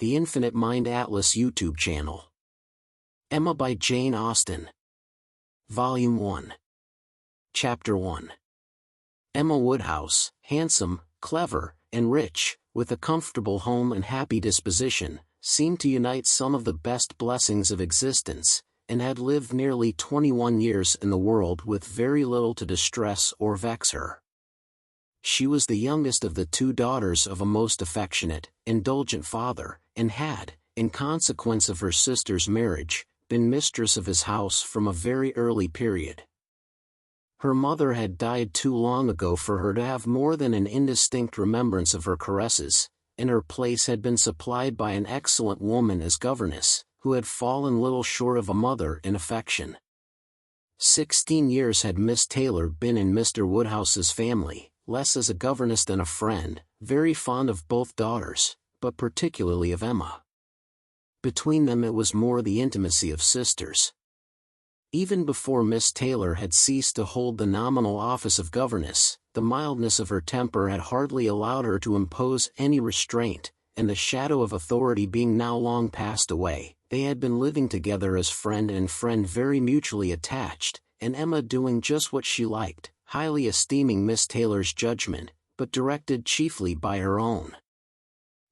The Infinite Mind Atlas YouTube channel. Emma by Jane Austen. Volume 1. Chapter 1. Emma Woodhouse, handsome, clever, and rich, with a comfortable home and happy disposition, seemed to unite some of the best blessings of existence, and had lived nearly 21 years in the world with very little to distress or vex her. She was the youngest of the two daughters of a most affectionate, indulgent father, and had, in consequence of her sister's marriage, been mistress of his house from a very early period. Her mother had died too long ago for her to have more than an indistinct remembrance of her caresses, and her place had been supplied by an excellent woman as governess, who had fallen little short of a mother in affection. 16 years had Miss Taylor been in Mr. Woodhouse's family, less as a governess than a friend, very fond of both daughters, but particularly of Emma. Between them it was more the intimacy of sisters. Even before Miss Taylor had ceased to hold the nominal office of governess, the mildness of her temper had hardly allowed her to impose any restraint, and the shadow of authority being now long passed away, they had been living together as friend and friend, very mutually attached, and Emma doing just what she liked, highly esteeming Miss Taylor's judgment, but directed chiefly by her own.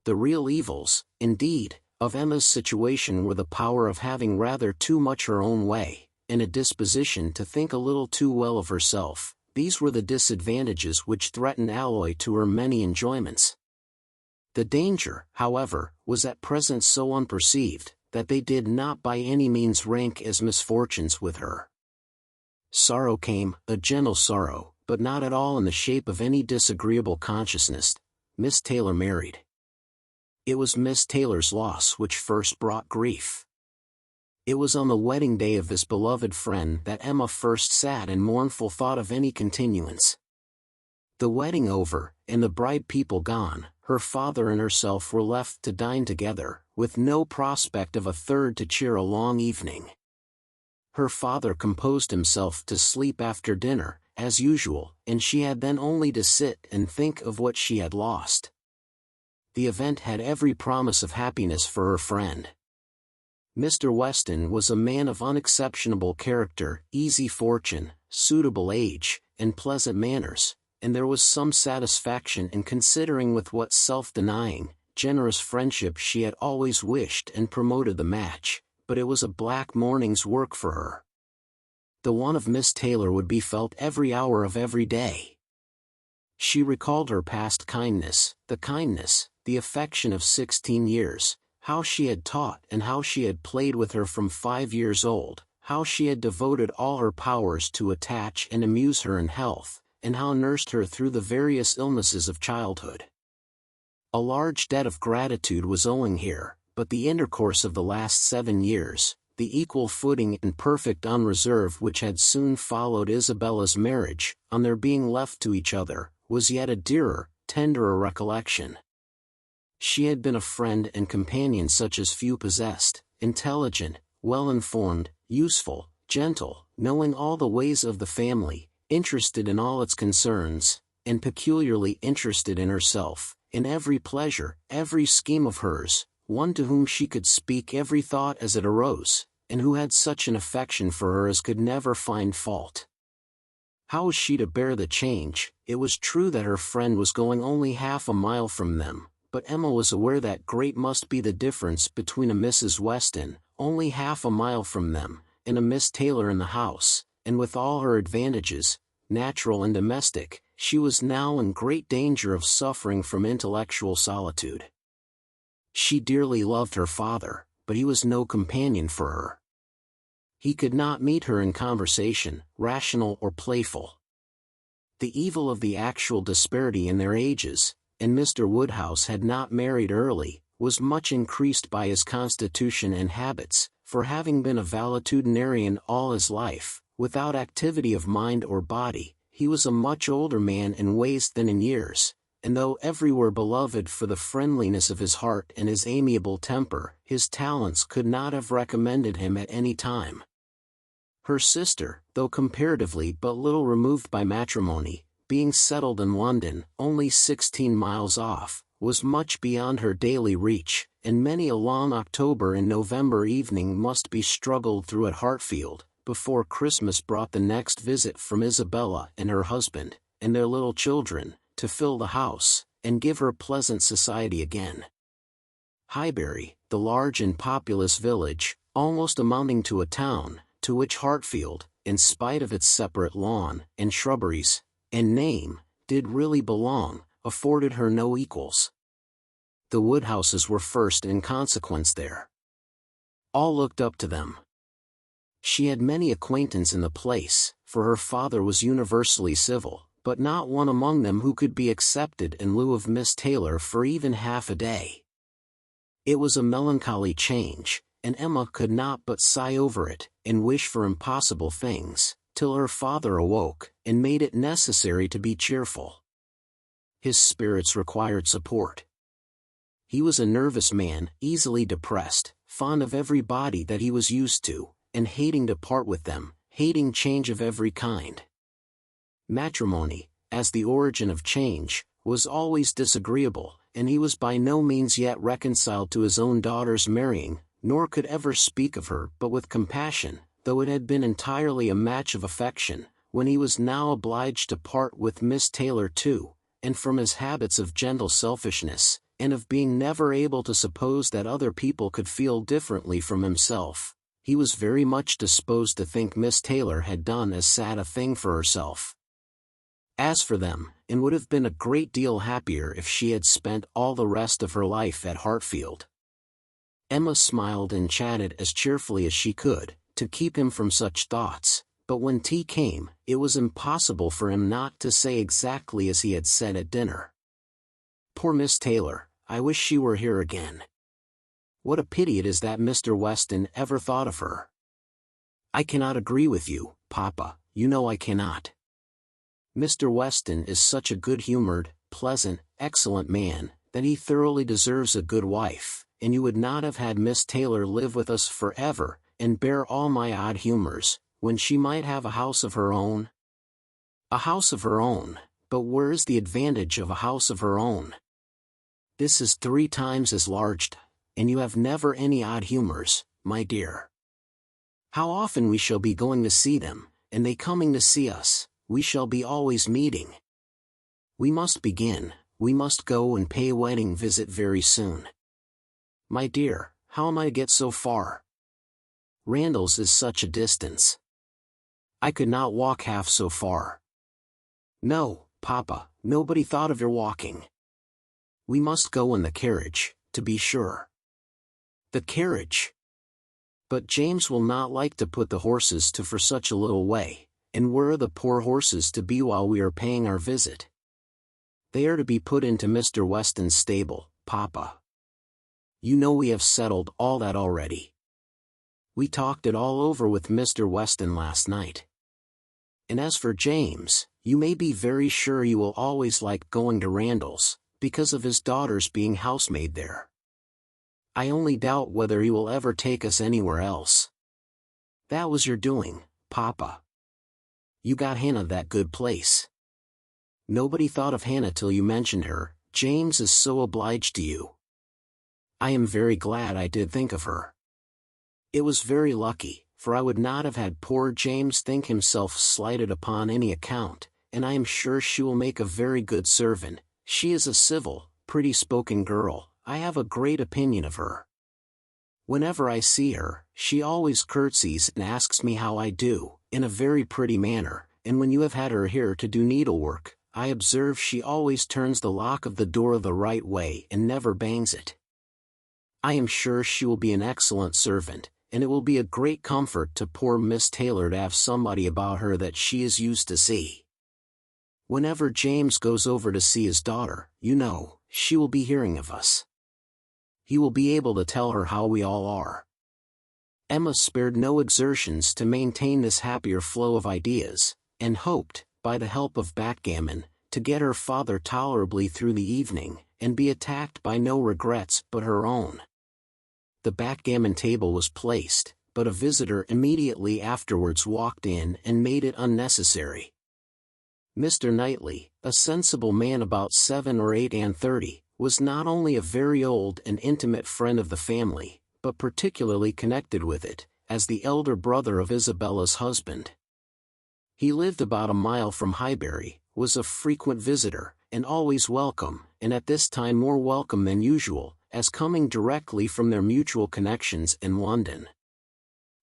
The real evils, indeed, of Emma's situation were the power of having rather too much her own way, and a disposition to think a little too well of herself. These were the disadvantages which threatened alloy to her many enjoyments. The danger, however, was at present so unperceived, that they did not by any means rank as misfortunes with her. Sorrow came, a gentle sorrow, but not at all in the shape of any disagreeable consciousness. Miss Taylor married. It was Miss Taylor's loss which first brought grief. It was on the wedding day of this beloved friend that Emma first sat in mournful thought of any continuance. The wedding over, and the bride people gone, her father and herself were left to dine together, with no prospect of a third to cheer a long evening. Her father composed himself to sleep after dinner, as usual, and she had then only to sit and think of what she had lost. The event had every promise of happiness for her friend. Mr. Weston was a man of unexceptionable character, easy fortune, suitable age, and pleasant manners, and there was some satisfaction in considering with what self-denying, generous friendship she had always wished and promoted the match, but it was a black morning's work for her. The want of Miss Taylor would be felt every hour of every day. She recalled her past kindness, the affection of 16 years, how she had taught and how she had played with her from 5 years old, how she had devoted all her powers to attach and amuse her in health, and how nursed her through the various illnesses of childhood. A large debt of gratitude was owing here, but the intercourse of the last 7 years, the equal footing and perfect unreserve which had soon followed Isabella's marriage, on their being left to each other, was yet a dearer, tenderer recollection. She had been a friend and companion such as few possessed, intelligent, well-informed, useful, gentle, knowing all the ways of the family, interested in all its concerns, and peculiarly interested in herself, in every pleasure, every scheme of hers, one to whom she could speak every thought as it arose, and who had such an affection for her as could never find fault. How was she to bear the change? It was true that her friend was going only half a mile from them, but Emma was aware that great must be the difference between a Mrs. Weston, only half a mile from them, and a Miss Taylor in the house, and with all her advantages, natural and domestic, she was now in great danger of suffering from intellectual solitude. She dearly loved her father, but he was no companion for her. He could not meet her in conversation, rational or playful. The evil of the actual disparity in their ages, and Mr. Woodhouse had not married early, was much increased by his constitution and habits, for having been a valetudinarian all his life, without activity of mind or body, he was a much older man in ways than in years, and though everywhere beloved for the friendliness of his heart and his amiable temper, his talents could not have recommended him at any time. Her sister, though comparatively but little removed by matrimony, being settled in London, only 16 miles off, was much beyond her daily reach, and many a long October and November evening must be struggled through at Hartfield, before Christmas brought the next visit from Isabella and her husband, and their little children, to fill the house, and give her pleasant society again. Highbury, the large and populous village, almost amounting to a town, to which Hartfield, in spite of its separate lawn, and shrubberies, and name, did really belong, afforded her no equals. The Woodhouses were first in consequence there. All looked up to them. She had many acquaintance in the place, for her father was universally civil, but not one among them who could be accepted in lieu of Miss Taylor for even half a day. It was a melancholy change, and Emma could not but sigh over it, and wish for impossible things, till her father awoke, and made it necessary to be cheerful. His spirits required support. He was a nervous man, easily depressed, fond of everybody that he was used to, and hating to part with them, hating change of every kind. Matrimony, as the origin of change, was always disagreeable, and he was by no means yet reconciled to his own daughter's marrying, nor could ever speak of her but with compassion, though it had been entirely a match of affection, when he was now obliged to part with Miss Taylor too, and from his habits of gentle selfishness, and of being never able to suppose that other people could feel differently from himself, he was very much disposed to think Miss Taylor had done as sad a thing for herself. As for them, it would have been a great deal happier if she had spent all the rest of her life at Hartfield. Emma smiled and chatted as cheerfully as she could, to keep him from such thoughts, but when tea came, it was impossible for him not to say exactly as he had said at dinner. Poor Miss Taylor, I wish she were here again. What a pity it is that Mr. Weston ever thought of her. I cannot agree with you, Papa, you know I cannot. Mr. Weston is such a good-humored, pleasant, excellent man, that he thoroughly deserves a good wife, and you would not have had Miss Taylor live with us forever, and bear all my odd humors, when she might have a house of her own? A house of her own, but where is the advantage of a house of her own? This is 3 times as large, and you have never any odd humors, my dear. How often we shall be going to see them, and they coming to see us, we shall be always meeting. We must begin, we must go and pay a wedding visit very soon. My dear, how am I to get so far? Randalls is such a distance. I could not walk half so far. No, Papa, nobody thought of your walking. We must go in the carriage, to be sure. The carriage! But James will not like to put the horses to for such a little way, and where are the poor horses to be while we are paying our visit? They are to be put into Mr. Weston's stable, Papa. You know we have settled all that already. We talked it all over with Mr. Weston last night. And as for James, you may be very sure you will always like going to Randalls, because of his daughter's being housemaid there. I only doubt whether he will ever take us anywhere else. That was your doing, Papa. You got Hannah that good place. Nobody thought of Hannah till you mentioned her. James is so obliged to you. I am very glad I did think of her. It was very lucky, for I would not have had poor James think himself slighted upon any account, and I am sure she will make a very good servant. She is a civil, pretty-spoken girl. I have a great opinion of her. Whenever I see her, she always curtsies and asks me how I do, in a very pretty manner, and when you have had her here to do needlework, I observe she always turns the lock of the door the right way and never bangs it. I am sure she will be an excellent servant, and it will be a great comfort to poor Miss Taylor to have somebody about her that she is used to see. Whenever James goes over to see his daughter, you know, she will be hearing of us. He will be able to tell her how we all are. Emma spared no exertions to maintain this happier flow of ideas, and hoped, by the help of backgammon, to get her father tolerably through the evening, and be attacked by no regrets but her own. The backgammon table was placed, but a visitor immediately afterwards walked in and made it unnecessary. Mr. Knightley, a sensible man about 7 or 8 and 30, was not only a very old and intimate friend of the family, but particularly connected with it, as the elder brother of Isabella's husband. He lived about a mile from Highbury, was a frequent visitor, and always welcome, and at this time more welcome than usual, as coming directly from their mutual connections in London.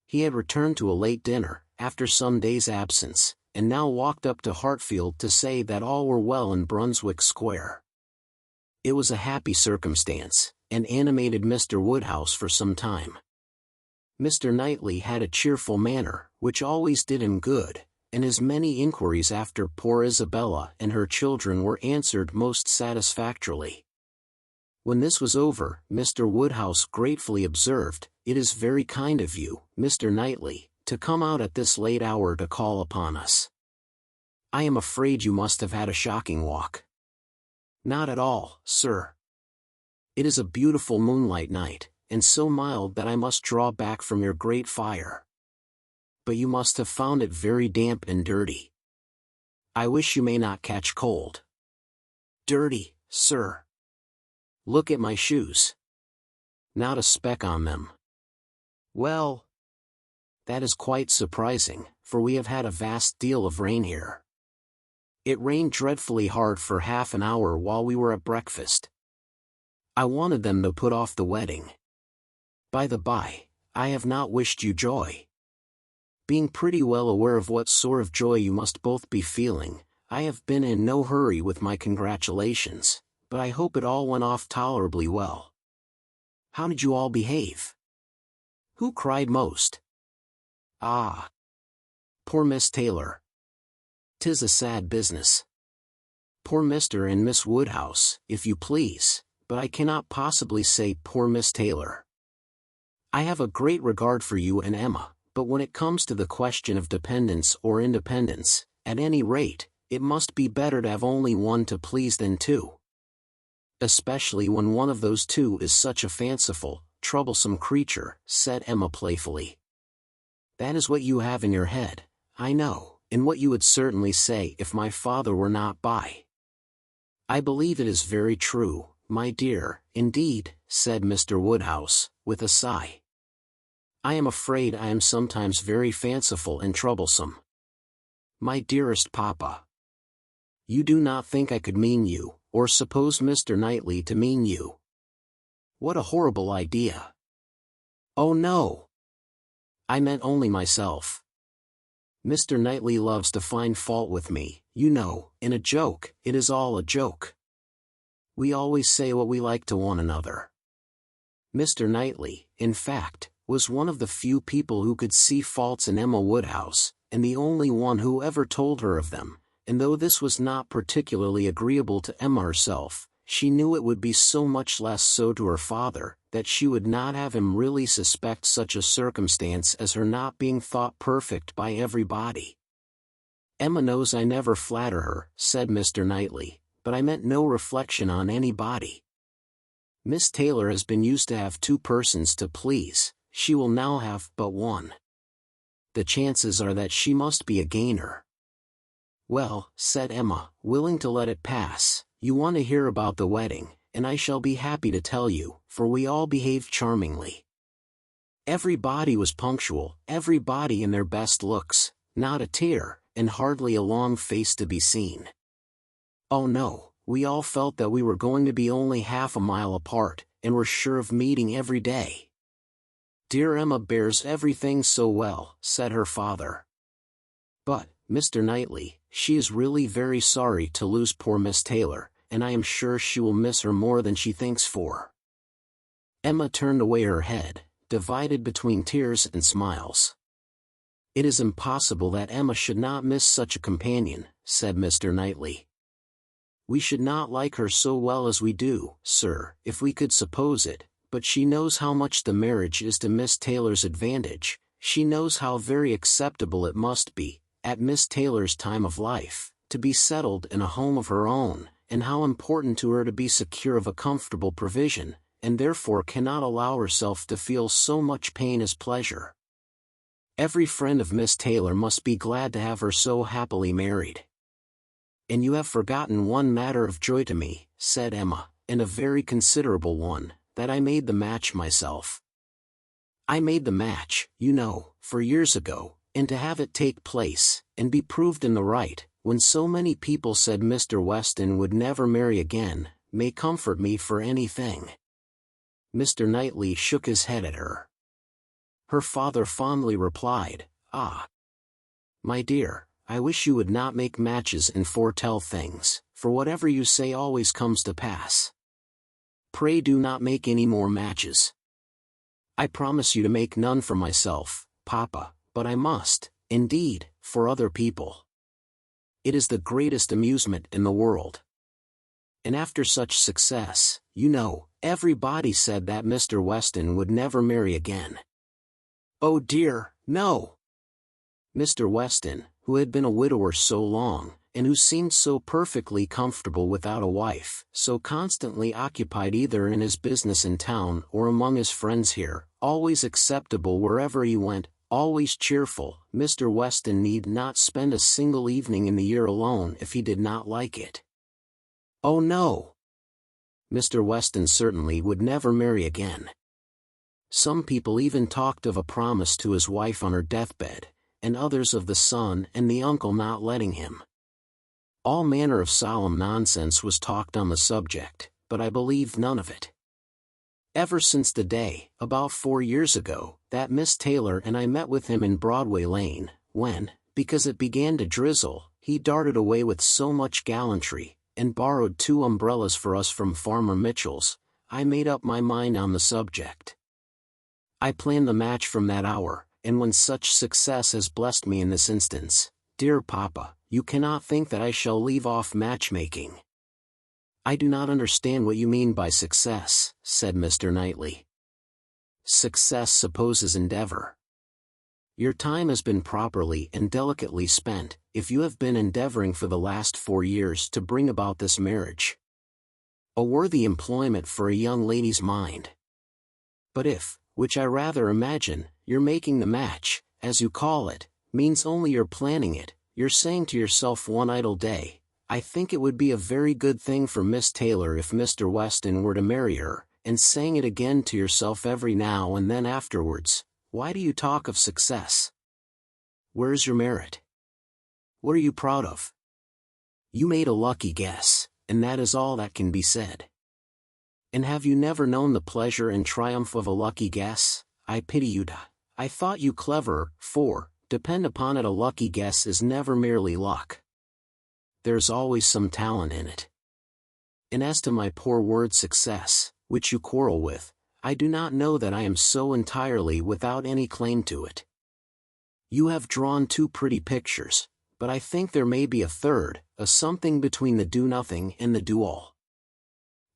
He had returned to a late dinner, after some days' absence, and now walked up to Hartfield to say that all were well in Brunswick Square. It was a happy circumstance, and animated Mr. Woodhouse for some time. Mr. Knightley had a cheerful manner, which always did him good, and his many inquiries after poor Isabella and her children were answered most satisfactorily. When this was over, Mr. Woodhouse gratefully observed, "It is very kind of you, Mr. Knightley, to come out at this late hour to call upon us. I am afraid you must have had a shocking walk." "Not at all, sir. It is a beautiful moonlight night, and so mild that I must draw back from your great fire. But you must have found it very damp and dirty. I wish you may not catch cold." "Dirty, sir? Look at my shoes. Not a speck on them." "Well, that is quite surprising, for we have had a vast deal of rain here. It rained dreadfully hard for half an hour while we were at breakfast. I wanted them to put off the wedding. By the by, I have not wished you joy. Being pretty well aware of what sort of joy you must both be feeling, I have been in no hurry with my congratulations, but I hope it all went off tolerably well. How did you all behave? Who cried most?" "Ah, poor Miss Taylor. 'Tis a sad business. Poor Mr. and Miss Woodhouse, if you please, but I cannot possibly say poor Miss Taylor. I have a great regard for you and Emma, but when it comes to the question of dependence or independence, at any rate, it must be better to have only one to please than two. Especially when one of those two is such a fanciful, troublesome creature," said Emma playfully. "That is what you have in your head, I know, and what you would certainly say if my father were not by." "I believe it is very true, my dear, indeed," said Mr. Woodhouse, with a sigh. "I am afraid I am sometimes very fanciful and troublesome. My dearest papa, you do not think I could mean you, or suppose Mr. Knightley to mean you? What a horrible idea! Oh no! I meant only myself. Mr. Knightley loves to find fault with me, you know, in a joke. It is all a joke. We always say what we like to one another. Mr. Knightley, in fact, was one of the few people who could see faults in Emma Woodhouse, and the only one who ever told her of them, and though this was not particularly agreeable to Emma herself, she knew it would be so much less so to her father, that she would not have him really suspect such a circumstance as her not being thought perfect by everybody. "Emma knows I never flatter her," said Mr. Knightley, "but I meant no reflection on anybody. Miss Taylor has been used to have two persons to please, she will now have but one. The chances are that she must be a gainer." "Well," said Emma, willing to let it pass, "you want to hear about the wedding, and I shall be happy to tell you, for we all behaved charmingly. Everybody was punctual, everybody in their best looks, not a tear, and hardly a long face to be seen. Oh no, we all felt that we were going to be only half a mile apart, and were sure of meeting every day." "Dear Emma bears everything so well," said her father. "But, Mr. Knightley, she is really very sorry to lose poor Miss Taylor, and I am sure she will miss her more than she thinks for." Emma turned away her head, divided between tears and smiles. "It is impossible that Emma should not miss such a companion," said Mr. Knightley. "We should not like her so well as we do, sir, if we could suppose it, but she knows how much the marriage is to Miss Taylor's advantage, she knows how very acceptable it must be, at Miss Taylor's time of life, to be settled in a home of her own, and how important to her to be secure of a comfortable provision, and therefore cannot allow herself to feel so much pain as pleasure. Every friend of Miss Taylor must be glad to have her so happily married." "And you have forgotten one matter of joy to me," said Emma, and a very considerable one, that I made the match myself. I made the match, you know, 4 years ago, and to have it take place, and be proved in the right, when so many people said Mr. Weston would never marry again, may comfort me for anything." Mr. Knightley shook his head at her. Her father fondly replied, "Ah, my dear, I wish you would not make matches and foretell things, for whatever you say always comes to pass. Pray do not make any more matches. I promise you to make none for myself, Papa, but I must, indeed, for other people. It is the greatest amusement in the world." And after such success, you know, everybody said that Mr. Weston would never marry again. Oh dear, no! Mr. Weston, who had been a widower so long, and who seemed so perfectly comfortable without a wife, so constantly occupied either in his business in town or among his friends here, always acceptable wherever he went, always cheerful, Mr. Weston need not spend a single evening in the year alone if he did not like it. Oh no! Mr. Weston certainly would never marry again. Some people even talked of a promise to his wife on her deathbed, and others of the son and the uncle not letting him. All manner of solemn nonsense was talked on the subject, but I believed none of it. Ever since the day, about 4 years ago, that Miss Taylor and I met with him in Broadway Lane, when, because it began to drizzle, he darted away with so much gallantry, and borrowed 2 umbrellas for us from Farmer Mitchell's, I made up my mind on the subject. I planned the match from that hour, and when such success has blessed me in this instance, dear Papa, you cannot think that I shall leave off matchmaking. I do not understand what you mean by success, said Mr. Knightley. Success supposes endeavor. Your time has been properly and delicately spent, if you have been endeavoring for the last 4 years to bring about this marriage. A worthy employment for a young lady's mind. But if, which I rather imagine, you're making the match, as you call it, means only you're planning it, you're saying to yourself one idle day, I think it would be a very good thing for Miss Taylor if Mr. Weston were to marry her, and saying it again to yourself every now and then afterwards, why do you talk of success? Where is your merit? What are you proud of? You made a lucky guess, and that is all that can be said. And have you never known the pleasure and triumph of a lucky guess? I pity you. I thought you clever, for, depend upon it, a lucky guess is never merely luck. There's always some talent in it. And as to my poor word success, which you quarrel with, I do not know that I am so entirely without any claim to it. You have drawn 2 pretty pictures, but I think there may be a third, a something between the do-nothing and the do-all.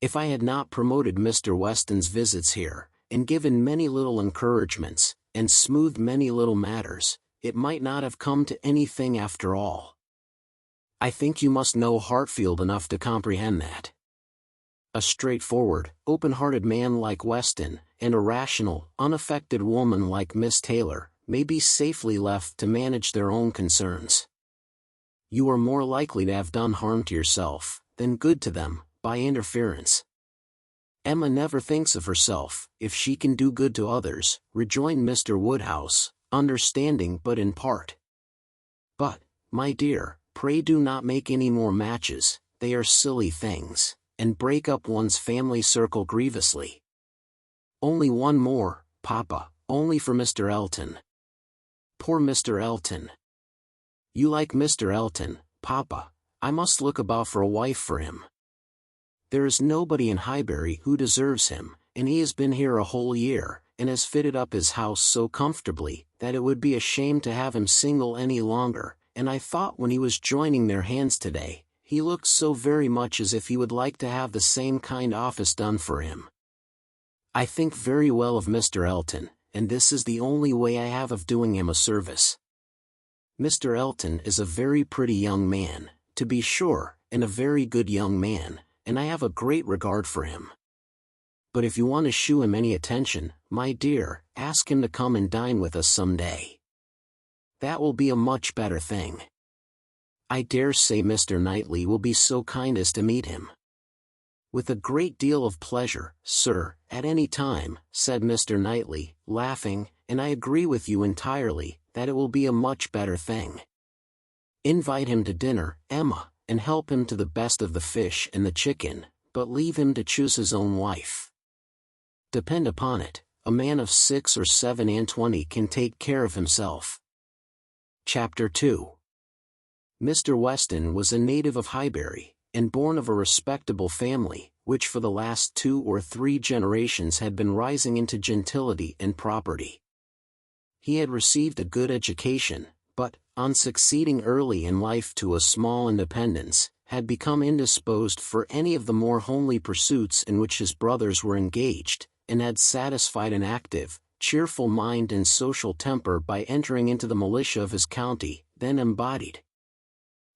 If I had not promoted Mr. Weston's visits here, and given many little encouragements, and smoothed many little matters, it might not have come to anything after all. I think you must know Hartfield enough to comprehend that. A straightforward, open-hearted man like Weston, and a rational, unaffected woman like Miss Taylor, may be safely left to manage their own concerns. You are more likely to have done harm to yourself, than good to them, by interference. Emma never thinks of herself, if she can do good to others, rejoined Mr. Woodhouse, understanding but in part. But, my dear, pray do not make any more matches, they are silly things, and break up one's family circle grievously. Only one more, Papa, only for Mr. Elton. Poor Mr. Elton. You like Mr. Elton, Papa, I must look about for a wife for him. There is nobody in Highbury who deserves him, and he has been here a whole year, and has fitted up his house so comfortably, that it would be a shame to have him single any longer, and I thought when he was joining their hands today, he looked so very much as if he would like to have the same kind office done for him. I think very well of Mr. Elton, and this is the only way I have of doing him a service. Mr. Elton is a very pretty young man, to be sure, and a very good young man, and I have a great regard for him. But if you want to shew him any attention, my dear, ask him to come and dine with us some day. That will be a much better thing. I dare say Mr. Knightley will be so kind as to meet him. "With a great deal of pleasure, sir, at any time," said Mr. Knightley, laughing, "and I agree with you entirely, that it will be a much better thing. Invite him to dinner, Emma, and help him to the best of the fish and the chicken, but leave him to choose his own wife. Depend upon it, a man of 6 or 27 can take care of himself." Chapter 2. Mr. Weston was a native of Highbury, and born of a respectable family, which for the last 2 or 3 generations had been rising into gentility and property. He had received a good education, but, on succeeding early in life to a small independence, had become indisposed for any of the more homely pursuits in which his brothers were engaged, and had satisfied an active, cheerful mind and social temper by entering into the militia of his county, then embodied.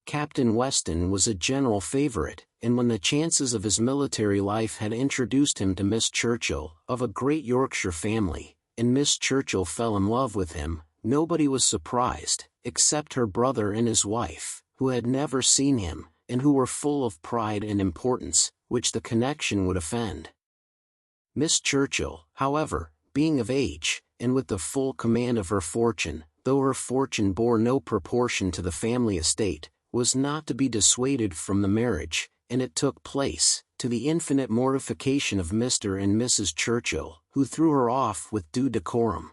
Captain Weston was a general favorite, and when the chances of his military life had introduced him to Miss Churchill, of a great Yorkshire family, and Miss Churchill fell in love with him, nobody was surprised, except her brother and his wife, who had never seen him, and who were full of pride and importance, which the connection would offend. Miss Churchill, however, being of age, and with the full command of her fortune, though her fortune bore no proportion to the family estate, was not to be dissuaded from the marriage, and it took place, to the infinite mortification of Mr. and Mrs. Churchill, who threw her off with due decorum.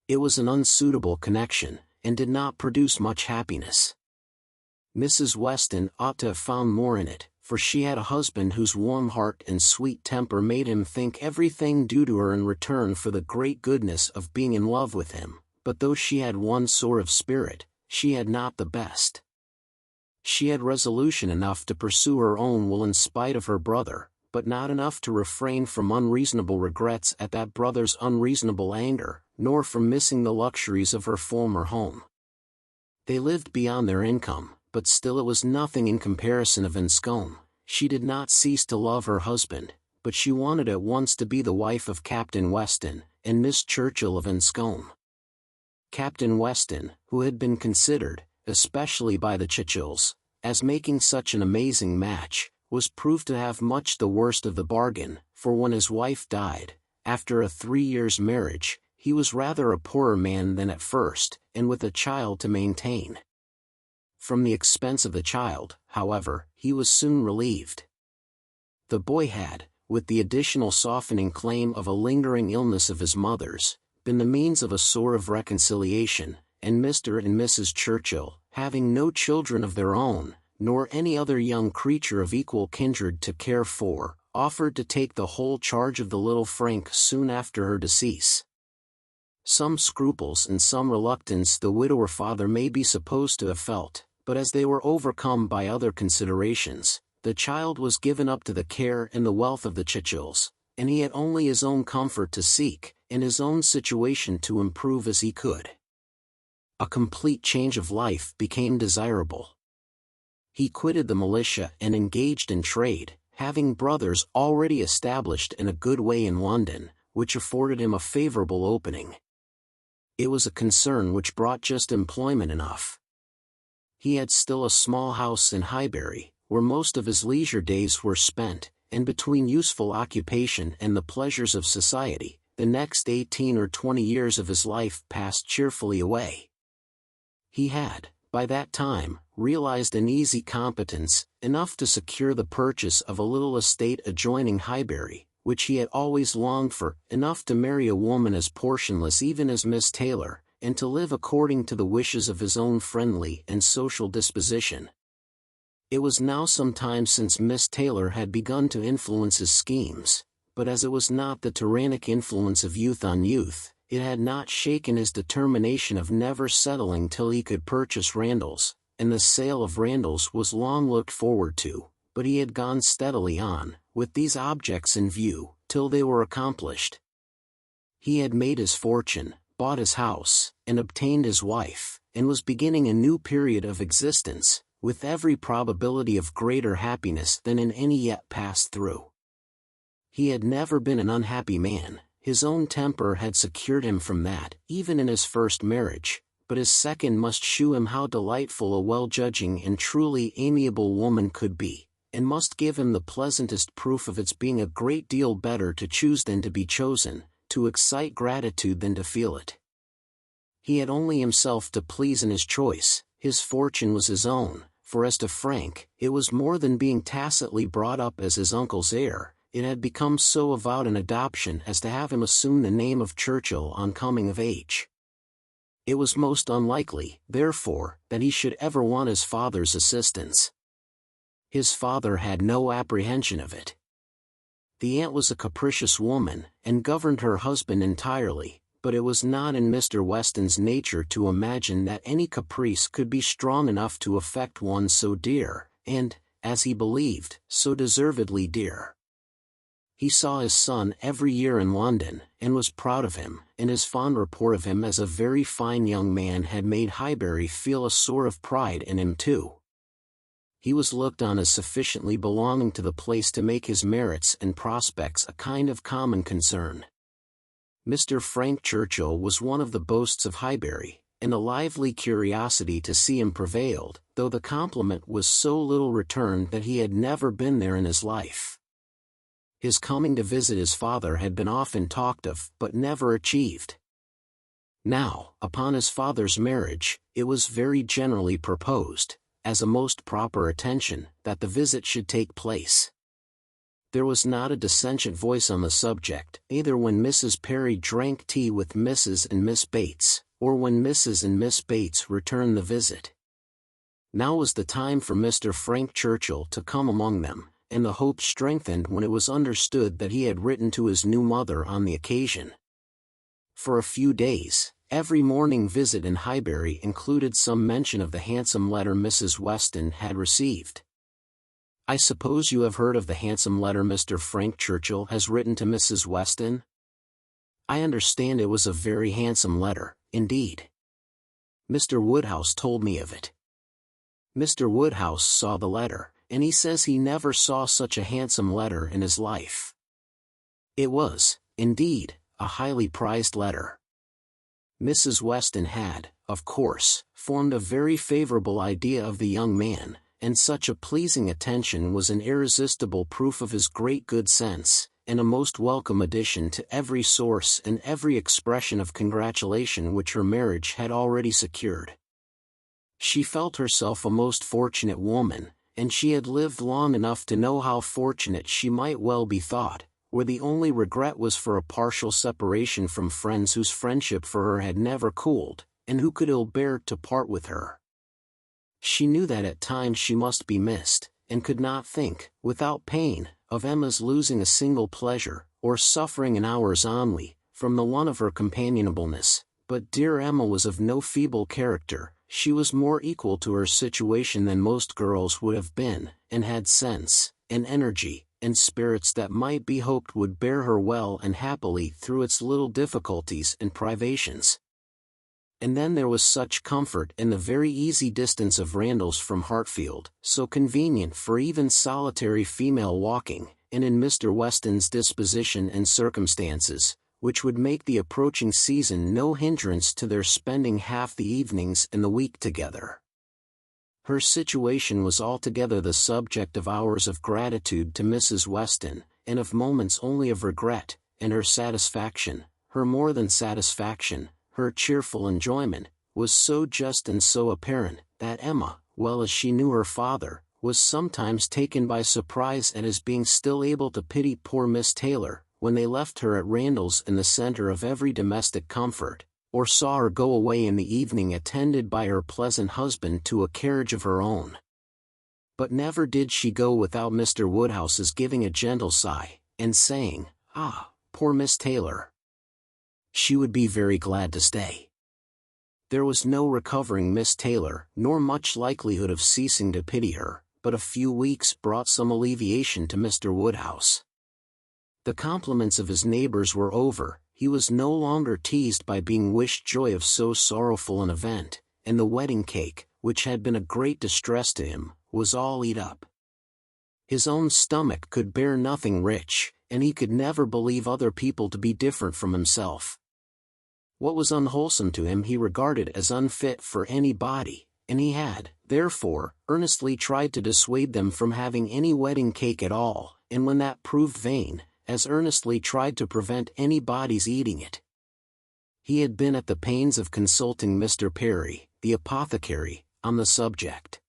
It was an unsuitable connection, and did not produce much happiness. Mrs. Weston ought to have found more in it, for she had a husband whose warm heart and sweet temper made him think everything due to her in return for the great goodness of being in love with him, but though she had one sort of spirit, she had not the best. She had resolution enough to pursue her own will in spite of her brother, but not enough to refrain from unreasonable regrets at that brother's unreasonable anger, nor from missing the luxuries of her former home. They lived beyond their income, but still it was nothing in comparison of Enscombe. She did not cease to love her husband, but she wanted at once to be the wife of Captain Weston, and Miss Churchill of Enscombe. Captain Weston, who had been considered, especially by the Churchills, as making such an amazing match, was proved to have much the worst of the bargain, for when his wife died, after a 3 years' marriage, he was rather a poorer man than at first, and with a child to maintain. From the expense of the child, however, he was soon relieved. The boy had, with the additional softening claim of a lingering illness of his mother's, been the means of a sort of reconciliation, and Mr. and Mrs. Churchill, having no children of their own, nor any other young creature of equal kindred to care for, offered to take the whole charge of the little Frank soon after her decease. Some scruples and some reluctance the widower father may be supposed to have felt, but as they were overcome by other considerations, the child was given up to the care and the wealth of the Churchills, and he had only his own comfort to seek, and his own situation to improve as he could. A complete change of life became desirable. He quitted the militia and engaged in trade, having brothers already established in a good way in London, which afforded him a favorable opening. It was a concern which brought just employment enough. He had still a small house in Highbury, where most of his leisure days were spent, and between useful occupation and the pleasures of society, the next 18 or 20 years of his life passed cheerfully away. He had, by that time, realized an easy competence, enough to secure the purchase of a little estate adjoining Highbury, which he had always longed for, enough to marry a woman as portionless even as Miss Taylor, and to live according to the wishes of his own friendly and social disposition. It was now some time since Miss Taylor had begun to influence his schemes, but as it was not the tyrannic influence of youth on youth, it had not shaken his determination of never settling till he could purchase Randalls, and the sale of Randalls was long looked forward to, but he had gone steadily on, with these objects in view, till they were accomplished. He had made his fortune, bought his house, and obtained his wife, and was beginning a new period of existence, with every probability of greater happiness than in any yet passed through. He had never been an unhappy man. His own temper had secured him from that, even in his first marriage, but his second must shew him how delightful a well-judging and truly amiable woman could be, and must give him the pleasantest proof of its being a great deal better to choose than to be chosen, to excite gratitude than to feel it. He had only himself to please in his choice, his fortune was his own, for as to Frank, it was more than being tacitly brought up as his uncle's heir, it had become so avowed an adoption as to have him assume the name of Churchill on coming of age. It was most unlikely, therefore, that he should ever want his father's assistance. His father had no apprehension of it. The aunt was a capricious woman, and governed her husband entirely, but it was not in Mr. Weston's nature to imagine that any caprice could be strong enough to affect one so dear, and, as he believed, so deservedly dear. He saw his son every year in London, and was proud of him, and his fond report of him as a very fine young man had made Highbury feel a sort of pride in him too. He was looked on as sufficiently belonging to the place to make his merits and prospects a kind of common concern. Mr. Frank Churchill was one of the boasts of Highbury, and a lively curiosity to see him prevailed, though the compliment was so little returned that he had never been there in his life. His coming to visit his father had been often talked of, but never achieved. Now, upon his father's marriage, it was very generally proposed, as a most proper attention, that the visit should take place. There was not a dissentient voice on the subject, either when Mrs. Perry drank tea with Mrs. and Miss Bates, or when Mrs. and Miss Bates returned the visit. Now was the time for Mr. Frank Churchill to come among them, and the hope strengthened when it was understood that he had written to his new mother on the occasion. For a few days, every morning visit in Highbury included some mention of the handsome letter Mrs. Weston had received. "I suppose you have heard of the handsome letter Mr. Frank Churchill has written to Mrs. Weston? I understand it was a very handsome letter, indeed. Mr. Woodhouse told me of it. Mr. Woodhouse saw the letter, and he says he never saw such a handsome letter in his life. It was, indeed, a highly prized letter. Mrs. Weston had, of course, formed a very favorable idea of the young man, and such a pleasing attention was an irresistible proof of his great good sense, and a most welcome addition to every source and every expression of congratulation which her marriage had already secured. She felt herself a most fortunate woman, and she had lived long enough to know how fortunate she might well be thought, where the only regret was for a partial separation from friends whose friendship for her had never cooled, and who could ill bear to part with her. She knew that at times she must be missed, and could not think, without pain, of Emma's losing a single pleasure, or suffering an hour's ennui, from the want of her companionableness, but dear Emma was of no feeble character, she was more equal to her situation than most girls would have been, and had sense, and energy, and spirits that might be hoped would bear her well and happily through its little difficulties and privations. And then there was such comfort in the very easy distance of Randalls from Hartfield, so convenient for even solitary female walking, and in Mr. Weston's disposition and circumstances, which would make the approaching season no hindrance to their spending half the evenings in the week together. Her situation was altogether the subject of hours of gratitude to Mrs. Weston, and of moments only of regret, and her satisfaction, her more than satisfaction, her cheerful enjoyment, was so just and so apparent, that Emma, well as she knew her father, was sometimes taken by surprise at his being still able to pity poor Miss Taylor, when they left her at Randalls in the centre of every domestic comfort, or saw her go away in the evening attended by her pleasant husband to a carriage of her own. But never did she go without Mr. Woodhouse's giving a gentle sigh, and saying, "Ah, poor Miss Taylor! She would be very glad to stay." There was no recovering Miss Taylor, nor much likelihood of ceasing to pity her, but a few weeks brought some alleviation to Mr. Woodhouse. The compliments of his neighbors were over, he was no longer teased by being wished joy of so sorrowful an event, and the wedding cake, which had been a great distress to him, was all eat up. His own stomach could bear nothing rich, and he could never believe other people to be different from himself. What was unwholesome to him he regarded as unfit for any body, and he had, therefore, earnestly tried to dissuade them from having any wedding cake at all, and when that proved vain, as earnestly tried to prevent anybody's eating it. He had been at the pains of consulting Mr. Perry, the apothecary, on the subject.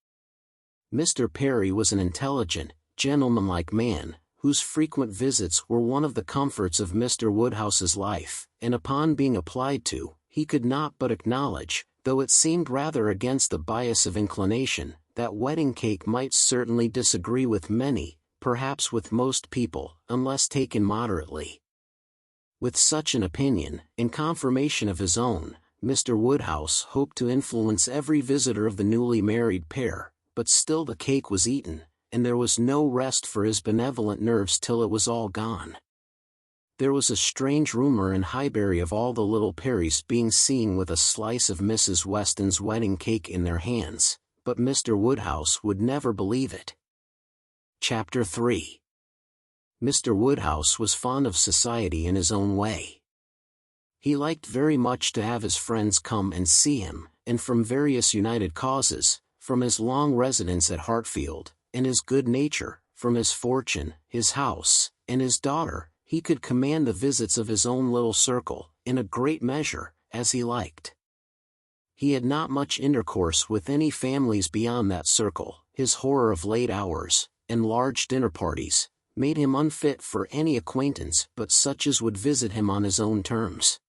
Mr. Perry was an intelligent, gentlemanlike man, whose frequent visits were one of the comforts of Mr. Woodhouse's life, and upon being applied to, he could not but acknowledge, though it seemed rather against the bias of inclination, that wedding cake might certainly disagree with many, perhaps with most people, unless taken moderately. With such an opinion, in confirmation of his own, Mr. Woodhouse hoped to influence every visitor of the newly married pair, but still the cake was eaten, and there was no rest for his benevolent nerves till it was all gone. There was a strange rumor in Highbury of all the little Perrys being seen with a slice of Mrs. Weston's wedding cake in their hands, but Mr. Woodhouse would never believe it. Chapter 3. Mr. Woodhouse was fond of society in his own way. He liked very much to have his friends come and see him, and from various united causes, from his long residence at Hartfield, and his good nature, from his fortune, his house, and his daughter, he could command the visits of his own little circle, in a great measure, as he liked. He had not much intercourse with any families beyond that circle. His horror of late hours, and large dinner parties, made him unfit for any acquaintance but such as would visit him on his own terms.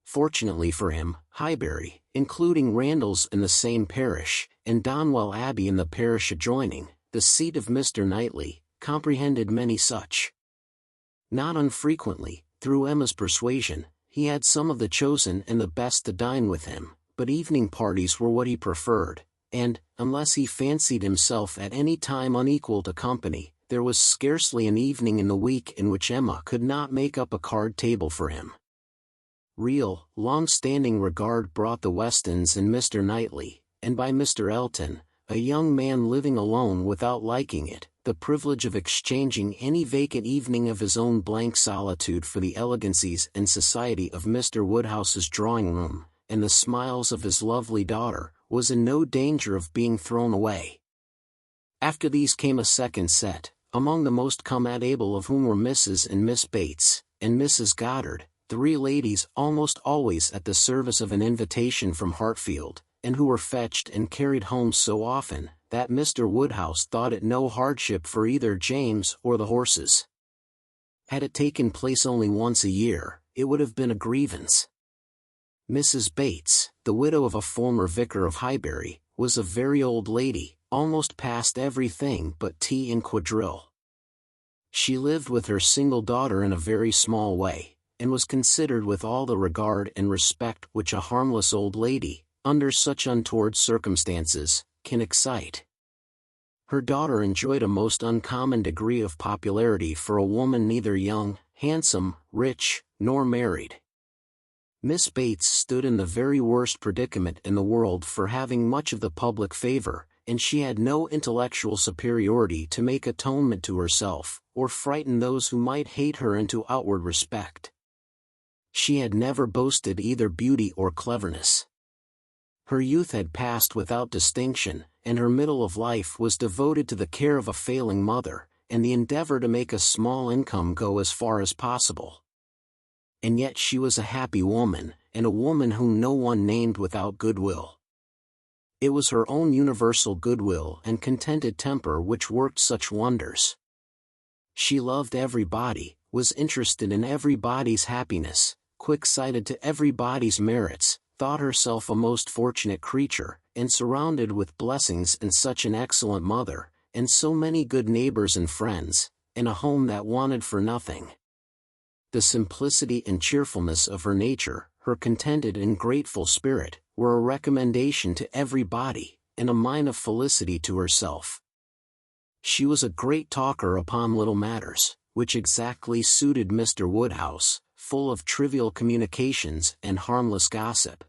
Fortunately for him, Highbury, including Randalls in the same parish, and Donwell Abbey in the parish adjoining, the seat of Mr. Knightley, comprehended many such. Not unfrequently, through Emma's persuasion, he had some of the chosen and the best to dine with him, but evening parties were what he preferred, and, unless he fancied himself at any time unequal to company, there was scarcely an evening in the week in which Emma could not make up a card table for him. Real, long-standing regard brought the Westons and Mr. Knightley, and by Mr. Elton, a young man living alone without liking it, the privilege of exchanging any vacant evening of his own blank solitude for the elegancies and society of Mr. Woodhouse's drawing-room, and the smiles of his lovely daughter, was in no danger of being thrown away. After these came a second set, among the most commendable of whom were Mrs. and Miss Bates, and Mrs. Goddard, 3 ladies almost always at the service of an invitation from Hartfield, and who were fetched and carried home so often, that Mr. Woodhouse thought it no hardship for either James or the horses. Had it taken place only once a year, it would have been a grievance. Mrs. Bates, the widow of a former vicar of Highbury, was a very old lady, almost past everything but tea and quadrille. She lived with her single daughter in a very small way, and was considered with all the regard and respect which a harmless old lady, under such untoward circumstances, can excite. Her daughter enjoyed a most uncommon degree of popularity for a woman neither young, handsome, rich, nor married. Miss Bates stood in the very worst predicament in the world for having much of the public favor, and she had no intellectual superiority to make atonement to herself, or frighten those who might hate her into outward respect. She had never boasted either beauty or cleverness. Her youth had passed without distinction, and her middle of life was devoted to the care of a failing mother, and the endeavor to make a small income go as far as possible. And yet she was a happy woman, and a woman whom no one named without goodwill. It was her own universal goodwill and contented temper which worked such wonders. She loved everybody, was interested in everybody's happiness, quick-sighted to everybody's merits, thought herself a most fortunate creature, and surrounded with blessings and such an excellent mother, and so many good neighbors and friends, in a home that wanted for nothing. The simplicity and cheerfulness of her nature, her contented and grateful spirit, were a recommendation to everybody, and a mine of felicity to herself. She was a great talker upon little matters, which exactly suited Mr. Woodhouse, full of trivial communications and harmless gossip.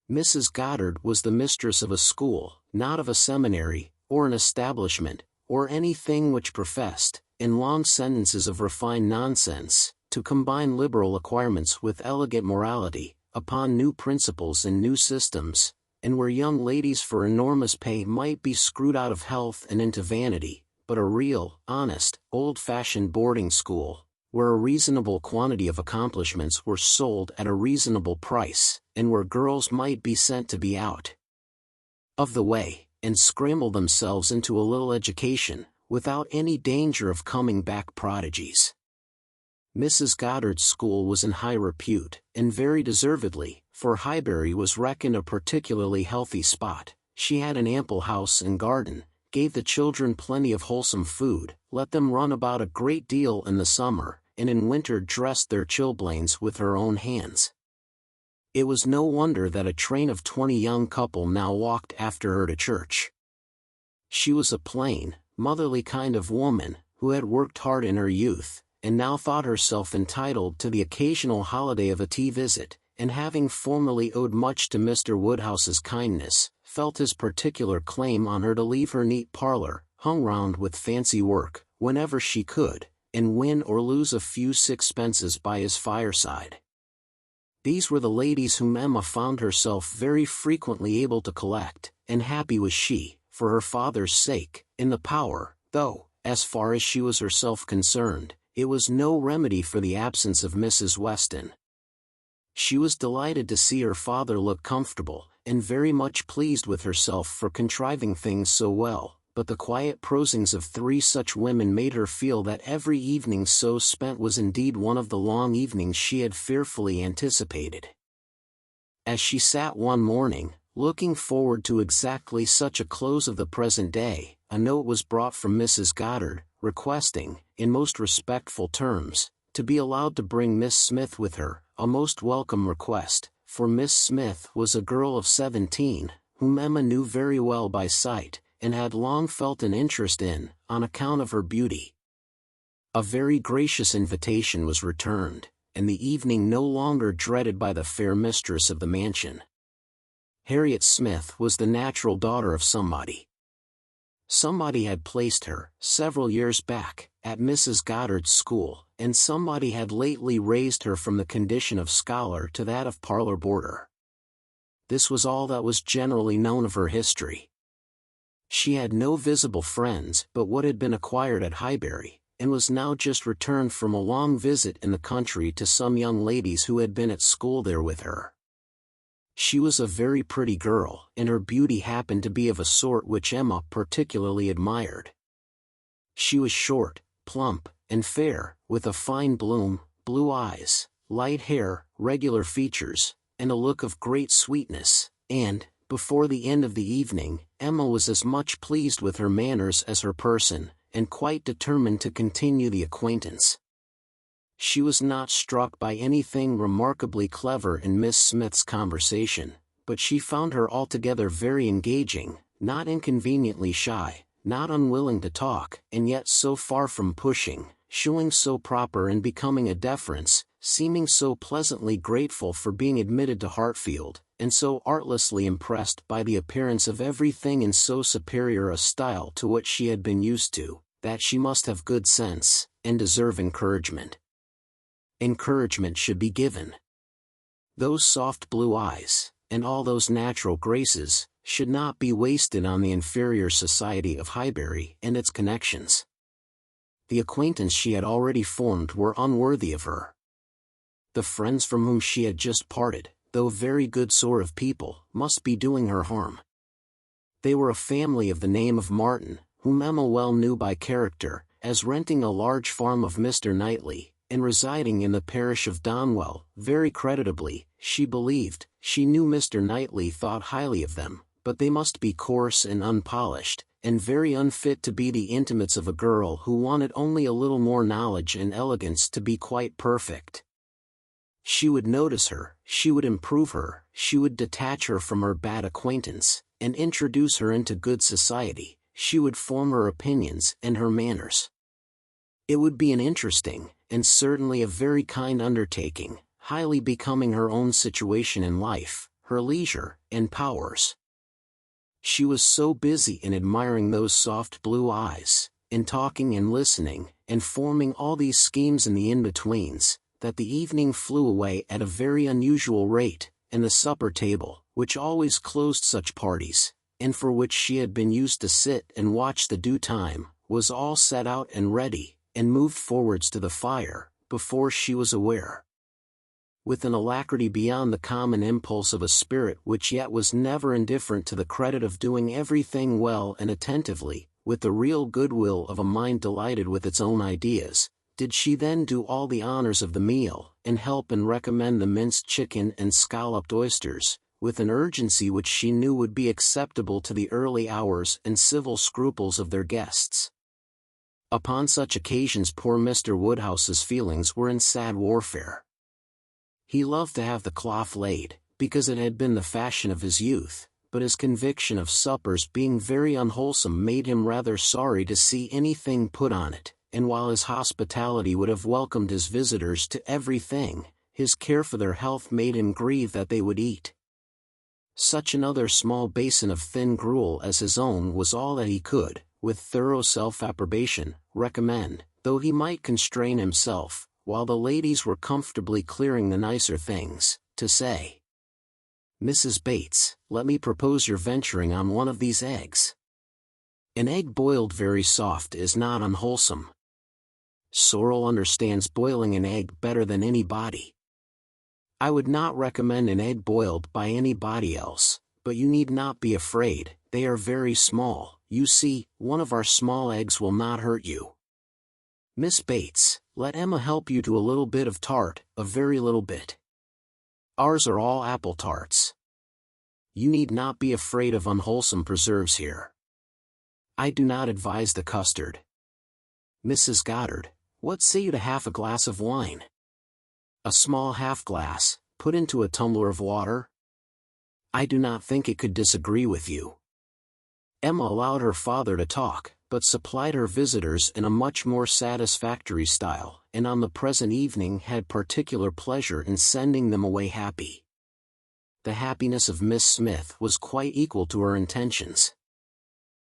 Mrs. Goddard was the mistress of a school, not of a seminary, or an establishment, or anything which professed, in long sentences of refined nonsense, to combine liberal acquirements with elegant morality, upon new principles and new systems, and where young ladies for enormous pay might be screwed out of health and into vanity, but a real, honest, old-fashioned boarding school, where a reasonable quantity of accomplishments were sold at a reasonable price, and where girls might be sent to be out of the way, and scramble themselves into a little education, without any danger of coming back prodigies. Mrs. Goddard's school was in high repute, and very deservedly, for Highbury was reckoned a particularly healthy spot. She had an ample house and garden, gave the children plenty of wholesome food, let them run about a great deal in the summer, and in winter dressed their chilblains with her own hands. It was no wonder that a train of 20 young couple now walked after her to church. She was a plain, motherly kind of woman, who had worked hard in her youth, and now thought herself entitled to the occasional holiday of a tea visit, and having formerly owed much to Mr. Woodhouse's kindness, felt his particular claim on her to leave her neat parlor, hung round with fancy work, whenever she could, and win or lose a few sixpences by his fireside. These were the ladies whom Emma found herself very frequently able to collect, and happy was she, for her father's sake, in the power, though, as far as she was herself concerned, it was no remedy for the absence of Mrs. Weston. She was delighted to see her father look comfortable, and very much pleased with herself for contriving things so well, but the quiet prosings of 3 such women made her feel that every evening so spent was indeed one of the long evenings she had fearfully anticipated. As she sat one morning, looking forward to exactly such a close of the present day, a note was brought from Mrs. Goddard, requesting, in most respectful terms, to be allowed to bring Miss Smith with her, a most welcome request, for Miss Smith was a girl of 17, whom Emma knew very well by sight, and had long felt an interest in, on account of her beauty. A very gracious invitation was returned, and the evening no longer dreaded by the fair mistress of the mansion. Harriet Smith was the natural daughter of somebody. Somebody had placed her, several years back, at Mrs. Goddard's school, and somebody had lately raised her from the condition of scholar to that of parlor boarder. This was all that was generally known of her history. She had no visible friends but what had been acquired at Highbury, and was now just returned from a long visit in the country to some young ladies who had been at school there with her. She was a very pretty girl, and her beauty happened to be of a sort which Emma particularly admired. She was short, plump, and fair, with a fine blue eyes, light hair, regular features, and a look of great sweetness, and, before the end of the evening, Emma was as much pleased with her manners as her person, and quite determined to continue the acquaintance. She was not struck by anything remarkably clever in Miss Smith's conversation, but she found her altogether very engaging, not inconveniently shy, not unwilling to talk, and yet so far from pushing, showing so proper and becoming a deference, seeming so pleasantly grateful for being admitted to Hartfield, and so artlessly impressed by the appearance of everything in so superior a style to what she had been used to, that she must have good sense, and deserve encouragement. Encouragement should be given. Those soft blue eyes, and all those natural graces, should not be wasted on the inferior society of Highbury and its connections. The acquaintance she had already formed were unworthy of her. The friends from whom she had just parted, though very good sort of people, must be doing her harm. They were a family of the name of Martin, whom Emma well knew by character, as renting a large farm of Mr. Knightley, and residing in the parish of Donwell. Very creditably, she believed, she knew Mr. Knightley thought highly of them, but they must be coarse and unpolished, and very unfit to be the intimates of a girl who wanted only a little more knowledge and elegance to be quite perfect. She would notice her, she would improve her, she would detach her from her bad acquaintance, and introduce her into good society, she would form her opinions and her manners. It would be an interesting, and certainly a very kind undertaking, highly becoming her own situation in life, her leisure, and powers. She was so busy in admiring those soft blue eyes, in talking and listening, and forming all these schemes in the in-betweens, that the evening flew away at a very unusual rate, and the supper table, which always closed such parties, and for which she had been used to sit and watch the due time, was all set out and ready, and moved forwards to the fire, before she was aware. With an alacrity beyond the common impulse of a spirit which yet was never indifferent to the credit of doing everything well and attentively, with the real goodwill of a mind delighted with its own ideas, did she then do all the honors of the meal, and help and recommend the minced chicken and scalloped oysters, with an urgency which she knew would be acceptable to the early hours and civil scruples of their guests. Upon such occasions poor Mr. Woodhouse's feelings were in sad warfare. He loved to have the cloth laid, because it had been the fashion of his youth, but his conviction of suppers being very unwholesome made him rather sorry to see anything put on it, and while his hospitality would have welcomed his visitors to everything, his care for their health made him grieve that they would eat. Such another small basin of thin gruel as his own was all that he could, with thorough self-approbation, recommend, though he might constrain himself, while the ladies were comfortably clearing the nicer things, to say, "Mrs. Bates, let me propose your venturing on one of these eggs. An egg boiled very soft is not unwholesome. Sorrel understands boiling an egg better than anybody. I would not recommend an egg boiled by anybody else, but you need not be afraid, they are very small, you see, one of our small eggs will not hurt you. Miss Bates, let Emma help you to a little bit of tart, a very little bit. Ours are all apple tarts. You need not be afraid of unwholesome preserves here. I do not advise the custard. Mrs. Goddard, what say you to half a glass of wine? A small half-glass, put into a tumbler of water? I do not think it could disagree with you." Emma allowed her father to talk, but supplied her visitors in a much more satisfactory style, and on the present evening had particular pleasure in sending them away happy. The happiness of Miss Smith was quite equal to her intentions.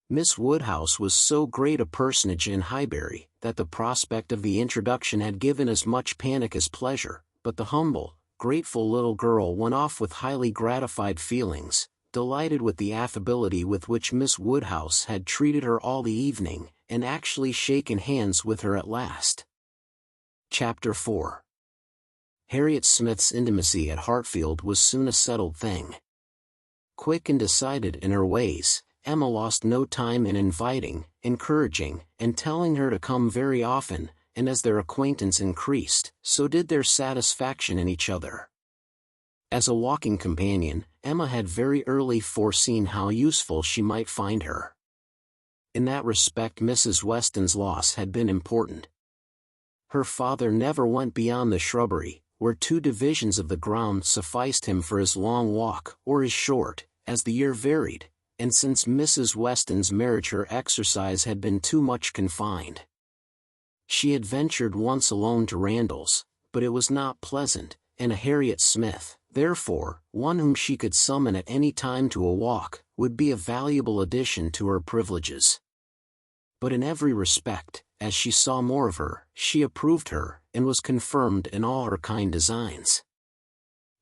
Miss Woodhouse was so great a personage in Highbury, that the prospect of the introduction had given as much panic as pleasure, but the humble, grateful little girl went off with highly gratified feelings, delighted with the affability with which Miss Woodhouse had treated her all the evening, and actually shaken hands with her at last. Chapter 4. Harriet Smith's intimacy at Hartfield was soon a settled thing. Quick and decided in her ways, Emma lost no time in inviting, encouraging, and telling her to come very often, and as their acquaintance increased, so did their satisfaction in each other. As a walking companion, Emma had very early foreseen how useful she might find her. In that respect Mrs. Weston's loss had been important. Her father never went beyond the shrubbery, where 2 divisions of the ground sufficed him for his long walk, or his short, as the year varied, and since Mrs. Weston's marriage her exercise had been too much confined. She had ventured once alone to Randalls, but it was not pleasant, and a Harriet Smith, therefore, one whom she could summon at any time to a walk, would be a valuable addition to her privileges. But in every respect, as she saw more of her, she approved her, and was confirmed in all her kind designs.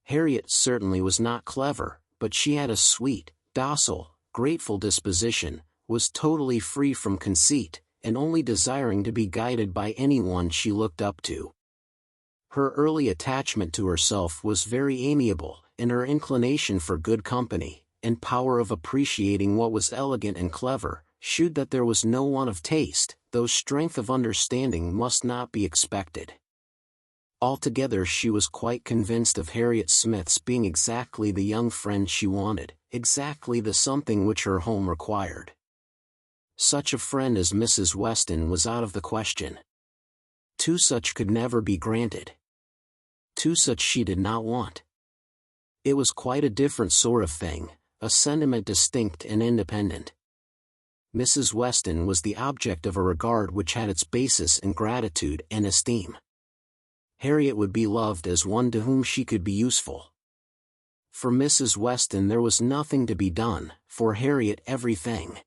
Harriet certainly was not clever, but she had a sweet, docile, grateful disposition, was totally free from conceit, and only desiring to be guided by anyone she looked up to. Her early attachment to herself was very amiable, and her inclination for good company, and power of appreciating what was elegant and clever, shewed that there was no want of taste, though strength of understanding must not be expected. Altogether she was quite convinced of Harriet Smith's being exactly the young friend she wanted, exactly the something which her home required. Such a friend as Mrs. Weston was out of the question. 2 such could never be granted. 2 such she did not want. It was quite a different sort of thing, a sentiment distinct and independent. Mrs. Weston was the object of a regard which had its basis in gratitude and esteem. Harriet would be loved as one to whom she could be useful. For Mrs. Weston there was nothing to be done, for Harriet everything.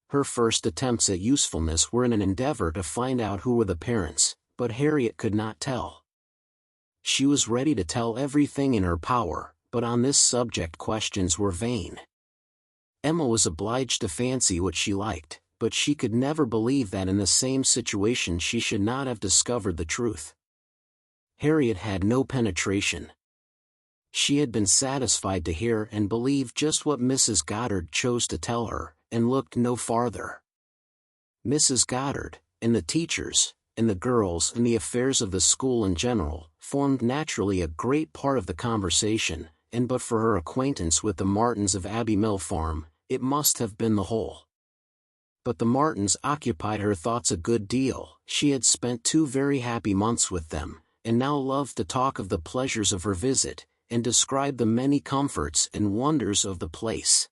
Her first attempts at usefulness were in an endeavor to find out who were the parents, but Harriet could not tell. She was ready to tell everything in her power, but on this subject questions were vain. Emma was obliged to fancy what she liked, but she could never believe that in the same situation she should not have discovered the truth. Harriet had no penetration. She had been satisfied to hear and believe just what Mrs. Goddard chose to tell her, and looked no farther. Mrs. Goddard, and the teachers, and the girls, and the affairs of the school in general, formed naturally a great part of the conversation, and but for her acquaintance with the Martins of Abbey Mill Farm, it must have been the whole. But the Martins occupied her thoughts a good deal. She had spent 2 very happy months with them, and now loved to talk of the pleasures of her visit, and describe the many comforts and wonders of the place.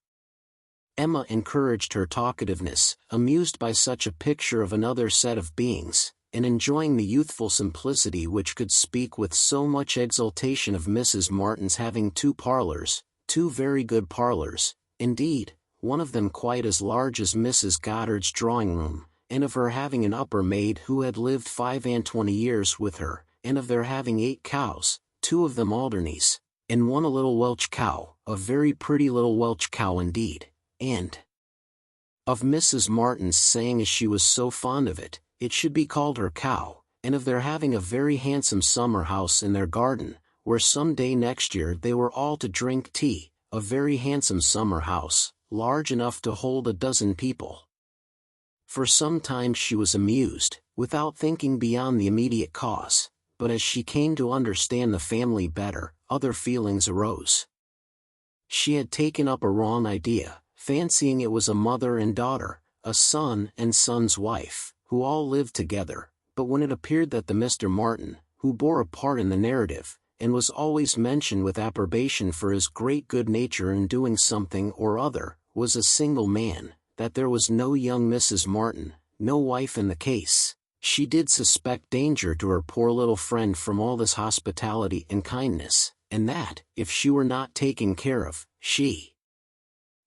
Emma encouraged her talkativeness, amused by such a picture of another set of beings, and enjoying the youthful simplicity which could speak with so much exultation of Mrs. Martin's having 2 parlors, 2 very good parlors, indeed, one of them quite as large as Mrs. Goddard's drawing-room, and of her having an upper maid who had lived 25 years with her, and of their having 8 cows, 2 of them Alderneys, and 1 a little Welch cow, a very pretty little Welch cow indeed, and of Mrs. Martin's saying as she was so fond of it, it should be called her cow, and of their having a very handsome summer house in their garden, where some day next year they were all to drink tea, a very handsome summer house, large enough to hold 12 people. For some time she was amused, without thinking beyond the immediate cause, but as she came to understand the family better, other feelings arose. She had taken up a wrong idea, fancying it was a mother and daughter, a son and son's wife, who all lived together, but when it appeared that the Mr. Martin, who bore a part in the narrative, and was always mentioned with approbation for his great good nature in doing something or other, was a single man, that there was no young Mrs. Martin, no wife in the case, she did suspect danger to her poor little friend from all this hospitality and kindness, and that, if she were not taken care of, she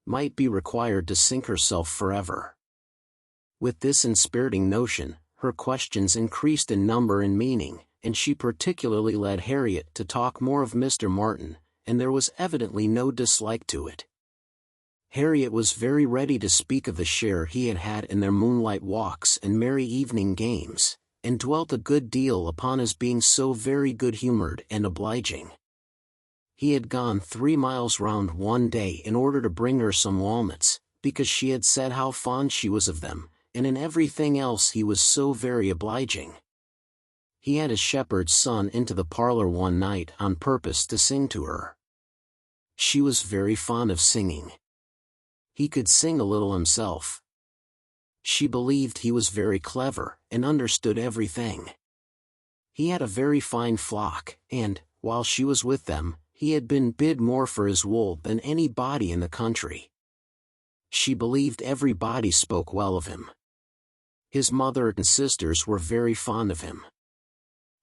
might be required to sink herself forever. With this inspiriting notion, her questions increased in number and meaning, and she particularly led Harriet to talk more of Mr. Martin, and there was evidently no dislike to it. Harriet was very ready to speak of the share he had had in their moonlight walks and merry evening games, and dwelt a good deal upon his being so very good-humored and obliging. He had gone 3 miles round one day in order to bring her some walnuts, because she had said how fond she was of them, and in everything else he was so very obliging. He had a shepherd's son into the parlor one night on purpose to sing to her. She was very fond of singing. He could sing a little himself. She believed he was very clever, and understood everything. He had a very fine flock, and, while she was with them, he had been bid more for his wool than any body in the country. She believed every body spoke well of him. His mother and sisters were very fond of him.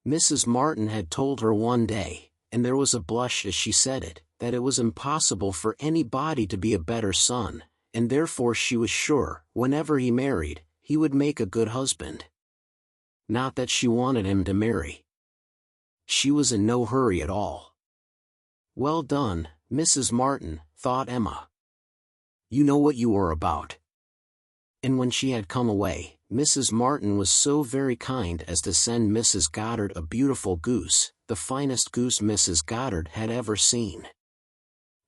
Mrs. Martin had told her one day, and there was a blush as she said it, that it was impossible for anybody to be a better son, and therefore she was sure, whenever he married, he would make a good husband. Not that she wanted him to marry. She was in no hurry at all. Well done, Mrs. Martin, thought Emma. You know what you are about. And when she had come away, Mrs. Martin was so very kind as to send Mrs. Goddard a beautiful goose, the finest goose Mrs. Goddard had ever seen.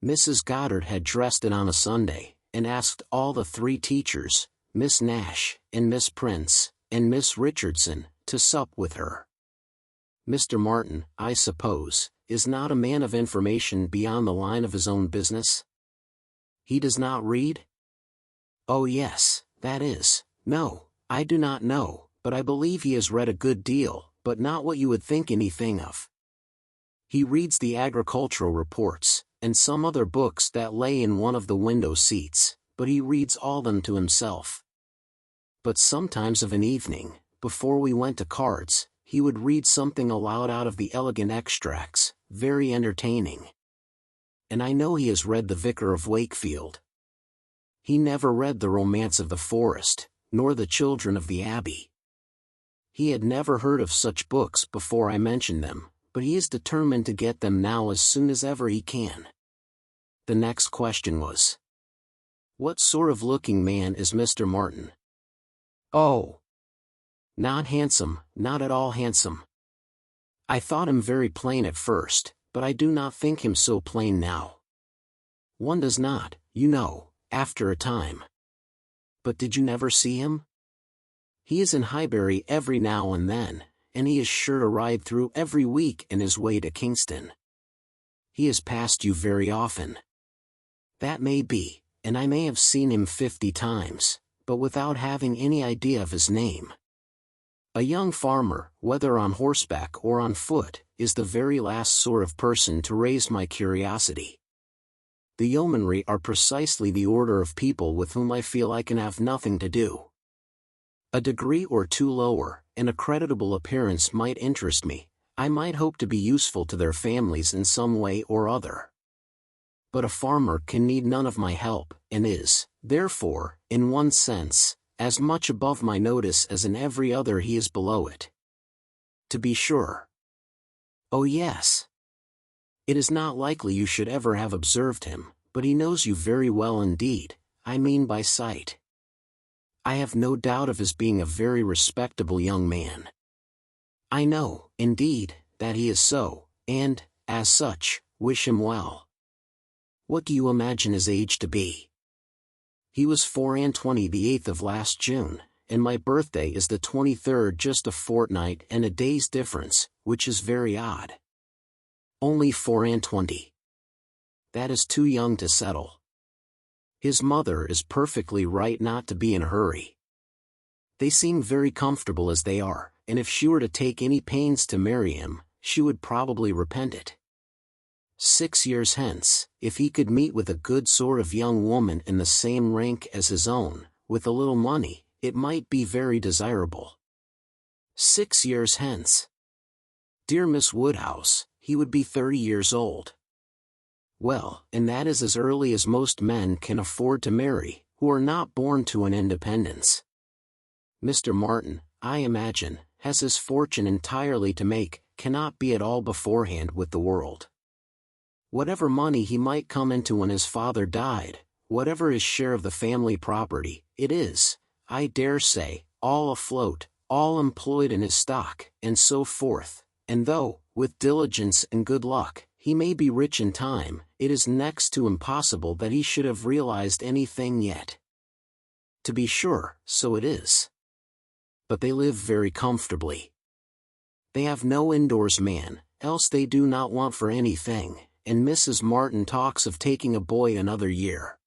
Mrs. Goddard had dressed it on a Sunday, and asked all the 3 teachers, Miss Nash, and Miss Prince, and Miss Richardson, to sup with her. Mr. Martin, I suppose, is not a man of information beyond the line of his own business? He does not read? Oh yes, that is, no, I do not know, but I believe he has read a good deal, but not what you would think anything of. He reads the agricultural reports, and some other books that lay in one of the window seats, but he reads all them to himself. But sometimes of an evening, before we went to cards, he would read something aloud out of the elegant extracts, very entertaining. And I know he has read The Vicar of Wakefield. He never read The Romance of the Forest, nor The Children of the Abbey. He had never heard of such books before I mentioned them, but he is determined to get them now as soon as ever he can. The next question was, "What sort of looking man is Mr. Martin?" "Oh, not handsome, not at all handsome. I thought him very plain at first, but I do not think him so plain now. One does not, you know, after a time. But did you never see him? He is in Highbury every now and then, and he is sure to ride through every week in his way to Kingston. He has passed you very often." "That may be, and I may have seen him 50 times, but without having any idea of his name. A young farmer, whether on horseback or on foot, is the very last sort of person to raise my curiosity. The yeomanry are precisely the order of people with whom I feel I can have nothing to do. A degree or two lower, and a creditable appearance might interest me. I might hope to be useful to their families in some way or other. But a farmer can need none of my help, and is, therefore, in one sense, as much above my notice as in every other he is below it." "To be sure." "Oh yes. It is not likely you should ever have observed him, but he knows you very well indeed, I mean by sight. I have no doubt of his being a very respectable young man. I know, indeed, that he is so, and, as such, wish him well." "What do you imagine his age to be?" "He was 24 the 8th of last June, and my birthday is the 23rd, just a fortnight and a day's difference, which is very odd." "Only 24. That is too young to settle. His mother is perfectly right not to be in a hurry. They seem very comfortable as they are, and if she were to take any pains to marry him, she would probably repent it. 6 years hence, if he could meet with a good sort of young woman in the same rank as his own, with a little money, it might be very desirable. 6 years hence. Dear Miss Woodhouse, he would be 30 years old. Well, and that is as early as most men can afford to marry, who are not born to an independence. Mr. Martin, I imagine, has his fortune entirely to make, cannot be at all beforehand with the world. Whatever money he might come into when his father died, whatever his share of the family property, it is, I dare say, all afloat, all employed in his stock, and so forth, and though, with diligence and good luck, he may be rich in time, it is next to impossible that he should have realized anything yet." "To be sure, so it is. But they live very comfortably. They have no indoors man, else they do not want for anything, and Mrs. Martin talks of taking a boy another year.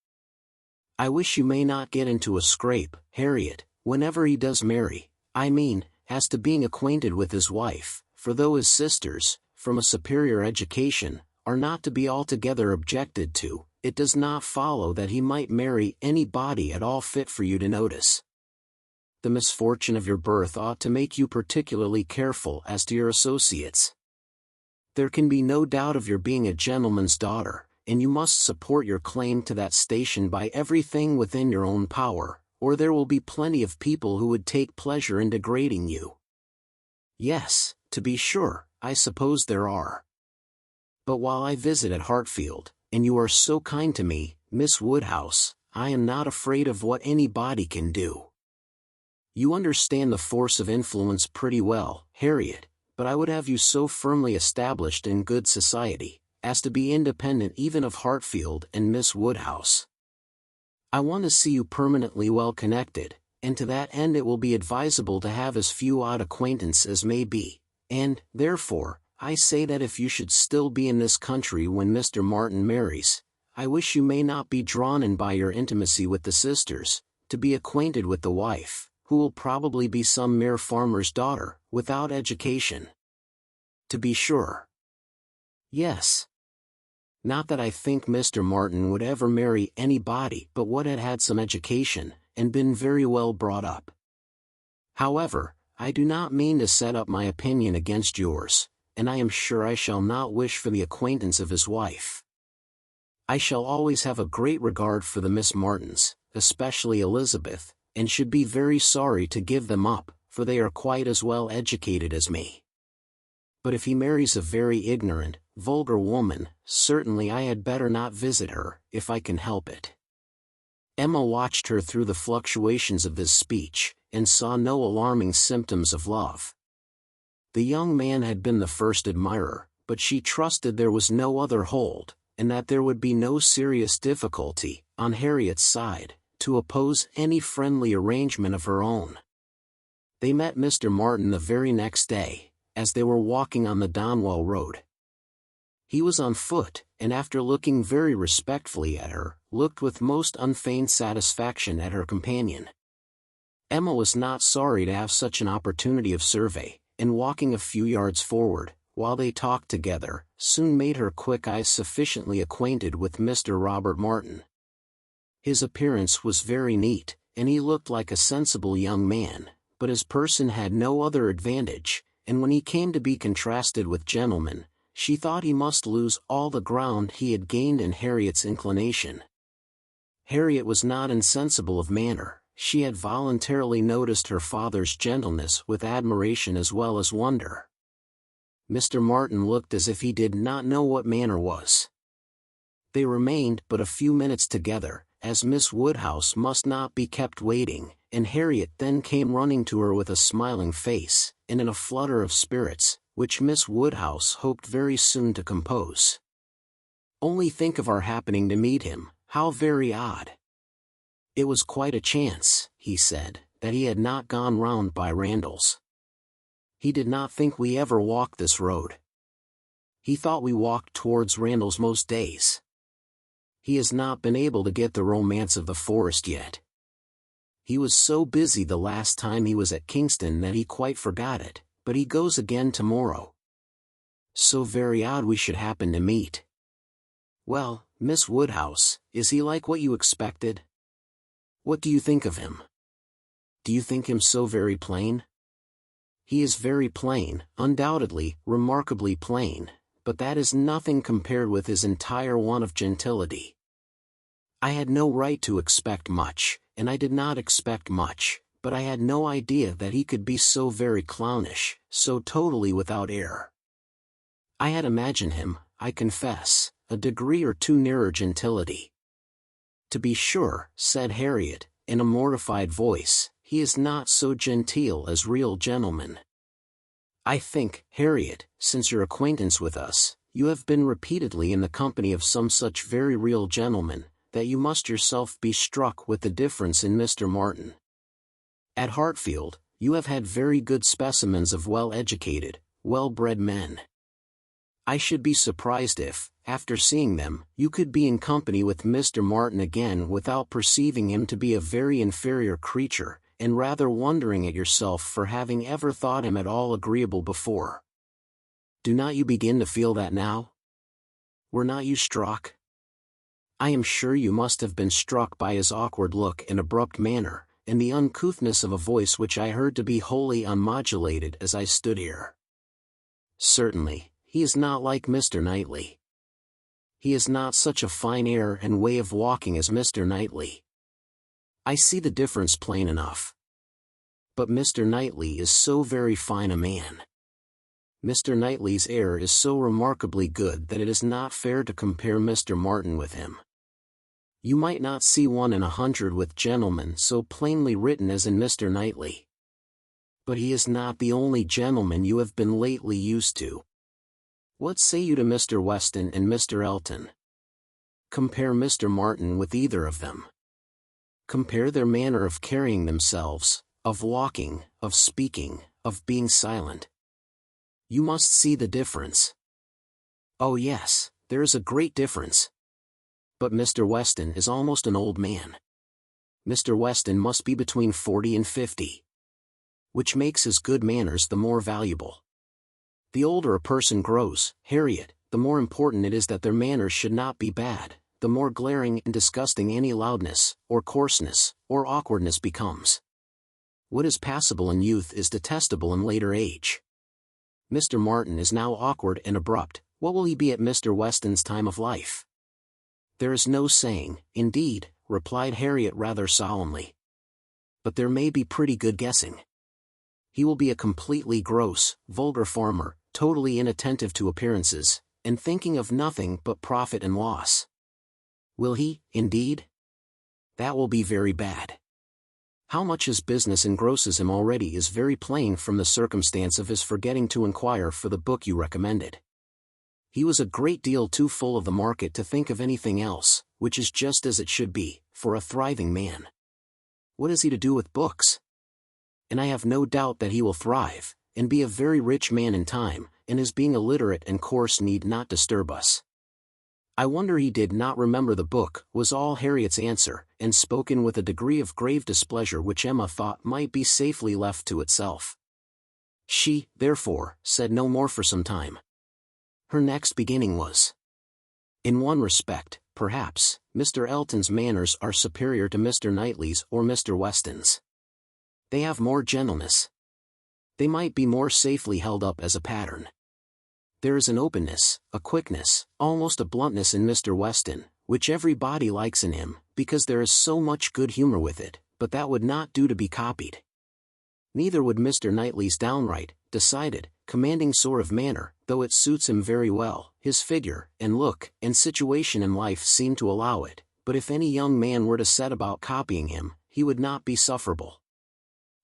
I wish you may not get into a scrape, Harriet, whenever he does marry, I mean, as to being acquainted with his wife, for though his sisters, from a superior education, are not to be altogether objected to, it does not follow that he might marry any body at all fit for you to notice. The misfortune of your birth ought to make you particularly careful as to your associates. There can be no doubt of your being a gentleman's daughter, and you must support your claim to that station by everything within your own power, or there will be plenty of people who would take pleasure in degrading you." "Yes, to be sure, I suppose there are. But while I visit at Hartfield, and you are so kind to me, Miss Woodhouse, I am not afraid of what anybody can do. You understand the force of influence pretty well, Harriet, but I would have you so firmly established in good society, as to be independent even of Hartfield and Miss Woodhouse. I want to see you permanently well connected, and to that end it will be advisable to have as few odd acquaintances as may be, and, therefore, I say that if you should still be in this country when Mr. Martin marries, I wish you may not be drawn in by your intimacy with the sisters, to be acquainted with the wife, who will probably be some mere farmer's daughter, without education." "To be sure." "Yes. Not that I think Mr. Martin would ever marry anybody but what had had some education, and been very well brought up. However, I do not mean to set up my opinion against yours, and I am sure I shall not wish for the acquaintance of his wife. I shall always have a great regard for the Miss Martins, especially Elizabeth, and should be very sorry to give them up, for they are quite as well educated as me. But if he marries a very ignorant, vulgar woman, certainly I had better not visit her, if I can help it. Emma watched her through the fluctuations of this speech, and saw no alarming symptoms of love. The young man had been the first admirer, but she trusted there was no other hold, and that there would be no serious difficulty, on Harriet's side, to oppose any friendly arrangement of her own. They met Mr. Martin the very next day, as they were walking on the Donwell Road. He was on foot, and after looking very respectfully at her, looked with most unfeigned satisfaction at her companion. Emma was not sorry to have such an opportunity of survey, and walking a few yards forward, while they talked together, soon made her quick eyes sufficiently acquainted with Mr. Robert Martin. His appearance was very neat, and he looked like a sensible young man, but his person had no other advantage, and when he came to be contrasted with gentlemen, she thought he must lose all the ground he had gained in Harriet's inclination. Harriet was not insensible of manner. She had voluntarily noticed her father's gentleness with admiration as well as wonder. Mr. Martin looked as if he did not know what manner was. They remained but a few minutes together, as Miss Woodhouse must not be kept waiting, and Harriet then came running to her with a smiling face, and in a flutter of spirits, which Miss Woodhouse hoped very soon to compose. "Only think of our happening to meet him, how very odd." It was quite a chance, he said, that he had not gone round by Randall's. He did not think we ever walked this road. He thought we walked towards Randall's most days. He has not been able to get the romance of the forest yet. He was so busy the last time he was at Kingston that he quite forgot it, but he goes again tomorrow. So very odd we should happen to meet. Well, Miss Woodhouse, is he like what you expected? What do you think of him? Do you think him so very plain? He is very plain, undoubtedly, remarkably plain, but that is nothing compared with his entire want of gentility. I had no right to expect much, and I did not expect much, but I had no idea that he could be so very clownish, so totally without air. I had imagined him, I confess, a degree or two nearer gentility. To be sure, said Harriet, in a mortified voice, he is not so genteel as real gentlemen. I think, Harriet, since your acquaintance with us, you have been repeatedly in the company of some such very real gentlemen, that you must yourself be struck with the difference in Mr. Martin. At Hartfield, you have had very good specimens of well-educated, well-bred men. I should be surprised if, after seeing them, you could be in company with Mr. Martin again without perceiving him to be a very inferior creature, and rather wondering at yourself for having ever thought him at all agreeable before. Do not you begin to feel that now? Were not you struck? I am sure you must have been struck by his awkward look and abrupt manner, and the uncouthness of a voice which I heard to be wholly unmodulated as I stood here. Certainly, he is not like Mr. Knightley. He has not such a fine air and way of walking as Mr. Knightley. I see the difference plain enough. But Mr. Knightley is so very fine a man. Mr. Knightley's air is so remarkably good that it is not fair to compare Mr. Martin with him. You might not see one in 100 with gentlemen so plainly written as in Mr. Knightley. But he is not the only gentleman you have been lately used to. What say you to Mr. Weston and Mr. Elton? Compare Mr. Martin with either of them. Compare their manner of carrying themselves, of walking, of speaking, of being silent. You must see the difference. Oh yes, there is a great difference. But Mr. Weston is almost an old man. Mr. Weston must be between 40 and 50. Which makes his good manners the more valuable. The older a person grows, Harriet, the more important it is that their manners should not be bad, the more glaring and disgusting any loudness, or coarseness, or awkwardness becomes. What is passable in youth is detestable in later age. Mr. Martin is now awkward and abrupt, what will he be at Mr. Weston's time of life? There is no saying, indeed, replied Harriet rather solemnly. But there may be pretty good guessing. He will be a completely gross, vulgar farmer, totally inattentive to appearances, and thinking of nothing but profit and loss. Will he, indeed? That will be very bad. How much his business engrosses him already is very plain from the circumstance of his forgetting to inquire for the book you recommended. He was a great deal too full of the market to think of anything else, which is just as it should be, for a thriving man. What is he to do with books? And I have no doubt that he will thrive, and be a very rich man in time, and his being illiterate and coarse need not disturb us. I wonder he did not remember the book, was all Harriet's answer, and spoken with a degree of grave displeasure which Emma thought might be safely left to itself. She, therefore, said no more for some time. Her next beginning was, in one respect, perhaps, Mr. Elton's manners are superior to Mr. Knightley's or Mr. Weston's. They have more gentleness. They might be more safely held up as a pattern. There is an openness, a quickness, almost a bluntness in Mr. Weston, which everybody likes in him, because there is so much good humor with it, but that would not do to be copied. Neither would Mr. Knightley's downright, decided, commanding sort of manner, though it suits him very well. His figure, and look, and situation in life seem to allow it, but if any young man were to set about copying him, he would not be sufferable.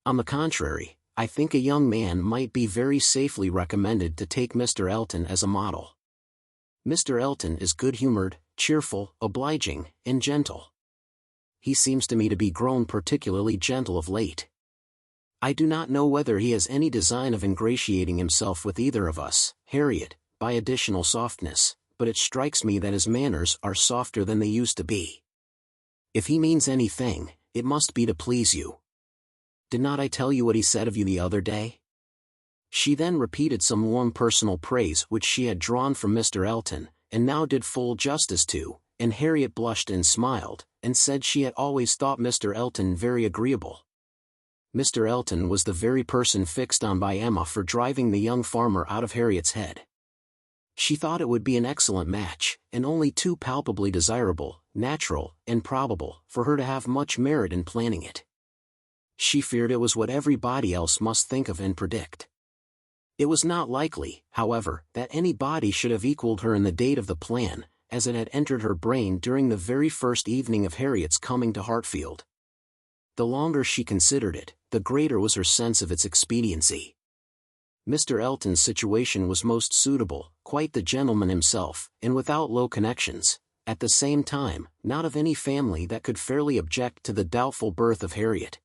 On the contrary, I think a young man might be very safely recommended to take Mr. Elton as a model. Mr. Elton is good-humored, cheerful, obliging, and gentle. He seems to me to be grown particularly gentle of late. I do not know whether he has any design of ingratiating himself with either of us, Harriet, by additional softness, but it strikes me that his manners are softer than they used to be. If he means anything, it must be to please you. Did not I tell you what he said of you the other day? She then repeated some warm personal praise which she had drawn from Mr. Elton, and now did full justice to, and Harriet blushed and smiled, and said she had always thought Mr. Elton very agreeable. Mr. Elton was the very person fixed on by Emma for driving the young farmer out of Harriet's head. She thought it would be an excellent match, and only too palpably desirable, natural, and probable, for her to have much merit in planning it. She feared it was what everybody else must think of and predict. It was not likely, however, that anybody should have equaled her in the date of the plan, as it had entered her brain during the very first evening of Harriet's coming to Hartfield. The longer she considered it, the greater was her sense of its expediency. Mr. Elton's situation was most suitable, quite the gentleman himself, and without low connections, at the same time, not of any family that could fairly object to the doubtful birth of Harriet.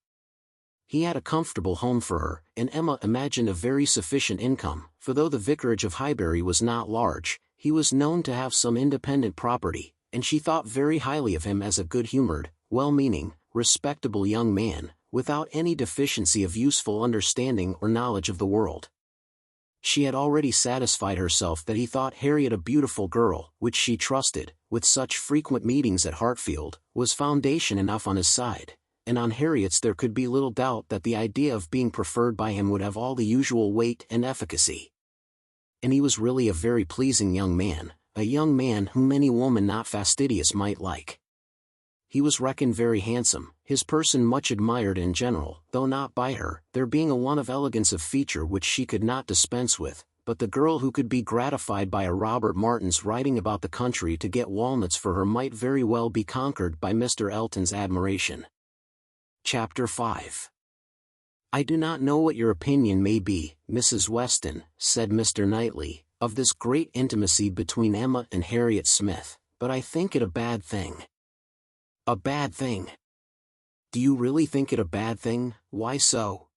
He had a comfortable home for her, and Emma imagined a very sufficient income, for though the vicarage of Highbury was not large, he was known to have some independent property, and she thought very highly of him as a good-humored, well-meaning, respectable young man, without any deficiency of useful understanding or knowledge of the world. She had already satisfied herself that he thought Harriet a beautiful girl, which she trusted, with such frequent meetings at Hartfield, was foundation enough on his side, and on Harriet's there could be little doubt that the idea of being preferred by him would have all the usual weight and efficacy. And he was really a very pleasing young man, a young man whom any woman not fastidious might like. He was reckoned very handsome, his person much admired in general, though not by her, there being a want of elegance of feature which she could not dispense with, but the girl who could be gratified by a Robert Martin's riding about the country to get walnuts for her might very well be conquered by Mr. Elton's admiration. Chapter 5. I do not know what your opinion may be, Mrs. Weston, said Mr. Knightley, of this great intimacy between Emma and Harriet Smith, but I think it a bad thing. A bad thing? Do you really think it a bad thing? Why so?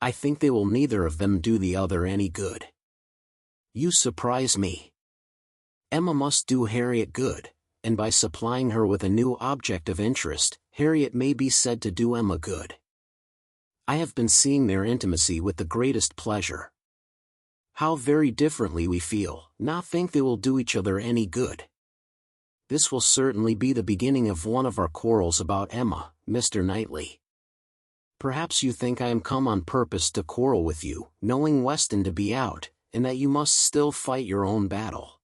I think they will neither of them do the other any good. You surprise me. Emma must do Harriet good, and by supplying her with a new object of interest, Harriet may be said to do Emma good. I have been seeing their intimacy with the greatest pleasure. How very differently we feel, not think they will do each other any good. This will certainly be the beginning of one of our quarrels about Emma, Mr. Knightley. Perhaps you think I am come on purpose to quarrel with you, knowing Weston to be out, and that you must still fight your own battle.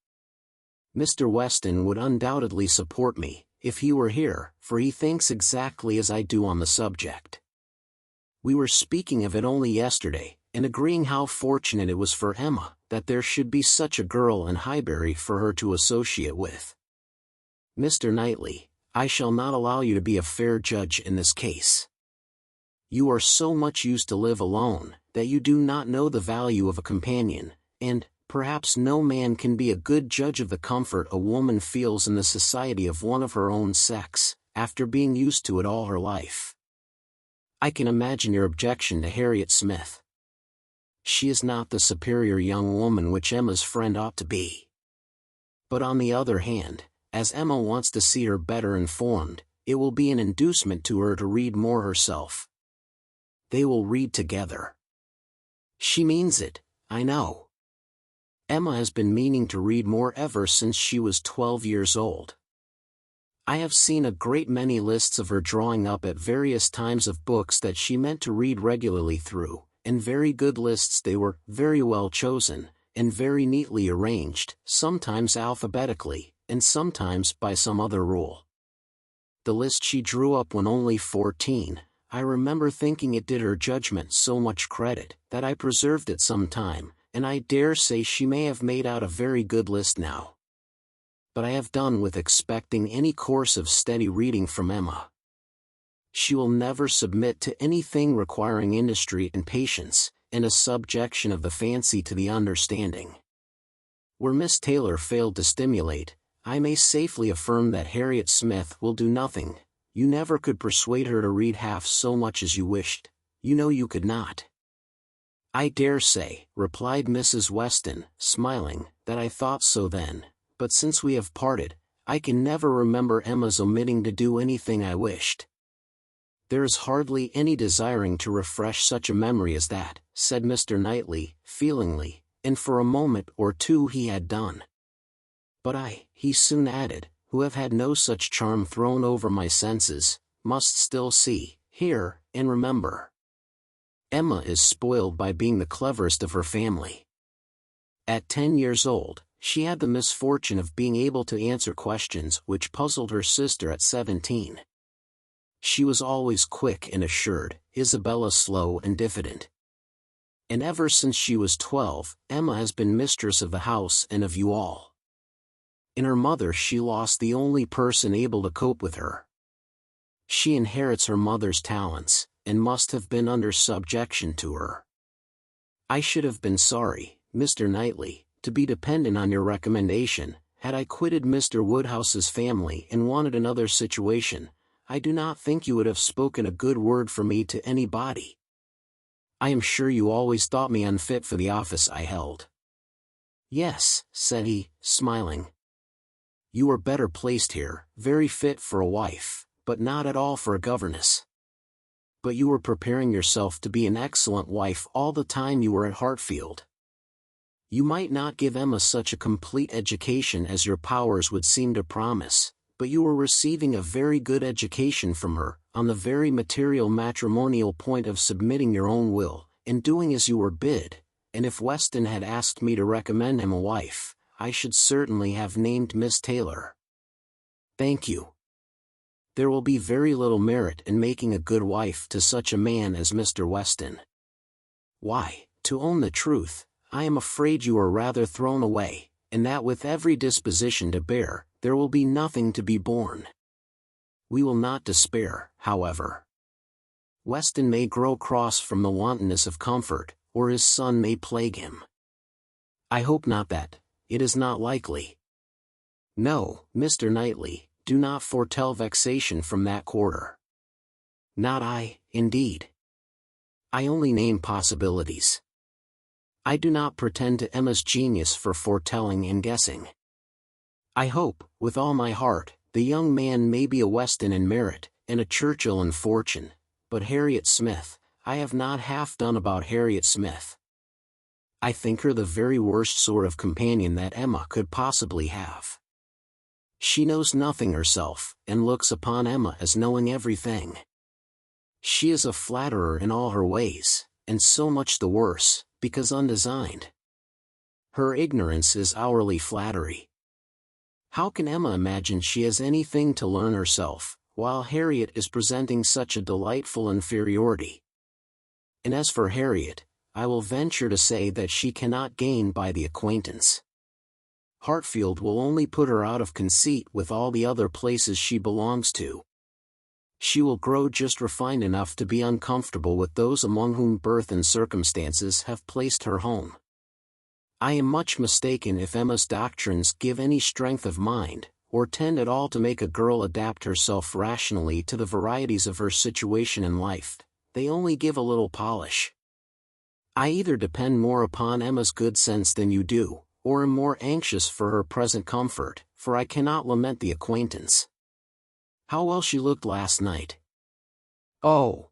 Mr. Weston would undoubtedly support me, if he were here, for he thinks exactly as I do on the subject. We were speaking of it only yesterday, and agreeing how fortunate it was for Emma that there should be such a girl in Highbury for her to associate with. Mr. Knightley, I shall not allow you to be a fair judge in this case. You are so much used to live alone, that you do not know the value of a companion, and, perhaps no man can be a good judge of the comfort a woman feels in the society of one of her own sex, after being used to it all her life. I can imagine your objection to Harriet Smith. She is not the superior young woman which Emma's friend ought to be. But on the other hand, as Emma wants to see her better informed, it will be an inducement to her to read more herself. They will read together. She means it, I know. Emma has been meaning to read more ever since she was 12 years old. I have seen a great many lists of her drawing up at various times of books that she meant to read regularly through, and very good lists they were, very well chosen, and very neatly arranged, sometimes alphabetically, and sometimes by some other rule. The list she drew up when only 14, I remember thinking it did her judgment so much credit, that I preserved it some time, and I dare say she may have made out a very good list now. But I have done with expecting any course of steady reading from Emma. She will never submit to anything requiring industry and patience, and a subjection of the fancy to the understanding. Where Miss Taylor failed to stimulate, I may safely affirm that Harriet Smith will do nothing. You never could persuade her to read half so much as you wished. You know you could not. I dare say, replied Mrs. Weston, smiling, that I thought so then, but since we have parted, I can never remember Emma's omitting to do anything I wished. There is hardly any desiring to refresh such a memory as that, said Mr. Knightley, feelingly, and for a moment or two he had done. But I, he soon added, who have had no such charm thrown over my senses, must still see, hear, and remember. Emma is spoiled by being the cleverest of her family. At 10 years old, she had the misfortune of being able to answer questions which puzzled her sister at 17. She was always quick and assured, Isabella slow and diffident. And ever since she was 12, Emma has been mistress of the house and of you all. In her mother she lost the only person able to cope with her. She inherits her mother's talents, and must have been under subjection to her. I should have been sorry, Mr. Knightley, to be dependent on your recommendation, had I quitted Mr. Woodhouse's family and wanted another situation. I do not think you would have spoken a good word for me to anybody. I am sure you always thought me unfit for the office I held. Yes, said he, smiling. You are better placed here, very fit for a wife, but not at all for a governess. But you were preparing yourself to be an excellent wife all the time you were at Hartfield. You might not give Emma such a complete education as your powers would seem to promise, but you were receiving a very good education from her, on the very material matrimonial point of submitting your own will, and doing as you were bid, and if Weston had asked me to recommend him a wife, I should certainly have named Miss Taylor. Thank you. There will be very little merit in making a good wife to such a man as Mr. Weston. Why, to own the truth, I am afraid you are rather thrown away, and that with every disposition to bear, there will be nothing to be borne. We will not despair, however. Weston may grow cross from the wantonness of comfort, or his son may plague him. I hope not that, it is not likely. No, Mr. Knightley, do not foretell vexation from that quarter. Not I, indeed. I only name possibilities. I do not pretend to Emma's genius for foretelling and guessing. I hope, with all my heart, the young man may be a Weston in merit, and a Churchill in fortune, but Harriet Smith, I have not half done about Harriet Smith. I think her the very worst sort of companion that Emma could possibly have. She knows nothing herself, and looks upon Emma as knowing everything. She is a flatterer in all her ways, and so much the worse, because undesigned. Her ignorance is hourly flattery. How can Emma imagine she has anything to learn herself, while Harriet is presenting such a delightful inferiority? and as for Harriet, I will venture to say that she cannot gain by the acquaintance. Hartfield will only put her out of conceit with all the other places she belongs to. She will grow just refined enough to be uncomfortable with those among whom birth and circumstances have placed her home. I am much mistaken if Emma's doctrines give any strength of mind, or tend at all to make a girl adapt herself rationally to the varieties of her situation in life. They only give a little polish. I either depend more upon Emma's good sense than you do, or am more anxious for her present comfort, for I cannot lament the acquaintance. How well she looked last night. Oh!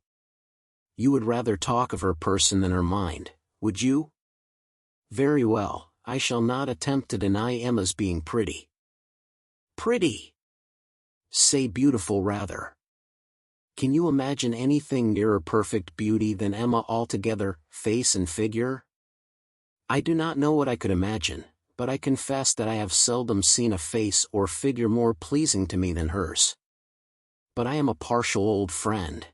You would rather talk of her person than her mind, would you? Very well, I shall not attempt to deny Emma's being pretty. Pretty! Say beautiful rather. Can you imagine anything nearer perfect beauty than Emma altogether, face and figure? I do not know what I could imagine, but I confess that I have seldom seen a face or figure more pleasing to me than hers. But I am a partial old friend.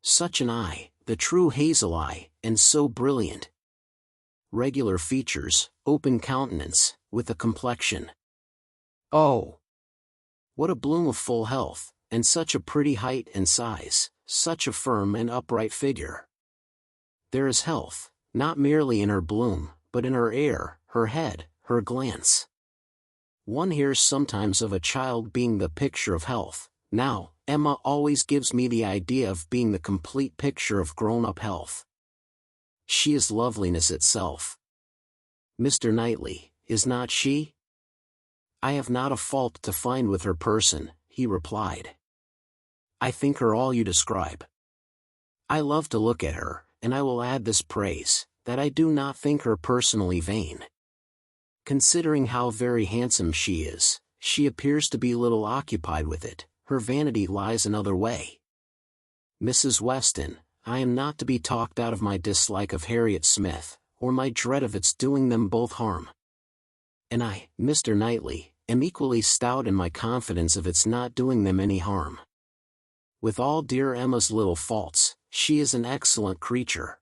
Such an eye, the true hazel eye, and so brilliant. Regular features, open countenance, with a complexion. Oh! What a bloom of full health, and such a pretty height and size, such a firm and upright figure. There is health, not merely in her bloom, but in her air, her head, her glance. One hears sometimes of a child being the picture of health. Now, Emma always gives me the idea of being the complete picture of grown-up health. She is loveliness itself. Mr. Knightley, is not she? I have not a fault to find with her person, he replied. I think her all you describe. I love to look at her, and I will add this praise, that I do not think her personally vain. Considering how very handsome she is, she appears to be little occupied with it. Her vanity lies another way. Mrs. Weston, I am not to be talked out of my dislike of Harriet Smith, or my dread of its doing them both harm. And I, Mr. Knightley, am equally stout in my confidence of its not doing them any harm. With all dear Emma's little faults, she is an excellent creature.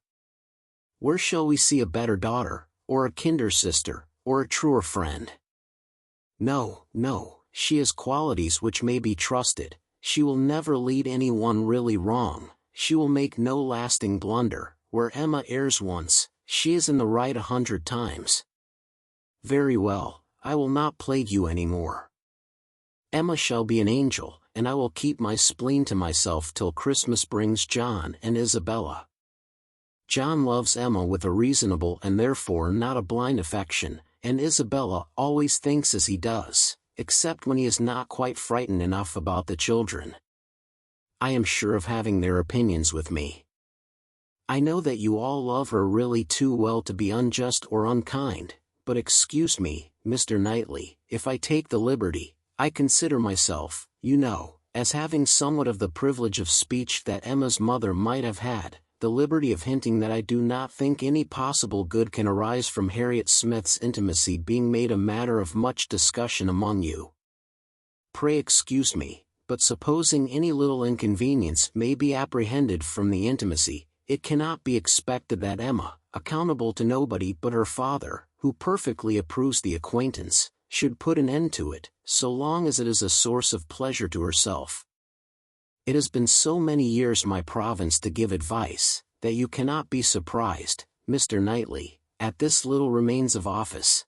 Where shall we see a better daughter, or a kinder sister, or a truer friend? No, no. She has qualities which may be trusted. She will never lead any one really wrong. She will make no lasting blunder. Where Emma errs once, she is in the right 100 times. Very well, I will not plague you any more. Emma shall be an angel, and I will keep my spleen to myself till Christmas brings John and Isabella. John loves Emma with a reasonable and therefore not a blind affection, and Isabella always thinks as he does, except when he is not quite frightened enough about the children. I am sure of having their opinions with me. I know that you all love her really too well to be unjust or unkind, but excuse me, Mr. Knightley, if I take the liberty. I consider myself, you know, as having somewhat of the privilege of speech that Emma's mother might have had, the liberty of hinting that I do not think any possible good can arise from Harriet Smith's intimacy being made a matter of much discussion among you. Pray excuse me, but supposing any little inconvenience may be apprehended from the intimacy, it cannot be expected that Emma, accountable to nobody but her father, who perfectly approves the acquaintance, should put an end to it, so long as it is a source of pleasure to herself. It has been so many years my province to give advice, that you cannot be surprised, Mr. Knightley, at this little remains of office.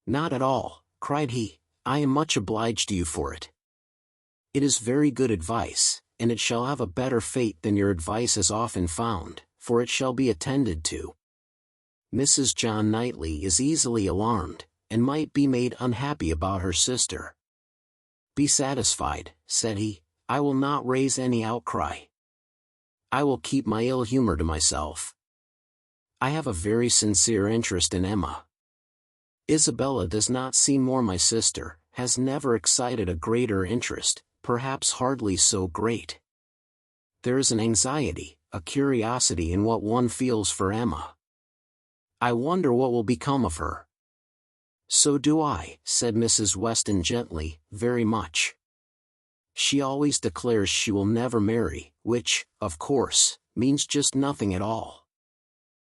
Not at all, cried he, I am much obliged to you for it. It is very good advice, and it shall have a better fate than your advice has often found, for it shall be attended to. Mrs. John Knightley is easily alarmed, and might be made unhappy about her sister. Be satisfied, said he, I will not raise any outcry. I will keep my ill humor to myself. I have a very sincere interest in Emma. Isabella does not seem more my sister, has never excited a greater interest, perhaps hardly so great. There is an anxiety, a curiosity in what one feels for Emma. I wonder what will become of her. So do I, said Mrs. Weston gently, very much. She always declares she will never marry, which, of course, means just nothing at all.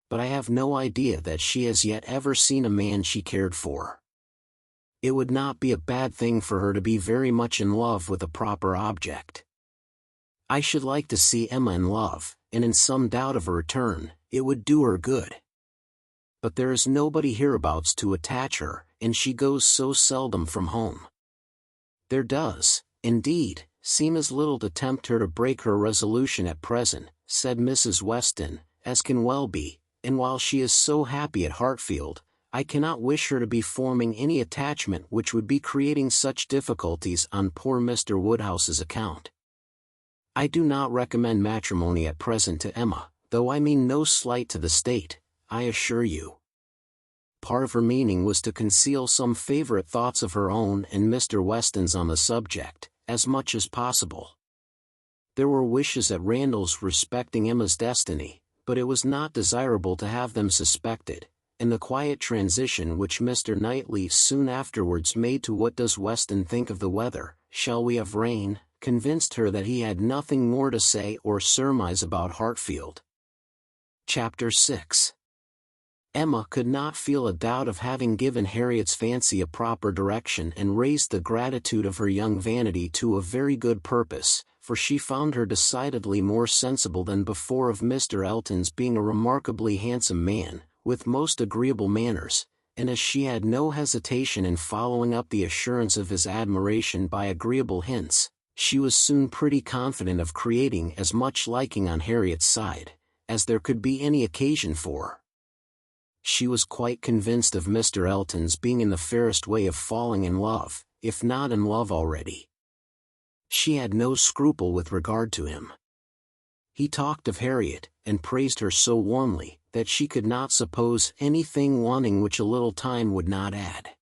But I have no idea that she has yet ever seen a man she cared for. It would not be a bad thing for her to be very much in love with a proper object. I should like to see Emma in love, and in some doubt of a return. It would do her good. But there is nobody hereabouts to attach her, and she goes so seldom from home. There does, indeed, seem as little to tempt her to break her resolution at present, said Mrs. Weston, as can well be, and while she is so happy at Hartfield, I cannot wish her to be forming any attachment which would be creating such difficulties on poor Mr. Woodhouse's account. I do not recommend matrimony at present to Emma, though I mean no slight to the state, I assure you. Part of her meaning was to conceal some favorite thoughts of her own and Mr. Weston's on the subject, as much as possible. There were wishes at Randalls respecting Emma's destiny, but it was not desirable to have them suspected, and the quiet transition which Mr. Knightley soon afterwards made to "What does Weston think of the weather, shall we have rain?" convinced her that he had nothing more to say or surmise about Hartfield. Chapter 6. Emma could not feel a doubt of having given Harriet's fancy a proper direction and raised the gratitude of her young vanity to a very good purpose, for she found her decidedly more sensible than before of Mr. Elton's being a remarkably handsome man, with most agreeable manners, and as she had no hesitation in following up the assurance of his admiration by agreeable hints, she was soon pretty confident of creating as much liking on Harriet's side as there could be any occasion for. She was quite convinced of Mr. Elton's being in the fairest way of falling in love, if not in love already. She had no scruple with regard to him. He talked of Harriet, and praised her so warmly, that she could not suppose anything wanting which a little time would not add.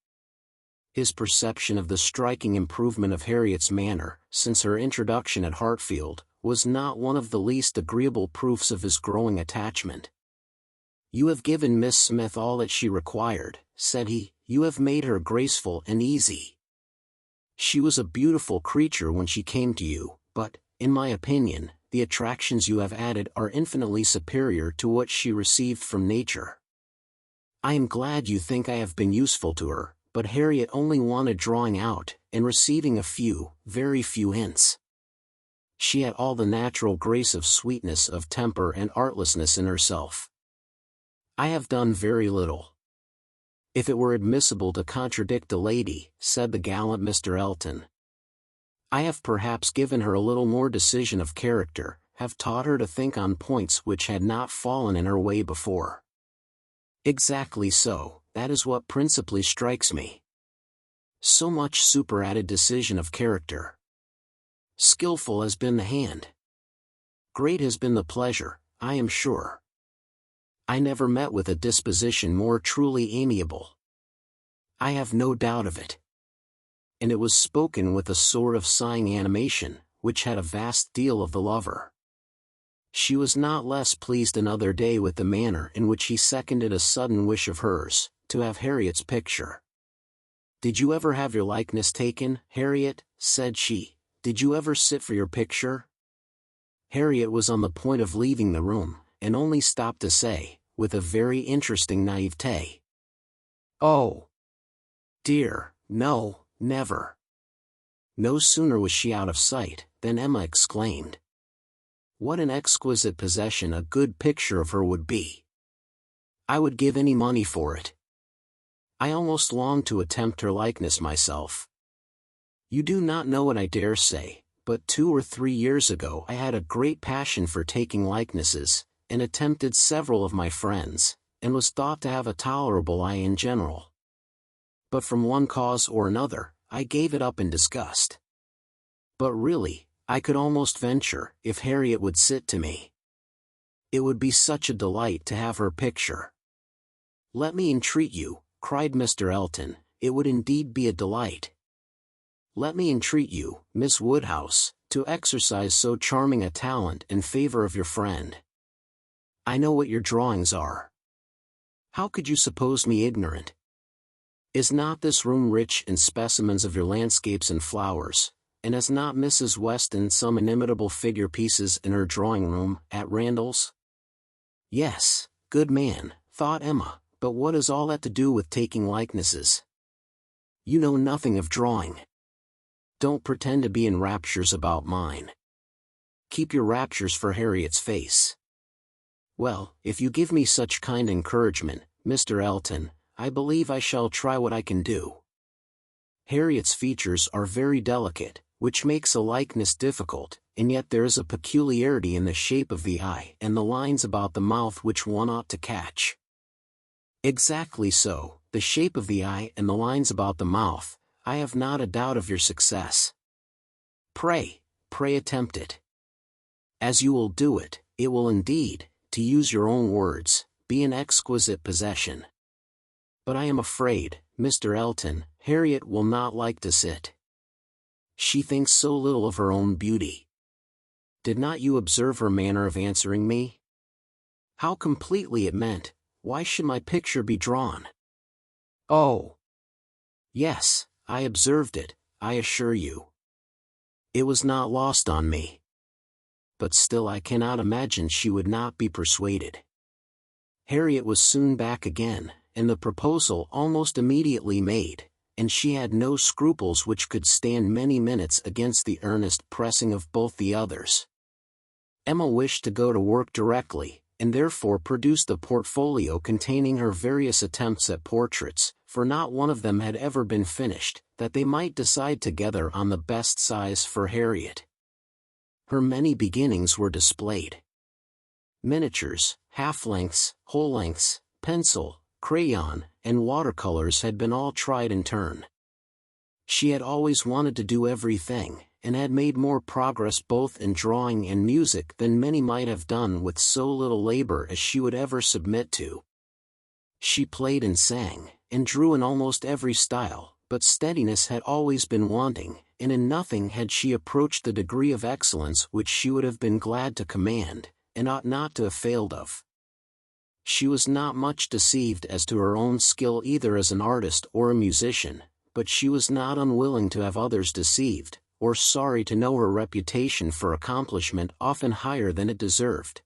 His perception of the striking improvement of Harriet's manner, since her introduction at Hartfield, was not one of the least agreeable proofs of his growing attachment. "You have given Miss Smith all that she required," said he. "You have made her graceful and easy. She was a beautiful creature when she came to you, but, in my opinion, the attractions you have added are infinitely superior to what she received from nature. I am glad you think I have been useful to her, but Harriet only wanted drawing out, and receiving a few, very few hints. She had all the natural grace of sweetness of temper and artlessness in herself. I have done very little." "If it were admissible to contradict a lady," said the gallant Mr. Elton, "I have perhaps given her a little more decision of character, have taught her to think on points which had not fallen in her way before." "Exactly so, that is what principally strikes me. So much superadded decision of character. Skillful has been the hand. Great has been the pleasure, I am sure. I never met with a disposition more truly amiable. I have no doubt of it." And it was spoken with a sort of sighing animation, which had a vast deal of the lover. She was not less pleased another day with the manner in which he seconded a sudden wish of hers, to have Harriet's picture. "Did you ever have your likeness taken, Harriet?" said she. "Did you ever sit for your picture?" Harriet was on the point of leaving the room, and only stopped to say, with a very interesting naivete, "Oh, dear, no, never." No sooner was she out of sight, than Emma exclaimed, "What an exquisite possession a good picture of her would be! I would give any money for it. I almost long to attempt her likeness myself. You do not know it, I dare say, but 2 or 3 years ago I had a great passion for taking likenesses, and attempted several of my friends, and was thought to have a tolerable eye in general. But from one cause or another, I gave it up in disgust. But really, I could almost venture, if Harriet would sit to me. It would be such a delight to have her picture." "Let me entreat you," cried Mr. Elton, "it would indeed be a delight. Let me entreat you, Miss Woodhouse, to exercise so charming a talent in favor of your friend. I know what your drawings are. How could you suppose me ignorant? Is not this room rich in specimens of your landscapes and flowers, and has not Mrs. Weston some inimitable figure pieces in her drawing room at Randall's? Yes, good man, thought Emma, but what has all that to do with taking likenesses? You know nothing of drawing. Don't pretend to be in raptures about mine. Keep your raptures for Harriet's face. Well, if you give me such kind encouragement, Mr. Elton, I believe I shall try what I can do. Harriet's features are very delicate, which makes a likeness difficult, and yet there is a peculiarity in the shape of the eye and the lines about the mouth which one ought to catch. Exactly so, the shape of the eye and the lines about the mouth. I have not a doubt of your success. Pray attempt it. As you will do it, it will indeed, to use your own words, be an exquisite possession. But I am afraid, Mr. Elton, Harriet will not like to sit. She thinks so little of her own beauty. Did not you observe her manner of answering me? How completely it meant, why should my picture be drawn? Oh! Yes, I observed it, I assure you. It was not lost on me. But still I cannot imagine she would not be persuaded. Harriet was soon back again, and the proposal almost immediately made, and she had no scruples which could stand many minutes against the earnest pressing of both the others. Emma wished to go to work directly, and therefore produced a portfolio containing her various attempts at portraits, for not one of them had ever been finished, that they might decide together on the best size for Harriet. Her many beginnings were displayed. Miniatures, half-lengths, whole-lengths, pencil, crayon, and watercolors had been all tried in turn. She had always wanted to do everything, and had made more progress both in drawing and music than many might have done with so little labor as she would ever submit to. She played and sang, and drew in almost every style, but steadiness had always been wanting, and in nothing had she approached the degree of excellence which she would have been glad to command, and ought not to have failed of. She was not much deceived as to her own skill either as an artist or a musician, but she was not unwilling to have others deceived, or sorry to know her reputation for accomplishment often higher than it deserved.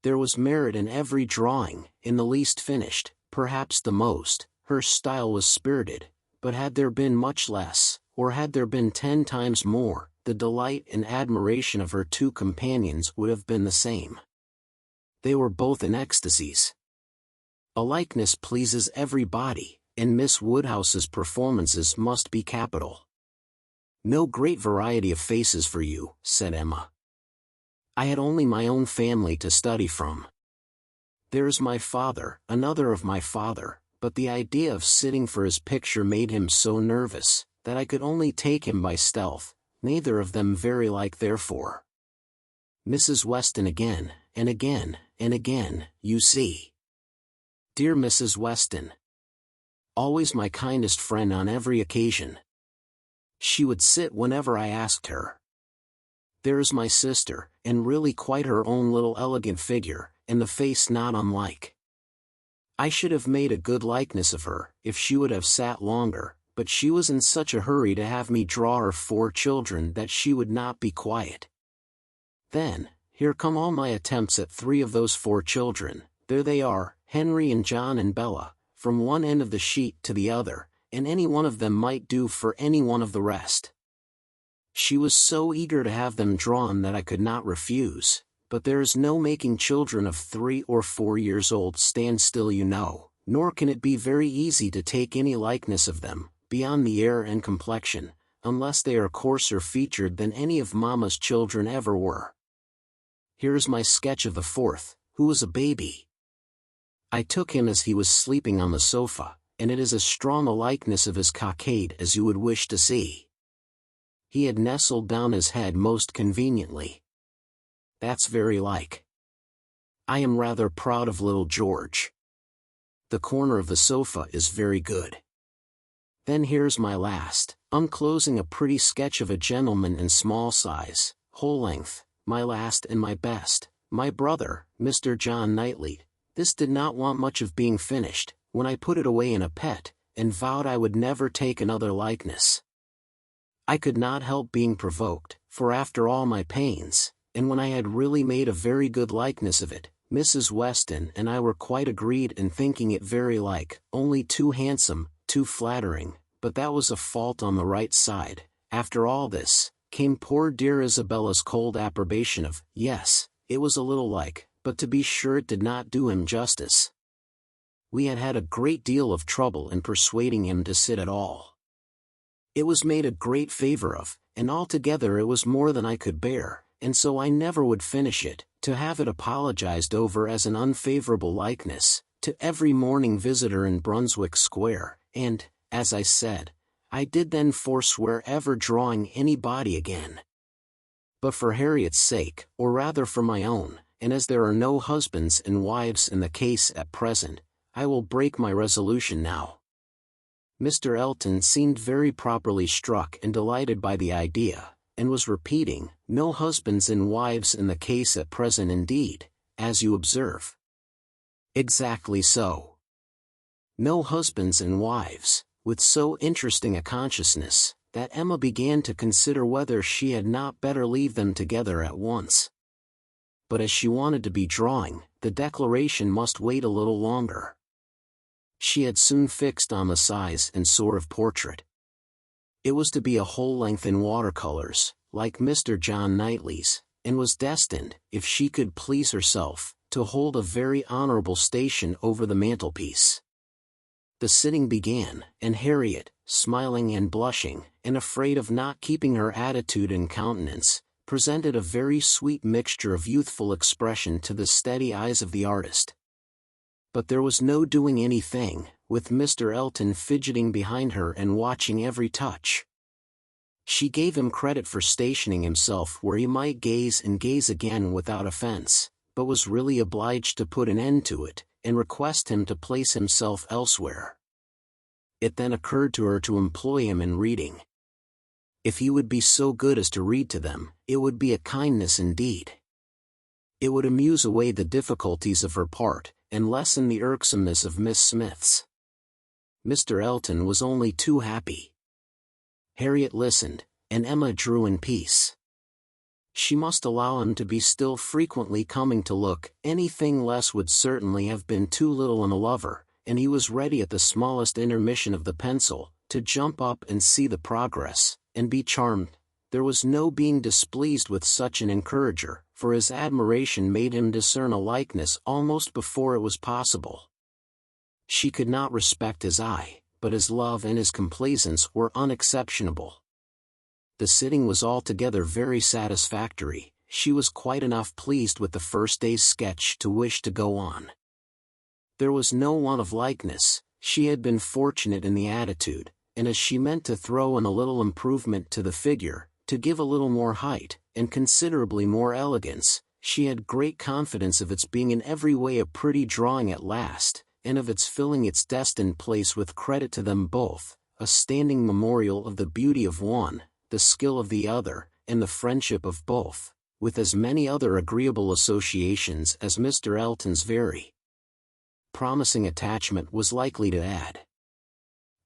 There was merit in every drawing, in the least finished, perhaps the most. Her style was spirited, but had there been much less, or had there been 10 times more, the delight and admiration of her two companions would have been the same. They were both in ecstasies. A likeness pleases everybody, and Miss Woodhouse's performances must be capital. No great variety of faces for you, said Emma. I had only my own family to study from. There is my father, another of my father, but the idea of sitting for his picture made him so nervous, that I could only take him by stealth, neither of them very like therefore. Mrs. Weston again, and again, and again, you see. Dear Mrs. Weston. Always my kindest friend on every occasion. She would sit whenever I asked her. There is my sister, and really quite her own little elegant figure, and the face not unlike. I should have made a good likeness of her, if she would have sat longer, but she was in such a hurry to have me draw her 4 children that she would not be quiet. Then, here come all my attempts at 3 of those 4 children, there they are, Henry and John and Bella, from one end of the sheet to the other, and any one of them might do for any one of the rest. She was so eager to have them drawn that I could not refuse, but there is no making children of 3 or 4 years old stand still, you know, nor can it be very easy to take any likeness of them, beyond the air and complexion, unless they are coarser featured than any of Mamma's children ever were. Here is my sketch of the 4th, who was a baby. I took him as he was sleeping on the sofa, and it is as strong a likeness of his cockade as you would wish to see. He had nestled down his head most conveniently. That's very like. I am rather proud of little George. The corner of the sofa is very good. Then here's my last, unclosing a pretty sketch of a gentleman in small size, whole length, my last and my best, my brother, Mr. John Knightley. This did not want much of being finished, when I put it away in a pet, and vowed I would never take another likeness. I could not help being provoked, for after all my pains, and when I had really made a very good likeness of it, Mrs. Weston and I were quite agreed in thinking it very like, only too handsome, too flattering, but that was a fault on the right side. After all this, came poor dear Isabella's cold approbation of, yes, it was a little like, but to be sure it did not do him justice. We had had a great deal of trouble in persuading him to sit at all. It was made a great favor of, and altogether it was more than I could bear, and so I never would finish it, to have it apologized over as an unfavorable likeness, to every morning visitor in Brunswick Square, and, as I said, I did then forswear ever drawing anybody again. But for Harriet's sake, or rather for my own, and as there are no husbands and wives in the case at present, I will break my resolution now. Mr. Elton seemed very properly struck and delighted by the idea, and was repeating, no husbands and wives in the case at present indeed, as you observe. Exactly so. No husbands and wives, with so interesting a consciousness, that Emma began to consider whether she had not better leave them together at once. But as she wanted to be drawing, the declaration must wait a little longer. She had soon fixed on the size and sort of portrait. It was to be a whole length in watercolors, like Mr. John Knightley's, and was destined, if she could please herself, to hold a very honorable station over the mantelpiece. The sitting began, and Harriet, smiling and blushing, and afraid of not keeping her attitude and countenance, presented a very sweet mixture of youthful expression to the steady eyes of the artist. But there was no doing anything, with Mr. Elton fidgeting behind her and watching every touch. She gave him credit for stationing himself where he might gaze and gaze again without offense, but was really obliged to put an end to it, and request him to place himself elsewhere. It then occurred to her to employ him in reading. If he would be so good as to read to them, it would be a kindness indeed. It would amuse away the difficulties of her part, and lessen the irksomeness of Miss Smith's. Mr. Elton was only too happy. Harriet listened, and Emma drew in peace. She must allow him to be still frequently coming to look, anything less would certainly have been too little in a lover, and he was ready at the smallest intermission of the pencil, to jump up and see the progress, and be charmed. There was no being displeased with such an encourager, for his admiration made him discern a likeness almost before it was possible. She could not respect his eye, but his love and his complaisance were unexceptionable. The sitting was altogether very satisfactory. She was quite enough pleased with the first day's sketch to wish to go on. There was no want of likeness, she had been fortunate in the attitude, and as she meant to throw in a little improvement to the figure, to give a little more height, and considerably more elegance, she had great confidence of its being in every way a pretty drawing at last, and of its filling its destined place with credit to them both, a standing memorial of the beauty of one, the skill of the other, and the friendship of both, with as many other agreeable associations as Mr. Elton's very promising attachment was likely to add.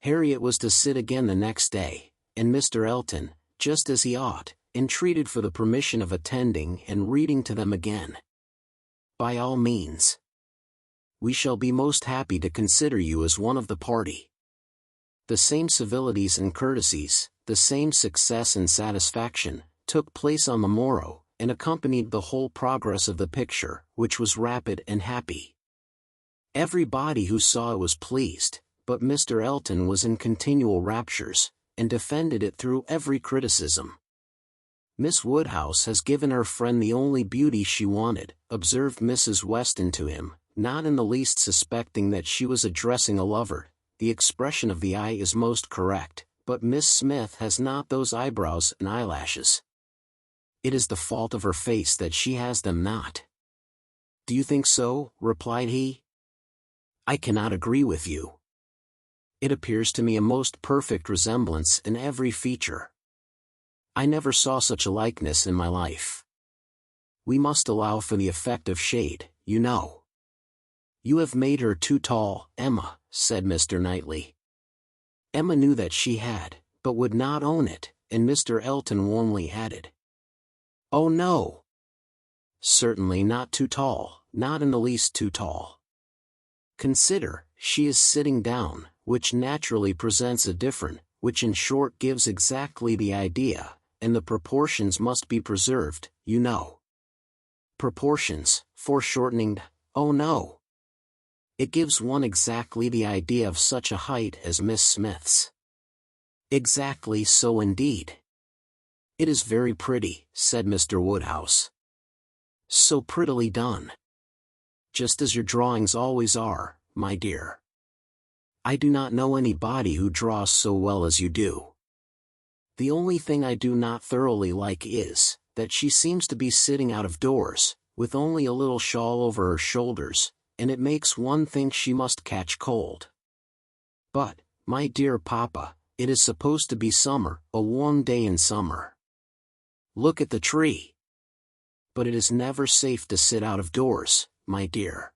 Harriet was to sit again the next day, and Mr. Elton, just as he ought, entreated for the permission of attending and reading to them again. By all means. We shall be most happy to consider you as one of the party. The same civilities and courtesies, the same success and satisfaction, took place on the morrow, and accompanied the whole progress of the picture, which was rapid and happy. Everybody who saw it was pleased, but Mr. Elton was in continual raptures, and defended it through every criticism. Miss Woodhouse has given her friend the only beauty she wanted, observed Mrs. Weston to him, not in the least suspecting that she was addressing a lover. The expression of the eye is most correct, but Miss Smith has not those eyebrows and eyelashes. It is the fault of her face that she has them not. Do you think so? Replied he. I cannot agree with you. It appears to me a most perfect resemblance in every feature. I never saw such a likeness in my life. We must allow for the effect of shade, you know. You have made her too tall, Emma, said Mr. Knightley. Emma knew that she had, but would not own it, and Mr. Elton warmly added, "Oh no! Certainly not too tall, not in the least too tall. Consider, she is sitting down, which naturally presents a different, which in short gives exactly the idea, and the proportions must be preserved, you know. Proportions, foreshortening, oh no! It gives one exactly the idea of such a height as Miss Smith's." "Exactly so indeed. It is very pretty," said Mr. Woodhouse. "So prettily done. Just as your drawings always are, my dear. I do not know anybody who draws so well as you do. The only thing I do not thoroughly like is, that she seems to be sitting out of doors, with only a little shawl over her shoulders, and it makes one think she must catch cold. But, my dear papa, it is supposed to be summer, a warm day in summer. Look at the tree. But it is never safe to sit out of doors, my dear."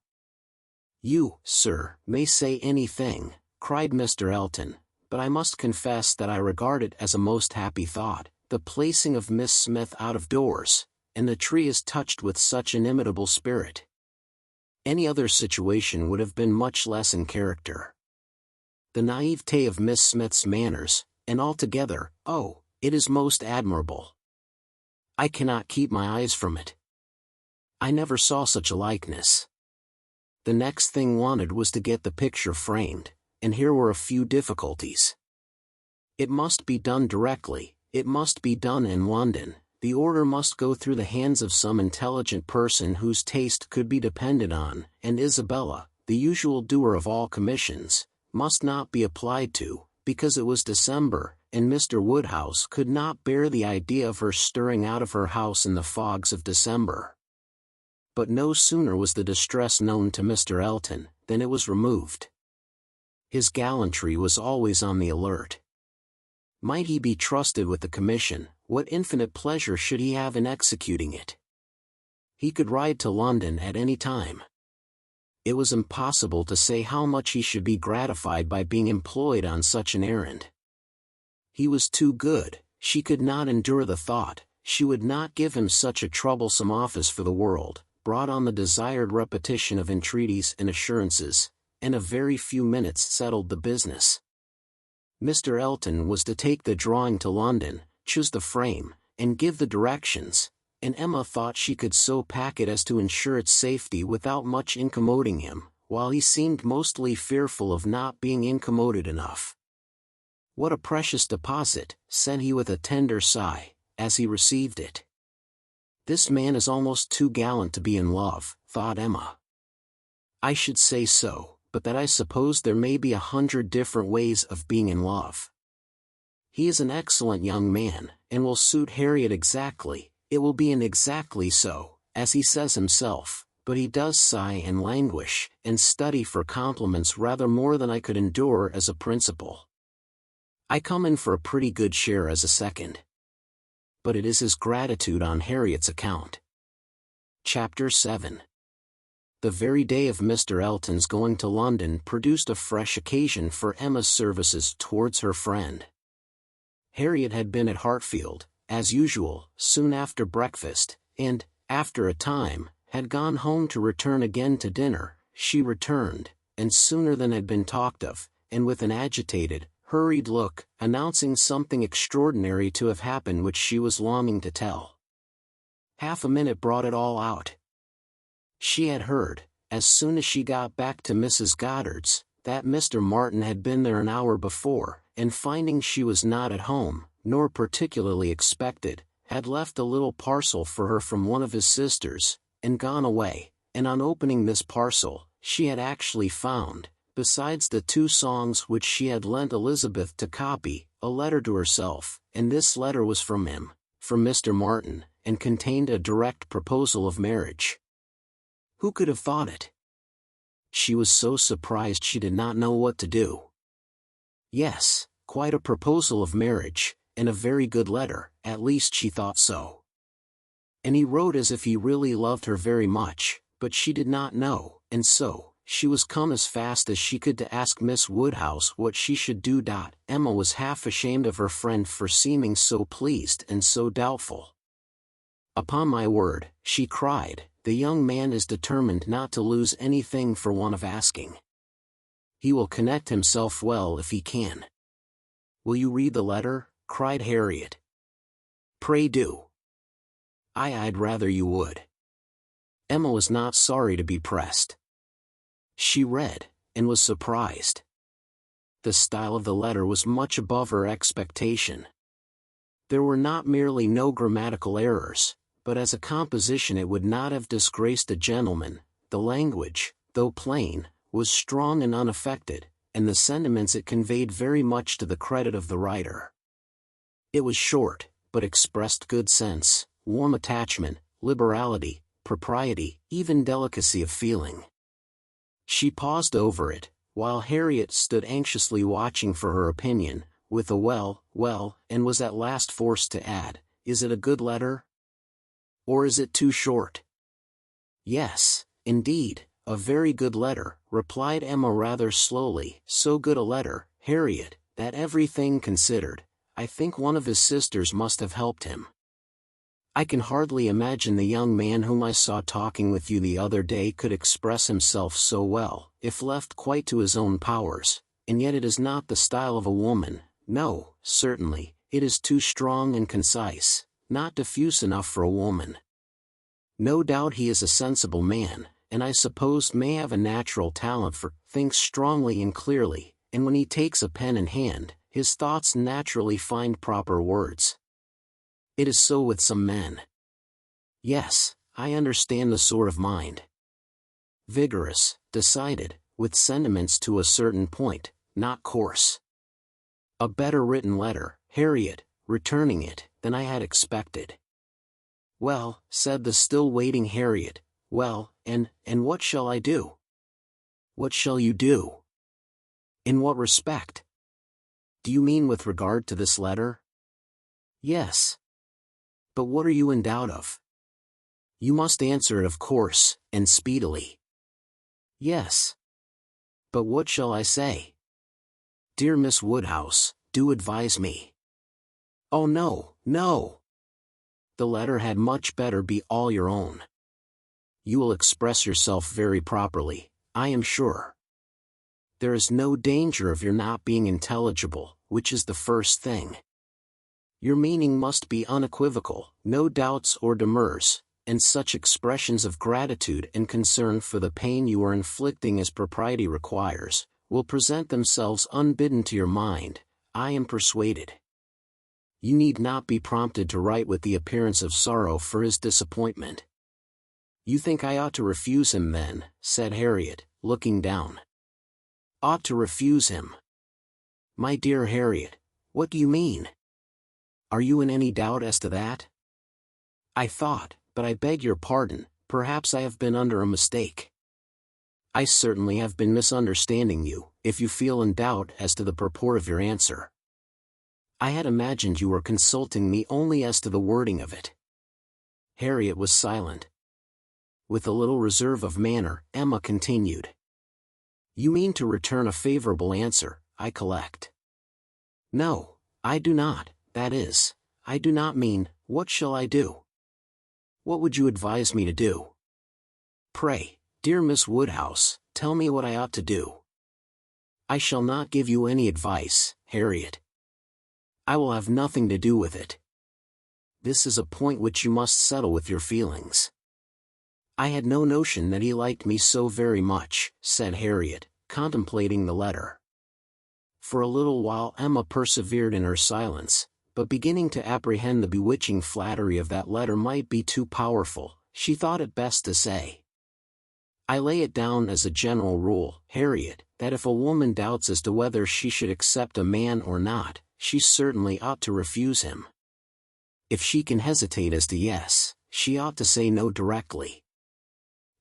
"You, sir, may say anything," cried Mr. Elton, "but I must confess that I regard it as a most happy thought, the placing of Miss Smith out of doors, and the tree is touched with such inimitable spirit. Any other situation would have been much less in character. The naivete of Miss Smith's manners, and altogether, oh, it is most admirable. I cannot keep my eyes from it. I never saw such a likeness." The next thing wanted was to get the picture framed, and here were a few difficulties. It must be done directly, it must be done in London, the order must go through the hands of some intelligent person whose taste could be depended on, and Isabella, the usual doer of all commissions, must not be applied to, because it was December, and Mr. Woodhouse could not bear the idea of her stirring out of her house in the fogs of December. But no sooner was the distress known to Mr. Elton, than it was removed. His gallantry was always on the alert. Might he be trusted with the commission, what infinite pleasure should he have in executing it? He could ride to London at any time. It was impossible to say how much he should be gratified by being employed on such an errand. He was too good, she could not endure the thought, she would not give him such a troublesome office for the world, brought on the desired repetition of entreaties and assurances, and a very few minutes settled the business. Mr. Elton was to take the drawing to London, choose the frame, and give the directions, and Emma thought she could so pack it as to ensure its safety without much incommoding him, while he seemed mostly fearful of not being incommoded enough. "What a precious deposit," said he with a tender sigh, as he received it. "This man is almost too gallant to be in love," thought Emma. "I should say so, but that I suppose there may be 100 different ways of being in love. He is an excellent young man, and will suit Harriet exactly, it will be exactly so, as he says himself, but he does sigh and languish, and study for compliments rather more than I could endure as a principal. I come in for a pretty good share as a second. But it is his gratitude on Harriet's account." Chapter 7. The very day of Mr. Elton's going to London produced a fresh occasion for Emma's services towards her friend. Harriet had been at Hartfield, as usual, soon after breakfast, and, after a time, had gone home to return again to dinner. She returned, and sooner than had been talked of, and with an agitated, hurried look, announcing something extraordinary to have happened which she was longing to tell. Half a minute brought it all out. She had heard, as soon as she got back to Mrs. Goddard's, that Mr. Martin had been there an hour before, and finding she was not at home, nor particularly expected, had left a little parcel for her from one of his sisters, and gone away, and on opening this parcel, she had actually found, besides the 2 songs which she had lent Elizabeth to copy, a letter to herself, and this letter was from him, from Mr. Martin, and contained a direct proposal of marriage. Who could have thought it? She was so surprised she did not know what to do. Yes, quite a proposal of marriage, and a very good letter, at least she thought so. And he wrote as if he really loved her very much, but she did not know, and so, she was come as fast as she could to ask Miss Woodhouse what she should do. Emma was half ashamed of her friend for seeming so pleased and so doubtful. "Upon my word," she cried, "the young man is determined not to lose anything for want of asking. He will connect himself well if he can." "Will you read the letter?" cried Harriet. "Pray do." I'd rather you would." Emma was not sorry to be pressed. She read, and was surprised. The style of the letter was much above her expectation. There were not merely no grammatical errors, but as a composition it would not have disgraced a gentleman. The language, though plain, was strong and unaffected, and the sentiments it conveyed very much to the credit of the writer. It was short, but expressed good sense, warm attachment, liberality, propriety, even delicacy of feeling. She paused over it, while Harriet stood anxiously watching for her opinion, with a well, and was at last forced to add, "Is it a good letter? Or is it too short?" "Yes, indeed, a very good letter," replied Emma rather slowly. "So good a letter, Harriet, that everything considered, I think one of his sisters must have helped him. I can hardly imagine the young man whom I saw talking with you the other day could express himself so well, if left quite to his own powers, and yet it is not the style of a woman. No, certainly, it is too strong and concise, not diffuse enough for a woman. No doubt he is a sensible man, and I suppose may have a natural talent for, thinks strongly and clearly, and when he takes a pen in hand, his thoughts naturally find proper words. It is so with some men. Yes, I understand the sort of mind. Vigorous, decided, with sentiments to a certain point, not coarse. A better written letter, Harriet, returning it, than I had expected." "Well," said the still waiting Harriet, "well, and what shall I do?" "What shall you do? In what respect? Do you mean with regard to this letter?" "Yes. But what are you in doubt of?" "You must answer it of course, and speedily." "Yes. But what shall I say?" "Dear Miss Woodhouse, do advise me." "Oh no, no. The letter had much better be all your own. You will express yourself very properly, I am sure. There is no danger of your not being intelligible, which is the first thing. Your meaning must be unequivocal, no doubts or demurs, and such expressions of gratitude and concern for the pain you are inflicting as propriety requires, will present themselves unbidden to your mind, I am persuaded. You need not be prompted to write with the appearance of sorrow for his disappointment." "You think I ought to refuse him then," said Harriet, looking down. "Ought to refuse him? My dear Harriet, what do you mean? Are you in any doubt as to that?" "I thought, but I beg your pardon, perhaps I have been under a mistake." "I certainly have been misunderstanding you, if you feel in doubt as to the purport of your answer. I had imagined you were consulting me only as to the wording of it." Harriet was silent. With a little reserve of manner, Emma continued. "You mean to return a favorable answer, I collect." "No, I do not, that is, I do not mean, what shall I do? What would you advise me to do? Pray, dear Miss Woodhouse, tell me what I ought to do." "I shall not give you any advice, Harriet. I will have nothing to do with it. This is a point which you must settle with your feelings." "I had no notion that he liked me so very much," said Harriet, contemplating the letter. For a little while Emma persevered in her silence, but beginning to apprehend the bewitching flattery of that letter might be too powerful, she thought it best to say, "I lay it down as a general rule, Harriet, that if a woman doubts as to whether she should accept a man or not, she certainly ought to refuse him. If she can hesitate as to yes, she ought to say no directly.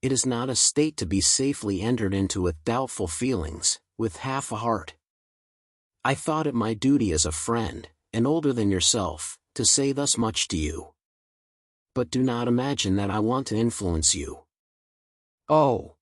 It is not a state to be safely entered into with doubtful feelings, with half a heart. I thought it my duty as a friend, and older than yourself, to say thus much to you. But do not imagine that I want to influence you. Oh,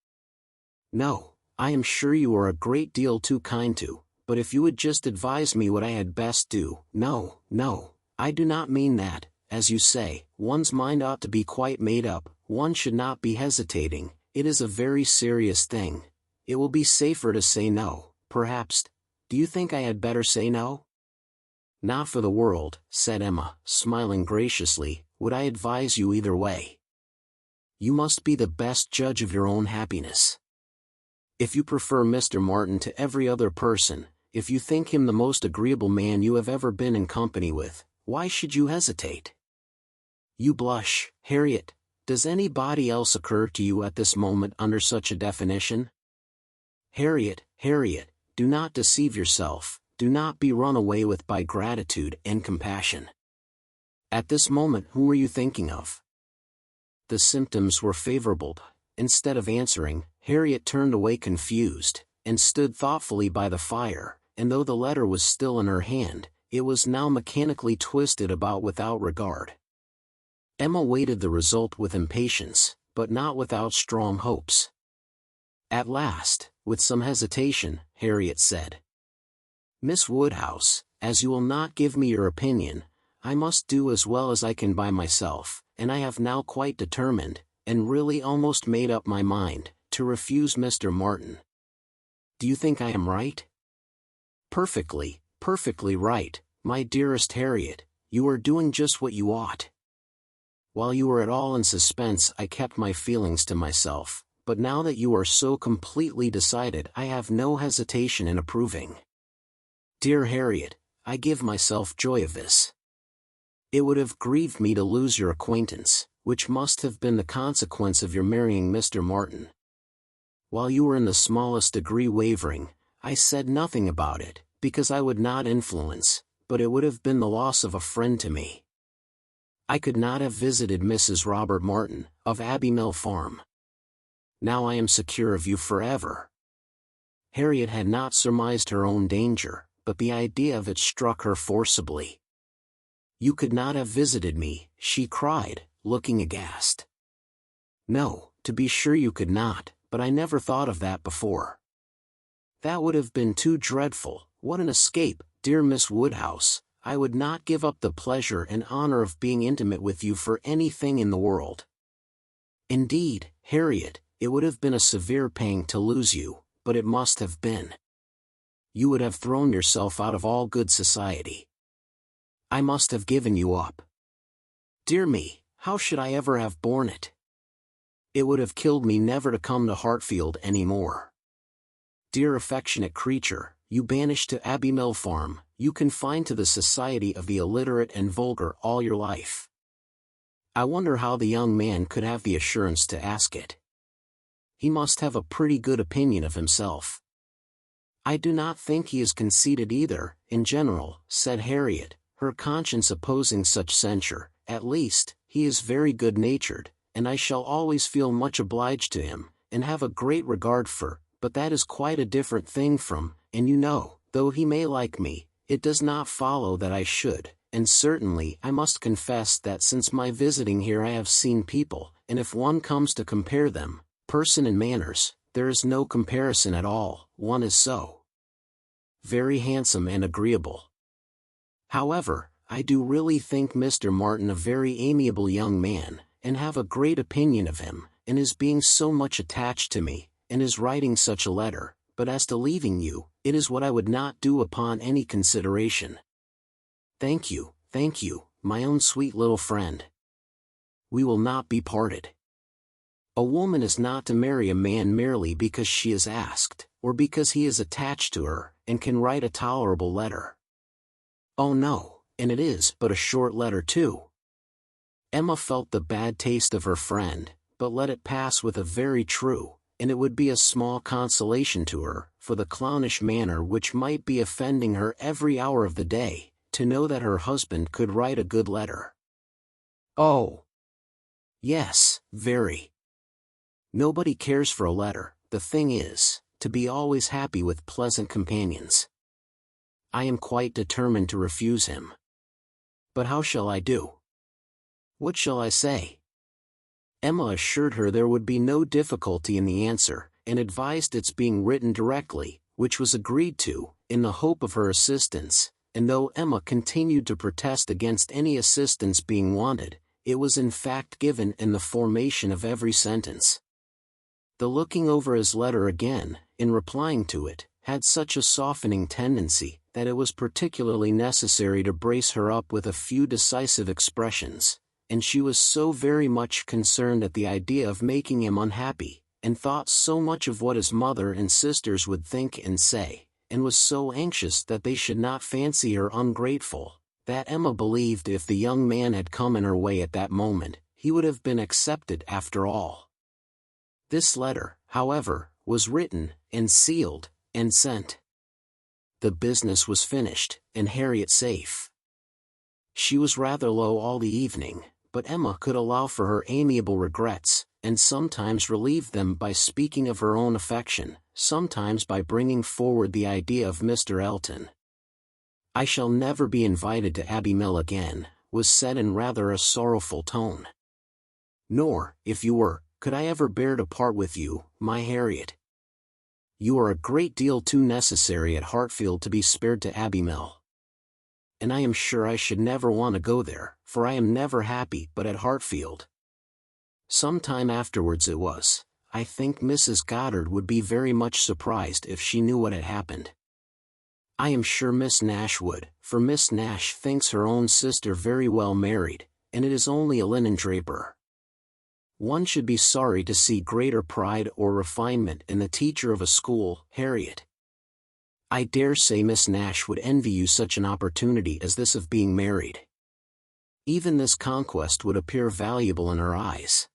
no, I am sure you are a great deal too kind to, but if you would just advise me what I had best do. No, no, I do not mean that. As you say, one's mind ought to be quite made up, one should not be hesitating, it is a very serious thing. It will be safer to say no, perhaps. Do you think I had better say no? Not for the world, said Emma, smiling graciously, would I advise you either way. You must be the best judge of your own happiness. If you prefer Mr. Martin to every other person, if you think him the most agreeable man you have ever been in company with, why should you hesitate? You blush, Harriet. Does anybody else occur to you at this moment under such a definition? Harriet, Harriet, do not deceive yourself, do not be run away with by gratitude and compassion. At this moment who were you thinking of? The symptoms were favorable. Instead of answering, Harriet turned away confused, and stood thoughtfully by the fire, and though the letter was still in her hand, it was now mechanically twisted about without regard. Emma waited the result with impatience, but not without strong hopes. At last, with some hesitation, Harriet said, Miss Woodhouse, as you will not give me your opinion, I must do as well as I can by myself, and I have now quite determined, and really almost made up my mind, to refuse Mr. Martin. Do you think I am right? Perfectly, perfectly right, my dearest Harriet, you are doing just what you ought. While you were at all in suspense I kept my feelings to myself, but now that you are so completely decided I have no hesitation in approving. Dear Harriet, I give myself joy of this. It would have grieved me to lose your acquaintance, which must have been the consequence of your marrying Mr. Martin. While you were in the smallest degree wavering, I said nothing about it, because I would not influence, but it would have been the loss of a friend to me. I could not have visited Mrs. Robert Martin, of Abbey Mill Farm. Now I am secure of you forever. Harriet had not surmised her own danger, but the idea of it struck her forcibly. You could not have visited me, she cried, looking aghast. No, to be sure you could not, but I never thought of that before. That would have been too dreadful. What an escape, dear Miss Woodhouse. I would not give up the pleasure and honor of being intimate with you for anything in the world. Indeed, Harriet, it would have been a severe pang to lose you, but it must have been. You would have thrown yourself out of all good society. I must have given you up. Dear me, how should I ever have borne it? It would have killed me never to come to Hartfield any more. Dear affectionate creature, you banished to Abbey Mill Farm, you confined to the society of the illiterate and vulgar all your life. I wonder how the young man could have the assurance to ask it. He must have a pretty good opinion of himself. I do not think he is conceited either, in general, said Harriet, her conscience opposing such censure. At least, he is very good-natured, and I shall always feel much obliged to him, and have a great regard for, but that is quite a different thing from, and you know, though he may like me, it does not follow that I should, and certainly I must confess that since my visiting here I have seen people, and if one comes to compare them, person and manners, there is no comparison at all, one is so very handsome and agreeable. However, I do really think Mr. Martin a very amiable young man, and have a great opinion of him, and his being so much attached to me, and his writing such a letter, but as to leaving you, it is what I would not do upon any consideration. Thank you, my own sweet little friend. We will not be parted. A woman is not to marry a man merely because she is asked, or because he is attached to her, and can write a tolerable letter. Oh no, and it is but a short letter too. Emma felt the bad taste of her friend, but let it pass with a very true, and it would be a small consolation to her, for the clownish manner which might be offending her every hour of the day, to know that her husband could write a good letter. Oh! Yes, very. Nobody cares for a letter, the thing is, to be always happy with pleasant companions. I am quite determined to refuse him. But how shall I do? What shall I say? Emma assured her there would be no difficulty in the answer, and advised its being written directly, which was agreed to, in the hope of her assistance, and though Emma continued to protest against any assistance being wanted, it was in fact given in the formation of every sentence. The looking over his letter again, in replying to it, had such a softening tendency, that it was particularly necessary to brace her up with a few decisive expressions, and she was so very much concerned at the idea of making him unhappy, and thought so much of what his mother and sisters would think and say, and was so anxious that they should not fancy her ungrateful, that Emma believed if the young man had come in her way at that moment, he would have been accepted after all. This letter, however, was written, and sealed, and sent. The business was finished, and Harriet safe. She was rather low all the evening, but Emma could allow for her amiable regrets, and sometimes relieve them by speaking of her own affection, sometimes by bringing forward the idea of Mr. Elton. "I shall never be invited to Abbey Mill again," was said in rather a sorrowful tone. "Nor, if you were, could I ever bear to part with you, my Harriet. You are a great deal too necessary at Hartfield to be spared to Abbey Mill. And I am sure I should never want to go there, for I am never happy but at Hartfield." Some time afterwards it was, "I think Mrs. Goddard would be very much surprised if she knew what had happened. I am sure Miss Nash would, for Miss Nash thinks her own sister very well married, and it is only a linen draper." One should be sorry to see greater pride or refinement in the teacher of a school, Harriet. I dare say Miss Nash would envy you such an opportunity as this of being married. Even this conquest would appear valuable in her eyes.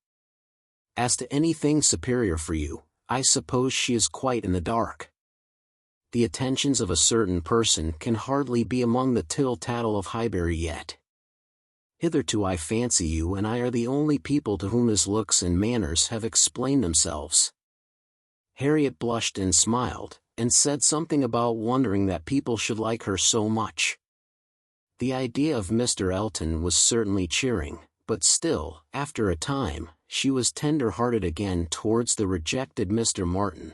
As to anything superior for you, I suppose she is quite in the dark. The attentions of a certain person can hardly be among the tittle-tattle of Highbury yet. Hitherto I fancy you and I are the only people to whom his looks and manners have explained themselves. Harriet blushed and smiled, and said something about wondering that people should like her so much. The idea of Mr. Elton was certainly cheering, but still, after a time, she was tender-hearted again towards the rejected Mr. Martin.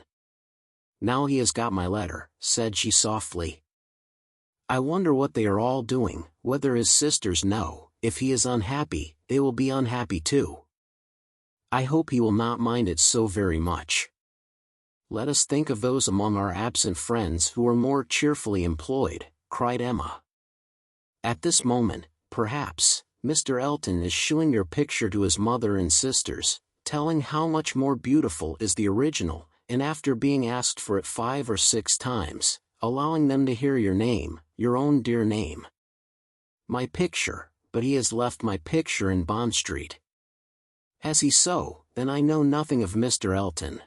"Now he has got my letter," said she softly. "I wonder what they are all doing, whether his sisters know. If he is unhappy, they will be unhappy too. I hope he will not mind it so very much. Let us think of those among our absent friends who are more cheerfully employed," cried Emma. "At this moment, perhaps, Mr. Elton is shewing your picture to his mother and sisters, telling how much more beautiful is the original, and after being asked for it 5 or 6 times, allowing them to hear your name, your own dear name. My picture, but he has left my picture in Bond Street. Has he so? Then I know nothing of Mr. Elton.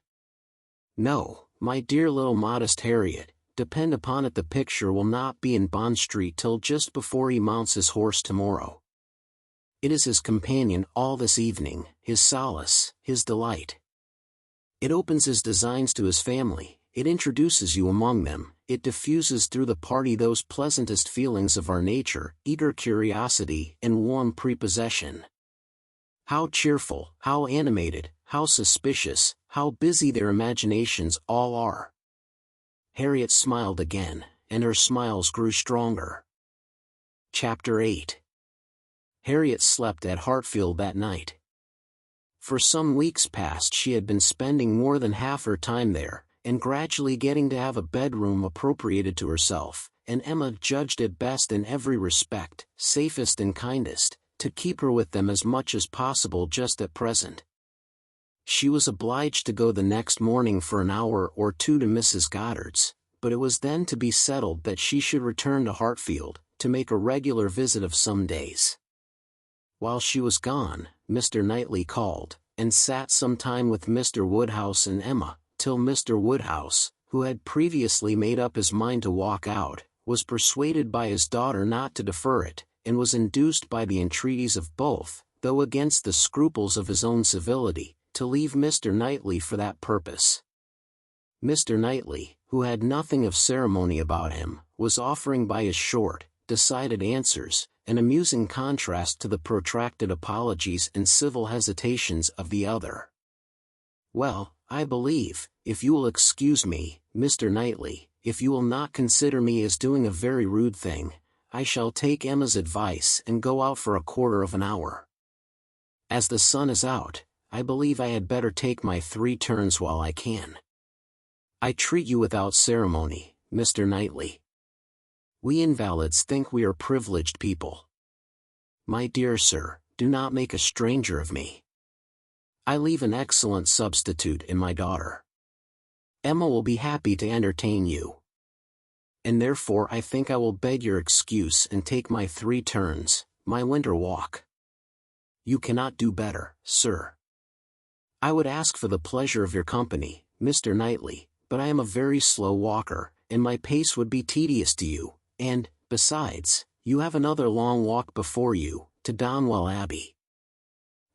No, my dear little modest Harriet, depend upon it the picture will not be in Bond Street till just before he mounts his horse tomorrow. It is his companion all this evening, his solace, his delight. It opens his designs to his family, it introduces you among them, it diffuses through the party those pleasantest feelings of our nature, eager curiosity and warm prepossession. How cheerful, how animated, how suspicious, how busy their imaginations all are." Harriet smiled again, and her smiles grew stronger. Chapter 8. Harriet slept at Hartfield that night. For some weeks past she had been spending more than half her time there, and gradually getting to have a bedroom appropriated to herself, and Emma judged it best in every respect, safest and kindest, to keep her with them as much as possible just at present. She was obliged to go the next morning for an hour or two to Mrs. Goddard's, but it was then to be settled that she should return to Hartfield, to make a regular visit of some days. While she was gone, Mr. Knightley called, and sat some time with Mr. Woodhouse and Emma, till Mr. Woodhouse, who had previously made up his mind to walk out, was persuaded by his daughter not to defer it, and was induced by the entreaties of both, though against the scruples of his own civility, to leave Mr. Knightley for that purpose. Mr. Knightley, who had nothing of ceremony about him, was offering by his short, decided answers, an amusing contrast to the protracted apologies and civil hesitations of the other. "Well, I believe, if you will excuse me, Mr. Knightley, if you will not consider me as doing a very rude thing, I shall take Emma's advice and go out for a quarter of an hour. As the sun is out, I believe I had better take my 3 turns while I can. I treat you without ceremony, Mr. Knightley. We invalids think we are privileged people. My dear sir, do not make a stranger of me. I leave an excellent substitute in my daughter. Emma will be happy to entertain you. And therefore I think I will beg your excuse and take my 3 turns, my winter walk. You cannot do better, sir. I would ask for the pleasure of your company, Mr. Knightley, but I am a very slow walker, and my pace would be tedious to you, and, besides, you have another long walk before you, to Donwell Abbey.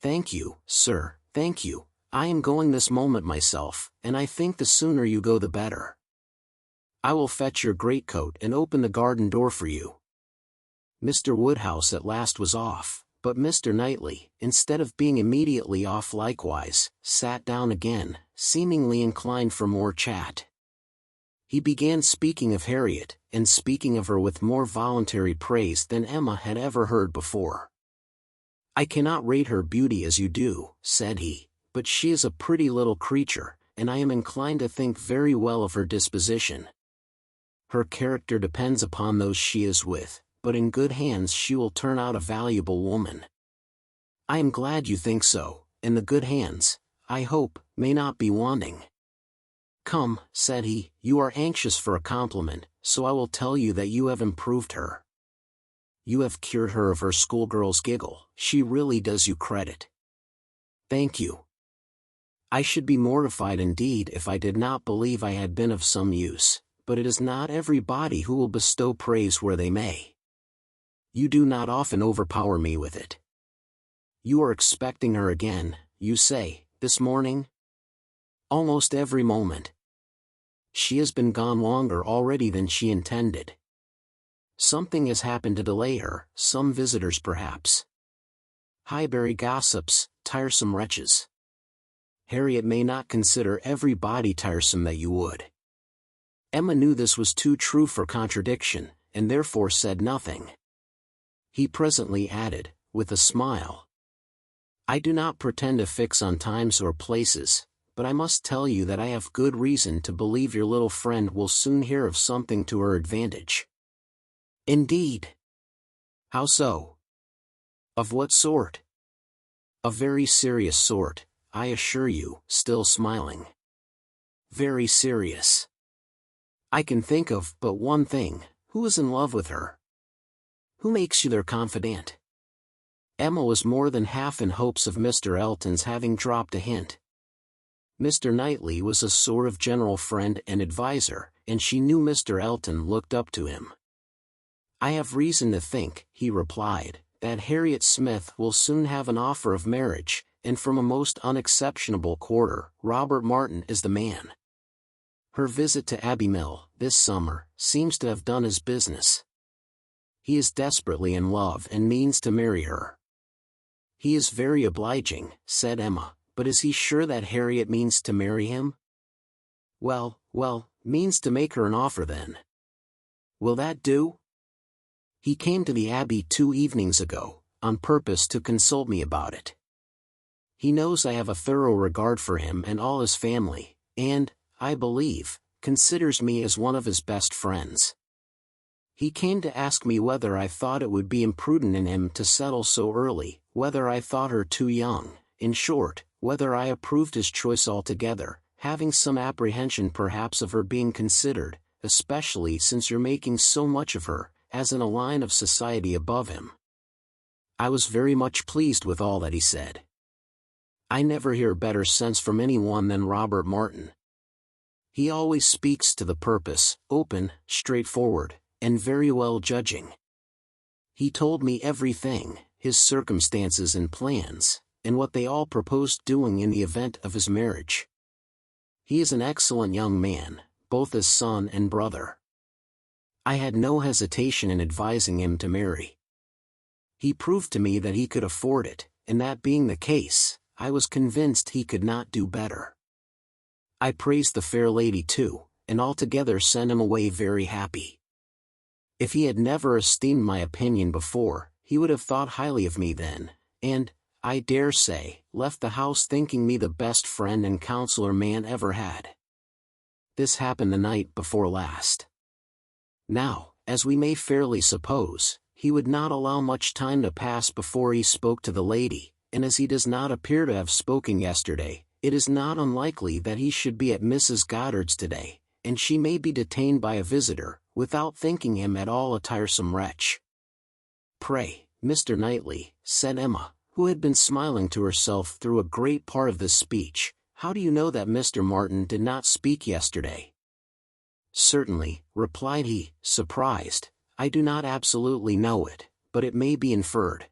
Thank you, sir, thank you. I am going this moment myself, and I think the sooner you go the better. I will fetch your greatcoat and open the garden door for you. Mr. Woodhouse at last was off, but Mr. Knightley, instead of being immediately off likewise, sat down again, seemingly inclined for more chat. He began speaking of Harriet, and speaking of her with more voluntary praise than Emma had ever heard before. I cannot rate her beauty as you do, said he, but she is a pretty little creature, and I am inclined to think very well of her disposition. Her character depends upon those she is with, but in good hands she will turn out a valuable woman. I am glad you think so, and the good hands, I hope, may not be wanting. Come, said he, you are anxious for a compliment, so I will tell you that you have improved her. You have cured her of her schoolgirl's giggle. She really does you credit. Thank you. I should be mortified indeed if I did not believe I had been of some use, but it is not everybody who will bestow praise where they may. You do not often overpower me with it. You are expecting her again, you say, this morning? Almost every moment. She has been gone longer already than she intended. Something has happened to delay her, some visitors perhaps. Highbury gossips, tiresome wretches. Harriet may not consider everybody tiresome that you would. Emma knew this was too true for contradiction, and therefore said nothing. He presently added, with a smile, I do not pretend to fix on times or places, but I must tell you that I have good reason to believe your little friend will soon hear of something to her advantage. Indeed. How so? Of what sort? A very serious sort, I assure you, still smiling. Very serious. I can think of but one thing. Who is in love with her? Who makes you their confidant? Emma was more than half in hopes of Mr. Elton's having dropped a hint. Mr. Knightley was a sort of general friend and adviser, and she knew Mr. Elton looked up to him. I have reason to think, he replied, that Harriet Smith will soon have an offer of marriage, and from a most unexceptionable quarter. Robert Martin is the man. Her visit to Abbey Mill, this summer, seems to have done his business. He is desperately in love and means to marry her. He is very obliging, said Emma, but is he sure that Harriet means to marry him? Well, means to make her an offer then. Will that do? He came to the Abbey 2 evenings ago, on purpose to consult me about it. He knows I have a thorough regard for him and all his family, and, I believe, considers me as one of his best friends. He came to ask me whether I thought it would be imprudent in him to settle so early, whether I thought her too young, in short, whether I approved his choice altogether, having some apprehension perhaps of her being considered, especially since you're making so much of her, as in a line of society above him. I was very much pleased with all that he said. I never hear better sense from anyone than Robert Martin. He always speaks to the purpose, open, straightforward, and very well judging. He told me everything, his circumstances and plans, and what they all proposed doing in the event of his marriage. He is an excellent young man, both as son and brother. I had no hesitation in advising him to marry. He proved to me that he could afford it, and that being the case, I was convinced he could not do better. I praised the fair lady too, and altogether sent him away very happy. If he had never esteemed my opinion before, he would have thought highly of me then, and, I dare say, left the house thinking me the best friend and counselor man ever had. This happened the night before last. Now, as we may fairly suppose, he would not allow much time to pass before he spoke to the lady, and as he does not appear to have spoken yesterday, it is not unlikely that he should be at Mrs. Goddard's today, and she may be detained by a visitor, without thinking him at all a tiresome wretch. Pray, Mr. Knightley, said Emma, who had been smiling to herself through a great part of this speech, how do you know that Mr. Martin did not speak yesterday? Certainly, replied he, surprised, I do not absolutely know it, but it may be inferred.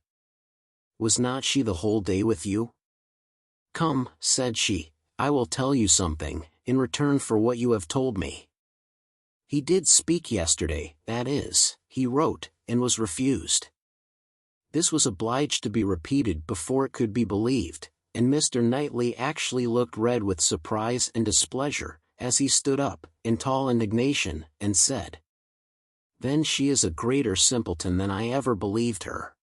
Was not she the whole day with you? Come, said she, I will tell you something, in return for what you have told me. He did speak yesterday, that is, he wrote, and was refused. This was obliged to be repeated before it could be believed, and Mr. Knightley actually looked red with surprise and displeasure, as he stood up, in tall indignation, and said, Then she is a greater simpleton than I ever believed her.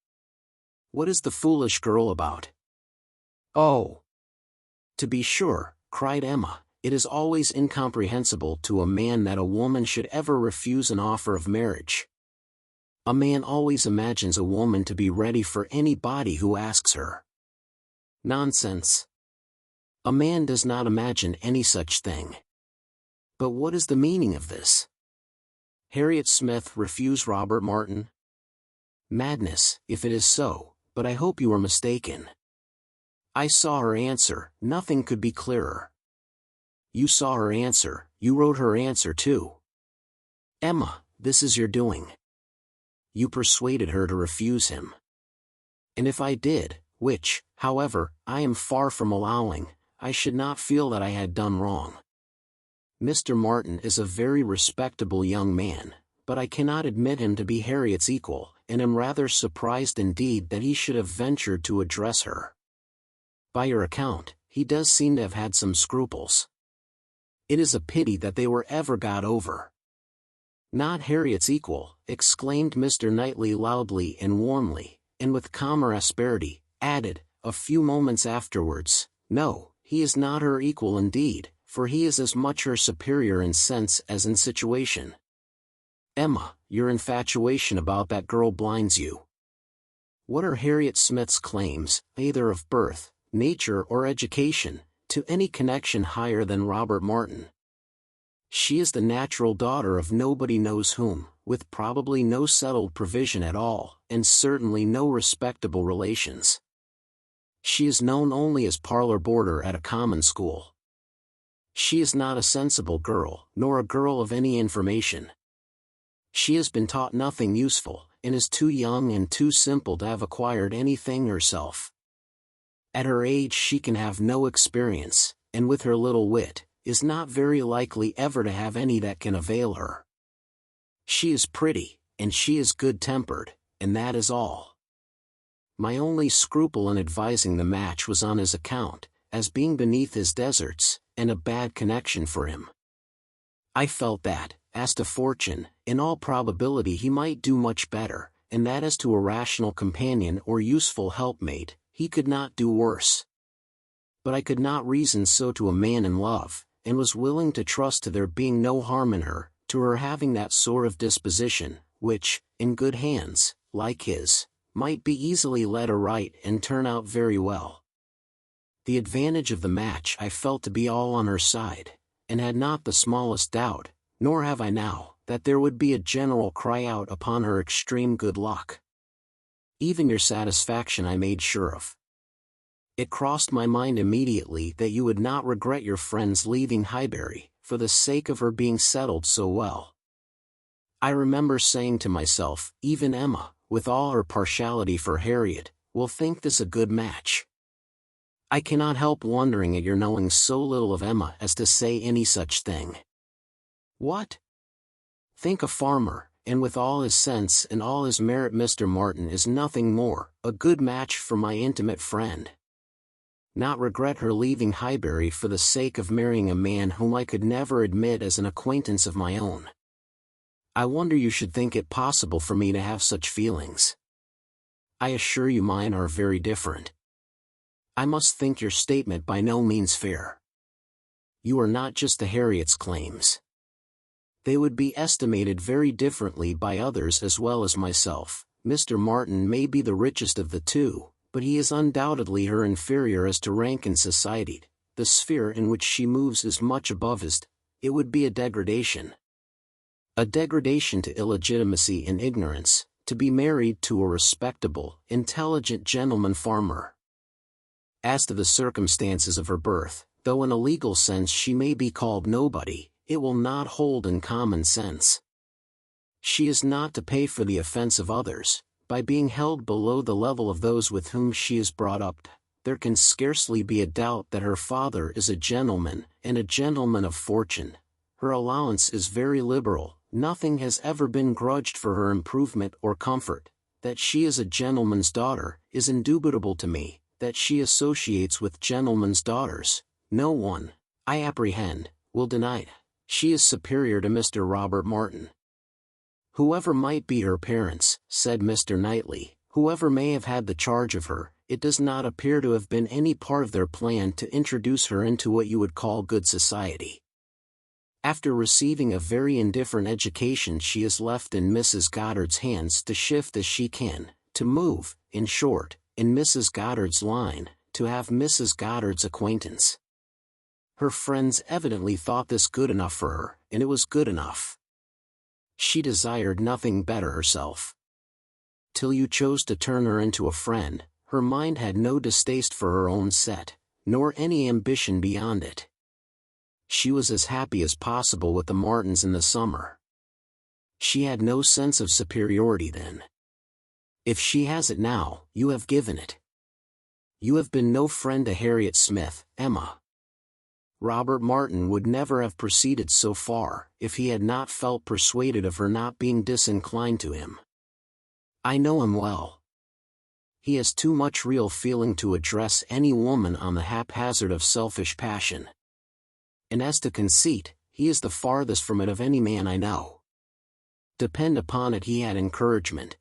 What is the foolish girl about? Oh! To be sure, cried Emma, it is always incomprehensible to a man that a woman should ever refuse an offer of marriage. A man always imagines a woman to be ready for anybody who asks her. Nonsense. A man does not imagine any such thing. But what is the meaning of this? Harriet Smith refuse Robert Martin? Madness, if it is so, but I hope you are mistaken. I saw her answer, nothing could be clearer. You saw her answer, you wrote her answer too. Emma, this is your doing. You persuaded her to refuse him. And if I did, which, however, I am far from allowing, I should not feel that I had done wrong. Mr. Martin is a very respectable young man, but I cannot admit him to be Harriet's equal, and am rather surprised indeed that he should have ventured to address her. By your account, he does seem to have had some scruples. It is a pity that they were ever got over. Not Harriet's equal, exclaimed Mr. Knightley loudly and warmly, and with calmer asperity, added, a few moments afterwards, no, he is not her equal indeed, for he is as much her superior in sense as in situation. Emma, your infatuation about that girl blinds you. What are Harriet Smith's claims, either of birth, nature or education, to any connection higher than Robert Martin? She is the natural daughter of nobody knows whom, with probably no settled provision at all, and certainly no respectable relations. She is known only as parlor boarder at a common school. She is not a sensible girl, nor a girl of any information. She has been taught nothing useful, and is too young and too simple to have acquired anything herself. At her age she can have no experience, and with her little wit, is not very likely ever to have any that can avail her. She is pretty, and she is good-tempered, and that is all. My only scruple in advising the match was on his account, as being beneath his deserts, and a bad connection for him. I felt that, as to fortune, in all probability he might do much better, and that as to a rational companion or useful helpmate, he could not do worse. But I could not reason so to a man in love, and was willing to trust to there being no harm in her, to her having that sort of disposition, which, in good hands, like his, might be easily led aright and turn out very well. The advantage of the match I felt to be all on her side, and had not the smallest doubt, nor have I now, that there would be a general cry out upon her extreme good luck. Even your satisfaction I made sure of. It crossed my mind immediately that you would not regret your friend's leaving Highbury, for the sake of her being settled so well. I remember saying to myself, even Emma, with all her partiality for Harriet, will think this a good match. I cannot help wondering at your knowing so little of Emma as to say any such thing. What? Think a farmer, and with all his sense and all his merit Mr. Martin is nothing more, a good match for my intimate friend. not regret her leaving Highbury for the sake of marrying a man whom I could never admit as an acquaintance of my own. I wonder you should think it possible for me to have such feelings. I assure you mine are very different. I must think your statement by no means fair. You are not just to Harriet's claims. They would be estimated very differently by others as well as myself. Mr. Martin may be the richest of the two, but he is undoubtedly her inferior as to rank in society. The sphere in which she moves is much above his. It would be a degradation. A degradation to illegitimacy and ignorance, to be married to a respectable, intelligent gentleman farmer. As to the circumstances of her birth, though in a legal sense she may be called nobody, it will not hold in common sense. She is not to pay for the offense of others, by being held below the level of those with whom she is brought up. There can scarcely be a doubt that her father is a gentleman, and a gentleman of fortune. Her allowance is very liberal, nothing has ever been grudged for her improvement or comfort. That she is a gentleman's daughter is indubitable to me. That she associates with gentlemen's daughters, no one, I apprehend, will deny it. She is superior to Mr. Robert Martin. Whoever might be her parents, said Mr. Knightley, whoever may have had the charge of her, it does not appear to have been any part of their plan to introduce her into what you would call good society. After receiving a very indifferent education, she is left in Mrs. Goddard's hands to shift as she can, to move, in short, in Mrs. Goddard's line, to have Mrs. Goddard's acquaintance. Her friends evidently thought this good enough for her, and it was good enough. She desired nothing better herself. Till you chose to turn her into a friend, her mind had no distaste for her own set, nor any ambition beyond it. She was as happy as possible with the Martins in the summer. She had no sense of superiority then. If she has it now, you have given it. You have been no friend to Harriet Smith, Emma. Robert Martin would never have proceeded so far, if he had not felt persuaded of her not being disinclined to him. I know him well. He has too much real feeling to address any woman on the haphazard of selfish passion. And as to conceit, he is the farthest from it of any man I know. Depend upon it he had encouragement.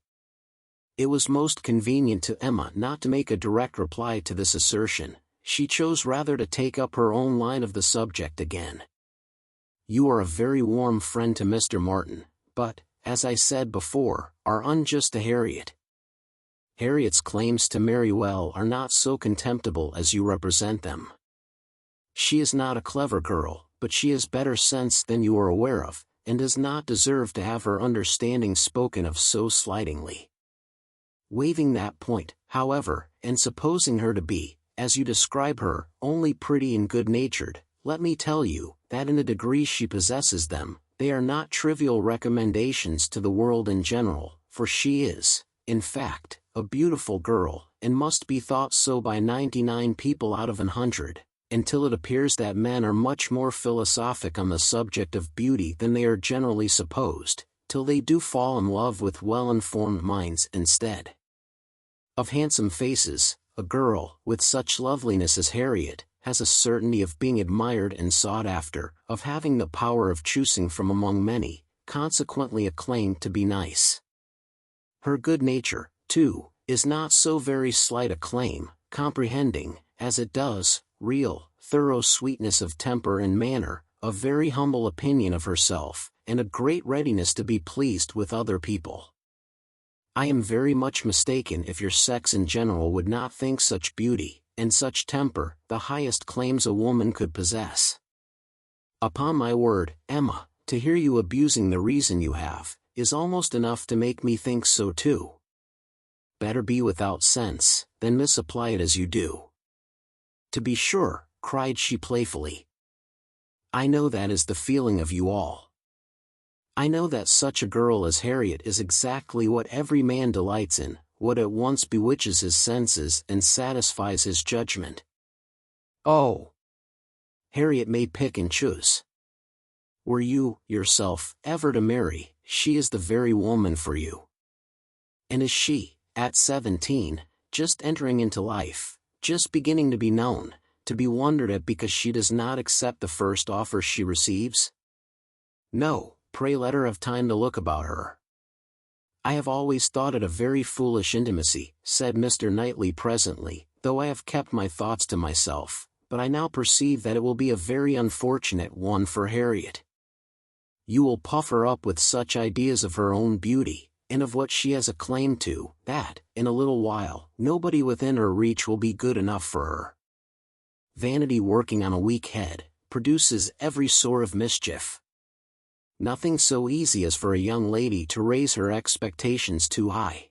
It was most convenient to Emma not to make a direct reply to this assertion. She chose rather to take up her own line of the subject again. You are a very warm friend to Mr. Martin, but, as I said before, are unjust to Harriet. Harriet's claims to marry well are not so contemptible as you represent them. She is not a clever girl, but she has better sense than you are aware of, and does not deserve to have her understanding spoken of so slightingly. Waiving that point, however, and supposing her to be, as you describe her, only pretty and good-natured, let me tell you, that in the degree she possesses them, they are not trivial recommendations to the world in general, for she is, in fact, a beautiful girl, and must be thought so by 99 people out of 100, until it appears that men are much more philosophic on the subject of beauty than they are generally supposed, till they do fall in love with well-informed minds instead of handsome faces. A girl, with such loveliness as Harriet, has a certainty of being admired and sought after, of having the power of choosing from among many, consequently a claim to be nice. Her good nature, too, is not so very slight a claim, comprehending, as it does, real, thorough sweetness of temper and manner, a very humble opinion of herself, and a great readiness to be pleased with other people. I am very much mistaken if your sex in general would not think such beauty, and such temper, the highest claims a woman could possess. Upon my word, Emma, to hear you abusing the reason you have, is almost enough to make me think so too. Better be without sense, than misapply it as you do. To be sure, cried she playfully. I know that is the feeling of you all. I know that such a girl as Harriet is exactly what every man delights in, what at once bewitches his senses and satisfies his judgment. Oh! Harriet may pick and choose. Were you, yourself, ever to marry, she is the very woman for you. And is she, at 17, just entering into life, just beginning to be known, to be wondered at because she does not accept the first offer she receives? No, pray let her have time to look about her. I have always thought it a very foolish intimacy, said Mr. Knightley presently, though I have kept my thoughts to myself, but I now perceive that it will be a very unfortunate one for Harriet. You will puff her up with such ideas of her own beauty, and of what she has a claim to, that, in a little while, nobody within her reach will be good enough for her. Vanity working on a weak head, produces every sort of mischief. Nothing so easy as for a young lady to raise her expectations too high.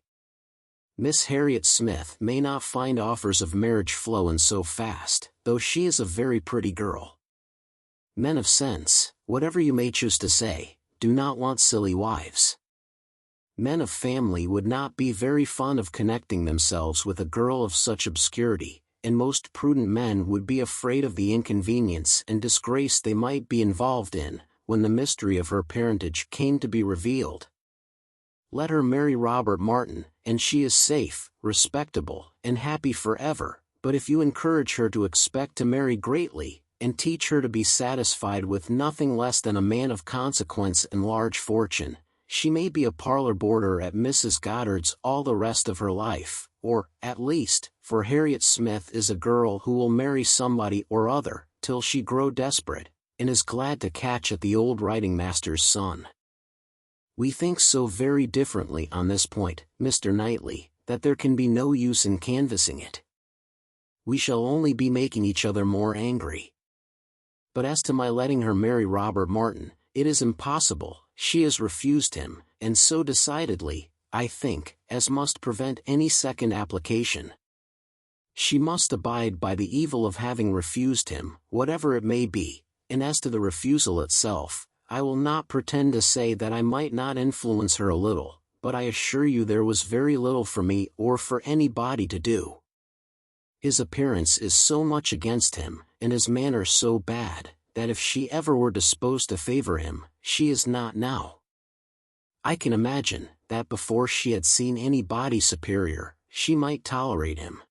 Miss Harriet Smith may not find offers of marriage flow in so fast, though she is a very pretty girl. Men of sense, whatever you may choose to say, do not want silly wives. Men of family would not be very fond of connecting themselves with a girl of such obscurity, and most prudent men would be afraid of the inconvenience and disgrace they might be involved in, when the mystery of her parentage came to be revealed. Let her marry Robert Martin, and she is safe, respectable, and happy forever, but if you encourage her to expect to marry greatly, and teach her to be satisfied with nothing less than a man of consequence and large fortune, she may be a parlor boarder at Mrs. Goddard's all the rest of her life, or, at least, for Harriet Smith is a girl who will marry somebody or other, till she grow desperate, and is glad to catch at the old writing-master's son. We think so very differently on this point, Mr. Knightley, that there can be no use in canvassing it. We shall only be making each other more angry. But as to my letting her marry Robert Martin, it is impossible. She has refused him, and so decidedly, I think, as must prevent any second application. She must abide by the evil of having refused him, whatever it may be, and as to the refusal itself, I will not pretend to say that I might not influence her a little, but I assure you there was very little for me or for anybody to do. His appearance is so much against him, and his manner so bad, that if she ever were disposed to favor him, she is not now. I can imagine, that before she had seen anybody superior, she might tolerate him.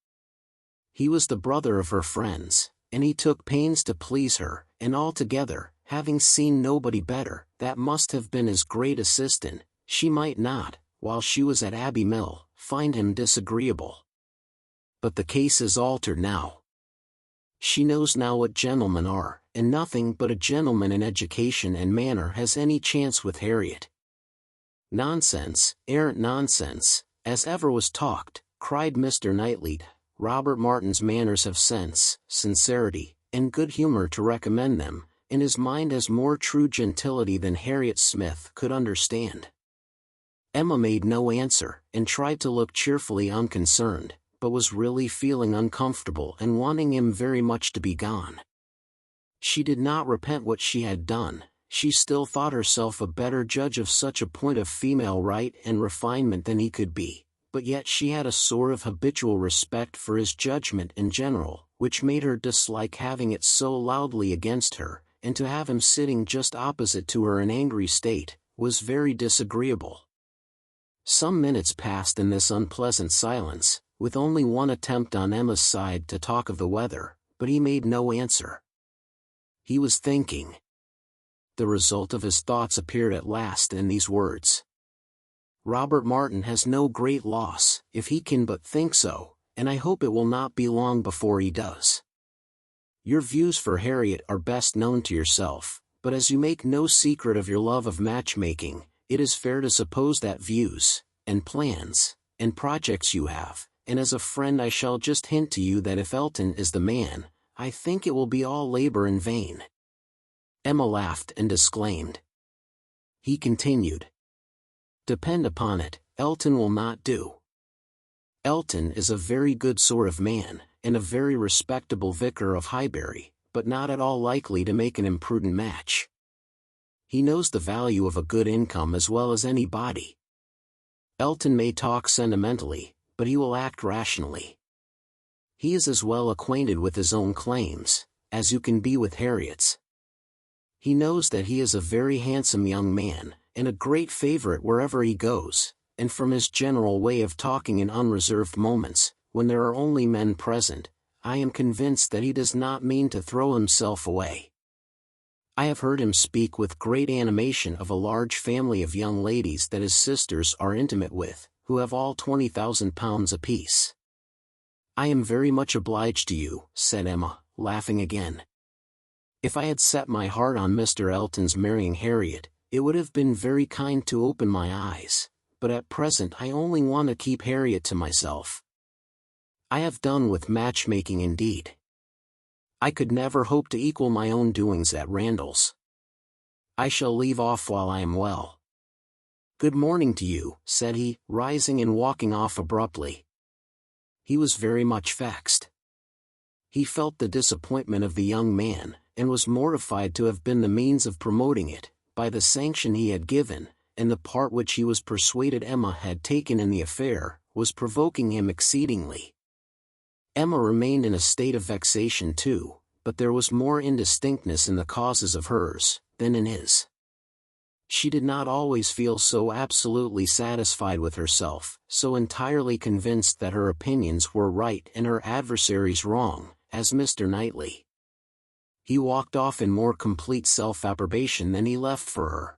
He was the brother of her friends, and he took pains to please her, and altogether, having seen nobody better, that must have been his great assistant, she might not, while she was at Abbey Mill, find him disagreeable. But the case is altered now. She knows now what gentlemen are, and nothing but a gentleman in education and manner has any chance with Harriet. Nonsense, arrant nonsense, as ever was talked, cried Mr. Knightley. Robert Martin's manners have sense, sincerity, and good humor to recommend them, and his mind has more true gentility than Harriet Smith could understand. Emma made no answer, and tried to look cheerfully unconcerned, but was really feeling uncomfortable and wanting him very much to be gone. She did not repent what she had done. She still thought herself a better judge of such a point of female right and refinement than he could be, but yet she had a sort of habitual respect for his judgment in general, which made her dislike having it so loudly against her, and to have him sitting just opposite to her in angry state, was very disagreeable. Some minutes passed in this unpleasant silence, with only one attempt on Emma's side to talk of the weather, but he made no answer. He was thinking. The result of his thoughts appeared at last in these words. Robert Martin has no great loss, if he can but think so, and I hope it will not be long before he does. Your views for Harriet are best known to yourself, but as you make no secret of your love of matchmaking, it is fair to suppose that views, and plans, and projects you have, and as a friend I shall just hint to you that if Elton is the man, I think it will be all labor in vain. Emma laughed and disclaimed. He continued. Depend upon it, Elton will not do. Elton is a very good sort of man, and a very respectable vicar of Highbury, but not at all likely to make an imprudent match. He knows the value of a good income as well as anybody. Elton may talk sentimentally, but he will act rationally. He is as well acquainted with his own claims, as you can be with Harriet's. He knows that he is a very handsome young man, and a great favorite wherever he goes, and from his general way of talking in unreserved moments, when there are only men present, I am convinced that he does not mean to throw himself away. I have heard him speak with great animation of a large family of young ladies that his sisters are intimate with, who have all £20,000 apiece. I am very much obliged to you, said Emma, laughing again. If I had set my heart on Mr. Elton's marrying Harriet, it would have been very kind to open my eyes, but at present I only want to keep Harriet to myself. I have done with matchmaking indeed. I could never hope to equal my own doings at Randall's. I shall leave off while I am well. Good morning to you, said he, rising and walking off abruptly. He was very much vexed. He felt the disappointment of the young man, and was mortified to have been the means of promoting it, by the sanction he had given, and the part which he was persuaded Emma had taken in the affair, was provoking him exceedingly. Emma remained in a state of vexation too, but there was more indistinctness in the causes of hers, than in his. She did not always feel so absolutely satisfied with herself, so entirely convinced that her opinions were right and her adversaries wrong, as Mr. Knightley. He walked off in more complete self-approbation than he left for her.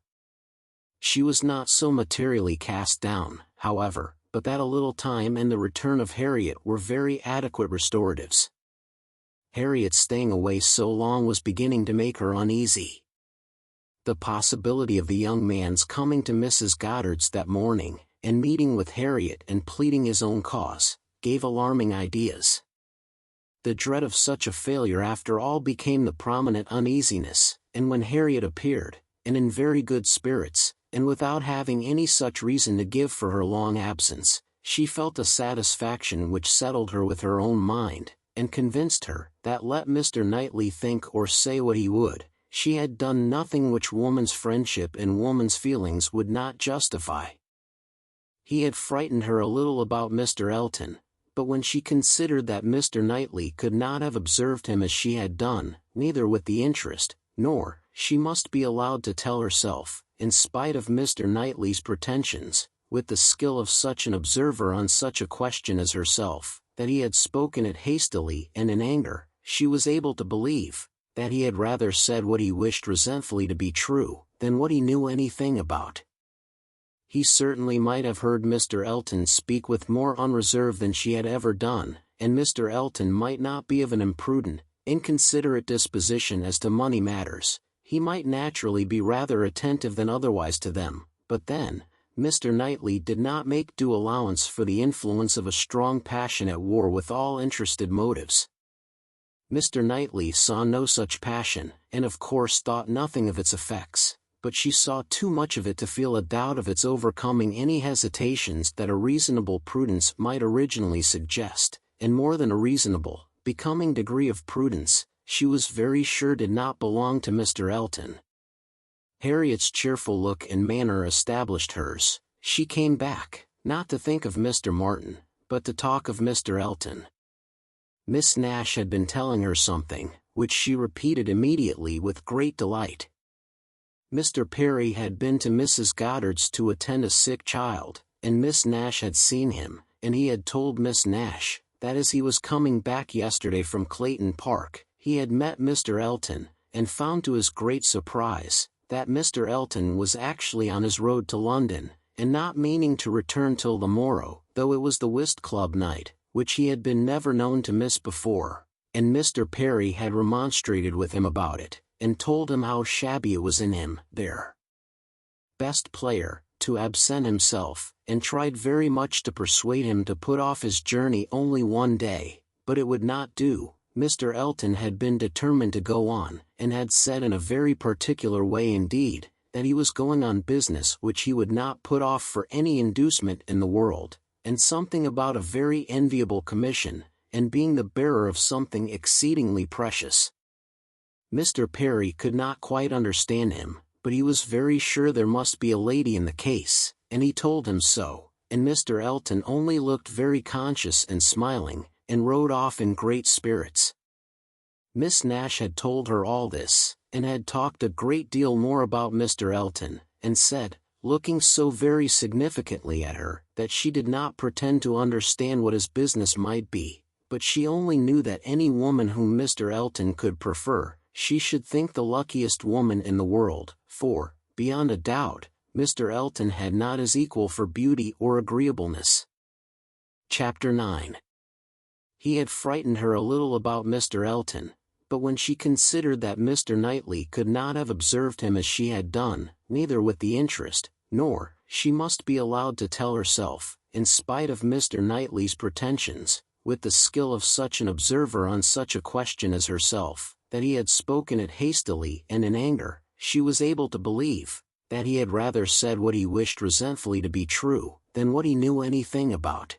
She was not so materially cast down, however, but that a little time and the return of Harriet were very adequate restoratives. Harriet's staying away so long was beginning to make her uneasy. The possibility of the young man's coming to Mrs. Goddard's that morning, and meeting with Harriet and pleading his own cause, gave alarming ideas. The dread of such a failure after all became the prominent uneasiness, and when Harriet appeared, and in very good spirits, and without having any such reason to give for her long absence, she felt a satisfaction which settled her with her own mind, and convinced her, that let Mr. Knightley think or say what he would, she had done nothing which woman's friendship and woman's feelings would not justify. He had frightened her a little about Mr. Elton, but when she considered that Mr. Knightley could not have observed him as she had done, neither with the interest, nor, she must be allowed to tell herself, in spite of Mr. Knightley's pretensions, with the skill of such an observer on such a question as herself, that he had spoken it hastily and in anger, she was able to believe, that he had rather said what he wished resentfully to be true, than what he knew anything about. He certainly might have heard Mr. Elton speak with more unreserve than she had ever done, and Mr. Elton might not be of an imprudent, inconsiderate disposition as to money matters. He might naturally be rather attentive than otherwise to them, but then, Mr. Knightley did not make due allowance for the influence of a strong passion at war with all interested motives. Mr. Knightley saw no such passion, and of course thought nothing of its effects, but she saw too much of it to feel a doubt of its overcoming any hesitations that a reasonable prudence might originally suggest, and more than a reasonable, becoming degree of prudence, she was very sure did not belong to Mr. Elton. Harriet's cheerful look and manner established hers. She came back, not to think of Mr. Martin, but to talk of Mr. Elton. Miss Nash had been telling her something, which she repeated immediately with great delight. Mr. Perry had been to Mrs. Goddard's to attend a sick child, and Miss Nash had seen him, and he had told Miss Nash, that as he was coming back yesterday from Clayton Park, he had met Mr. Elton, and found to his great surprise, that Mr. Elton was actually on his road to London, and not meaning to return till the morrow, though it was the whist club night, which he had been never known to miss before, and Mr. Perry had remonstrated with him about it, and told him how shabby it was in him, their best player, to absent himself, and tried very much to persuade him to put off his journey only one day, but it would not do. Mr. Elton had been determined to go on, and had said in a very particular way indeed, that he was going on business which he would not put off for any inducement in the world, and something about a very enviable commission, and being the bearer of something exceedingly precious. Mr. Perry could not quite understand him, but he was very sure there must be a lady in the case, and he told him so, and Mr. Elton only looked very conscious and smiling, and rode off in great spirits. Miss Nash had told her all this, and had talked a great deal more about Mr. Elton, and said, looking so very significantly at her, that she did not pretend to understand what his business might be, but she only knew that any woman whom Mr. Elton could prefer, she should think the luckiest woman in the world, for, beyond a doubt, Mr. Elton had not his equal for beauty or agreeableness. Chapter 9. He had frightened her a little about Mr. Elton, but when she considered that Mr. Knightley could not have observed him as she had done, neither with the interest, nor, she must be allowed to tell herself, in spite of Mr. Knightley's pretensions, with the skill of such an observer on such a question as herself, that he had spoken it hastily and in anger, she was able to believe that he had rather said what he wished resentfully to be true, than what he knew anything about.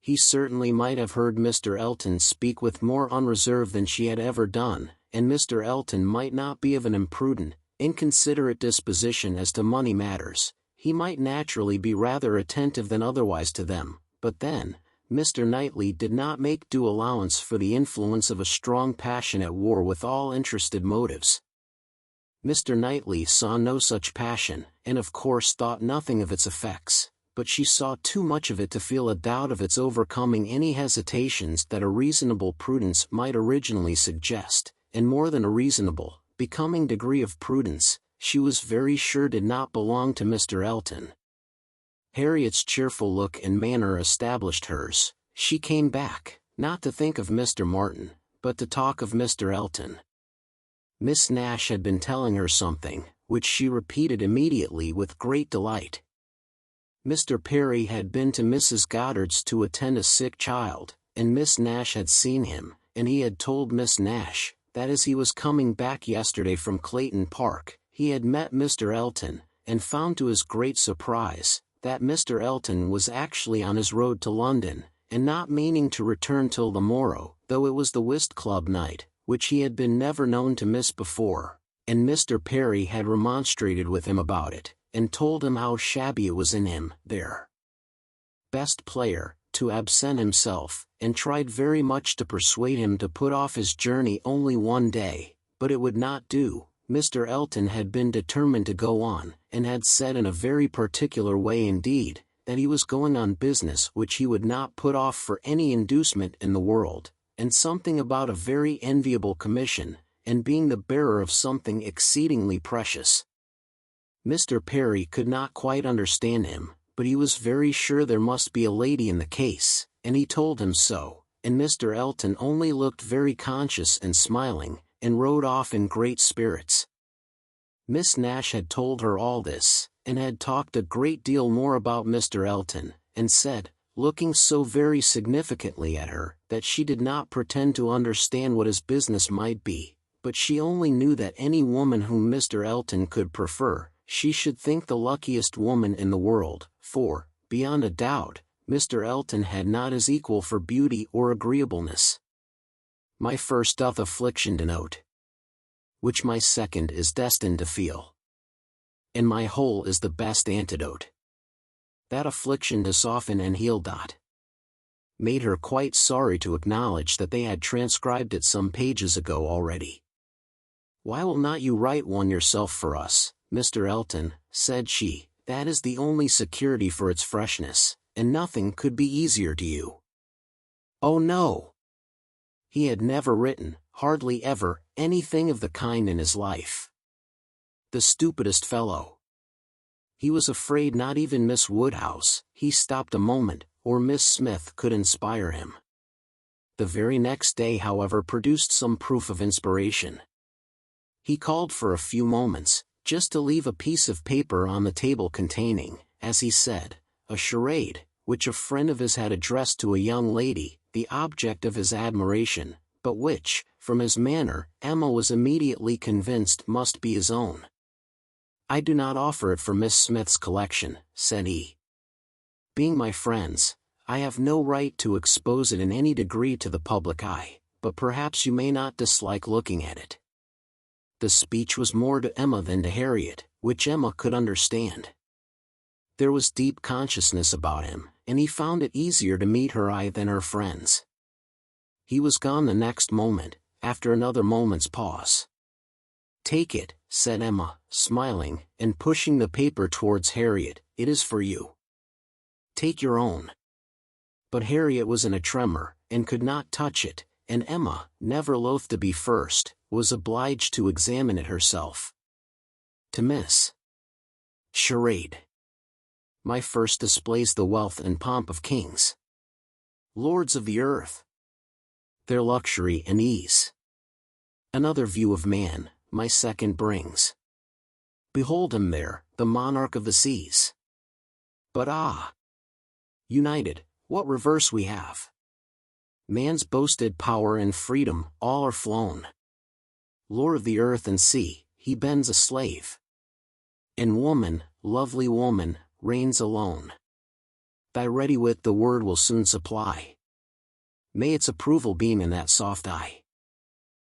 He certainly might have heard Mr. Elton speak with more unreserve than she had ever done, and Mr. Elton might not be of an imprudent, inconsiderate disposition as to money matters. He might naturally be rather attentive than otherwise to them, but then, Mr. Knightley did not make due allowance for the influence of a strong passion at war with all interested motives. Mr. Knightley saw no such passion, and of course thought nothing of its effects, but she saw too much of it to feel a doubt of its overcoming any hesitations that a reasonable prudence might originally suggest, and more than a reasonable, becoming degree of prudence, she was very sure did not belong to Mr. Elton. Harriet's cheerful look and manner established hers. She came back, not to think of Mr. Martin, but to talk of Mr. Elton. Miss Nash had been telling her something, which she repeated immediately with great delight. Mr. Perry had been to Mrs. Goddard's to attend a sick child, and Miss Nash had seen him, and he had told Miss Nash that as he was coming back yesterday from Clayton Park, he had met Mr. Elton, and found to his great surprise that Mr. Elton was actually on his road to London, and not meaning to return till the morrow, though it was the whist club night, which he had been never known to miss before, and Mr. Perry had remonstrated with him about it, and told him how shabby it was in him, their best player, to absent himself, and tried very much to persuade him to put off his journey only one day, but it would not do. Mr. Elton had been determined to go on, and had said in a very particular way indeed, that he was going on business which he would not put off for any inducement in the world, and something about a very enviable commission, and being the bearer of something exceedingly precious. Mr. Perry could not quite understand him, but he was very sure there must be a lady in the case, and he told him so, and Mr. Elton only looked very conscious and smiling, and rode off in great spirits. Miss Nash had told her all this, and had talked a great deal more about Mr. Elton, and said, looking so very significantly at her, that she did not pretend to understand what his business might be, but she only knew that any woman whom Mr. Elton could prefer, she should think the luckiest woman in the world, for, beyond a doubt, Mr. Elton had not his equal for beauty or agreeableness. My first doth affliction denote, which my second is destined to feel, and my whole is the best antidote. That affliction to soften and heal dot made her quite sorry to acknowledge that they had transcribed it some pages ago already. Why will not you write one yourself for us, Mr. Elton, said she, that is the only security for its freshness, and nothing could be easier to you. Oh no! He had never written, hardly ever, anything of the kind in his life. The stupidest fellow. He was afraid not even Miss Woodhouse, he stopped a moment, or Miss Smith could inspire him. The very next day, however, produced some proof of inspiration. He called for a few moments, just to leave a piece of paper on the table containing, as he said, a charade, which a friend of his had addressed to a young lady, the object of his admiration, but which, from his manner, Emma was immediately convinced must be his own. I do not offer it for Miss Smith's collection, said he. Being my friends, I have no right to expose it in any degree to the public eye, but perhaps you may not dislike looking at it. The speech was more to Emma than to Harriet, which Emma could understand. There was deep consciousness about him, and he found it easier to meet her eye than her friends. He was gone the next moment, after another moment's pause. Take it, said Emma, smiling, and pushing the paper towards Harriet, it is for you. Take your own. But Harriet was in a tremor, and could not touch it, and Emma, never loath to be first, was obliged to examine it herself. To Miss Charade. My first displays the wealth and pomp of kings, lords of the earth, their luxury and ease. Another view of man, my second brings. Behold him there, the monarch of the seas. But ah! United, what reverse we have! Man's boasted power and freedom, all are flown. Lord of the earth and sea, he bends a slave. And woman, lovely woman, reigns alone. Thy ready wit the word will soon supply. May its approval beam in that soft eye.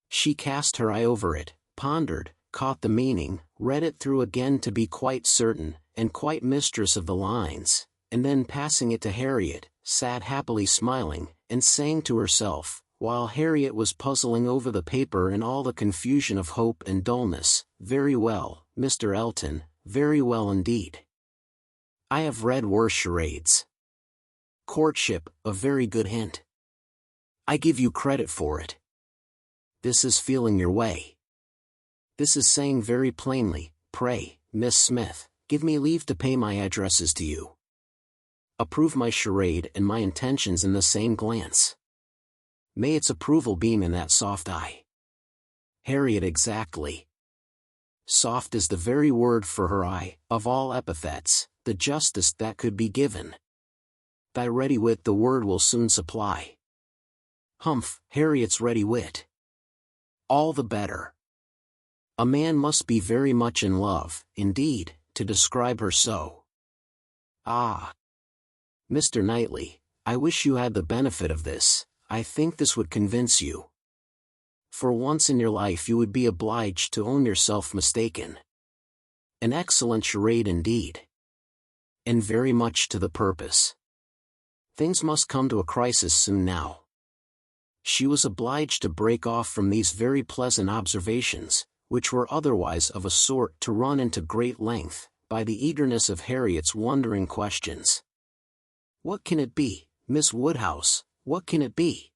She cast her eye over it, pondered, caught the meaning, read it through again to be quite certain, and quite mistress of the lines, and then passing it to Harriet, sat happily smiling, and saying to herself, while Harriet was puzzling over the paper in all the confusion of hope and dullness, "Very well, Mr. Elton, very well indeed. I have read worse charades. Courtship, a very good hint. I give you credit for it. This is feeling your way. This is saying very plainly, pray, Miss Smith, give me leave to pay my addresses to you. Approve my charade and my intentions in the same glance. May its approval beam in that soft eye. Harriet exactly. Soft is the very word for her eye, of all epithets, the justest that could be given. Thy ready wit the word will soon supply. Humph, Harriet's ready wit. All the better. A man must be very much in love, indeed, to describe her so. Ah! Mr. Knightley, I wish you had the benefit of this. I think this would convince you. For once in your life you would be obliged to own yourself mistaken. An excellent charade indeed. And very much to the purpose. Things must come to a crisis soon now. She was obliged to break off from these very pleasant observations, which were otherwise of a sort to run into great length, by the eagerness of Harriet's wondering questions. What can it be, Miss Woodhouse, what can it be?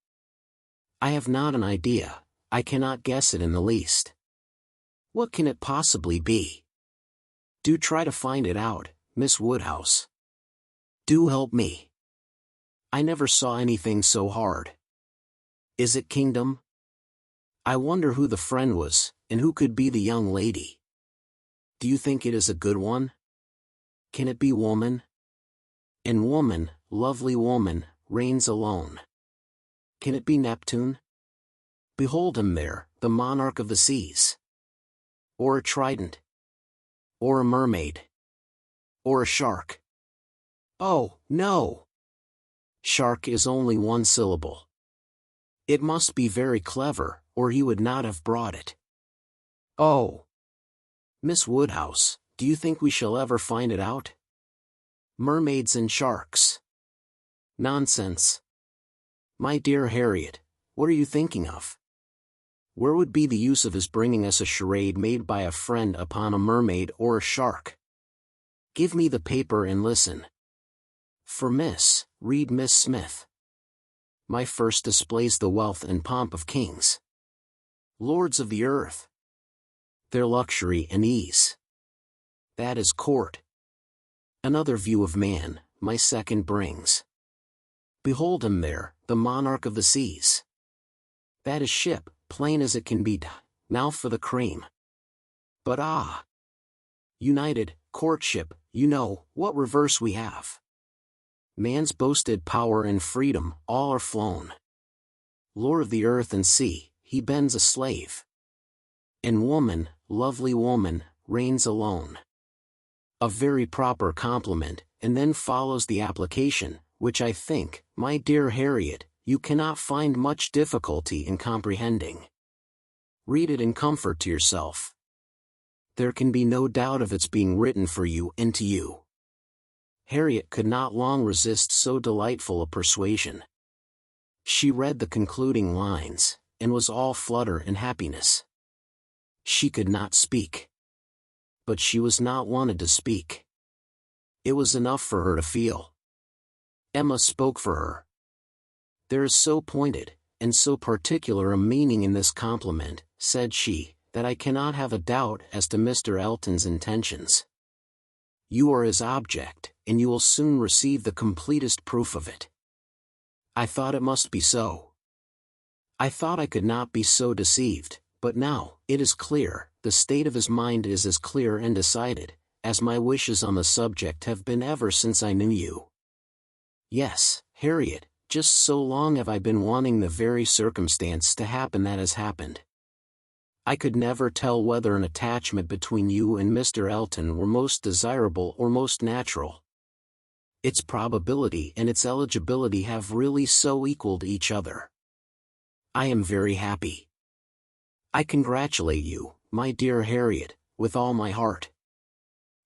I have not an idea, I cannot guess it in the least. What can it possibly be? Do try to find it out, Miss Woodhouse. Do help me. I never saw anything so hard. Is it kingdom? I wonder who the friend was, and who could be the young lady. Do you think it is a good one? Can it be woman? And woman, lovely woman, reigns alone. Can it be Neptune? Behold him there, the monarch of the seas. Or a trident? Or a mermaid? Or a shark? Oh, no! Shark is only one syllable. It must be very clever, or he would not have brought it. Oh! Miss Woodhouse, do you think we shall ever find it out? Mermaids and sharks. Nonsense. My dear Harriet, what are you thinking of? Where would be the use of his bringing us a charade made by a friend upon a mermaid or a shark? Give me the paper and listen. For read Miss Smith. My first displays the wealth and pomp of kings, lords of the earth, their luxury and ease. That is court. Another view of man, my second brings. Behold him there, the monarch of the seas. That is ship, plain as it can be. Now for the cream. But ah! United, courtship, you know, what reverse we have. Man's boasted power and freedom, all are flown. Lord of the earth and sea, he bends a slave. And woman, lovely woman, reigns alone. A very proper compliment, and then follows the application, which I think, my dear Harriet, you cannot find much difficulty in comprehending. Read it in comfort to yourself. There can be no doubt of its being written for you and to you. Harriet could not long resist so delightful a persuasion. She read the concluding lines, and was all flutter and happiness. She could not speak. But she was not wanted to speak. It was enough for her to feel. Emma spoke for her. "There is so pointed, and so particular a meaning in this compliment," said she, "that I cannot have a doubt as to Mr. Elton's intentions. You are his object, and you will soon receive the completest proof of it." I thought it must be so. I thought I could not be so deceived, but now, it is clear, the state of his mind is as clear and decided, as my wishes on the subject have been ever since I knew you. Yes, Harriet, just so long have I been wanting the very circumstance to happen that has happened. I could never tell whether an attachment between you and Mr. Elton were most desirable or most natural. Its probability and its eligibility have really so equaled each other. I am very happy. I congratulate you, my dear Harriet, with all my heart.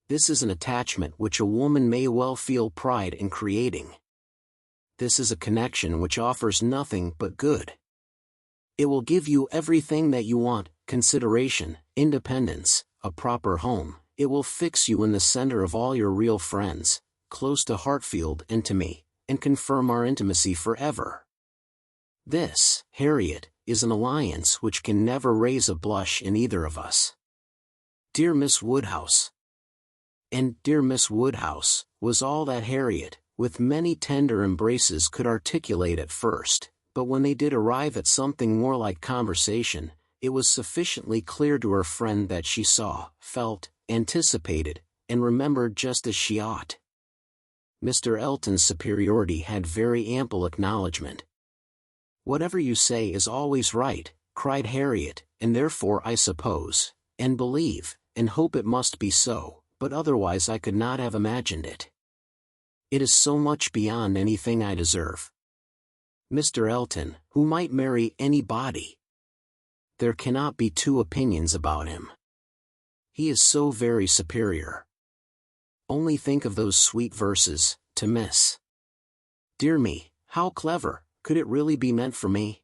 This is an attachment which a woman may well feel pride in creating. This is a connection which offers nothing but good. It will give you everything that you want: consideration, independence, a proper home. It will fix you in the center of all your real friends, close to Hartfield and to me, and confirm our intimacy forever. This, Harriet, is an alliance which can never raise a blush in either of us. Dear Miss Woodhouse. And "dear Miss Woodhouse" was all that Harriet, with many tender embraces, could articulate at first, but when they did arrive at something more like conversation, it was sufficiently clear to her friend that she saw, felt, anticipated, and remembered just as she ought. Mr. Elton's superiority had very ample acknowledgment. "Whatever you say is always right," cried Harriet, "and therefore I suppose, and believe, and hope it must be so, but otherwise I could not have imagined it. It is so much beyond anything I deserve. Mr. Elton, who might marry anybody. There cannot be two opinions about him. He is so very superior. Only think of those sweet verses, to Miss. Dear me, how clever! Could it really be meant for me?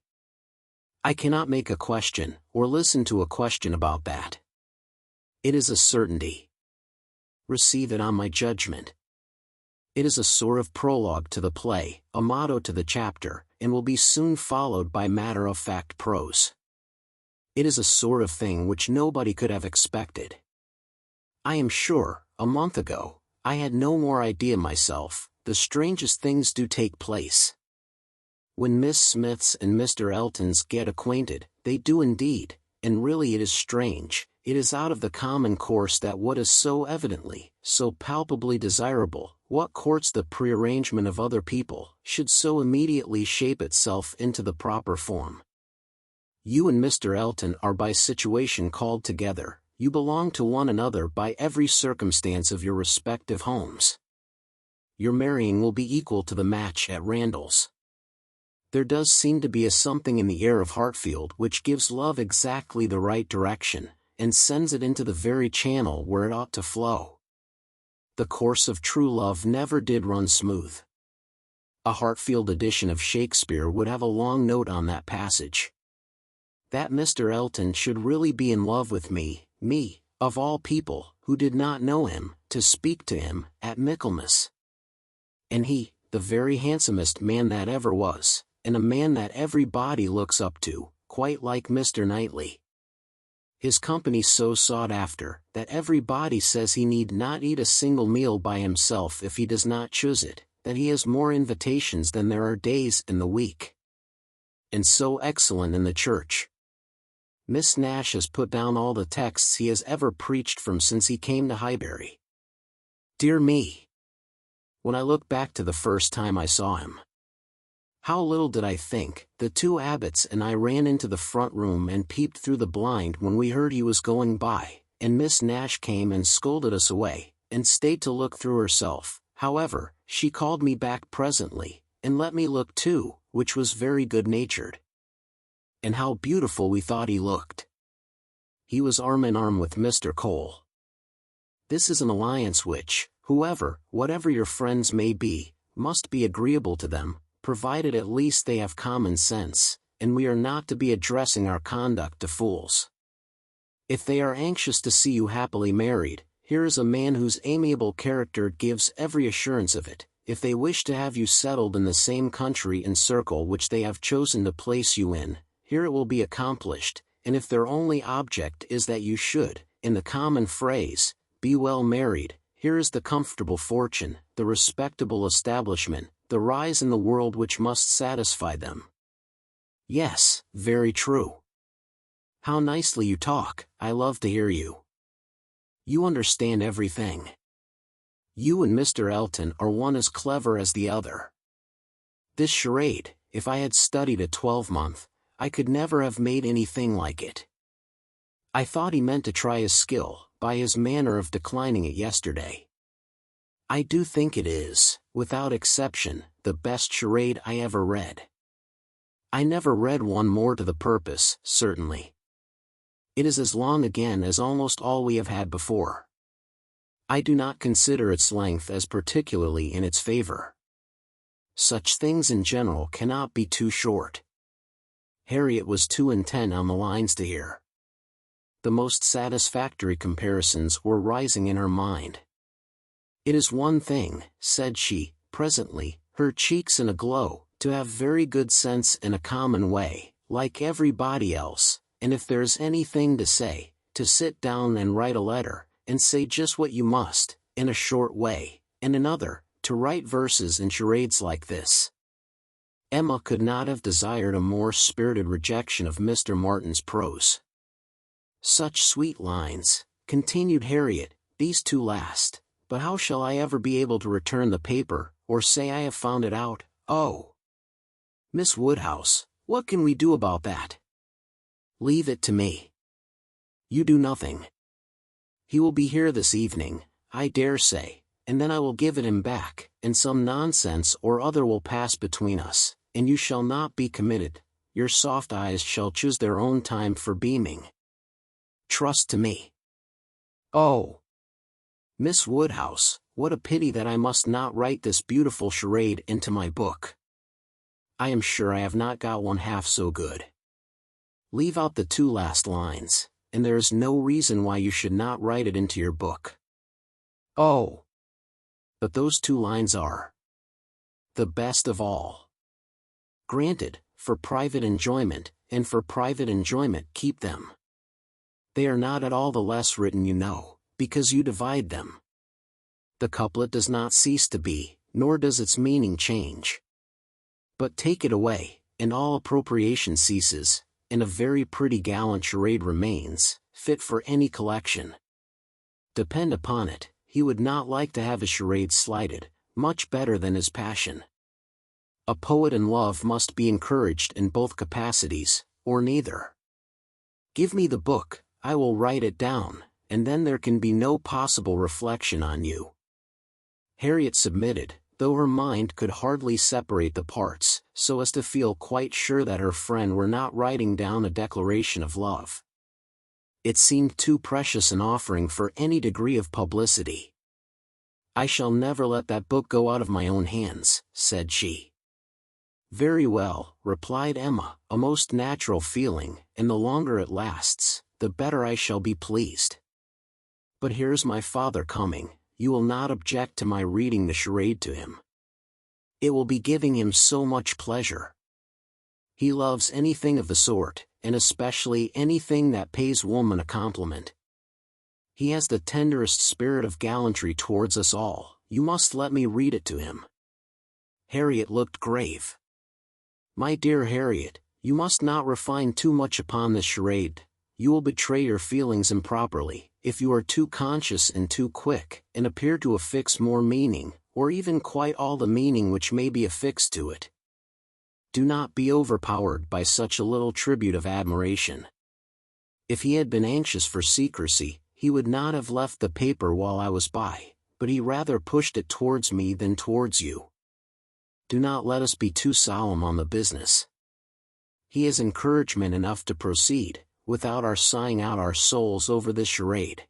I cannot make a question, or listen to a question about that. It is a certainty. Receive it on my judgment. It is a sort of prologue to the play, a motto to the chapter, and will be soon followed by matter-of-fact prose. It is a sort of thing which nobody could have expected. I am sure, a month ago, I had no more idea myself. The strangest things do take place. When Miss Smiths and Mr. Eltons get acquainted, they do indeed, and really it is strange. It is out of the common course that what is so evidently, so palpably desirable, what courts the prearrangement of other people, should so immediately shape itself into the proper form. You and Mr. Elton are by situation called together, you belong to one another by every circumstance of your respective homes. Your marrying will be equal to the match at Randall's. There does seem to be a something in the air of Hartfield which gives love exactly the right direction, and sends it into the very channel where it ought to flow. The course of true love never did run smooth. A Hartfield edition of Shakespeare would have a long note on that passage. That Mr. Elton should really be in love with me, of all people, who did not know him, to speak to him, at Michaelmas. And he, the very handsomest man that ever was, and a man that everybody looks up to, quite like Mr. Knightley. His company so sought after, that everybody says he need not eat a single meal by himself if he does not choose it, that he has more invitations than there are days in the week. And so excellent in the church. Miss Nash has put down all the texts he has ever preached from since he came to Highbury. Dear me! When I look back to the first time I saw him, how little did I think. The two abbots and I ran into the front room and peeped through the blind when we heard he was going by, and Miss Nash came and scolded us away, and stayed to look through herself. However, she called me back presently, and let me look too, which was very good-natured. And how beautiful we thought he looked! He was arm in arm with Mr. Cole. This is an alliance which, whatever your friends may be, must be agreeable to them, provided at least they have common sense, and we are not to be addressing our conduct to fools. If they are anxious to see you happily married, here is a man whose amiable character gives every assurance of it, if they wish to have you settled in the same country and circle which they have chosen to place you in, here it will be accomplished, and if their only object is that you should, in the common phrase, be well married, here is the comfortable fortune, the respectable establishment, the rise in the world which must satisfy them. Yes, very true. How nicely you talk, I love to hear you. You understand everything. You and Mr. Elton are one as clever as the other. This charade, if I had studied a 12-month, I could never have made anything like it. I thought he meant to try his skill, by his manner of declining it yesterday. I do think it is, without exception, the best charade I ever read. I never read one more to the purpose, certainly. It is as long again as almost all we have had before. I do not consider its length as particularly in its favor. Such things in general cannot be too short. Harriet was too intent on the lines to hear. The most satisfactory comparisons were rising in her mind. It is one thing, said she, presently, her cheeks in a glow, to have very good sense in a common way, like everybody else, and if there's anything to say, to sit down and write a letter, and say just what you must, in a short way, and another, to write verses and charades like this. Emma could not have desired a more spirited rejection of Mr. Martin's prose. Such sweet lines, continued Harriet, these two last, but how shall I ever be able to return the paper, or say I have found it out? Oh! Miss Woodhouse, what can we do about that? Leave it to me. You do nothing. He will be here this evening, I dare say, and then I will give it him back, and some nonsense or other will pass between us, and you shall not be committed, your soft eyes shall choose their own time for beaming. Trust to me. Oh! Miss Woodhouse, what a pity that I must not write this beautiful charade into my book. I am sure I have not got one half so good. Leave out the two last lines, and there is no reason why you should not write it into your book. Oh! But those two lines are the best of all. Granted, for private enjoyment, and for private enjoyment keep them. They are not at all the less written, you know, because you divide them. The couplet does not cease to be, nor does its meaning change. But take it away, and all appropriation ceases, and a very pretty gallant charade remains, fit for any collection. Depend upon it, he would not like to have his charade slighted, much better than his passion. A poet in love must be encouraged in both capacities, or neither. Give me the book, I will write it down, and then there can be no possible reflection on you. Harriet submitted, though her mind could hardly separate the parts, so as to feel quite sure that her friend were not writing down a declaration of love. It seemed too precious an offering for any degree of publicity. I shall never let that book go out of my own hands, said she. Very well, replied Emma, a most natural feeling, and the longer it lasts, the better I shall be pleased. But here's my father coming, you will not object to my reading the charade to him. It will be giving him so much pleasure. He loves anything of the sort, and especially anything that pays woman a compliment. He has the tenderest spirit of gallantry towards us all, you must let me read it to him. Harriet looked grave. My dear Harriet, you must not refine too much upon this charade, you will betray your feelings improperly, if you are too conscious and too quick, and appear to affix more meaning, or even quite all the meaning which may be affixed to it. Do not be overpowered by such a little tribute of admiration. If he had been anxious for secrecy, he would not have left the paper while I was by, but he rather pushed it towards me than towards you. Do not let us be too solemn on the business. He has encouragement enough to proceed, without our sighing out our souls over this charade.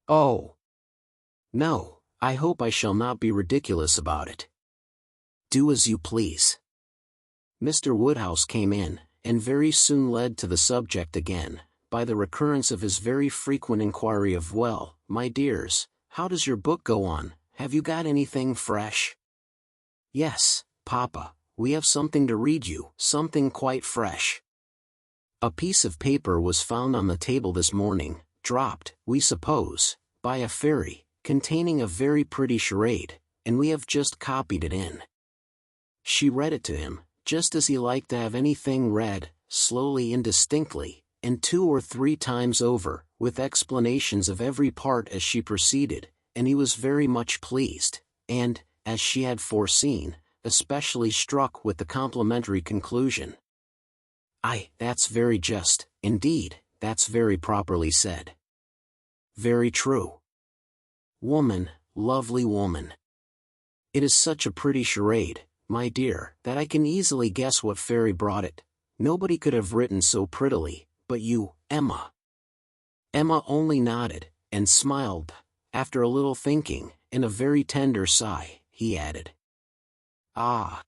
Oh! No, I hope I shall not be ridiculous about it. Do as you please. Mr. Woodhouse came in, and very soon led to the subject again, by the recurrence of his very frequent inquiry of, well, my dears, how does your book go on, have you got anything fresh? Yes, Papa, we have something to read you, something quite fresh. A piece of paper was found on the table this morning, dropped, we suppose, by a fairy, containing a very pretty charade, and we have just copied it in. She read it to him, just as he liked to have anything read, slowly and distinctly, and 2 or 3 times over, with explanations of every part as she proceeded, and he was very much pleased, and, as she had foreseen, especially struck with the complimentary conclusion. "Aye, that's very just, indeed, that's very properly said. Very true. Woman, lovely woman. It is such a pretty charade, my dear, that I can easily guess what fairy brought it. Nobody could have written so prettily, but you, Emma." Emma only nodded, and smiled. After a little thinking, and a very tender sigh, he added, "Ah!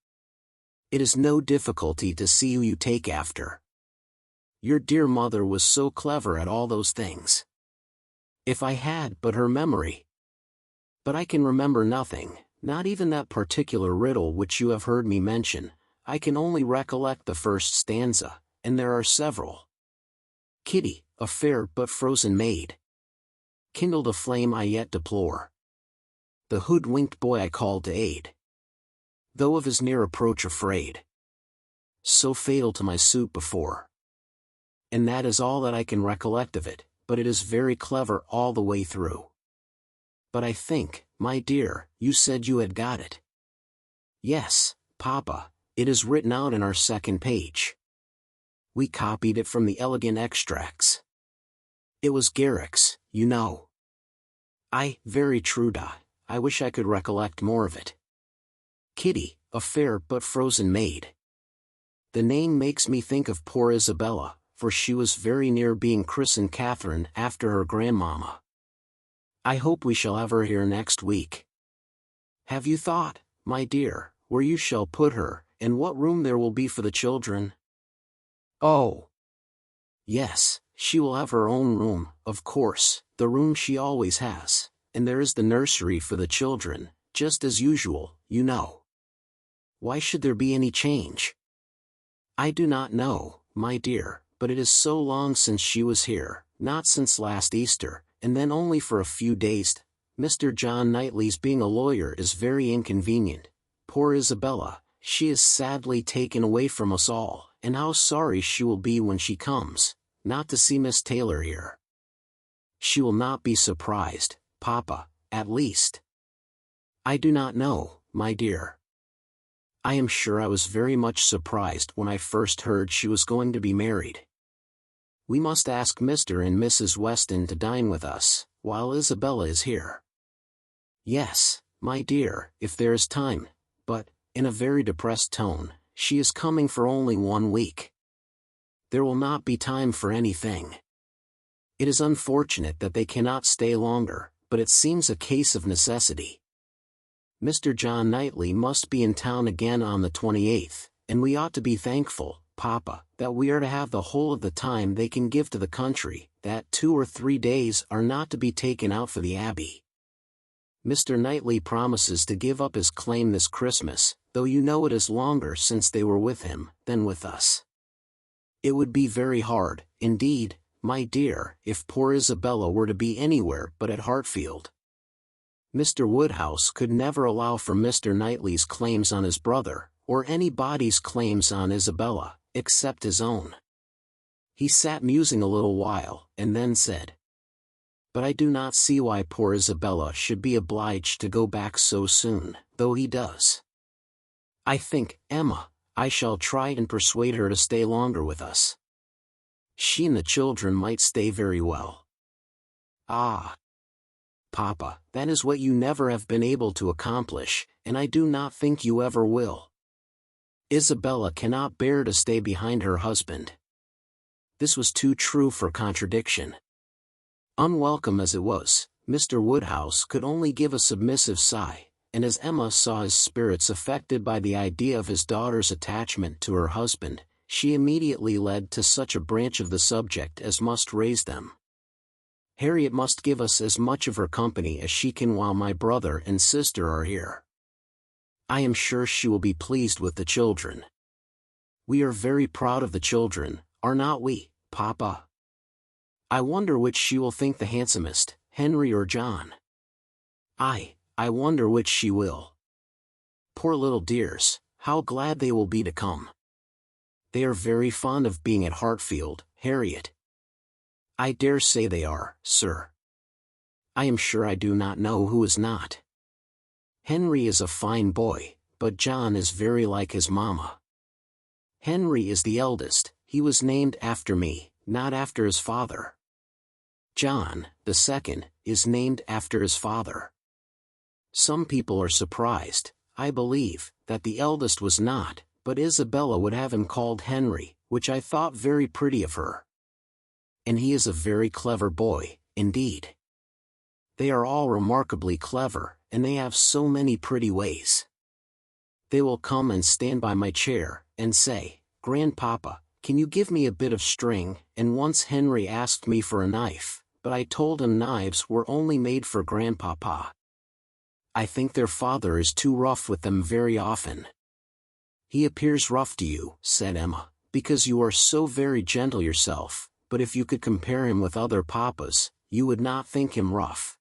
It is no difficulty to see who you take after. Your dear mother was so clever at all those things. If I had but her memory! But I can remember nothing, not even that particular riddle which you have heard me mention. I can only recollect the first stanza, and there are several. Kitty, a fair but frozen maid, kindled a flame I yet deplore. The hoodwinked boy I called to aid, though of his near approach afraid. So fatal to my suit before. And that is all that I can recollect of it, but it is very clever all the way through. But I think, my dear, you said you had got it." "Yes, Papa, it is written out in our second page. We copied it from the elegant extracts. It was Garrick's, you know." "Aye, very true, Dot. I wish I could recollect more of it. Kitty, a fair but frozen maid. The name makes me think of poor Isabella, for she was very near being christened Catherine after her grandmamma. I hope we shall have her here next week. Have you thought, my dear, where you shall put her, and what room there will be for the children?" "Oh! Yes, she will have her own room, of course, the room she always has, and there is the nursery for the children, just as usual, you know. Why should there be any change?" "I do not know, my dear, but it is so long since she was here, not since last Easter, and then only for a few days. Mr. John Knightley's being a lawyer is very inconvenient. Poor Isabella, she is sadly taken away from us all, and how sorry she will be when she comes, not to see Miss Taylor here." "She will not be surprised, Papa, at least." "I do not know, my dear. I am sure I was very much surprised when I first heard she was going to be married. We must ask Mr. and Mrs. Weston to dine with us, while Isabella is here." "Yes, my dear, if there is time, but," in a very depressed tone, "she is coming for only 1 week. There will not be time for anything. It is unfortunate that they cannot stay longer, but it seems a case of necessity. Mr. John Knightley must be in town again on the 28th, and we ought to be thankful, Papa, that we are to have the whole of the time they can give to the country, that 2 or 3 days are not to be taken out for the Abbey. Mr. Knightley promises to give up his claim this Christmas, though you know it is longer since they were with him than with us. It would be very hard, indeed, my dear, if poor Isabella were to be anywhere but at Hartfield. Mr. Woodhouse could never allow for Mr. Knightley's claims on his brother, or anybody's claims on Isabella, except his own." He sat musing a little while, and then said, "But I do not see why poor Isabella should be obliged to go back so soon, though he does. I think, Emma, I shall try and persuade her to stay longer with us. She and the children might stay very well." "Ah! Papa, that is what you never have been able to accomplish, and I do not think you ever will. Isabella cannot bear to stay behind her husband." This was too true for contradiction. Unwelcome as it was, Mr. Woodhouse could only give a submissive sigh, and as Emma saw his spirits affected by the idea of his daughter's attachment to her husband, she immediately led to such a branch of the subject as must raise them. "Harriet must give us as much of her company as she can while my brother and sister are here. I am sure she will be pleased with the children. We are very proud of the children, are not we, Papa? I wonder which she will think the handsomest, Henry or John. I wonder which she will. Poor little dears, how glad they will be to come. They are very fond of being at Hartfield, Harriet. I dare say they are, sir. I am sure I do not know who is not. Henry is a fine boy, but John is very like his mamma. Henry is the eldest, he was named after me, not after his father. John, the second, is named after his father. Some people are surprised, I believe, that the eldest was not, but Isabella would have him called Henry, which I thought very pretty of her. And he is a very clever boy, indeed. They are all remarkably clever, and they have so many pretty ways. They will come and stand by my chair, and say, "Grandpapa, can you give me a bit of string?" And once Henry asked me for a knife, but I told him knives were only made for Grandpapa. I think their father is too rough with them very often. He appears rough to you, said Emma, because you are so very gentle yourself, but if you could compare him with other papas, you would not think him rough.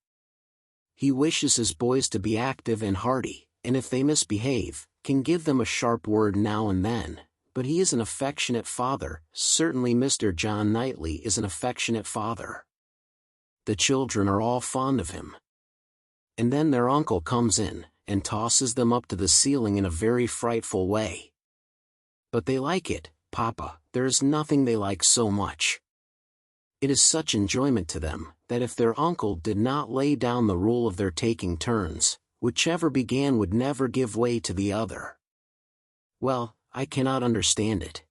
He wishes his boys to be active and hearty, and if they misbehave, can give them a sharp word now and then, but he is an affectionate father. Certainly Mr. John Knightley is an affectionate father. The children are all fond of him. And then their uncle comes in, and tosses them up to the ceiling in a very frightful way. But they like it, Papa, there is nothing they like so much. It is such enjoyment to them, that if their uncle did not lay down the rule of their taking turns, whichever began would never give way to the other. Well, I cannot understand it.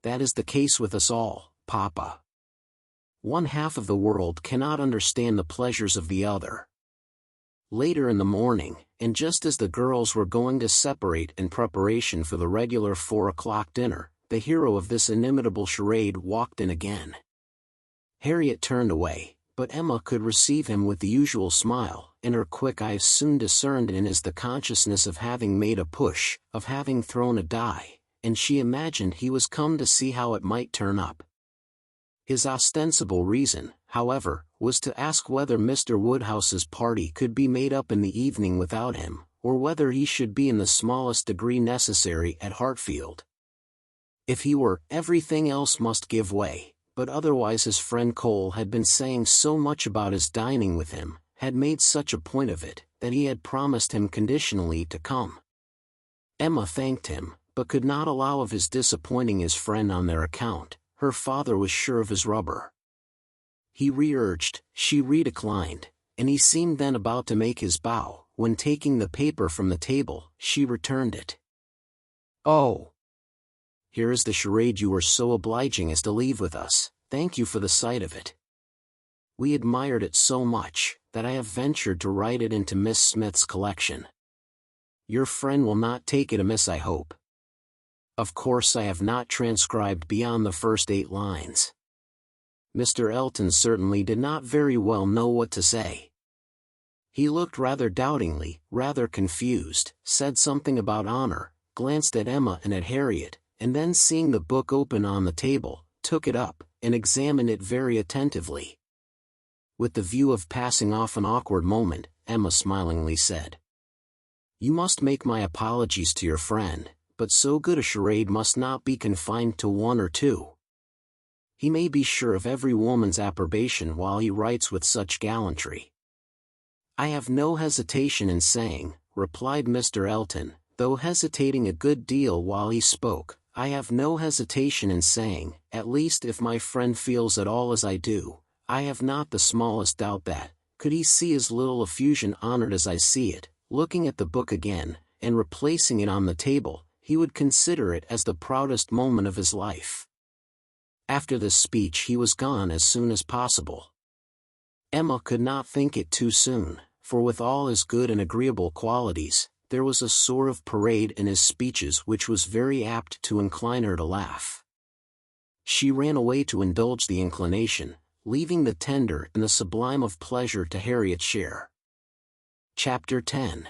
That is the case with us all, Papa. One half of the world cannot understand the pleasures of the other. Later in the morning, and just as the girls were going to separate in preparation for the regular 4 o'clock dinner, the hero of this inimitable charade walked in again. Harriet turned away, but Emma could receive him with the usual smile, and her quick eyes soon discerned in his the consciousness of having made a push, of having thrown a die, and she imagined he was come to see how it might turn up. His ostensible reason, however, was to ask whether Mr. Woodhouse's party could be made up in the evening without him, or whether he should be in the smallest degree necessary at Hartfield. If he were, everything else must give way, but otherwise his friend Cole had been saying so much about his dining with him, had made such a point of it, that he had promised him conditionally to come. Emma thanked him, but could not allow of his disappointing his friend on their account. Her father was sure of his rubber. He re-urged, she re-declined, and he seemed then about to make his bow, when taking the paper from the table, she returned it. "Oh! Here is the charade you were so obliging as to leave with us, thank you for the sight of it. We admired it so much, that I have ventured to write it into Miss Smith's collection. Your friend will not take it amiss, I hope. Of course I have not transcribed beyond the first 8 lines. Mr. Elton certainly did not very well know what to say. He looked rather doubtingly, rather confused, said something about honor, glanced at Emma and at Harriet, and then seeing the book open on the table, took it up, and examined it very attentively. With the view of passing off an awkward moment, Emma smilingly said, "You must make my apologies to your friend, but so good a charade must not be confined to 1 or 2. He may be sure of every woman's approbation while he writes with such gallantry." "I have no hesitation in saying," replied Mr. Elton, though hesitating a good deal while he spoke, "I have no hesitation in saying, at least if my friend feels at all as I do, I have not the smallest doubt that, could he see his little effusion honored as I see it, looking at the book again, and replacing it on the table, he would consider it as the proudest moment of his life." After this speech he was gone as soon as possible. Emma could not think it too soon, for with all his good and agreeable qualities, there was a sort of parade in his speeches which was very apt to incline her to laugh. She ran away to indulge the inclination, leaving the tender and the sublime of pleasure to Harriet's share. Chapter 10.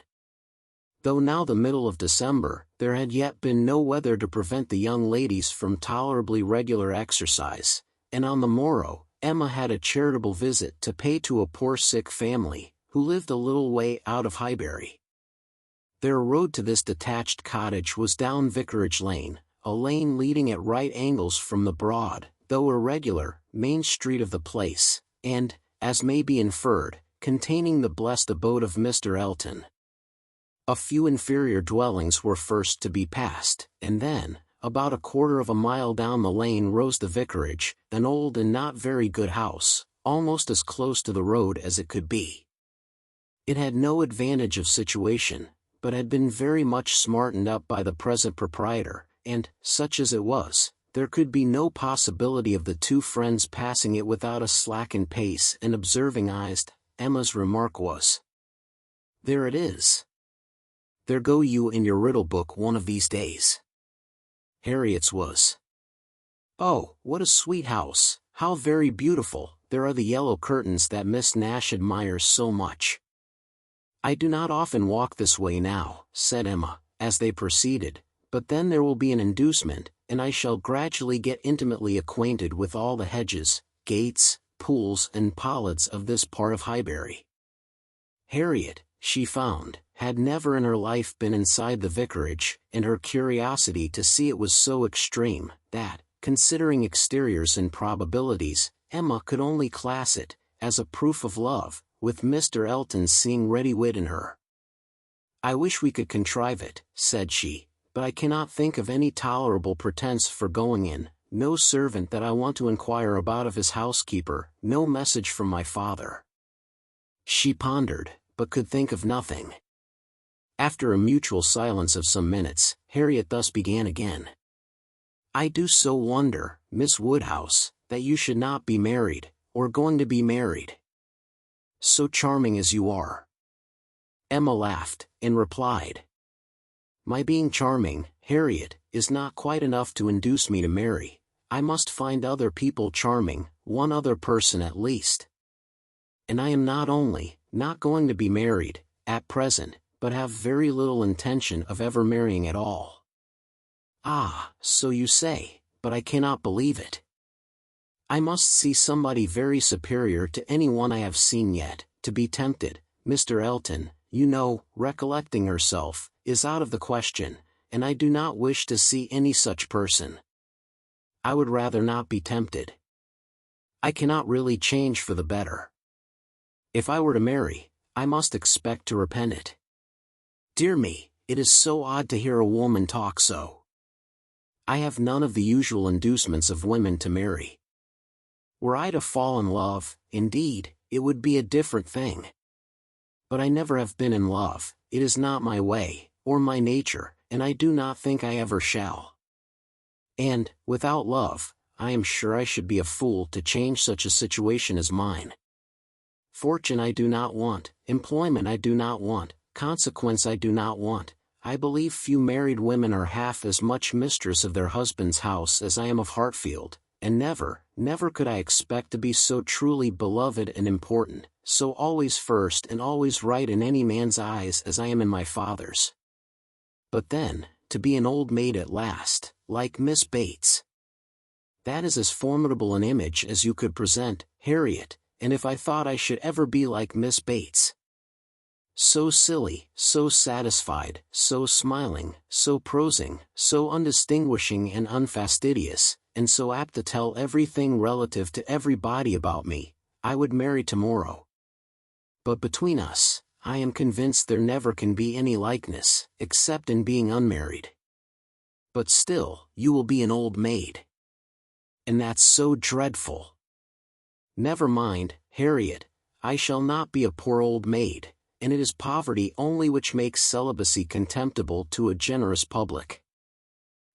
Though now the middle of December, there had yet been no weather to prevent the young ladies from tolerably regular exercise, and on the morrow, Emma had a charitable visit to pay to a poor sick family, who lived a little way out of Highbury. Their road to this detached cottage was down Vicarage Lane, a lane leading at right angles from the broad, though irregular, main street of the place, and, as may be inferred, containing the blessed abode of Mr. Elton. A few inferior dwellings were first to be passed, and then, about a quarter of a mile down the lane rose the vicarage, an old and not very good house, almost as close to the road as it could be. It had no advantage of situation, but had been very much smartened up by the present proprietor, and, such as it was, there could be no possibility of the two friends passing it without a slackened pace and observing eyes. Emma's remark was, "There it is. There go you in your riddle book one of these days." Harriet's was, "Oh, what a sweet house, how very beautiful, there are the yellow curtains that Miss Nash admires so much." "I do not often walk this way now," said Emma, as they proceeded, "but then there will be an inducement, and I shall gradually get intimately acquainted with all the hedges, gates, pools and pollards of this part of Highbury." Harriet, she found, had never in her life been inside the vicarage, and her curiosity to see it was so extreme, that, considering exteriors and probabilities, Emma could only class it, as a proof of love, with Mr. Elton's seeing ready wit in her. "I wish we could contrive it," said she, "but I cannot think of any tolerable pretence for going in, no servant that I want to inquire about of his housekeeper, no message from my father." She pondered, but could think of nothing. After a mutual silence of some minutes, Harriet thus began again. "I do so wonder, Miss Woodhouse, that you should not be married, or going to be married. So charming as you are." Emma laughed, and replied, "My being charming, Harriet, is not quite enough to induce me to marry. I must find other people charming, one other person at least. And I am not only not going to be married, at present, but have very little intention of ever marrying at all." "Ah, so you say, but I cannot believe it. I must see somebody very superior to any one I have seen yet, to be tempted. Mr. Elton, you know," recollecting herself, "is out of the question, and I do not wish to see any such person. I would rather not be tempted. I cannot really change for the better. If I were to marry, I must expect to repent it. Dear me, it is so odd to hear a woman talk so. I have none of the usual inducements of women to marry. Were I to fall in love, indeed, it would be a different thing. But I never have been in love, it is not my way, or my nature, and I do not think I ever shall. And, without love, I am sure I should be a fool to change such a situation as mine. Fortune I do not want, employment I do not want, consequence I do not want. I believe few married women are half as much mistress of their husband's house as I am of Hartfield, and never, never could I expect to be so truly beloved and important, so always first and always right in any man's eyes as I am in my father's. But then, to be an old maid at last, like Miss Bates. That is as formidable an image as you could present, Harriet, and if I thought I should ever be like Miss Bates. So silly, so satisfied, so smiling, so prosing, so undistinguishing and unfastidious, and so apt to tell everything relative to everybody about me, I would marry tomorrow. But between us, I am convinced there never can be any likeness, except in being unmarried. But still, you will be an old maid. And that's so dreadful. Never mind, Harriet, I shall not be a poor old maid, and it is poverty only which makes celibacy contemptible to a generous public.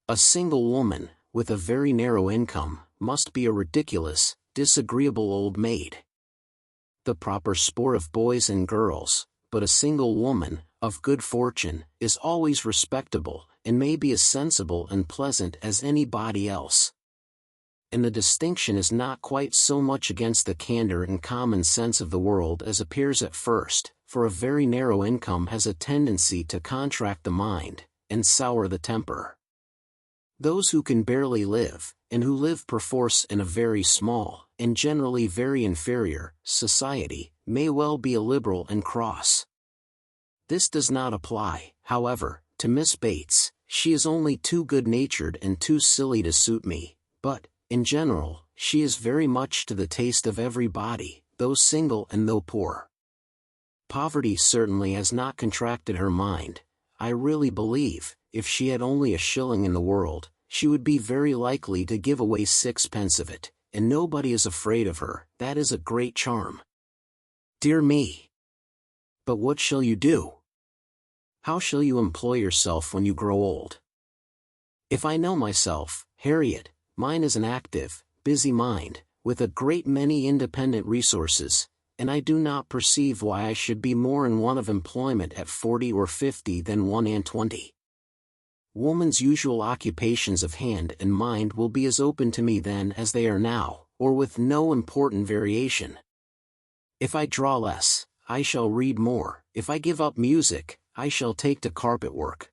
A single woman, with a very narrow income, must be a ridiculous, disagreeable old maid. The proper sport of boys and girls, but a single woman, of good fortune, is always respectable, and may be as sensible and pleasant as anybody else. And the distinction is not quite so much against the candor and common sense of the world as appears at first, for a very narrow income has a tendency to contract the mind, and sour the temper. Those who can barely live, and who live perforce in a very small, and generally very inferior, society, may well be illiberal and cross. This does not apply, however, to Miss Bates. She is only too good-natured and too silly to suit me, but, in general, she is very much to the taste of everybody, though single and though poor. Poverty certainly has not contracted her mind. I really believe, if she had only a shilling in the world, she would be very likely to give away 6 pence of it, and nobody is afraid of her. That is a great charm. Dear me! But what shall you do? How shall you employ yourself when you grow old? If I know myself, Harriet, mine is an active, busy mind, with a great many independent resources, and I do not perceive why I should be more in want of employment at 40 or 50 than 21. Woman's usual occupations of hand and mind will be as open to me then as they are now, or with no important variation. If I draw less, I shall read more. If I give up music, I shall take to carpet work.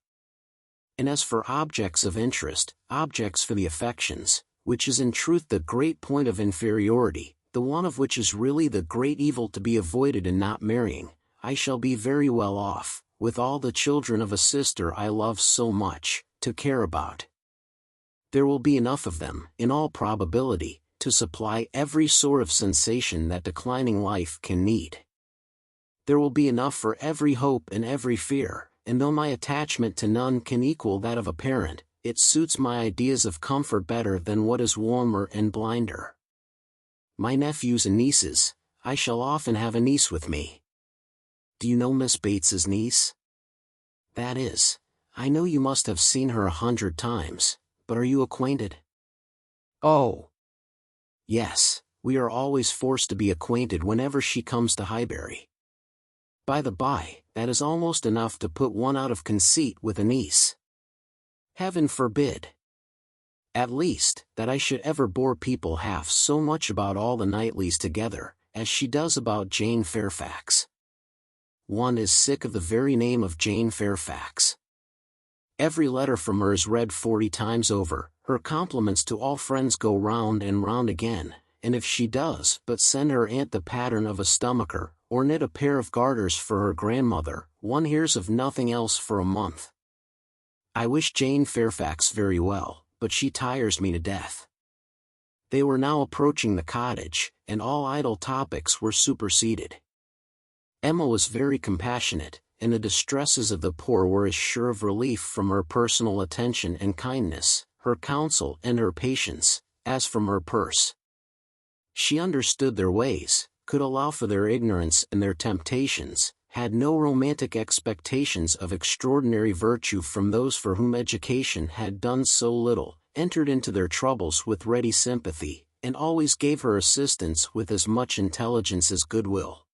And as for objects of interest, objects for the affections, which is in truth the great point of inferiority, the one of which is really the great evil to be avoided in not marrying, I shall be very well off, with all the children of a sister I love so much, to care about. There will be enough of them, in all probability, to supply every sort of sensation that declining life can need. There will be enough for every hope and every fear, and though my attachment to none can equal that of a parent, it suits my ideas of comfort better than what is warmer and blinder. My nephews and nieces, I shall often have a niece with me. Do you know Miss Bates's niece? That is, I know you must have seen her 100 times, but are you acquainted? Oh! Yes, we are always forced to be acquainted whenever she comes to Highbury. By the by, that is almost enough to put one out of conceit with a niece. Heaven forbid! At least, that I should ever bore people half so much about all the Knightleys together, as she does about Jane Fairfax. One is sick of the very name of Jane Fairfax. Every letter from her is read 40 times over, her compliments to all friends go round and round again, and if she does but send her aunt the pattern of a stomacher, or knit a pair of garters for her grandmother, one hears of nothing else for a month. I wish Jane Fairfax very well, but she tires me to death. They were now approaching the cottage, and all idle topics were superseded. Emma was very compassionate, and the distresses of the poor were as sure of relief from her personal attention and kindness, her counsel and her patience, as from her purse. She understood their ways, could allow for their ignorance and their temptations, had no romantic expectations of extraordinary virtue from those for whom education had done so little, entered into their troubles with ready sympathy, and always gave her assistance with as much intelligence as goodwill.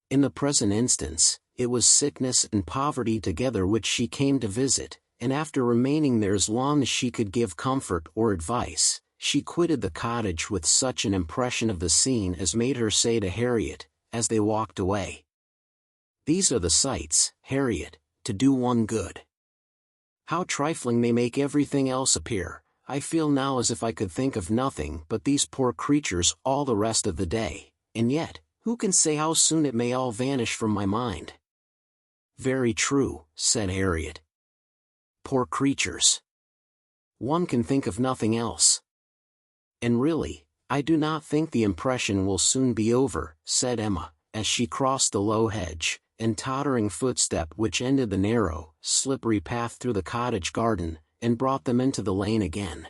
In the present instance, it was sickness and poverty together which she came to visit, and after remaining there as long as she could give comfort or advice, she quitted the cottage with such an impression of the scene as made her say to Harriet, as they walked away, "These are the sights, Harriet, to do one good. How trifling they make everything else appear! I feel now as if I could think of nothing but these poor creatures all the rest of the day, and yet, who can say how soon it may all vanish from my mind?" "Very true," said Harriet. "Poor creatures! One can think of nothing else." "And really, I do not think the impression will soon be over," said Emma, as she crossed the low hedge and tottering footstep which ended the narrow, slippery path through the cottage garden, and brought them into the lane again.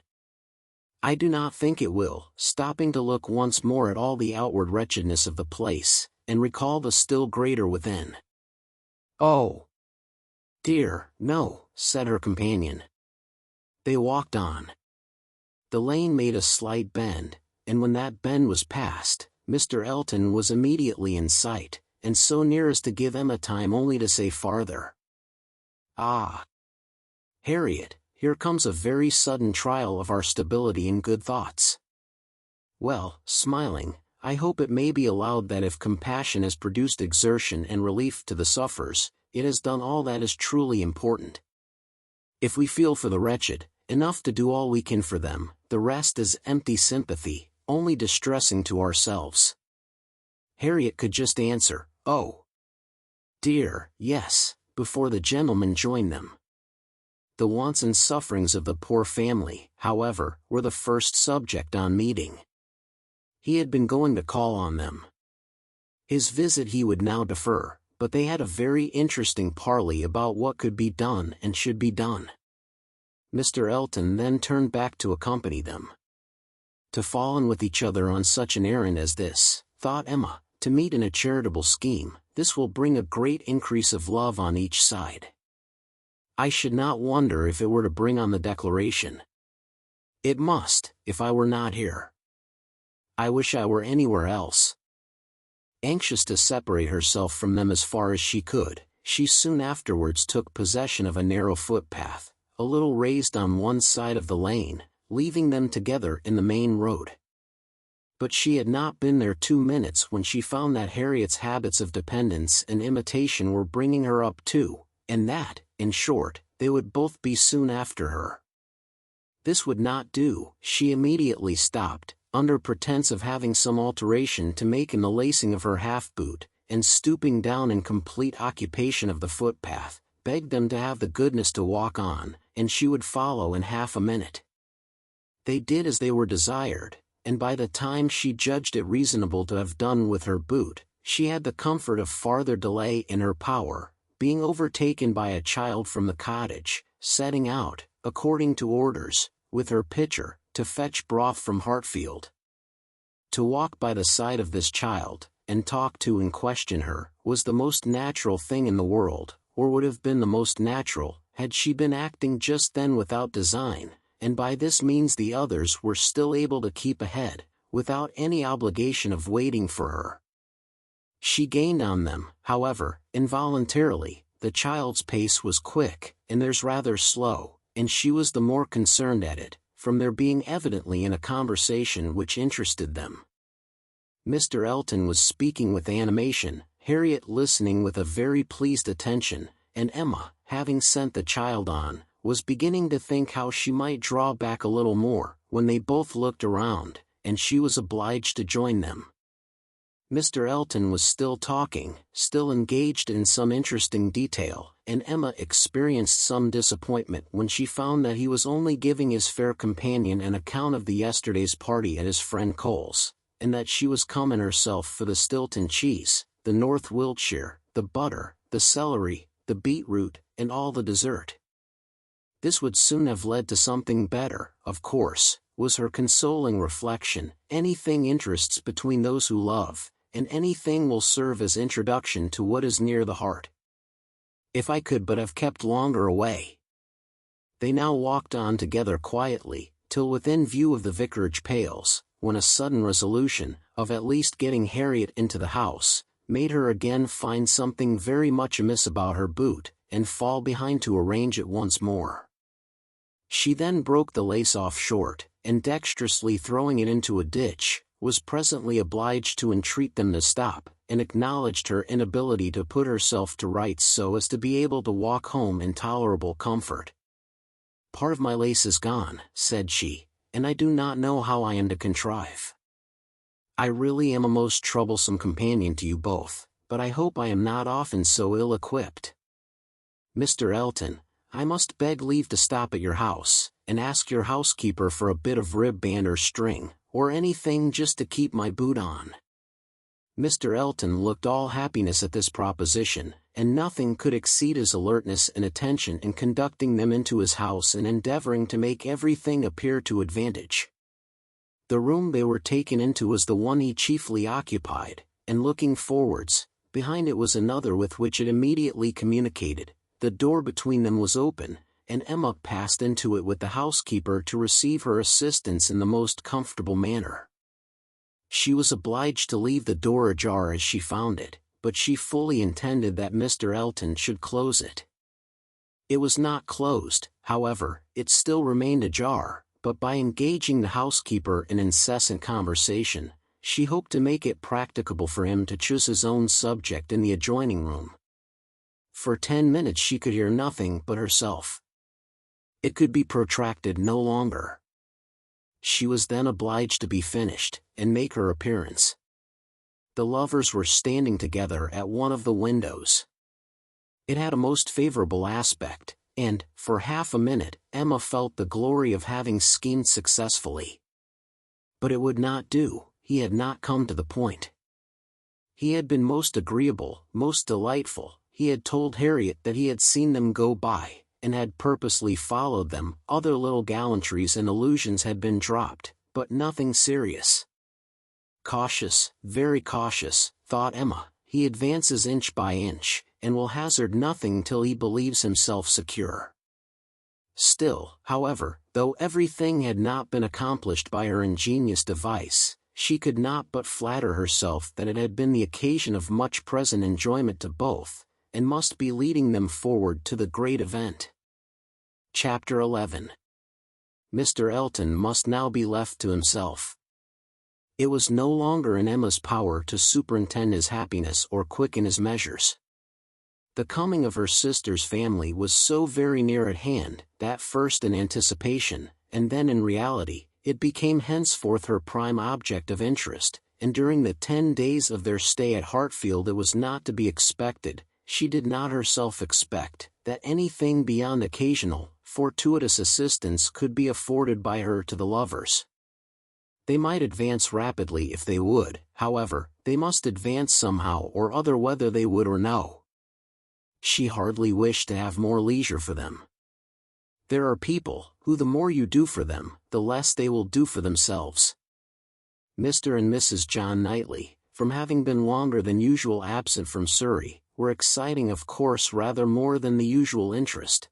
"I do not think it will," stopping to look once more at all the outward wretchedness of the place, and recall the still greater within. "Oh! Dear, no," said her companion. They walked on. The lane made a slight bend, and when that bend was passed, Mr. Elton was immediately in sight, and so near as to give Emma time only to say farther, "Ah! Harriet, here comes a very sudden trial of our stability and good thoughts." "Well," smiling, I hope it may be allowed that if compassion has produced exertion and relief to the sufferers, it has done all that is truly important. If we feel for the wretched, enough to do all we can for them, the rest is empty sympathy, only distressing to ourselves. Harriet could just answer, "Oh, dear, yes," before the gentlemen joined them. The wants and sufferings of the poor family, however, were the first subject on meeting. He had been going to call on them. His visit he would now defer, but they had a very interesting parley about what could be done and should be done. Mr. Elton then turned back to accompany them. To fall in with each other on such an errand as this, thought Emma, to meet in a charitable scheme, this will bring a great increase of love on each side. I should not wonder if it were to bring on the declaration. It must, if I were not here. I wish I were anywhere else. Anxious to separate herself from them as far as she could, she soon afterwards took possession of a narrow footpath, a little raised on one side of the lane, leaving them together in the main road. But she had not been there 2 minutes when she found that Harriet's habits of dependence and imitation were bringing her up too, and that, in short, they would both be soon after her. This would not do, she immediately stopped, under pretense of having some alteration to make in the lacing of her half-boot, and stooping down in complete occupation of the footpath, begged them to have the goodness to walk on, and she would follow in half a minute. They did as they were desired, and by the time she judged it reasonable to have done with her boot, she had the comfort of farther delay in her power, being overtaken by a child from the cottage, setting out, according to orders, with her pitcher, to fetch broth from Hartfield. To walk by the side of this child, and talk to and question her, was the most natural thing in the world, or would have been the most natural, had she been acting just then without design, and by this means the others were still able to keep ahead, without any obligation of waiting for her. She gained on them, however, involuntarily. The child's pace was quick, and theirs rather slow, and she was the more concerned at it, from their being evidently in a conversation which interested them. Mr. Elton was speaking with animation, Harriet listening with a very pleased attention, and Emma, having sent the child on, was beginning to think how she might draw back a little more, when they both looked around, and she was obliged to join them. Mr. Elton was still talking, still engaged in some interesting detail, and Emma experienced some disappointment when she found that he was only giving his fair companion an account of the yesterday's party at his friend Cole's, and that she was coming herself for the Stilton cheese, the North Wiltshire, the butter, the celery, the beetroot, and all the dessert. This would soon have led to something better, of course, was her consoling reflection. Anything interests between those who love, and anything will serve as introduction to what is near the heart. If I could but have kept longer away. They now walked on together quietly, till within view of the vicarage pales, when a sudden resolution, of at least getting Harriet into the house, made her again find something very much amiss about her boot, and fall behind to arrange it once more. She then broke the lace off short, and dexterously throwing it into a ditch, was presently obliged to entreat them to stop, and acknowledged her inability to put herself to rights so as to be able to walk home in tolerable comfort. "Part of my lace is gone," said she, "and I do not know how I am to contrive. I really am a most troublesome companion to you both, but I hope I am not often so ill-equipped. Mr. Elton, I must beg leave to stop at your house, and ask your housekeeper for a bit of ribband or string, or anything just to keep my boot on." Mr. Elton looked all happiness at this proposition, and nothing could exceed his alertness and attention in conducting them into his house and endeavoring to make everything appear to advantage. The room they were taken into was the one he chiefly occupied, and looking forwards, behind it was another with which it immediately communicated. The door between them was open, and Emma passed into it with the housekeeper to receive her assistance in the most comfortable manner. She was obliged to leave the door ajar as she found it, but she fully intended that Mr. Elton should close it. It was not closed, however, it still remained ajar, but by engaging the housekeeper in incessant conversation, she hoped to make it practicable for him to choose his own subject in the adjoining room. For 10 minutes she could hear nothing but herself. It could be protracted no longer. She was then obliged to be finished, and make her appearance. The lovers were standing together at one of the windows. It had a most favorable aspect, and, for half a minute, Emma felt the glory of having schemed successfully. But it would not do, he had not come to the point. He had been most agreeable, most delightful, he had told Harriet that he had seen them go by, and had purposely followed them. Other little gallantries and allusions had been dropped, but nothing serious. Cautious, very cautious, thought Emma, he advances inch by inch, and will hazard nothing till he believes himself secure. Still, however, though everything had not been accomplished by her ingenious device, she could not but flatter herself that it had been the occasion of much present enjoyment to both, and must be leading them forward to the great event. Chapter 11. Mr. Elton must now be left to himself. It was no longer in Emma's power to superintend his happiness or quicken his measures. The coming of her sister's family was so very near at hand, that first in anticipation, and then in reality, it became henceforth her prime object of interest, and during the 10 days of their stay at Hartfield it was not to be expected, she did not herself expect, that anything beyond occasional, fortuitous assistance could be afforded by her to the lovers. They might advance rapidly if they would, however, they must advance somehow or other whether they would or no. She hardly wished to have more leisure for them. There are people, who the more you do for them, the less they will do for themselves. Mr. and Mrs. John Knightley, from having been longer than usual absent from Surrey, were exciting of course rather more than the usual interest.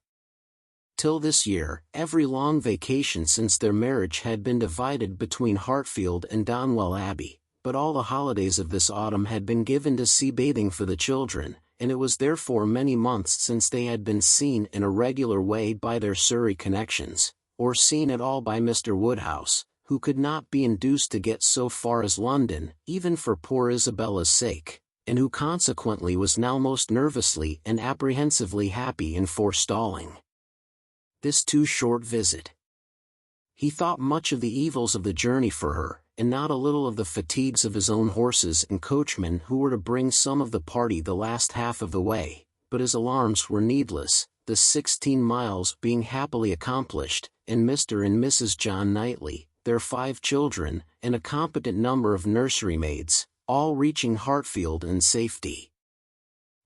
Till this year, every long vacation since their marriage had been divided between Hartfield and Donwell Abbey, but all the holidays of this autumn had been given to sea bathing for the children, and it was therefore many months since they had been seen in a regular way by their Surrey connections, or seen at all by Mr. Woodhouse, who could not be induced to get so far as London, even for poor Isabella's sake, and who consequently was now most nervously and apprehensively happy in forestalling this too short visit. He thought much of the evils of the journey for her, and not a little of the fatigues of his own horses and coachman who were to bring some of the party the last half of the way, but his alarms were needless, the 16 miles being happily accomplished, and Mr. and Mrs. John Knightley, their 5 children, and a competent number of nursery maids, all reaching Hartfield in safety.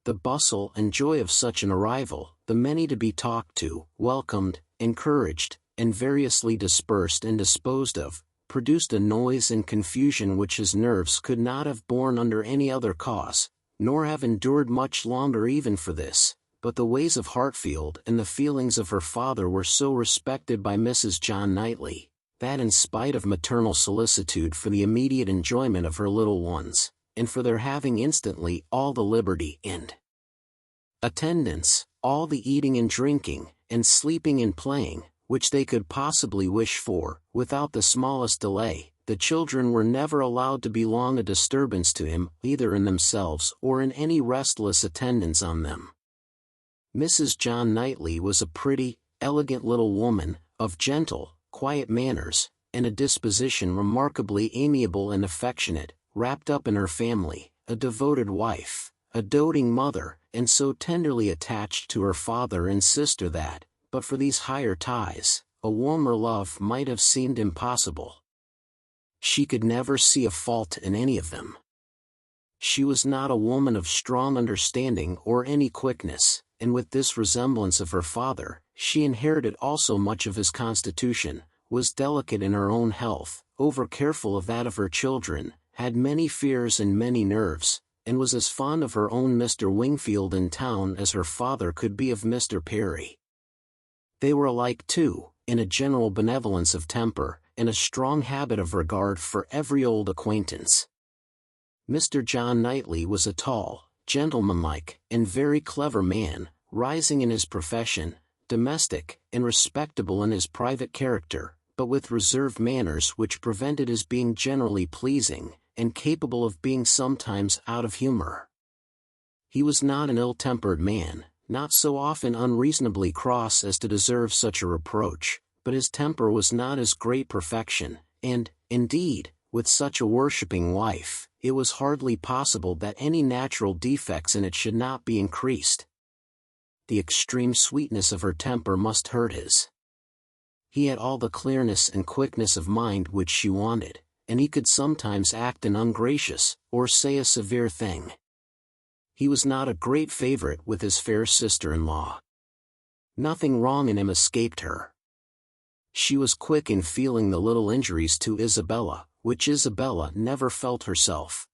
The bustle and joy of such an arrival, the many to be talked to, welcomed, encouraged, and variously dispersed and disposed of, produced a noise and confusion which his nerves could not have borne under any other cause, nor have endured much longer even for this, but the ways of Hartfield and the feelings of her father were so respected by Mrs. John Knightley, that in spite of maternal solicitude for the immediate enjoyment of her little ones, and for their having instantly all the liberty and attendance, all the eating and drinking, and sleeping and playing, which they could possibly wish for, without the smallest delay, the children were never allowed to be long a disturbance to him, either in themselves or in any restless attendance on them. Mrs. John Knightley was a pretty, elegant little woman, of gentle, quiet manners, and a disposition remarkably amiable and affectionate, wrapped up in her family, a devoted wife, a doting mother, and so tenderly attached to her father and sister that, but for these higher ties, a warmer love might have seemed impossible. She could never see a fault in any of them. She was not a woman of strong understanding or any quickness, and with this resemblance of her father, she inherited also much of his constitution, was delicate in her own health, over-careful of that of her children, had many fears and many nerves, and was as fond of her own Mr. Wingfield in town as her father could be of Mr. Perry. They were alike too, in a general benevolence of temper, and a strong habit of regard for every old acquaintance. Mr. John Knightley was a tall, gentlemanlike, and very clever man, rising in his profession, domestic, and respectable in his private character, but with reserved manners which prevented his being generally pleasing, and capable of being sometimes out of humor. He was not an ill-tempered man, not so often unreasonably cross as to deserve such a reproach, but his temper was not his great perfection, and, indeed, with such a worshipping wife, it was hardly possible that any natural defects in it should not be increased. The extreme sweetness of her temper must hurt his. He had all the clearness and quickness of mind which she wanted, and he could sometimes act an ungracious, or say a severe thing. He was not a great favorite with his fair sister-in-law. Nothing wrong in him escaped her. She was quick in feeling the little injuries to Isabella, which Isabella never felt herself.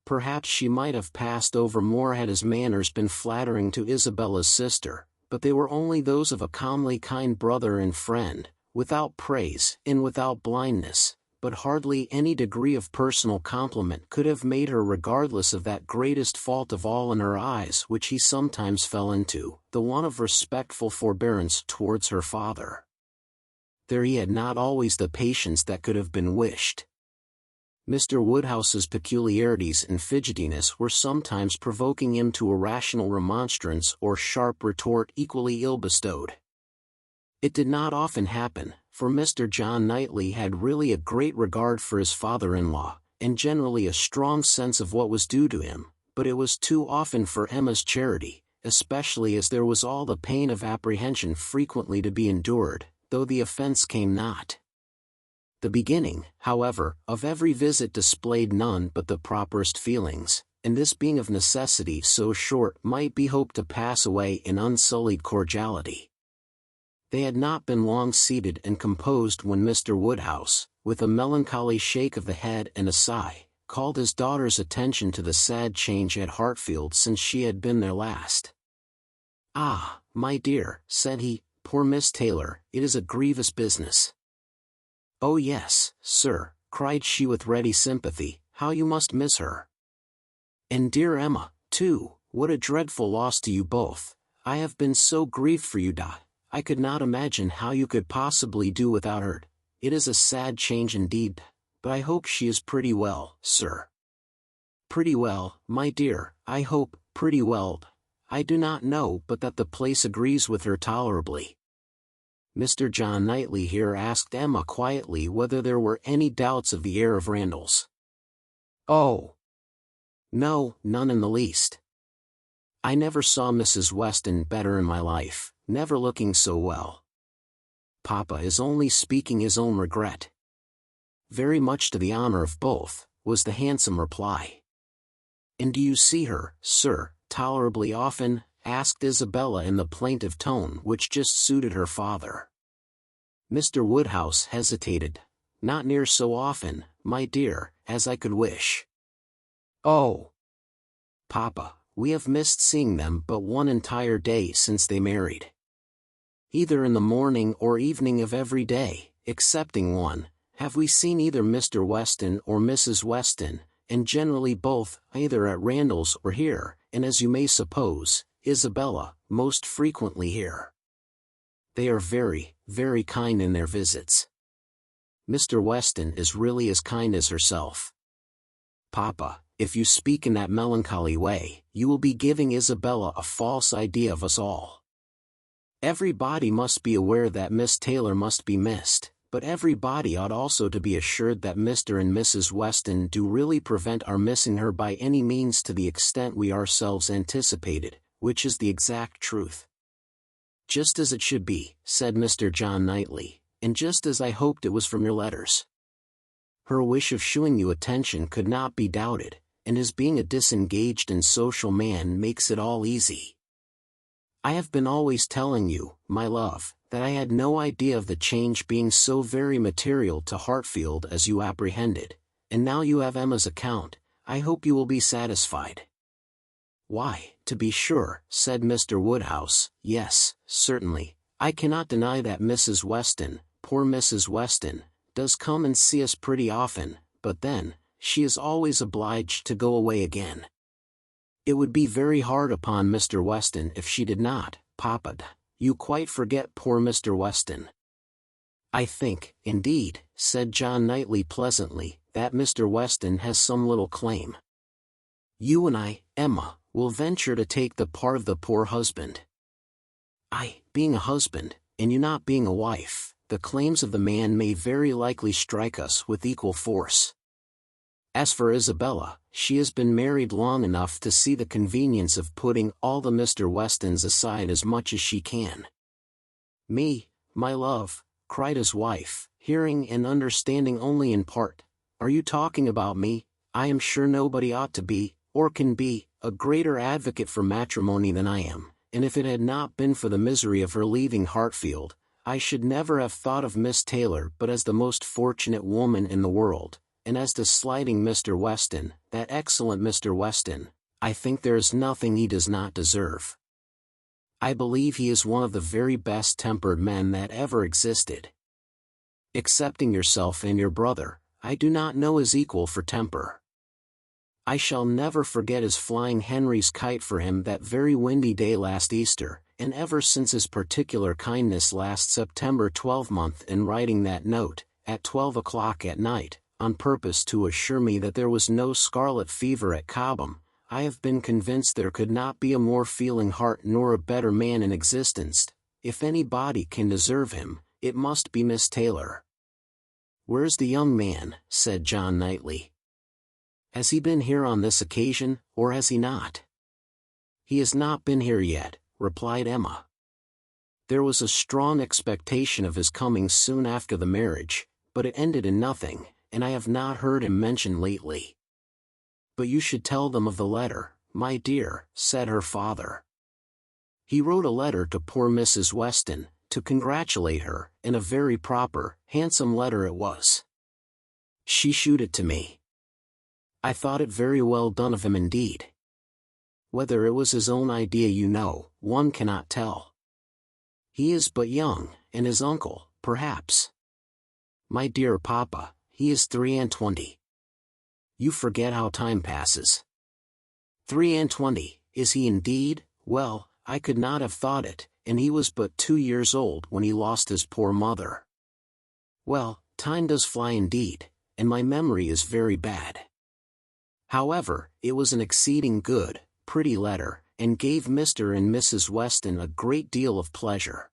Perhaps she might have passed over more had his manners been flattering to Isabella's sister, but they were only those of a calmly kind brother and friend, without praise and without blindness, but hardly any degree of personal compliment could have made her regardless of that greatest fault of all in her eyes which he sometimes fell into, the want of respectful forbearance towards her father. There he had not always the patience that could have been wished. Mr. Woodhouse's peculiarities and fidgetiness were sometimes provoking him to irrational remonstrance or sharp retort equally ill-bestowed. It did not often happen, for Mr. John Knightley had really a great regard for his father-in-law, and generally a strong sense of what was due to him, but it was too often for Emma's charity, especially as there was all the pain of apprehension frequently to be endured, though the offense came not. The beginning, however, of every visit displayed none but the properest feelings, and this being of necessity so short might be hoped to pass away in unsullied cordiality. They had not been long seated and composed when Mr. Woodhouse, with a melancholy shake of the head and a sigh, called his daughter's attention to the sad change at Hartfield since she had been there last. "Ah, my dear," said he, "poor Miss Taylor, it is a grievous business." "Oh yes, sir," cried she with ready sympathy, "how you must miss her. And dear Emma, too, what a dreadful loss to you both. I have been so grieved for you. I could not imagine how you could possibly do without her. It is a sad change indeed, but I hope she is pretty well, sir." "Pretty well, my dear, I hope, pretty well. I do not know but that the place agrees with her tolerably." Mr. John Knightley here asked Emma quietly whether there were any doubts of the heir of Randalls. "Oh, no, none in the least. I never saw Mrs. Weston better in my life, never looking so well. Papa is only speaking his own regret." "Very much to the honor of both," was the handsome reply. "And do you see her, sir, tolerably often?" asked Isabella in the plaintive tone which just suited her father. Mr. Woodhouse hesitated. "Not near so often, my dear, as I could wish." "Oh, Papa, we have missed seeing them but one entire day since they married. Either in the morning or evening of every day, excepting one, have we seen either Mr. Weston or Mrs. Weston, and generally both, either at Randalls or here, and as you may suppose, Isabella, most frequently here. They are very, very kind in their visits. Mr. Weston is really as kind as herself. Papa, if you speak in that melancholy way, you will be giving Isabella a false idea of us all. Everybody must be aware that Miss Taylor must be missed, but everybody ought also to be assured that Mr. and Mrs. Weston do really prevent our missing her by any means to the extent we ourselves anticipated, which is the exact truth." "Just as it should be," said Mr. John Knightley, "and just as I hoped it was from your letters. Her wish of shewing you attention could not be doubted, and his being a disengaged and social man makes it all easy. I have been always telling you, my love, that I had no idea of the change being so very material to Hartfield as you apprehended, and now you have Emma's account, I hope you will be satisfied." "Why, to be sure," said Mr. Woodhouse, "yes, certainly, I cannot deny that Mrs. Weston, poor Mrs. Weston, does come and see us pretty often, but then, she is always obliged to go away again. It would be very hard upon Mr. Weston if she did not, Papa. You quite forget poor Mr. Weston." "I think, indeed," said John Knightley pleasantly, that Mr. Weston has some little claim. You and I, Emma, will venture to take the part of the poor husband. I, being a husband, and you not being a wife, the claims of the man may very likely strike us with equal force. As for Isabella, she has been married long enough to see the convenience of putting all the Mr. Westons aside as much as she can. Me, my love, cried his wife, hearing and understanding only in part. Are you talking about me? I am sure nobody ought to be, or can be, a greater advocate for matrimony than I am, and if it had not been for the misery of her leaving Hartfield, I should never have thought of Miss Taylor but as the most fortunate woman in the world. And as to slighting Mr. Weston, that excellent Mr. Weston, I think there is nothing he does not deserve. I believe he is one of the very best-tempered men that ever existed. Excepting yourself and your brother, I do not know his equal for temper. I shall never forget his flying Henry's kite for him that very windy day last Easter, and ever since his particular kindness last September 12th in writing that note, at 12 o'clock at night, on purpose to assure me that there was no scarlet fever at Cobham. I have been convinced there could not be a more feeling heart nor a better man in existence. If anybody can deserve him, it must be Miss Taylor. Where's the young man? Said John Knightley. Has he been here on this occasion, or has he not? He has not been here yet, replied Emma. There was a strong expectation of his coming soon after the marriage, but it ended in nothing, and I have not heard him mentioned lately. But you should tell them of the letter, my dear, said her father. He wrote a letter to poor Mrs. Weston, to congratulate her, and a very proper, handsome letter it was. She shewed it to me. I thought it very well done of him indeed. Whether it was his own idea one cannot tell. He is but young, and his uncle, perhaps. My dear papa, he is 23. You forget how time passes. 23, is he indeed? Well, I could not have thought it, and he was but 2 years old when he lost his poor mother. Well, time does fly indeed, and my memory is very bad. However, it was an exceeding good, pretty letter, and gave Mr. and Mrs. Weston a great deal of pleasure.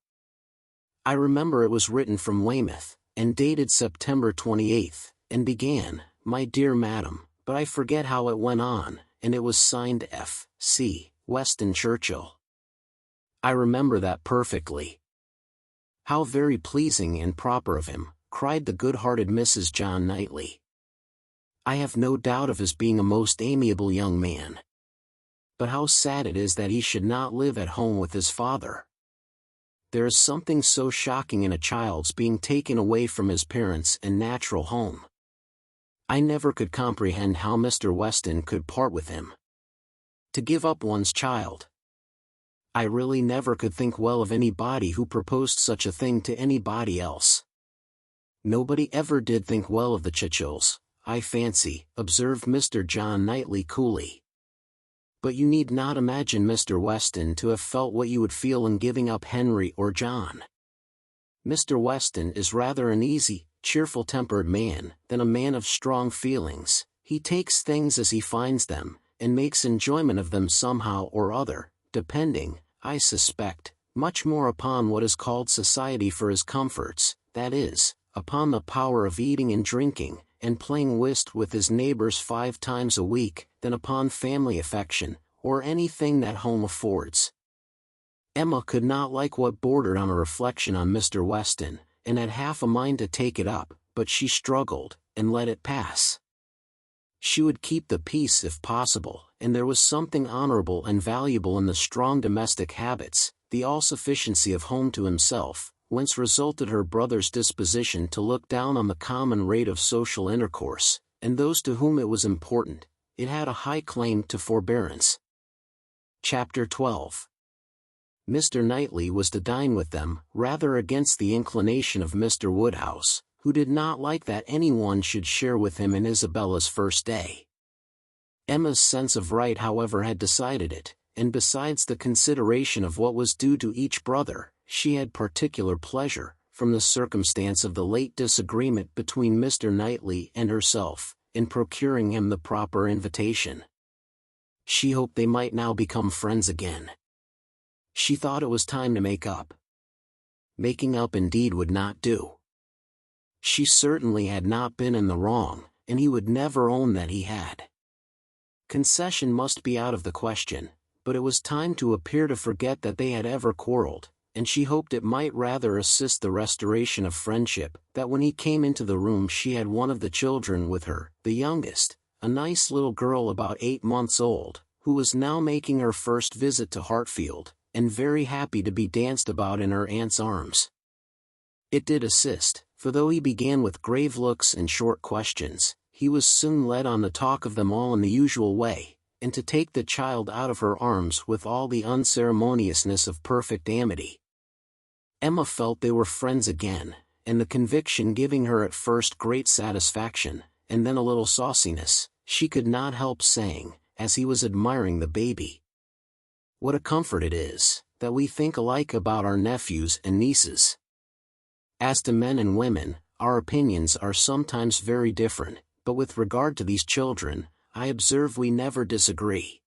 I remember it was written from Weymouth, and dated September 28th, and began, My dear Madam, but I forget how it went on, and it was signed F. C. Weston Churchill. I remember that perfectly. How very pleasing and proper of him, cried the good-hearted Mrs. John Knightley. I have no doubt of his being a most amiable young man. But how sad it is that he should not live at home with his father. There is something so shocking in a child's being taken away from his parents and natural home. I never could comprehend how Mr. Weston could part with him. To give up one's child. I really never could think well of anybody who proposed such a thing to anybody else. Nobody ever did think well of the Churchills, I fancy, observed Mr. John Knightley coolly. But you need not imagine Mr. Weston to have felt what you would feel in giving up Henry or John. Mr. Weston is rather an easy, cheerful-tempered man, than a man of strong feelings. He takes things as he finds them, and makes enjoyment of them somehow or other, depending, I suspect, much more upon what is called society for his comforts, that is, upon the power of eating and drinking, and playing whist with his neighbors 5 times a week, than upon family affection, or anything that home affords. Emma could not like what bordered on a reflection on Mr. Weston, and had half a mind to take it up, but she struggled, and let it pass. She would keep the peace if possible, and there was something honorable and valuable in the strong domestic habits, the all-sufficiency of home to himself, whence resulted her brother's disposition to look down on the common rate of social intercourse, and those to whom it was important. It had a high claim to forbearance. Chapter 12. Mr. Knightley was to dine with them, rather against the inclination of Mr. Woodhouse, who did not like that anyone should share with him in Isabella's first day. Emma's sense of right, however, had decided it, and besides the consideration of what was due to each brother, she had particular pleasure, from the circumstance of the late disagreement between Mr. Knightley and herself, in procuring him the proper invitation. She hoped they might now become friends again. She thought it was time to make up. Making up indeed would not do. She certainly had not been in the wrong, and he would never own that he had. Concession must be out of the question, but it was time to appear to forget that they had ever quarreled, and she hoped it might rather assist the restoration of friendship, that when he came into the room she had one of the children with her, the youngest, a nice little girl about 8 months old, who was now making her first visit to Hartfield, and very happy to be danced about in her aunt's arms. It did assist, for though he began with grave looks and short questions, he was soon led on to talk of them all in the usual way, and to take the child out of her arms with all the unceremoniousness of perfect amity. Emma felt they were friends again, and the conviction giving her at first great satisfaction, and then a little sauciness, she could not help saying, as he was admiring the baby, "What a comfort it is, that we think alike about our nephews and nieces. As to men and women, our opinions are sometimes very different, but with regard to these children, I observe we never disagree.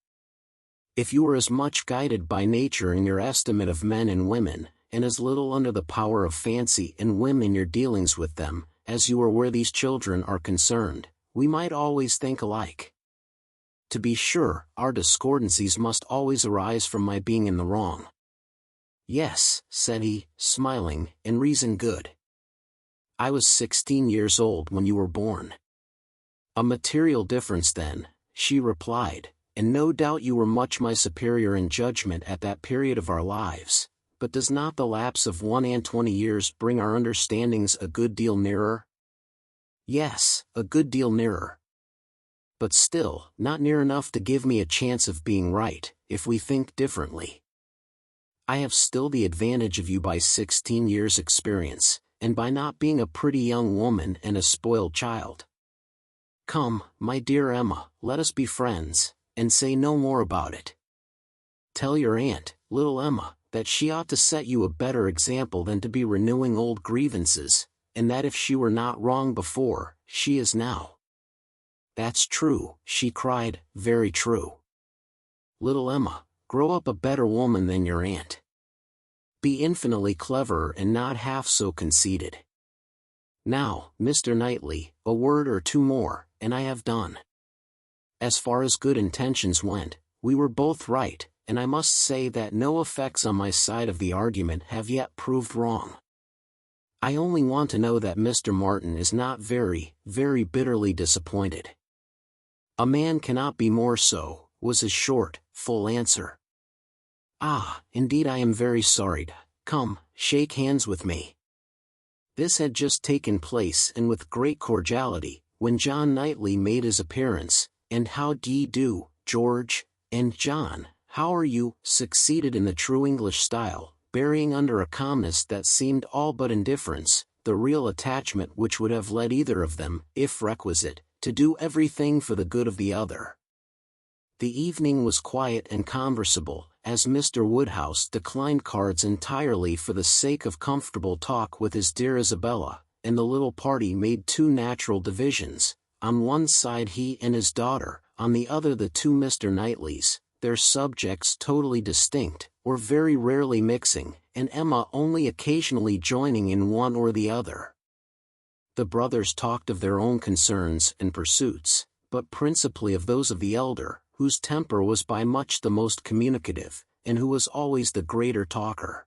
If you were as much guided by nature in your estimate of men and women, and as little under the power of fancy and whim in your dealings with them, as you are where these children are concerned, we might always think alike. To be sure, our discordancies must always arise from my being in the wrong." "Yes," said he, smiling, "and reason good. I was 16 years old when you were born." "A material difference then," she replied, "and no doubt you were much my superior in judgment at that period of our lives, but does not the lapse of 21 years bring our understandings a good deal nearer?" "Yes, a good deal nearer. But still, not near enough to give me a chance of being right, if we think differently. I have still the advantage of you by 16 years' experience, and by not being a pretty young woman and a spoiled child. Come, my dear Emma, let us be friends, and say no more about it. Tell your aunt, little Emma, that she ought to set you a better example than to be renewing old grievances, and that if she were not wrong before, she is now." "That's true," she cried, "very true. Little Emma, grow up a better woman than your aunt. Be infinitely cleverer and not half so conceited. Now, Mr. Knightley, a word or two more, and I have done. As far as good intentions went, we were both right, and I must say that no effects on my side of the argument have yet proved wrong. I only want to know that Mr. Martin is not very, very bitterly disappointed." "A man cannot be more so," was his short, full answer. "Ah, indeed I am very sorry. Come, shake hands with me." This had just taken place, and with great cordiality, when John Knightley made his appearance, and "How d'ye do, George?" and "John, how are you?" succeeded in the true English style, burying under a calmness that seemed all but indifference, the real attachment which would have led either of them, if requisite, to do everything for the good of the other. The evening was quiet and conversable, as Mr. Woodhouse declined cards entirely for the sake of comfortable talk with his dear Isabella, and the little party made two natural divisions, on one side he and his daughter, on the other the two Mr. Knightleys, their subjects totally distinct, or very rarely mixing, and Emma only occasionally joining in one or the other. The brothers talked of their own concerns and pursuits, but principally of those of the elder, whose temper was by much the most communicative, and who was always the greater talker.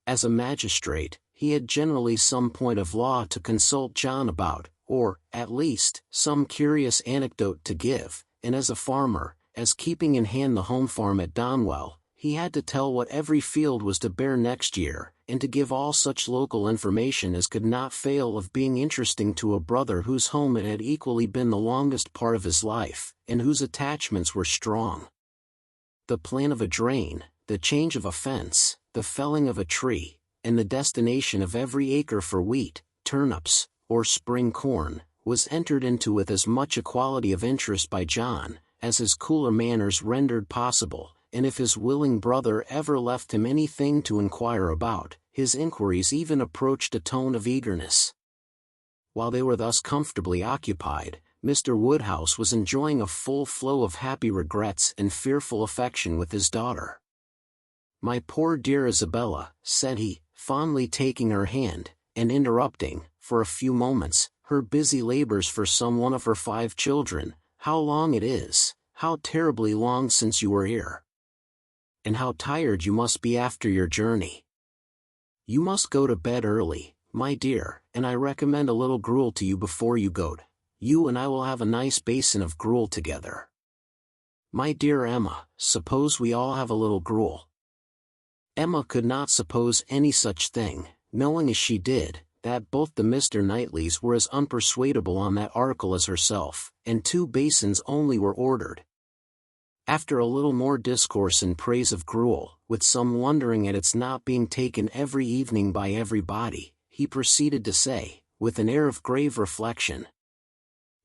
As a magistrate, he had generally some point of law to consult John about, or, at least, some curious anecdote to give, and as a farmer, as keeping in hand the home farm at Donwell, he had to tell what every field was to bear next year, and to give all such local information as could not fail of being interesting to a brother whose home it had equally been the longest part of his life, and whose attachments were strong. The plan of a drain, the change of a fence, the felling of a tree, and the destination of every acre for wheat, turnips, or spring corn, was entered into with as much equality of interest by John, as his cooler manners rendered possible, and if his willing brother ever left him anything to inquire about, his inquiries even approached a tone of eagerness. While they were thus comfortably occupied, Mr. Woodhouse was enjoying a full flow of happy regrets and fearful affection with his daughter. "My poor dear Isabella," said he, fondly taking her hand, and interrupting, for a few moments, her busy labors for some one of her 5 children, "how long it is, how terribly long since you were here. And how tired you must be after your journey. You must go to bed early, my dear, and I recommend a little gruel to you before you go. You and I will have a nice basin of gruel together. My dear Emma, suppose we all have a little gruel." Emma could not suppose any such thing, knowing as she did, that both the Mr. Knightleys were as unpersuadable on that article as herself, and 2 basins only were ordered. After a little more discourse in praise of gruel, with some wondering at its not being taken every evening by everybody, he proceeded to say, with an air of grave reflection,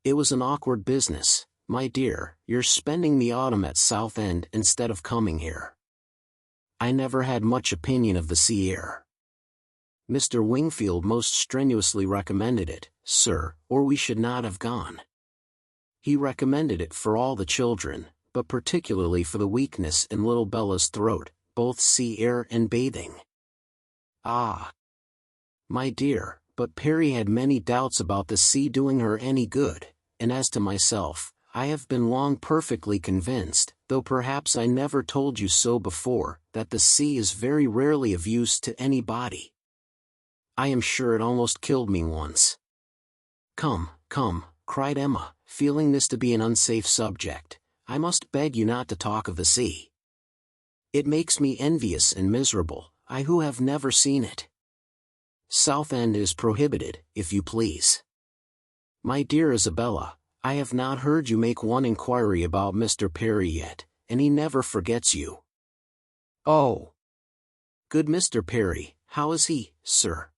"It was an awkward business, my dear, your spending the autumn at Southend instead of coming here. I never had much opinion of the sea air. Mr. Wingfield most strenuously recommended it, sir, or we should not have gone. He recommended it for all the children, but particularly for the weakness in little Bella's throat, both sea air and bathing." "Ah, my dear, but Perry had many doubts about the sea doing her any good, and as to myself, I have been long perfectly convinced, though perhaps I never told you so before, that the sea is very rarely of use to anybody. I am sure it almost killed me once." "Come, come," cried Emma, feeling this to be an unsafe subject, "I must beg you not to talk of the sea. It makes me envious and miserable, I who have never seen it. Southend is prohibited, if you please. My dear Isabella, I have not heard you make one inquiry about Mr. Perry yet, and he never forgets you." "Oh! Good Mr. Perry, how is he, sir?"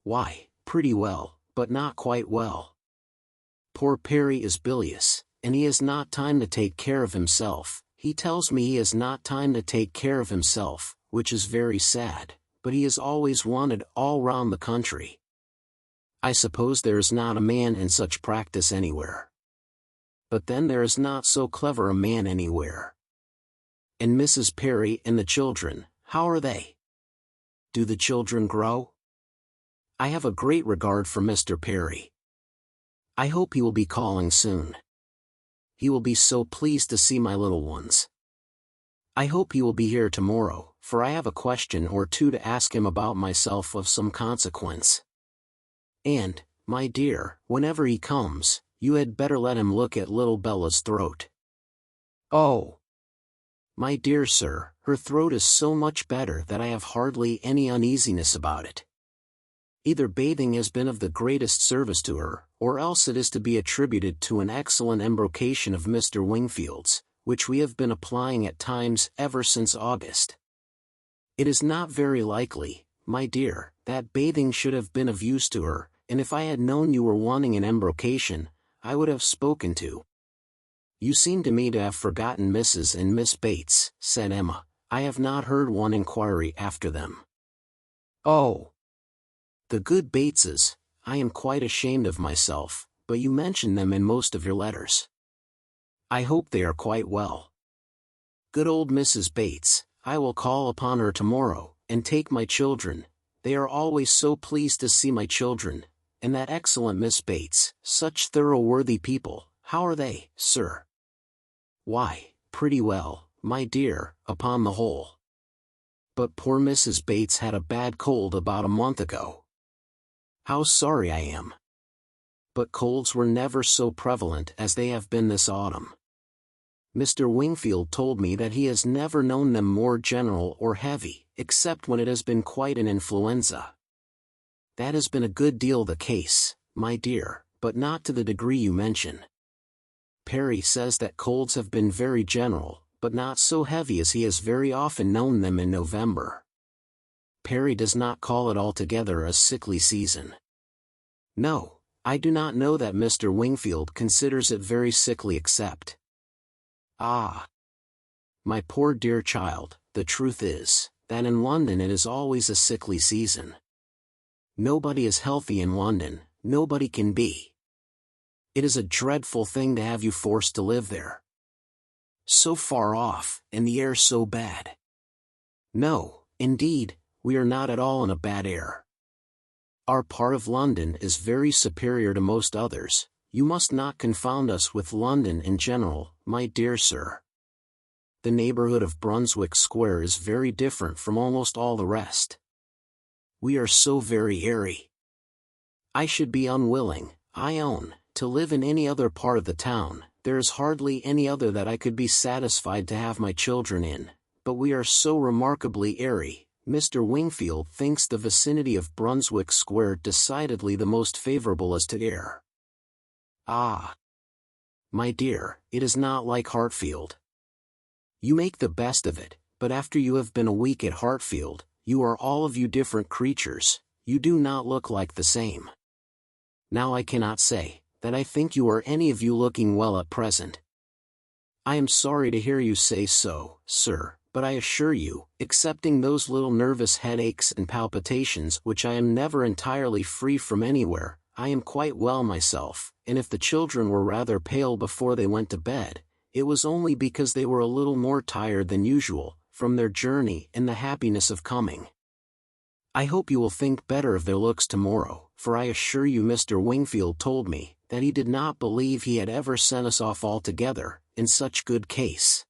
"Why, pretty well, but not quite well. Poor Perry is bilious, and he has not time to take care of himself. He tells me he has not time to take care of himself, which is very sad, but he is always wanted all round the country. I suppose there is not a man in such practice anywhere. But then there is not so clever a man anywhere. And Mrs. Perry and the children, how are they? Do the children grow? I have a great regard for Mr. Perry. I hope he will be calling soon. He will be so pleased to see my little ones. I hope he will be here tomorrow, for I have a question or 2 to ask him about myself of some consequence. And, my dear, whenever he comes, you had better let him look at little Bella's throat." "Oh! My dear sir, her throat is so much better that I have hardly any uneasiness about it. Either bathing has been of the greatest service to her, or else it is to be attributed to an excellent embrocation of Mr. Wingfield's, which we have been applying at times ever since August. It is not very likely, my dear, that bathing should have been of use to her, and if I had known you were wanting an embrocation, I would have spoken to. You seem to me to have forgotten Mrs. and Miss Bates," said Emma. "I have not heard one inquiry after them." "Oh! The good Bateses, I am quite ashamed of myself, but you mention them in most of your letters. I hope they are quite well. Good old Mrs. Bates, I will call upon her tomorrow, and take my children. They are always so pleased to see my children, and that excellent Miss Bates, such thorough worthy people. How are they, sir?" "Why, pretty well, my dear, upon the whole. But poor Mrs. Bates had a bad cold about a month ago. How sorry I am. But colds were never so prevalent as they have been this autumn. Mr. Wingfield told me that he has never known them more general or heavy, except when it has been quite an influenza. That has been a good deal the case, my dear, but not to the degree you mention. Perry says that colds have been very general, but not so heavy as he has very often known them in November. Perry does not call it altogether a sickly season. No, I do not know that Mr. Wingfield considers it very sickly except. Ah! my poor dear child, the truth is, that in London it is always a sickly season. Nobody is healthy in London, nobody can be. It is a dreadful thing to have you forced to live there. So far off, and the air so bad. No, indeed, we are not at all in a bad air. Our part of London is very superior to most others. You must not confound us with London in general, my dear sir. The neighborhood of Brunswick Square is very different from almost all the rest. We are so very airy. I should be unwilling, I own, to live in any other part of the town. There is hardly any other that I could be satisfied to have my children in, but we are so remarkably airy. Mr. Wingfield thinks the vicinity of Brunswick Square decidedly the most favorable as to air. Ah! My dear, it is not like Hartfield. You make the best of it, but after you have been a week at Hartfield, you are all of you different creatures, you do not look like the same. Now I cannot say that I think you are any of you looking well at present. I am sorry to hear you say so, sir, but I assure you, excepting those little nervous headaches and palpitations which I am never entirely free from anywhere, I am quite well myself, and if the children were rather pale before they went to bed, it was only because they were a little more tired than usual, from their journey and the happiness of coming. I hope you will think better of their looks tomorrow, for I assure you Mr. Wingfield told me that he did not believe he had ever sent us off altogether, in such good case.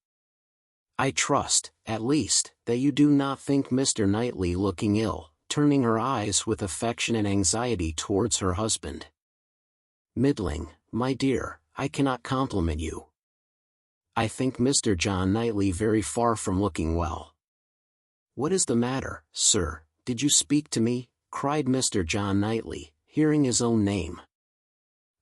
I trust, at least, that you do not think Mr. Knightley looking ill, turning her eyes with affectionate anxiety towards her husband. Middling, my dear, I cannot compliment you. I think Mr. John Knightley very far from looking well. What is the matter, sir? Did you speak to me? Cried Mr. John Knightley, hearing his own name.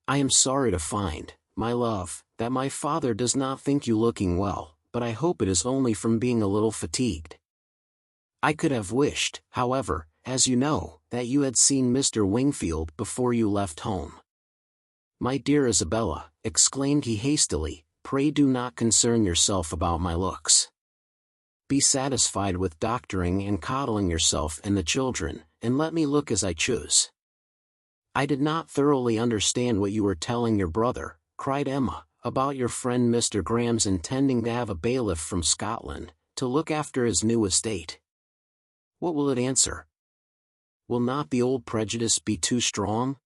I am sorry to find, my love, that my father does not think you looking well, but I hope it is only from being a little fatigued. I could have wished, however, as you know, that you had seen Mr. Wingfield before you left home. My dear Isabella, exclaimed he hastily, pray do not concern yourself about my looks. Be satisfied with doctoring and coddling yourself and the children, and let me look as I choose. I did not thoroughly understand what you were telling your brother, cried Emma, about your friend Mr. Graham's intending to have a bailiff from Scotland, to look after his new estate. What will it answer? Will not the old prejudice be too strong?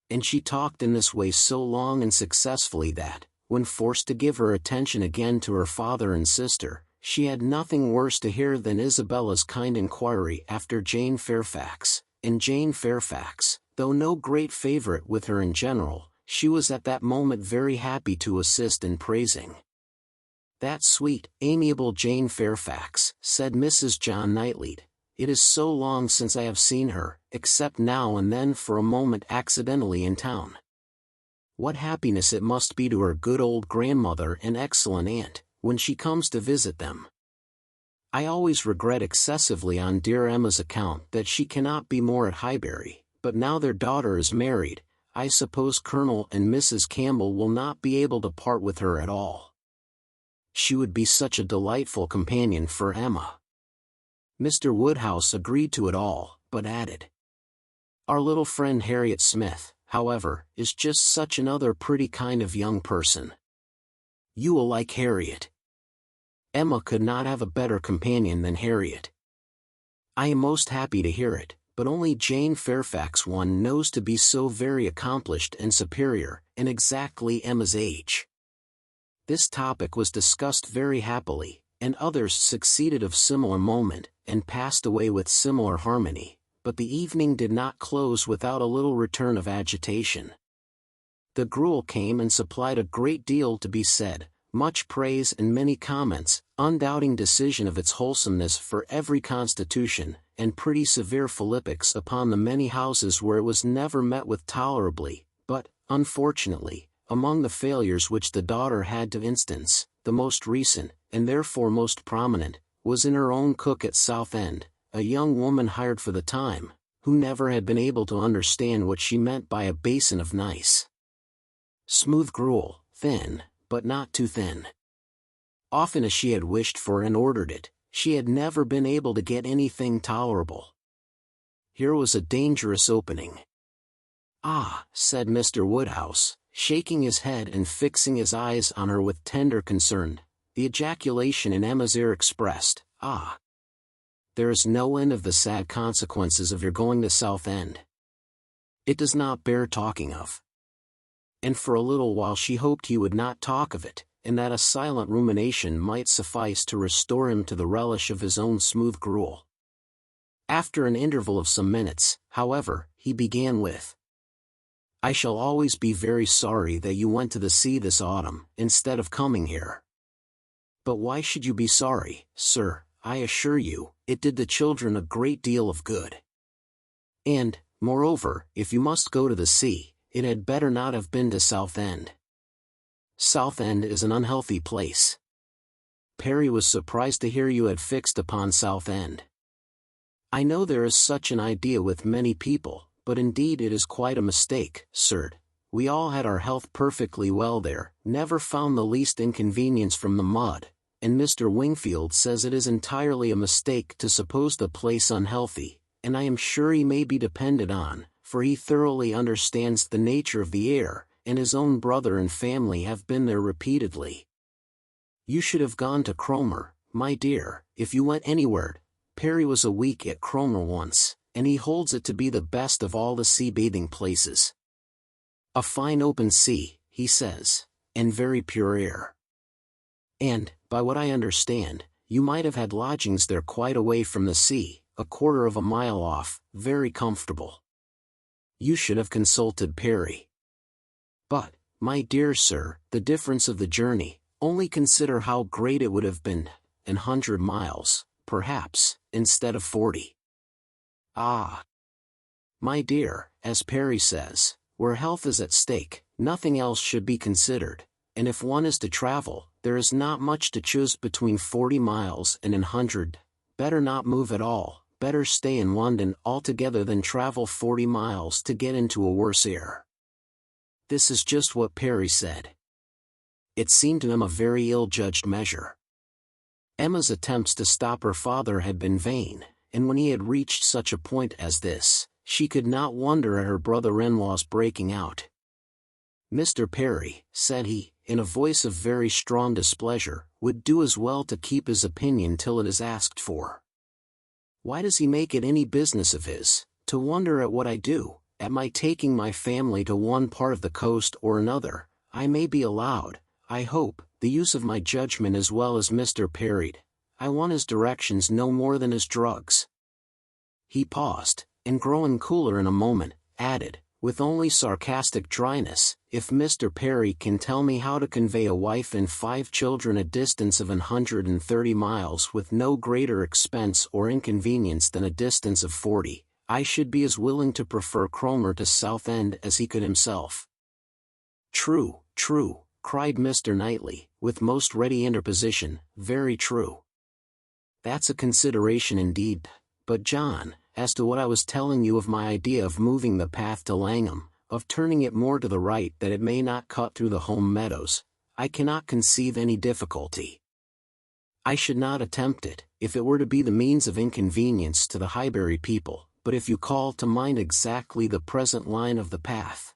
And she talked in this way so long and successfully that, when forced to give her attention again to her father and sister, she had nothing worse to hear than Isabella's kind inquiry after Jane Fairfax, and Jane Fairfax, though no great favourite with her in general, she was at that moment very happy to assist in praising. That sweet, amiable Jane Fairfax, said Mrs. John Knightley. It is so long since I have seen her, except now and then for a moment accidentally in town. What happiness it must be to her good old grandmother and excellent aunt, when she comes to visit them. I always regret excessively on dear Emma's account that she cannot be more at Highbury, but now their daughter is married, I suppose Colonel and Mrs. Campbell will not be able to part with her at all. She would be such a delightful companion for Emma. Mr. Woodhouse agreed to it all, but added, our little friend Harriet Smith, however, is just such another pretty kind of young person. You will like Harriet. Emma could not have a better companion than Harriet. I am most happy to hear it, but only Jane Fairfax one knows to be so very accomplished and superior, and exactly Emma's age. This topic was discussed very happily, and others succeeded of similar moment, and passed away with similar harmony, but the evening did not close without a little return of agitation. The gruel came and supplied a great deal to be said, much praise and many comments, undoubting decision of its wholesomeness for every constitution, and pretty severe philippics upon the many houses where it was never met with tolerably, but, unfortunately, among the failures which the daughter had to instance, the most recent, and therefore most prominent, was in her own cook at Southend, a young woman hired for the time, who never had been able to understand what she meant by a basin of nice, smooth gruel, thin, but not too thin. Often as she had wished for and ordered it, she had never been able to get anything tolerable. Here was a dangerous opening. "Ah," said Mr. Woodhouse, shaking his head and fixing his eyes on her with tender concern. The ejaculation in Emma's ear expressed, "Ah! There is no end of the sad consequences of your going to Southend. It does not bear talking of." And for a little while she hoped he would not talk of it, and that a silent rumination might suffice to restore him to the relish of his own smooth gruel. After an interval of some minutes, however, he began with, "I shall always be very sorry that you went to the sea this autumn, instead of coming here. But why should you be sorry, sir? I assure you, it did the children a great deal of good. And, moreover, if you must go to the sea, it had better not have been to Southend. Southend is an unhealthy place." Perry was surprised to hear you had fixed upon Southend. "I know there is such an idea with many people, but indeed it is quite a mistake, sir. We all had our health perfectly well there, never found the least inconvenience from the mud, and Mr. Wingfield says it is entirely a mistake to suppose the place unhealthy, and I am sure he may be depended on, for he thoroughly understands the nature of the air, and his own brother and family have been there repeatedly. You should have gone to Cromer, my dear, if you went anywhere. Perry was a week at Cromer once, and he holds it to be the best of all the sea-bathing places. A fine open sea, he says, and very pure air. And, by what I understand, you might have had lodgings there quite away from the sea, a quarter of a mile off, very comfortable. You should have consulted Perry. But, my dear sir, the difference of the journey, only consider how great it would have been, 100 miles, perhaps, instead of 40. Ah! My dear, as Perry says, where health is at stake, nothing else should be considered, and if one is to travel, there is not much to choose between 40 miles and 100. Better not move at all, better stay in London altogether than travel 40 miles to get into a worse air." This is just what Perry said. It seemed to him a very ill-judged measure. Emma's attempts to stop her father had been vain, and when he had reached such a point as this, she could not wonder at her brother-in-law's breaking out. "Mr. Perry," said he, in a voice of very strong displeasure, "would do as well to keep his opinion till it is asked for. Why does he make it any business of his, to wonder at what I do, at my taking my family to one part of the coast or another? I may be allowed, I hope, the use of my judgment as well as Mr. Perry'd. I want his directions no more than his drugs." He paused, and growing cooler in a moment, added, with only sarcastic dryness, "If Mr. Perry can tell me how to convey a wife and 5 children a distance of 130 miles with no greater expense or inconvenience than a distance of 40, I should be as willing to prefer Cromer to Southend as he could himself." "True, true," cried Mr. Knightley, with most ready interposition, "very true. That's a consideration indeed. But John, as to what I was telling you of my idea of moving the path to Langham, of turning it more to the right that it may not cut through the home meadows, I cannot conceive any difficulty. I should not attempt it, if it were to be the means of inconvenience to the Highbury people, but if you call to mind exactly the present line of the path.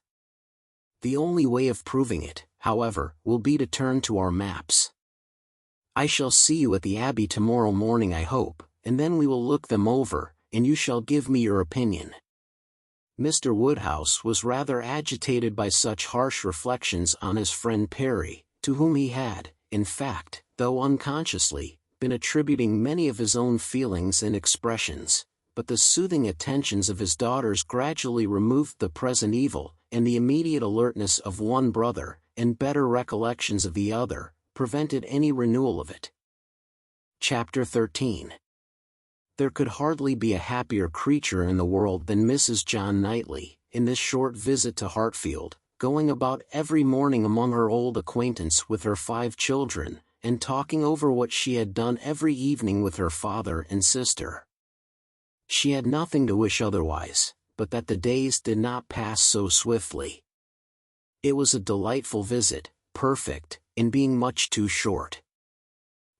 The only way of proving it, however, will be to turn to our maps. I shall see you at the Abbey tomorrow morning, I hope, and then we will look them over, and you shall give me your opinion." Mr. Woodhouse was rather agitated by such harsh reflections on his friend Perry, to whom he had, in fact, though unconsciously, been attributing many of his own feelings and expressions, but the soothing attentions of his daughters gradually removed the present evil, and the immediate alertness of one brother, and better recollections of the other, prevented any renewal of it. Chapter 13. There could hardly be a happier creature in the world than Mrs. John Knightley, in this short visit to Hartfield, going about every morning among her old acquaintance with her 5 children, and talking over what she had done every evening with her father and sister. She had nothing to wish otherwise, but that the days did not pass so swiftly. It was a delightful visit, perfect, in being much too short.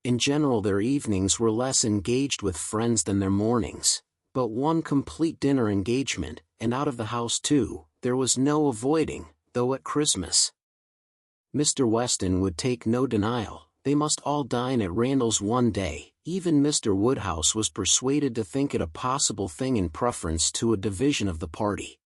In general their evenings were less engaged with friends than their mornings, but one complete dinner engagement, and out of the house too, there was no avoiding, though at Christmas. Mr. Weston would take no denial, they must all dine at Randall's one day. Even Mr. Woodhouse was persuaded to think it a possible thing in preference to a division of the party.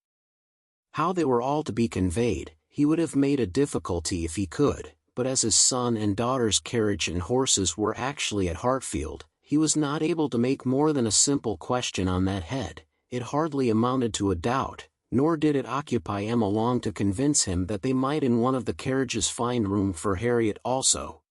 How they were all to be conveyed, he would have made a difficulty if he could, but as his son and daughter's carriage and horses were actually at Hartfield, he was not able to make more than a simple question on that head. It hardly amounted to a doubt, nor did it occupy Emma long to convince him that they might in one of the carriages find room for Harriet also.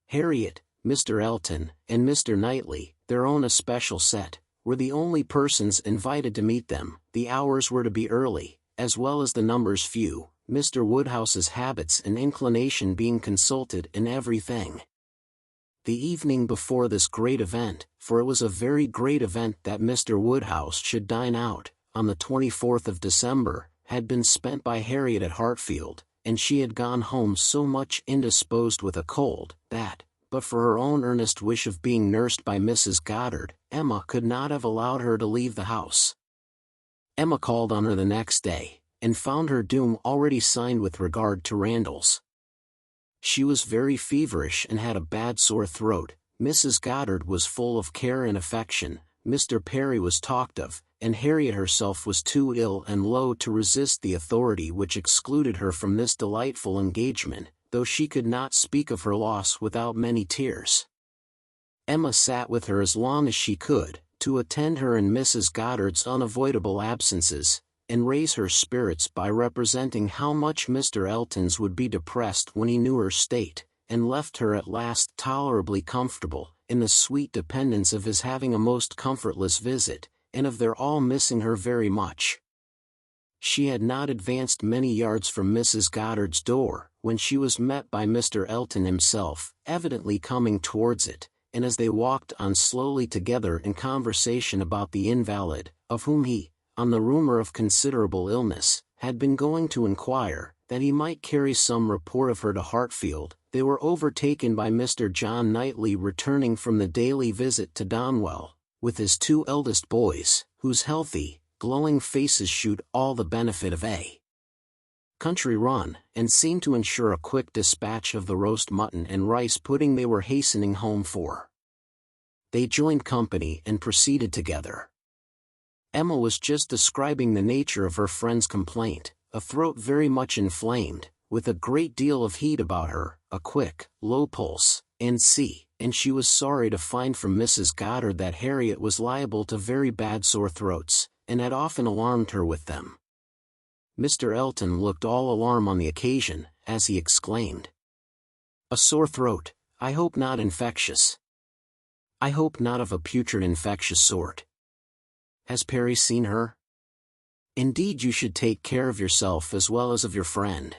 Harriet, Mr. Elton, and Mr. Knightley, their own especial set, were the only persons invited to meet them. The hours were to be early, as well as the numbers few, Mr. Woodhouse's habits and inclination being consulted in everything. The evening before this great event, for it was a very great event that Mr. Woodhouse should dine out, on the 24th of December, had been spent by Harriet at Hartfield, and she had gone home so much indisposed with a cold, that, but for her own earnest wish of being nursed by Mrs. Goddard, Emma could not have allowed her to leave the house. Emma called on her the next day, and found her doom already signed with regard to Randall's. She was very feverish and had a bad sore throat. Mrs. Goddard was full of care and affection, Mr. Perry was talked of, and Harriet herself was too ill and low to resist the authority which excluded her from this delightful engagement, though she could not speak of her loss without many tears. Emma sat with her as long as she could, to attend her in Mrs. Goddard's unavoidable absences, and raise her spirits by representing how much Mr. Elton's would be depressed when he knew her state, and left her at last tolerably comfortable, in the sweet dependence of his having a most comfortless visit, and of their all missing her very much. She had not advanced many yards from Mrs. Goddard's door, when she was met by Mr. Elton himself, evidently coming towards it, and as they walked on slowly together in conversation about the invalid, of whom he, on the rumor of considerable illness, had been going to inquire, that he might carry some report of her to Hartfield, they were overtaken by Mr. John Knightley returning from the daily visit to Donwell, with his two eldest boys, whose healthy, glowing faces shewed all the benefit of a country run, and seemed to ensure a quick dispatch of the roast mutton and rice pudding they were hastening home for. They joined company and proceeded together. Emma was just describing the nature of her friend's complaint, a throat very much inflamed, with a great deal of heat about her, a quick, low pulse, and she was sorry to find from Mrs. Goddard that Harriet was liable to very bad sore throats, and had often alarmed her with them. Mr. Elton looked all alarm on the occasion, as he exclaimed, "A sore throat, I hope not infectious." "I hope not of a putrid infectious sort. Has Perry seen her?" "Indeed you should take care of yourself as well as of your friend.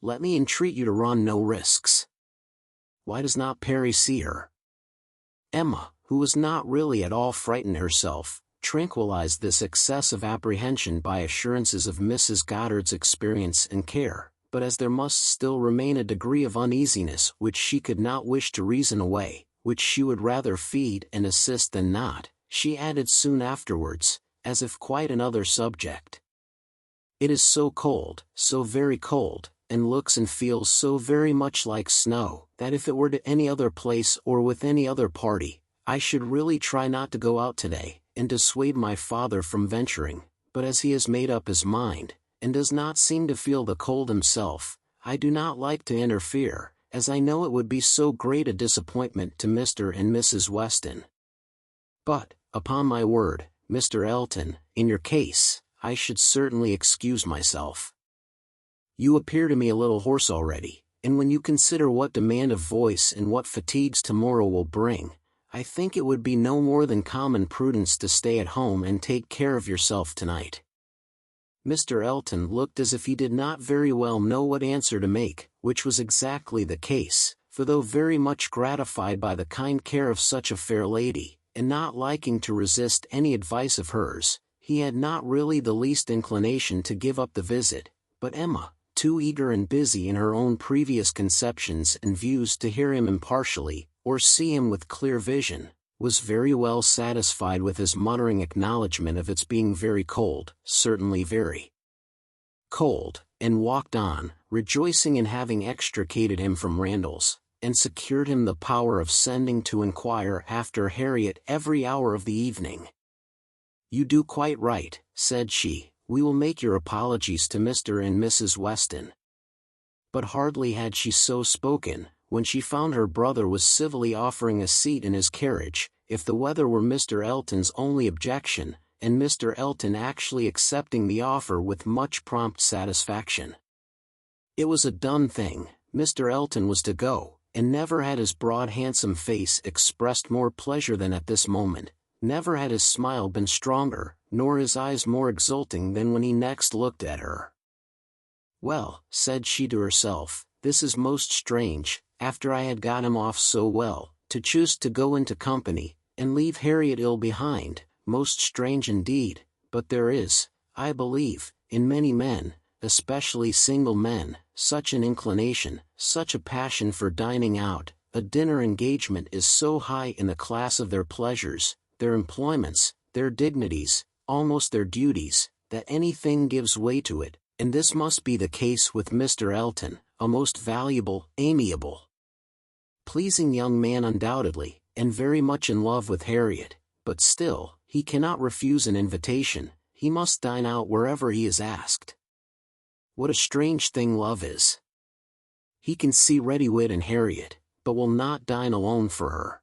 Let me entreat you to run no risks. Why does not Perry see her?" Emma, who was not really at all frightened herself, tranquilized this excess of apprehension by assurances of Mrs. Goddard's experience and care, but as there must still remain a degree of uneasiness which she could not wish to reason away, which she would rather feed and assist than not, she added soon afterwards, as if quite another subject, "It is so cold, so very cold, and looks and feels so very much like snow, that if it were to any other place or with any other party, I should really try not to go out today, and dissuade my father from venturing, but as he has made up his mind, and does not seem to feel the cold himself, I do not like to interfere, as I know it would be so great a disappointment to Mr. and Mrs. Weston. But, upon my word, Mr. Elton, in your case, I should certainly excuse myself. You appear to me a little hoarse already, and when you consider what demand of voice and what fatigues tomorrow will bring, I think it would be no more than common prudence to stay at home and take care of yourself tonight." Mr. Elton looked as if he did not very well know what answer to make, which was exactly the case, for though very much gratified by the kind care of such a fair lady, and not liking to resist any advice of hers, he had not really the least inclination to give up the visit, but Emma, too eager and busy in her own previous conceptions and views to hear him impartially, or see him with clear vision, was very well satisfied with his muttering acknowledgment of its being very cold, certainly very cold, and walked on, rejoicing in having extricated him from Randall's, and secured him the power of sending to inquire after Harriet every hour of the evening. "You do quite right," said she. "We will make your apologies to Mr. and Mrs. Weston." But hardly had she so spoken, when she found her brother was civilly offering a seat in his carriage, if the weather were Mr. Elton's only objection, and Mr. Elton actually accepting the offer with much prompt satisfaction. It was a done thing. Mr. Elton was to go, and never had his broad handsome face expressed more pleasure than at this moment, never had his smile been stronger, nor his eyes more exulting than when he next looked at her. "Well," said she to herself, "this is most strange, after I had got him off so well, to choose to go into company, and leave Harriet ill behind, most strange indeed, but there is, I believe, in many men, especially single men, such an inclination, such a passion for dining out. A dinner engagement is so high in the class of their pleasures, their employments, their dignities, almost their duties, that anything gives way to it, and this must be the case with Mr. Elton, a most valuable, amiable, pleasing young man undoubtedly, and very much in love with Harriet, but still, he cannot refuse an invitation, he must dine out wherever he is asked. What a strange thing love is! He can see ready wit in Harriet, but will not dine alone for her.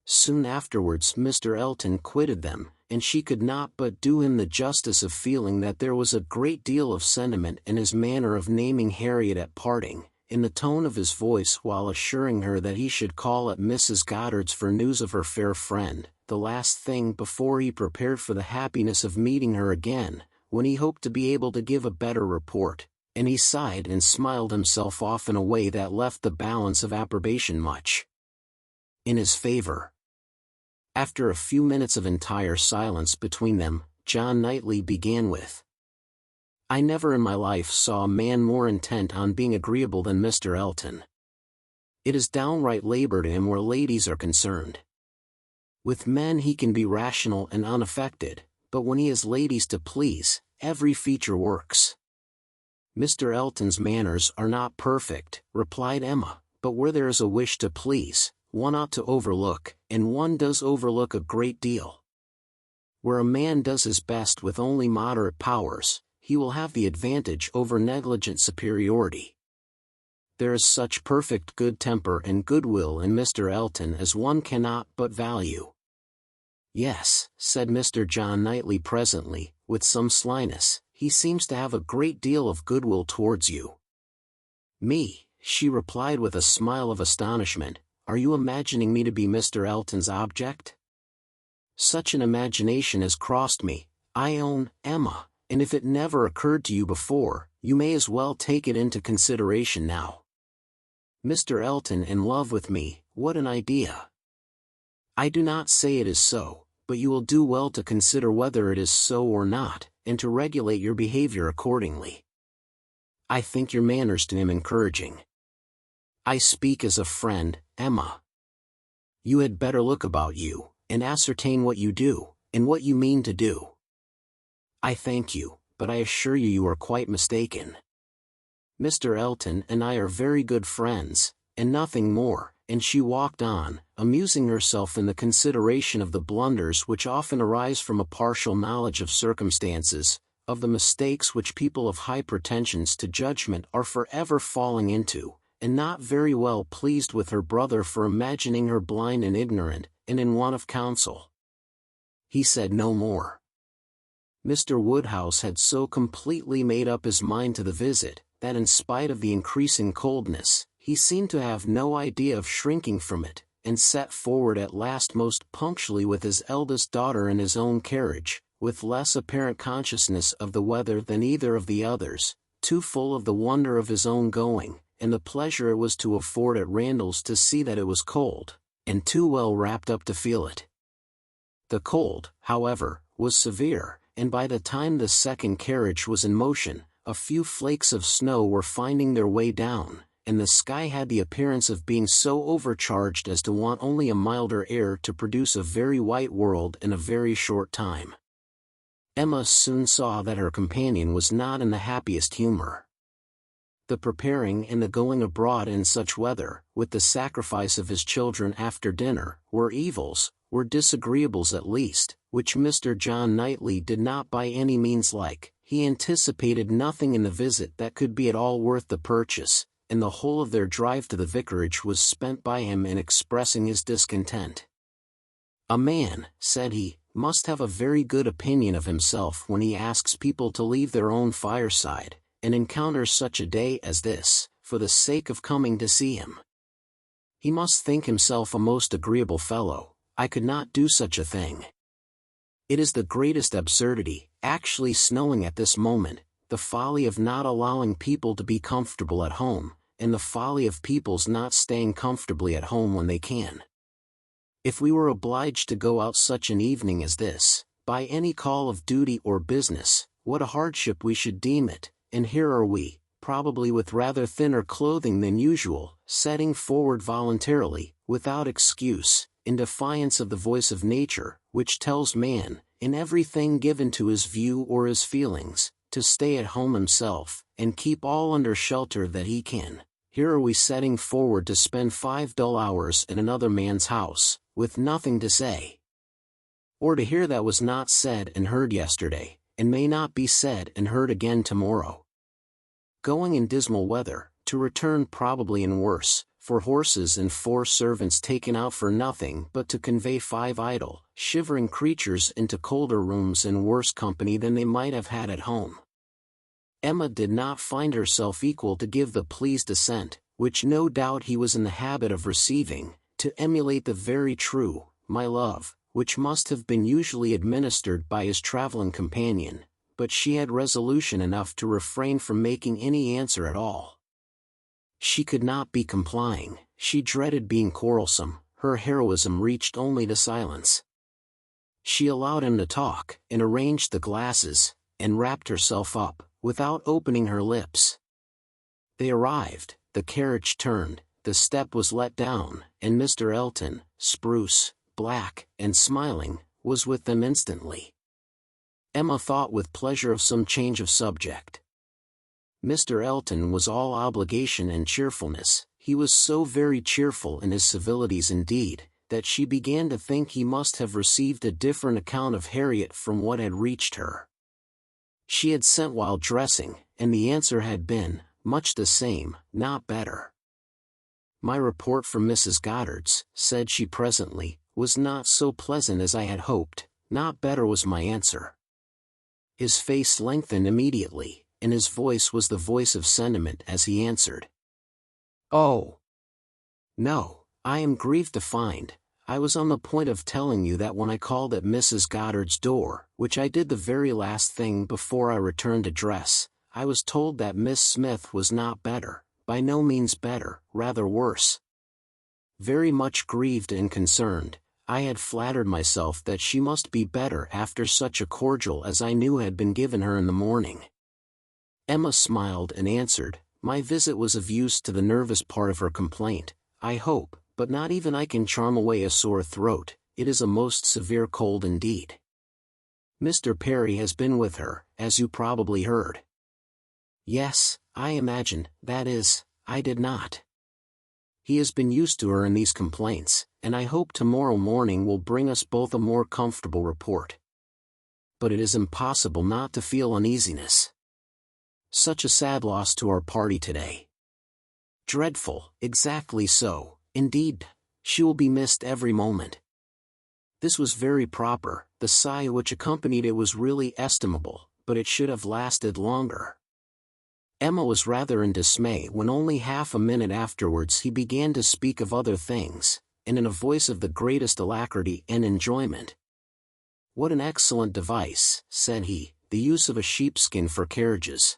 Soon afterwards Mr. Elton quitted them, and she could not but do him the justice of feeling that there was a great deal of sentiment in his manner of naming Harriet at parting, in the tone of his voice while assuring her that he should call at Mrs. Goddard's for news of her fair friend, the last thing before he prepared for the happiness of meeting her again, when he hoped to be able to give a better report, and he sighed and smiled himself off in a way that left the balance of approbation much in his favor. After a few minutes of entire silence between them, John Knightley began with, "I never in my life saw a man more intent on being agreeable than Mr. Elton. It is downright labor to him where ladies are concerned. With men he can be rational and unaffected, but when he has ladies to please, every feature works." "Mr. Elton's manners are not perfect," replied Emma, "but where there is a wish to please, one ought to overlook, and one does overlook a great deal. Where a man does his best with only moderate powers, he will have the advantage over negligent superiority. There is such perfect good temper and goodwill in Mr. Elton as one cannot but value." "Yes," said Mr. John Knightley presently, with some slyness, "he seems to have a great deal of goodwill towards you." "Me," she replied with a smile of astonishment, "are you imagining me to be Mr. Elton's object?" "Such an imagination has crossed me, I own, Emma, and if it never occurred to you before, you may as well take it into consideration now. Mr. Elton in love with me, what an idea! I do not say it is so, but you will do well to consider whether it is so or not, and to regulate your behavior accordingly. I think your manners to him encouraging. I speak as a friend, Emma. You had better look about you, and ascertain what you do, and what you mean to do. I thank you, but I assure you you are quite mistaken. Mr. Elton and I are very good friends, and nothing more," and she walked on, amusing herself in the consideration of the blunders which often arise from a partial knowledge of circumstances, of the mistakes which people of high pretensions to judgment are forever falling into, and not very well pleased with her brother for imagining her blind and ignorant, and in want of counsel. He said no more. Mr. Woodhouse had so completely made up his mind to the visit, that in spite of the increasing coldness, he seemed to have no idea of shrinking from it, and set forward at last most punctually with his eldest daughter in his own carriage, with less apparent consciousness of the weather than either of the others, too full of the wonder of his own going, and the pleasure it was to afford at Randall's to see that it was cold, and too well wrapped up to feel it. The cold, however, was severe, and by the time the second carriage was in motion, a few flakes of snow were finding their way down, and the sky had the appearance of being so overcharged as to want only a milder air to produce a very white world in a very short time. Emma soon saw that her companion was not in the happiest humor. The preparing and the going abroad in such weather, with the sacrifice of his children after dinner, were evils, were disagreeables at least, which Mr. John Knightley did not by any means like. He anticipated nothing in the visit that could be at all worth the purchase, and the whole of their drive to the vicarage was spent by him in expressing his discontent. "A man," said he, "must have a very good opinion of himself when he asks people to leave their own fireside, and encounter such a day as this, for the sake of coming to see him. He must think himself a most agreeable fellow. I could not do such a thing. It is the greatest absurdity, actually snowing at this moment, the folly of not allowing people to be comfortable at home, and the folly of people's not staying comfortably at home when they can. If we were obliged to go out such an evening as this, by any call of duty or business, what a hardship we should deem it, and here are we, probably with rather thinner clothing than usual, setting forward voluntarily, without excuse, in defiance of the voice of nature, which tells man, in everything given to his view or his feelings, to stay at home himself, and keep all under shelter that he can. Here are we setting forward to spend 5 dull hours in another man's house, with nothing to say, or to hear that was not said and heard yesterday, and may not be said and heard again tomorrow. Going in dismal weather, to return probably in worse, for horses and 4 servants taken out for nothing but to convey 5 idle, shivering creatures into colder rooms and worse company than they might have had at home." Emma did not find herself equal to give the pleased assent, which no doubt he was in the habit of receiving, to emulate the very true "my love," which must have been usually administered by his traveling companion, but she had resolution enough to refrain from making any answer at all. She could not be complying, she dreaded being quarrelsome, her heroism reached only to silence. She allowed him to talk, and arranged the glasses, and wrapped herself up, without opening her lips. They arrived, the carriage turned, the step was let down, and Mr. Elton, spruce, black, and smiling, was with them instantly. Emma thought with pleasure of some change of subject. Mr. Elton was all obligation and cheerfulness. He was so very cheerful in his civilities indeed, that she began to think he must have received a different account of Harriet from what had reached her. She had sent while dressing, and the answer had been, much the same, not better. "My report from Mrs. Goddard's," said she presently, "was not so pleasant as I had hoped, not better was my answer." His face lengthened immediately, and his voice was the voice of sentiment as he answered, "Oh, no, I am grieved to find, I was on the point of telling you that when I called at Mrs. Goddard's door, which I did the very last thing before I returned to dress, I was told that Miss Smith was not better, by no means better, rather worse. Very much grieved and concerned, I had flattered myself that she must be better after such a cordial as I knew had been given her in the morning." Emma smiled and answered, "My visit was of use to the nervous part of her complaint, I hope, but not even I can charm away a sore throat. It is a most severe cold indeed. Mr. Perry has been with her, as you probably heard." "Yes, I imagined, that is, I did not. He has been used to her in these complaints, and I hope tomorrow morning will bring us both a more comfortable report. But it is impossible not to feel uneasiness. Such a sad loss to our party today." "Dreadful, exactly so, indeed, she will be missed every moment." This was very proper, the sigh which accompanied it was really estimable, but it should have lasted longer. Emma was rather in dismay when only half a minute afterwards he began to speak of other things, and in a voice of the greatest alacrity and enjoyment. "What an excellent device," said he, "the use of a sheepskin for carriages.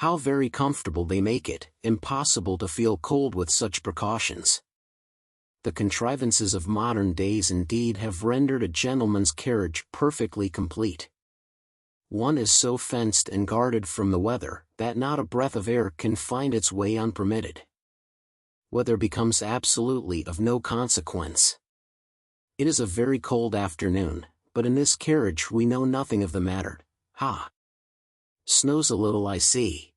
How very comfortable they make it, impossible to feel cold with such precautions. The contrivances of modern days indeed have rendered a gentleman's carriage perfectly complete." One is so fenced and guarded from the weather that not a breath of air can find its way unpermitted. Weather becomes absolutely of no consequence. It is a very cold afternoon, but in this carriage we know nothing of the matter. Ha! Snows a little, I see.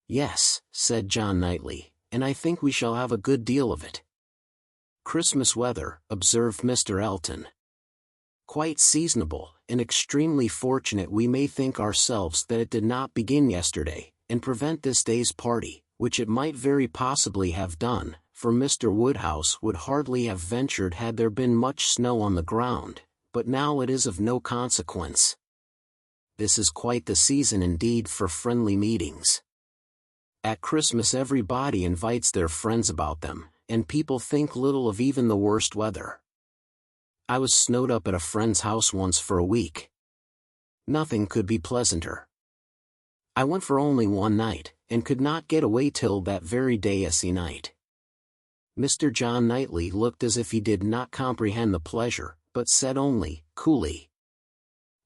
Yes, said John Knightley, and I think we shall have a good deal of it. Christmas weather, observed Mr. Elton. Quite seasonable, and extremely fortunate we may think ourselves that it did not begin yesterday, and prevent this day's party, which it might very possibly have done, for Mr. Woodhouse would hardly have ventured had there been much snow on the ground, but now it is of no consequence. This is quite the season indeed for friendly meetings. At Christmas everybody invites their friends about them, and people think little of even the worst weather. I was snowed up at a friend's house once for a week. Nothing could be pleasanter. I went for only one night, and could not get away till that very day night. Mr. John Knightley looked as if he did not comprehend the pleasure, but said only, coolly,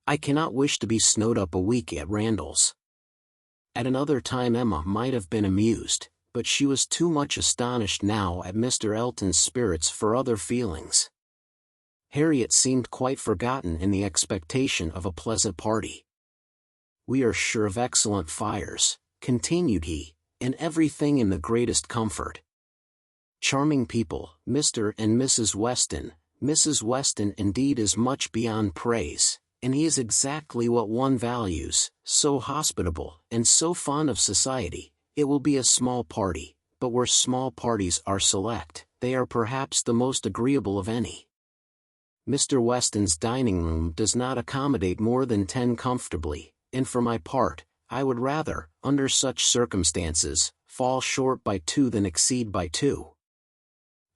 I cannot wish to be snowed up a week at Randall's. At another time Emma might have been amused, but she was too much astonished now at Mr. Elton's spirits for other feelings. Harriet seemed quite forgotten in the expectation of a pleasant party. We are sure of excellent fires, continued he, and everything in the greatest comfort. Charming people, Mr. and Mrs. Weston. Mrs. Weston indeed is much beyond praise, and he is exactly what one values, so hospitable, and so fond of society. It will be a small party, but where small parties are select, they are perhaps the most agreeable of any. Mr. Weston's dining room does not accommodate more than 10 comfortably, and for my part, I would rather, under such circumstances, fall short by 2 than exceed by 2.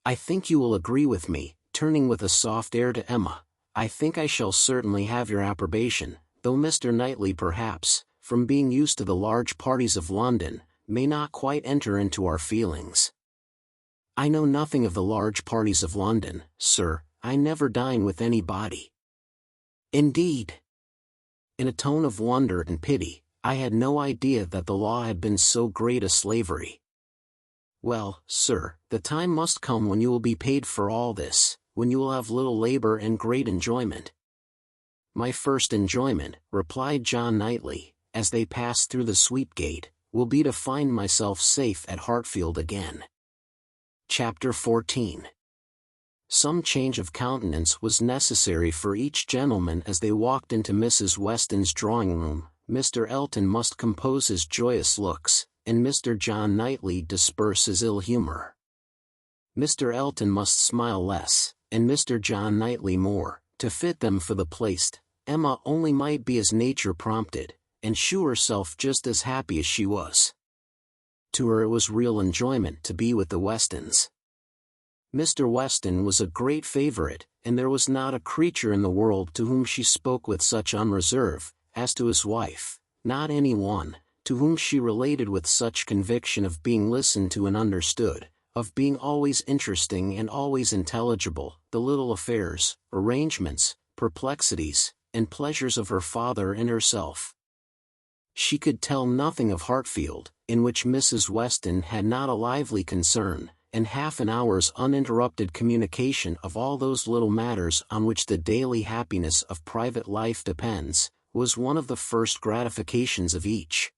I think you will agree with me, turning with a soft air to Emma, I think I shall certainly have your approbation, though Mr. Knightley perhaps, from being used to the large parties of London, may not quite enter into our feelings. I know nothing of the large parties of London, sir. I never dine with anybody. Indeed. In a tone of wonder and pity, I had no idea that the law had been so great a slavery. Well, sir, the time must come when you will be paid for all this, when you will have little labor and great enjoyment. My first enjoyment, replied John Knightley, as they passed through the sweep gate, will be to find myself safe at Hartfield again. Chapter 14. Some change of countenance was necessary for each gentleman as they walked into Mrs. Weston's drawing-room. Mr. Elton must compose his joyous looks, and Mr. John Knightley disperse his ill humor. Mr. Elton must smile less, and Mr. John Knightley more, to fit them for the place. Emma only might be as nature prompted, and shew herself just as happy as she was. To her it was real enjoyment to be with the Westons. Mr. Weston was a great favorite, and there was not a creature in the world to whom she spoke with such unreserve, as to his wife, not any one, to whom she related with such conviction of being listened to and understood, of being always interesting and always intelligible, the little affairs, arrangements, perplexities, and pleasures of her father and herself. She could tell nothing of Hartfield, in which Mrs. Weston had not a lively concern, and half an hour's uninterrupted communication of all those little matters on which the daily happiness of private life depends, was one of the first gratifications of each.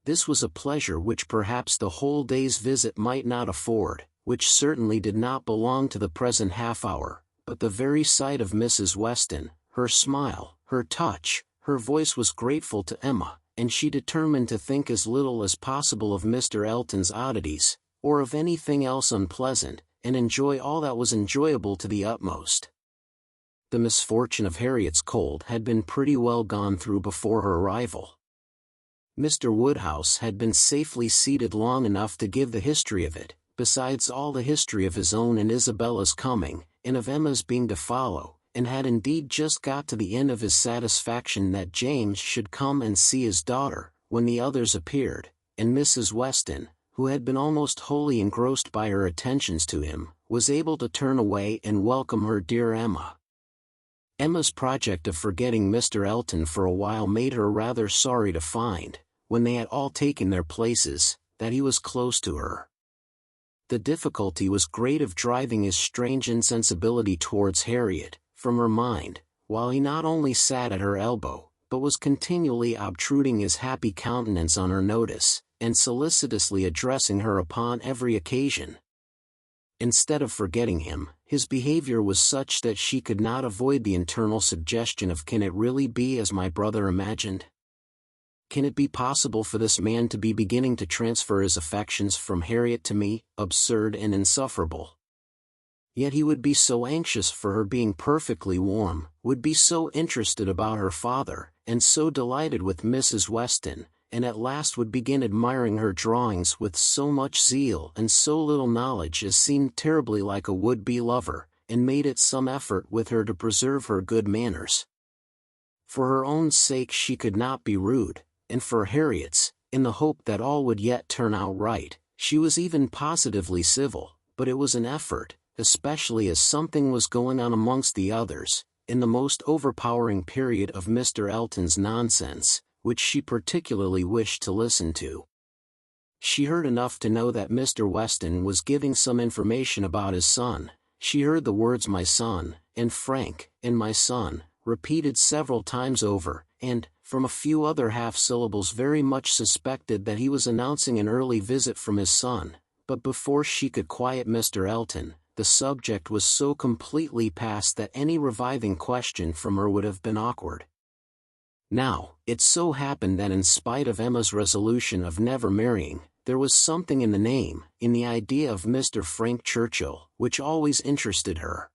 This was a pleasure which perhaps the whole day's visit might not afford, which certainly did not belong to the present half-hour, but the very sight of Mrs. Weston, her smile, her touch, her voice was grateful to Emma, and she determined to think as little as possible of Mr. Elton's oddities, or of anything else unpleasant, and enjoy all that was enjoyable to the utmost. The misfortune of Harriet's cold had been pretty well gone through before her arrival. Mr. Woodhouse had been safely seated long enough to give the history of it, besides all the history of his own and Isabella's coming, and of Emma's being to follow, and had indeed just got to the end of his satisfaction that James should come and see his daughter, when the others appeared, and Mrs. Weston, who had been almost wholly engrossed by her attentions to him, was able to turn away and welcome her dear Emma. Emma's project of forgetting Mr. Elton for a while made her rather sorry to find, when they had all taken their places, that he was close to her. The difficulty was great of driving his strange insensibility towards Harriet, from her mind, while he not only sat at her elbow, but was continually obtruding his happy countenance on her notice, and solicitously addressing her upon every occasion. Instead of forgetting him, his behavior was such that she could not avoid the internal suggestion of, can it really be as my brother imagined? Can it be possible for this man to be beginning to transfer his affections from Harriet to me? Absurd and insufferable. Yet he would be so anxious for her being perfectly warm, would be so interested about her father, and so delighted with Mrs. Weston, and at last would begin admiring her drawings with so much zeal and so little knowledge as seemed terribly like a would-be lover, and made it some effort with her to preserve her good manners. For her own sake she could not be rude, and for Harriet's, in the hope that all would yet turn out right, she was even positively civil, but it was an effort, especially as something was going on amongst the others, in the most overpowering period of Mr. Elton's nonsense, which she particularly wished to listen to. She heard enough to know that Mr. Weston was giving some information about his son. She heard the words "my son," and "Frank," and "my son," repeated several times over, and, from a few other half-syllables very much suspected that he was announcing an early visit from his son, but before she could quiet Mr. Elton, the subject was so completely past that any reviving question from her would have been awkward. Now, it so happened that in spite of Emma's resolution of never marrying, there was something in the name, in the idea of Mr. Frank Churchill, which always interested her.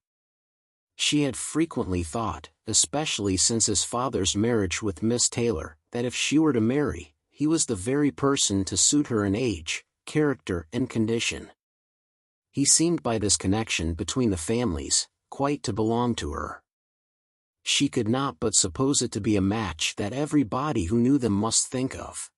She had frequently thought, especially since his father's marriage with Miss Taylor, that if she were to marry, he was the very person to suit her in age, character and condition. He seemed by this connection between the families, quite to belong to her. She could not but suppose it to be a match that everybody who knew them must think of.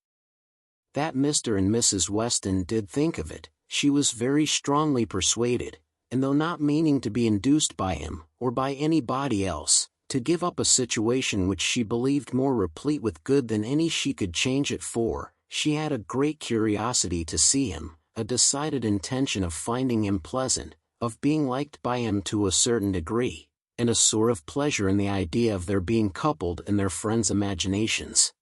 That Mr. and Mrs. Weston did think of it, she was very strongly persuaded, and though not meaning to be induced by him, or by anybody else, to give up a situation which she believed more replete with good than any she could change it for, she had a great curiosity to see him, a decided intention of finding him pleasant, of being liked by him to a certain degree, and a sort of pleasure in the idea of their being coupled in their friends' imaginations.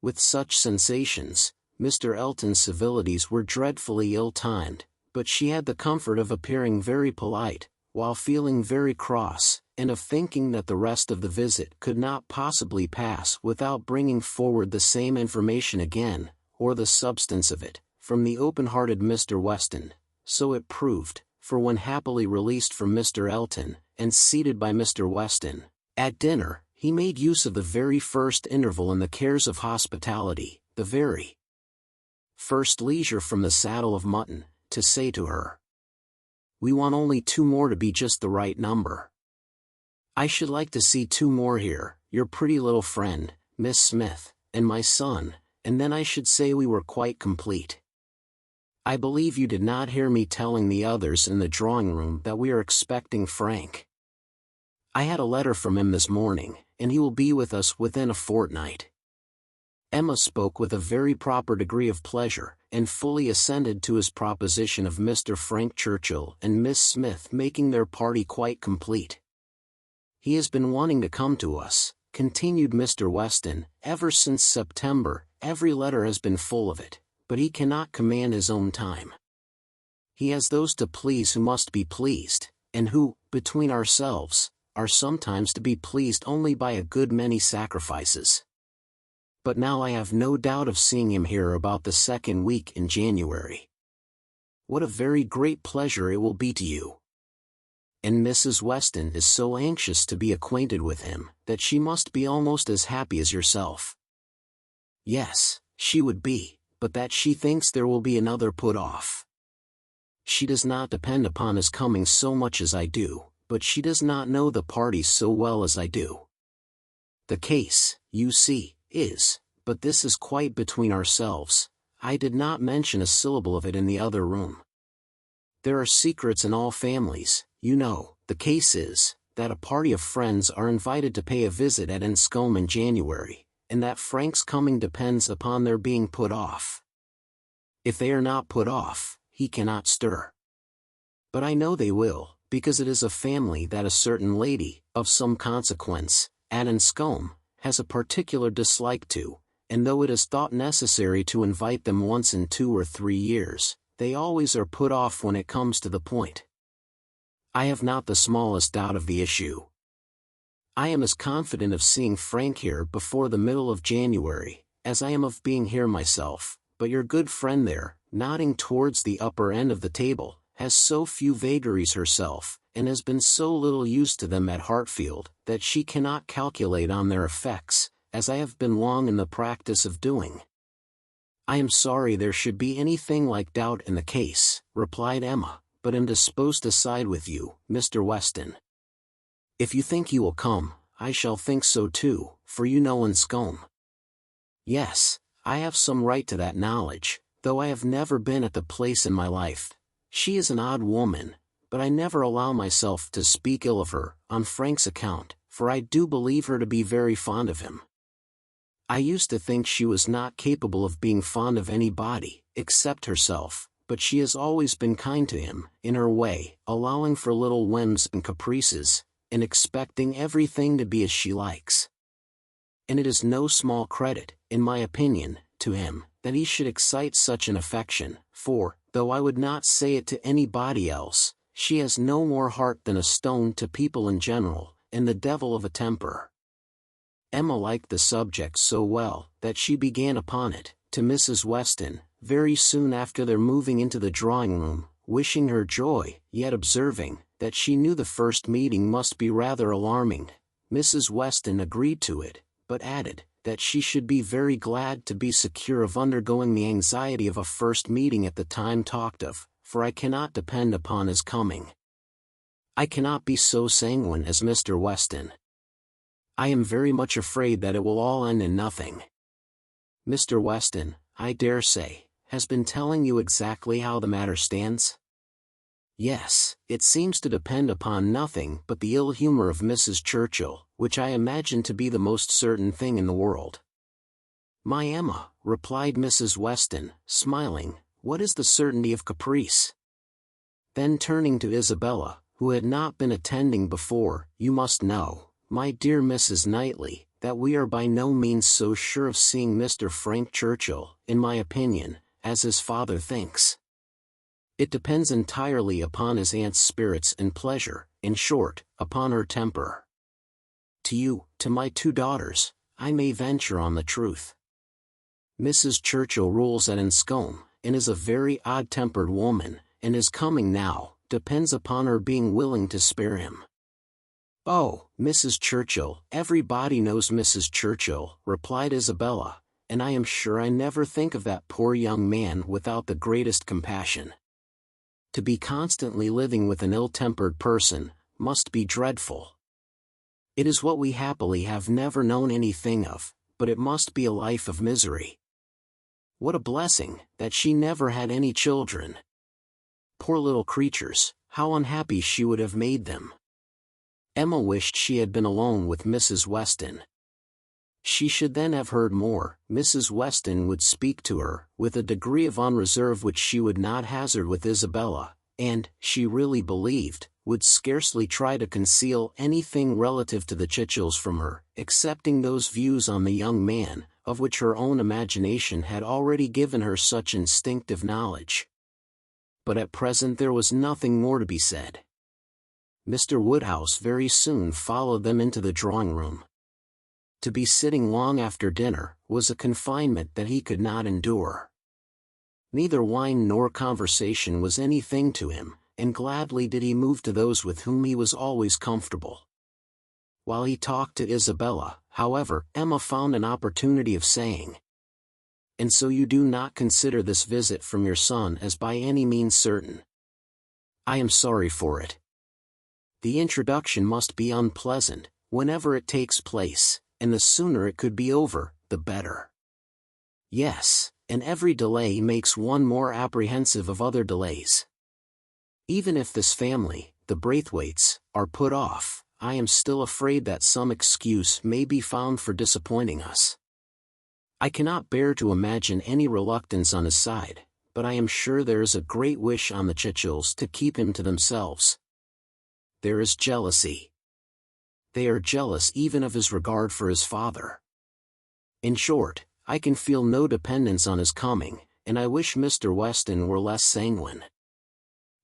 With such sensations, Mr. Elton's civilities were dreadfully ill-timed, but she had the comfort of appearing very polite, while feeling very cross, and of thinking that the rest of the visit could not possibly pass without bringing forward the same information again, or the substance of it, from the open-hearted Mr. Weston. So it proved, for when happily released from Mr. Elton, and seated by Mr. Weston, at dinner, he made use of the very first interval in the cares of hospitality, the very first leisure from the saddle of mutton, to say to her, "We want only 2 more to be just the right number. I should like to see 2 more here, your pretty little friend, Miss Smith, and my son, and then I should say we were quite complete. I believe you did not hear me telling the others in the drawing-room that we are expecting Frank. I had a letter from him this morning, and he will be with us within a fortnight." Emma spoke with a very proper degree of pleasure, and fully assented to his proposition of Mr. Frank Churchill and Miss Smith making their party quite complete. "He has been wanting to come to us," continued Mr. Weston, "ever since September. Every letter has been full of it, but he cannot command his own time. He has those to please who must be pleased, and who, between ourselves, are sometimes to be pleased only by a good many sacrifices. But now I have no doubt of seeing him here about the 2nd week in January. What a very great pleasure it will be to you. And Mrs. Weston is so anxious to be acquainted with him, that she must be almost as happy as yourself." "Yes, she would be, but that she thinks there will be another put off. She does not depend upon his coming so much as I do, but she does not know the parties so well as I do. The case, you see, is, but this is quite between ourselves, I did not mention a syllable of it in the other room. There are secrets in all families, you know. The case is, that a party of friends are invited to pay a visit at Enscombe in January, and that Frank's coming depends upon their being put off. If they are not put off, he cannot stir. But I know they will, because it is a family that a certain lady, of some consequence, at Enscombe, has a particular dislike to, and though it is thought necessary to invite them once in 2 or 3 years, they always are put off when it comes to the point. I have not the smallest doubt of the issue. I am as confident of seeing Frank here before the middle of January, as I am of being here myself, but your good friend there, nodding towards the upper end of the table, has so few vagaries herself, and has been so little used to them at Hartfield, that she cannot calculate on their effects, as I have been long in the practice of doing. I am sorry there should be anything like doubt in the case, replied Emma, but am disposed to side with you, Mr. Weston. If you think he will come, I shall think so too, for you know Enscombe. Yes, I have some right to that knowledge, though I have never been at the place in my life. She is an odd woman, but I never allow myself to speak ill of her, on Frank's account, for I do believe her to be very fond of him. I used to think she was not capable of being fond of anybody, except herself, but she has always been kind to him, in her way, allowing for little whims and caprices, and expecting everything to be as she likes. And it is no small credit, in my opinion, to him, that he should excite such an affection, for, though I would not say it to anybody else, she has no more heart than a stone to people in general, and the devil of a temper. Emma liked the subject so well, that she began upon it, to Mrs. Weston, very soon after their moving into the drawing-room, wishing her joy, yet observing, that she knew the first meeting must be rather alarming. Mrs. Weston agreed to it, but added, that she should be very glad to be secure of undergoing the anxiety of a first meeting at the time talked of, for I cannot depend upon his coming. I cannot be so sanguine as Mr. Weston. I am very much afraid that it will all end in nothing. Mr. Weston, I dare say, has been telling you exactly how the matter stands? Yes, it seems to depend upon nothing but the ill humor of Mrs. Churchill, which I imagine to be the most certain thing in the world. My Emma, replied Mrs. Weston, smiling, what is the certainty of caprice? Then turning to Isabella, who had not been attending before, you must know, my dear Mrs. Knightley, that we are by no means so sure of seeing Mr. Frank Churchill, in my opinion, as his father thinks. It depends entirely upon his aunt's spirits and pleasure, in short, upon her temper. To you, to my 2 daughters, I may venture on the truth. Mrs. Churchill rules at Enscombe, and is a very odd-tempered woman, and his coming now, depends upon her being willing to spare him. Oh, Mrs. Churchill, everybody knows Mrs. Churchill, replied Isabella, and I am sure I never think of that poor young man without the greatest compassion. To be constantly living with an ill-tempered person, must be dreadful. It is what we happily have never known anything of, but it must be a life of misery. What a blessing, that she never had any children. Poor little creatures, how unhappy she would have made them. Emma wished she had been alone with Mrs. Weston. She should then have heard more. Mrs. Weston would speak to her, with a degree of unreserve which she would not hazard with Isabella, and, she really believed, would scarcely try to conceal anything relative to the Churchills from her, excepting those views on the young man, of which her own imagination had already given her such instinctive knowledge. But at present there was nothing more to be said. Mr. Woodhouse very soon followed them into the drawing-room. To be sitting long after dinner, was a confinement that he could not endure. Neither wine nor conversation was anything to him, and gladly did he move to those with whom he was always comfortable. While he talked to Isabella, however, Emma found an opportunity of saying, "And so you do not consider this visit from your son as by any means certain? I am sorry for it. The introduction must be unpleasant, whenever it takes place, and the sooner it could be over, the better." Yes, and every delay makes one more apprehensive of other delays. Even if this family, the Braithwaites, are put off, I am still afraid that some excuse may be found for disappointing us. I cannot bear to imagine any reluctance on his side, but I am sure there is a great wish on the Churchills to keep him to themselves. There is jealousy. They are jealous even of his regard for his father. In short, I can feel no dependence on his coming, and I wish Mr. Weston were less sanguine.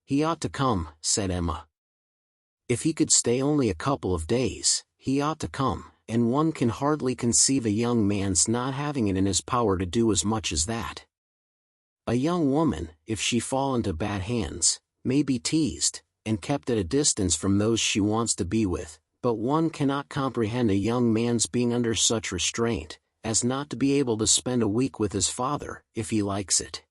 He ought to come, said Emma. If he could stay only a couple of days, he ought to come, and one can hardly conceive a young man's not having it in his power to do as much as that. A young woman, if she fall into bad hands, may be teased, and kept at a distance from those she wants to be with, but one cannot comprehend a young man's being under such restraint, as not to be able to spend a week with his father, if he likes it.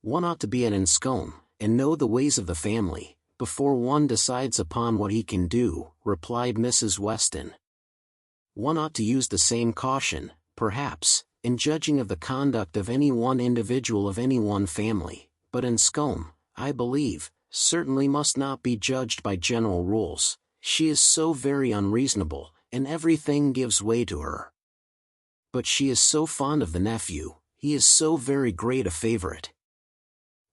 One ought to be at Enscombe, and know the ways of the family, before one decides upon what he can do, replied Mrs. Weston. One ought to use the same caution, perhaps, in judging of the conduct of any one individual of any one family, but Enscombe, I believe, certainly must not be judged by general rules. She is so very unreasonable, and everything gives way to her. But she is so fond of the nephew, he is so very great a favorite.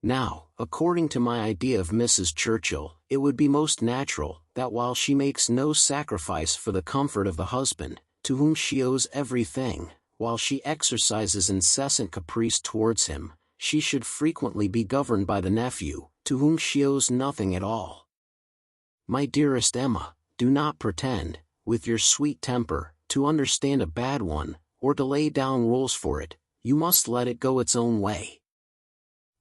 Now, according to my idea of Mrs. Churchill, it would be most natural, that while she makes no sacrifice for the comfort of the husband, to whom she owes everything, while she exercises incessant caprice towards him, she should frequently be governed by the nephew, to whom she owes nothing at all. My dearest Emma, do not pretend, with your sweet temper, to understand a bad one, or to lay down rules for it. You must let it go its own way.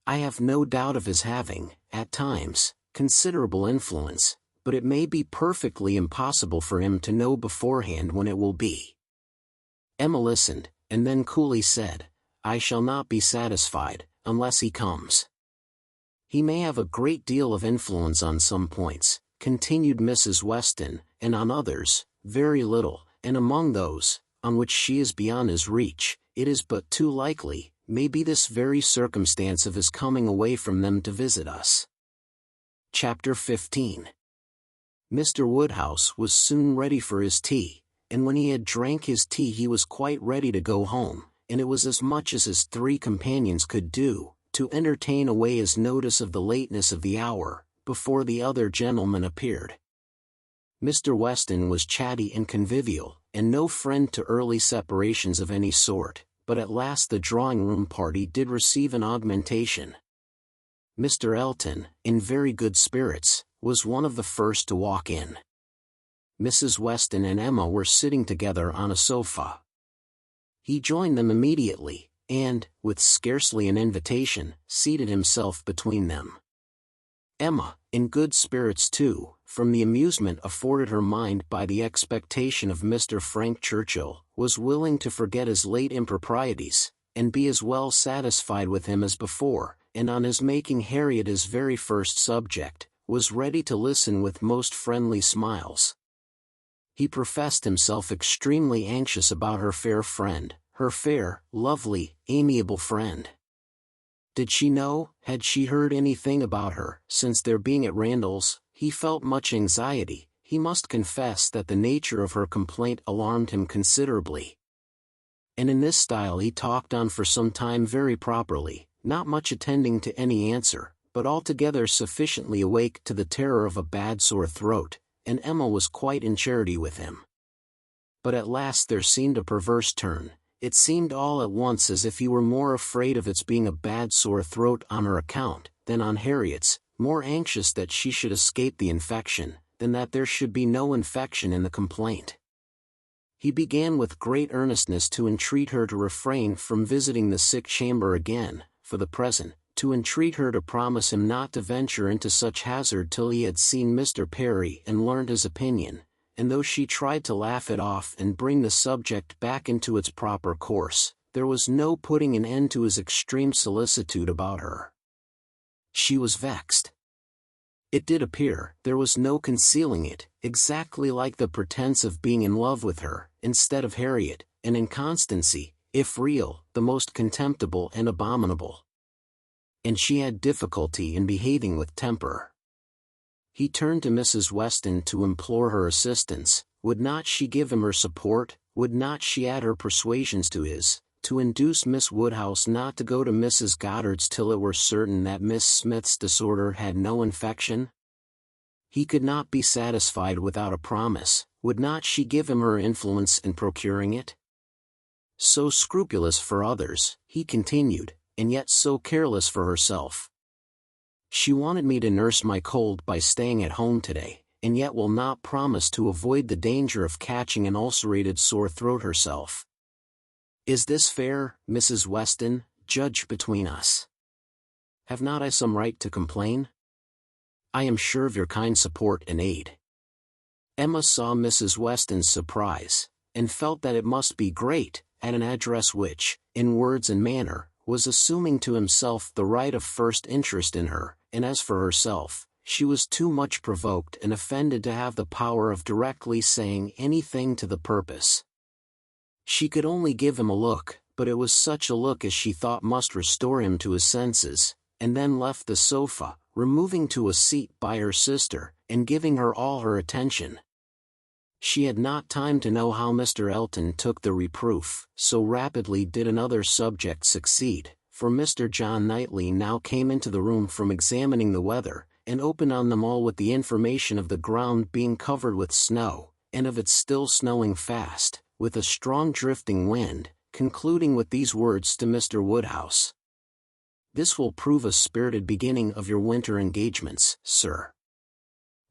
I have no doubt of his having, at times, considerable influence, but it may be perfectly impossible for him to know beforehand when it will be. Emma listened, and then coolly said, I shall not be satisfied, unless he comes. He may have a great deal of influence on some points, continued Mrs. Weston, and on others, very little, and among those, on which she is beyond his reach, it is but too likely, may be this very circumstance of his coming away from them to visit us. Chapter 15. Mr. Woodhouse was soon ready for his tea, and when he had drank his tea he was quite ready to go home, and it was as much as his three companions could do, to entertain away his notice of the lateness of the hour, before the other gentlemen appeared. Mr. Weston was chatty and convivial, and no friend to early separations of any sort, but at last the drawing-room party did receive an augmentation. Mr. Elton, in very good spirits, was one of the first to walk in. Mrs. Weston and Emma were sitting together on a sofa. He joined them immediately, and, with scarcely an invitation, seated himself between them. Emma, in good spirits too, from the amusement afforded her mind by the expectation of Mr. Frank Churchill, was willing to forget his late improprieties, and be as well satisfied with him as before, and on his making Harriet his very first subject, was ready to listen with most friendly smiles. He professed himself extremely anxious about her fair friend, her fair, lovely, amiable friend. Did she know, had she heard anything about her, since their being at Randall's? He felt much anxiety. He must confess that the nature of her complaint alarmed him considerably. And in this style he talked on for some time very properly, not much attending to any answer, but altogether sufficiently awake to the terror of a bad sore throat, and Emma was quite in charity with him. But at last there seemed a perverse turn. It seemed all at once as if he were more afraid of its being a bad sore throat on her account, than on Harriet's, more anxious that she should escape the infection, than that there should be no infection in the complaint. He began with great earnestness to entreat her to refrain from visiting the sick chamber again, for the present, to entreat her to promise him not to venture into such hazard till he had seen Mr. Perry and learned his opinion, and though she tried to laugh it off and bring the subject back into its proper course, there was no putting an end to his extreme solicitude about her. She was vexed. It did appear, there was no concealing it, exactly like the pretense of being in love with her, instead of Harriet, an inconstancy, if real, the most contemptible and abominable. And she had difficulty in behaving with temper. He turned to Mrs. Weston to implore her assistance. Would not she give him her support? Would not she add her persuasions to his, to induce Miss Woodhouse not to go to Mrs. Goddard's till it were certain that Miss Smith's disorder had no infection? He could not be satisfied without a promise. Would not she give him her influence in procuring it? So scrupulous for others, he continued, and yet so careless for herself. She wanted me to nurse my cold by staying at home today, and yet will not promise to avoid the danger of catching an ulcerated sore throat herself. Is this fair, Mrs. Weston? Judge between us. Have not I some right to complain? I am sure of your kind support and aid. Emma saw Mrs. Weston's surprise, and felt that it must be great, at an address which, in words and manner, was assuming to himself the right of first interest in her, and as for herself, she was too much provoked and offended to have the power of directly saying anything to the purpose. She could only give him a look, but it was such a look as she thought must restore him to his senses, and then left the sofa, removing to a seat by her sister, and giving her all her attention. She had not time to know how Mr. Elton took the reproof, so rapidly did another subject succeed, for Mr. John Knightley now came into the room from examining the weather, and opened on them all with the information of the ground being covered with snow, and of it still snowing fast, with a strong drifting wind, concluding with these words to Mr. Woodhouse. This will prove a spirited beginning of your winter engagements, sir.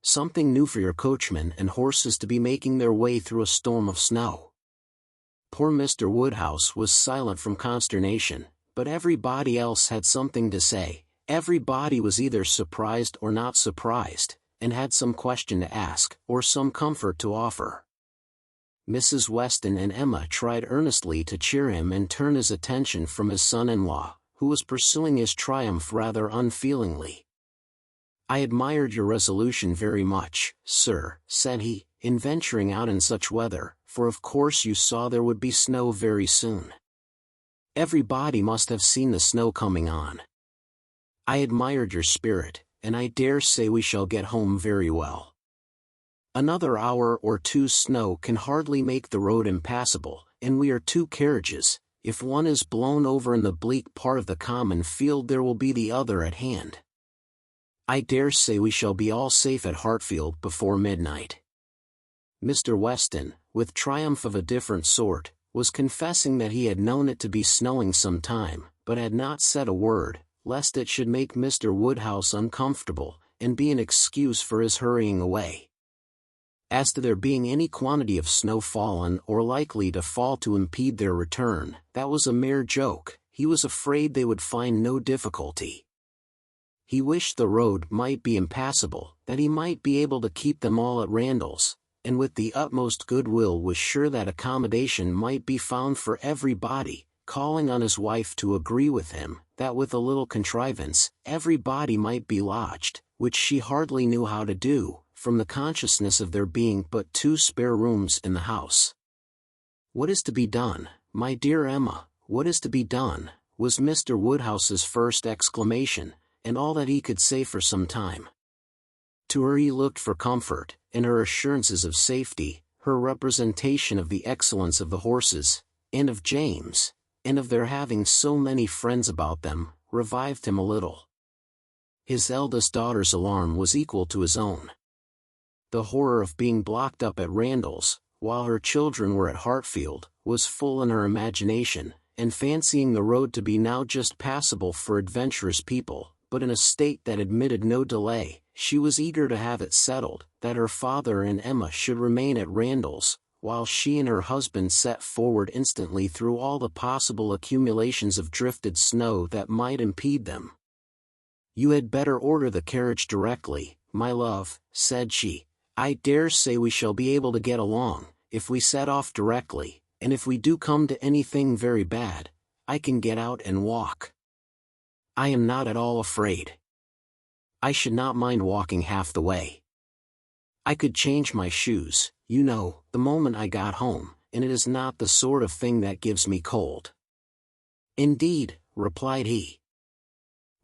Something new for your coachman and horses to be making their way through a storm of snow. Poor Mr. Woodhouse was silent from consternation, but everybody else had something to say. Everybody was either surprised or not surprised, and had some question to ask, or some comfort to offer. Mrs. Weston and Emma tried earnestly to cheer him and turn his attention from his son-in-law, who was pursuing his triumph rather unfeelingly. I admired your resolution very much, sir, said he, in venturing out in such weather, for of course you saw there would be snow very soon. Everybody must have seen the snow coming on. I admired your spirit, and I dare say we shall get home very well. Another hour or two's snow can hardly make the road impassable, and we are two carriages. If one is blown over in the bleak part of the common field there will be the other at hand. I dare say we shall be all safe at Hartfield before midnight. Mr. Weston, with triumph of a different sort, was confessing that he had known it to be snowing some time, but had not said a word, lest it should make Mr. Woodhouse uncomfortable, and be an excuse for his hurrying away. As to there being any quantity of snow fallen or likely to fall to impede their return, that was a mere joke. He was afraid they would find no difficulty. He wished the road might be impassable, that he might be able to keep them all at Randall's, and with the utmost goodwill was sure that accommodation might be found for everybody, calling on his wife to agree with him, that with a little contrivance, everybody might be lodged, which she hardly knew how to do, from the consciousness of there being but 2 spare rooms in the house. What is to be done, my dear Emma, what is to be done, was Mr. Woodhouse's first exclamation, and all that he could say for some time. To her he looked for comfort, and her assurances of safety, her representation of the excellence of the horses, and of James, and of their having so many friends about them, revived him a little. His eldest daughter's alarm was equal to his own. The horror of being blocked up at Randall's, while her children were at Hartfield, was full in her imagination, and fancying the road to be now just passable for adventurous people, but in a state that admitted no delay, she was eager to have it settled, that her father and Emma should remain at Randall's, while she and her husband set forward instantly through all the possible accumulations of drifted snow that might impede them. You had better order the carriage directly, my love, said she. I dare say we shall be able to get along, if we set off directly, and if we do come to anything very bad, I can get out and walk. I am not at all afraid. I should not mind walking half the way. I could change my shoes, you know, the moment I got home, and it is not the sort of thing that gives me cold. Indeed, replied he.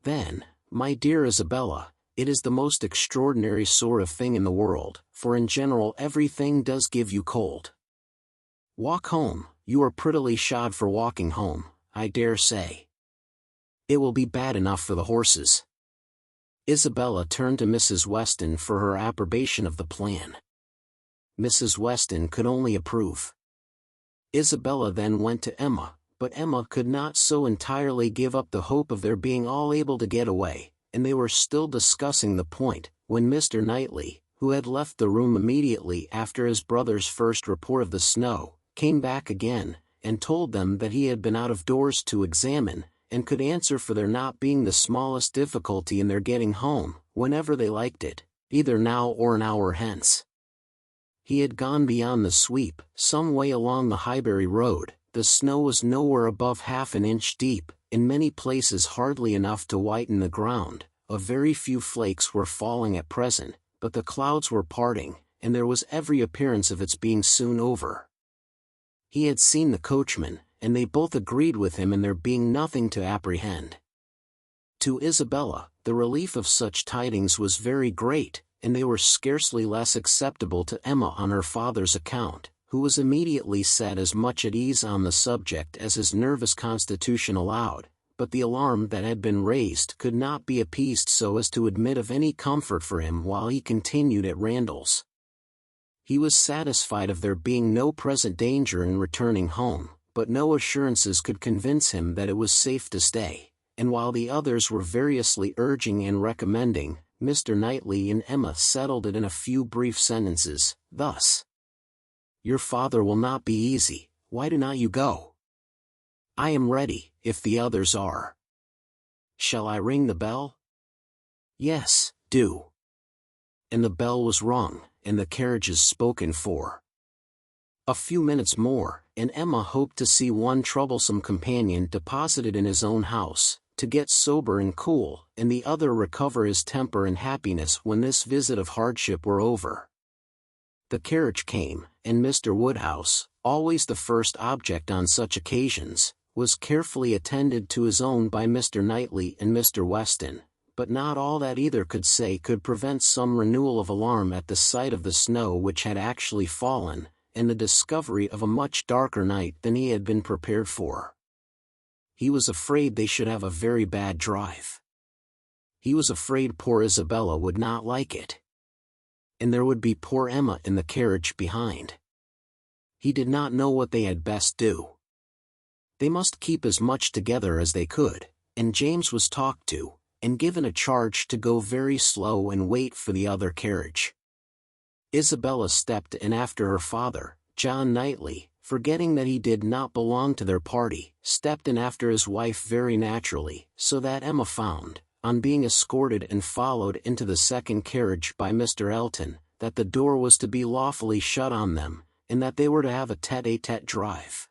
Then, my dear Isabella, It is the most extraordinary sort of thing in the world, for in general everything does give you cold. Walk home, you are prettily shod for walking home, I dare say. It will be bad enough for the horses. Isabella turned to Mrs. Weston for her approbation of the plan. Mrs. Weston could only approve. Isabella then went to Emma, but Emma could not so entirely give up the hope of their being all able to get away, and they were still discussing the point, when Mr. Knightley, who had left the room immediately after his brother's first report of the snow, came back again, and told them that he had been out of doors to examine, and could answer for there not being the smallest difficulty in their getting home, whenever they liked it, either now or an hour hence. He had gone beyond the sweep, some way along the Highbury road. The snow was nowhere above half an inch deep, in many places hardly enough to whiten the ground. A very few flakes were falling at present, but the clouds were parting, and there was every appearance of its being soon over. He had seen the coachman, and they both agreed with him in there being nothing to apprehend. To Isabella, the relief of such tidings was very great, and they were scarcely less acceptable to Emma on her father's account, who was immediately set as much at ease on the subject as his nervous constitution allowed, but the alarm that had been raised could not be appeased so as to admit of any comfort for him while he continued at Randalls. He was satisfied of there being no present danger in returning home, but no assurances could convince him that it was safe to stay, and while the others were variously urging and recommending, Mr. Knightley and Emma settled it in a few brief sentences, thus: "Your father will not be easy, why do not you go? I am ready, if the others are. Shall I ring the bell?" "Yes, do." And the bell was rung, and the carriages spoken for. A few minutes more, and Emma hoped to see one troublesome companion deposited in his own house, to get sober and cool, and the other recover his temper and happiness when this visit of hardship were over. The carriage came, and Mr. Woodhouse, always the first object on such occasions, was carefully attended to his own by Mr. Knightley and Mr. Weston, but not all that either could say could prevent some renewal of alarm at the sight of the snow which had actually fallen, and the discovery of a much darker night than he had been prepared for. He was afraid they should have a very bad drive. He was afraid poor Isabella would not like it. And there would be poor Emma in the carriage behind. He did not know what they had best do. They must keep as much together as they could, and James was talked to, and given a charge to go very slow and wait for the other carriage. Isabella stepped in after her father, John Knightley, forgetting that he did not belong to their party, stepped in after his wife very naturally, so that Emma found, on being escorted and followed into the second carriage by Mr. Elton, that the door was to be lawfully shut on them, and that they were to have a tete-a-tete drive.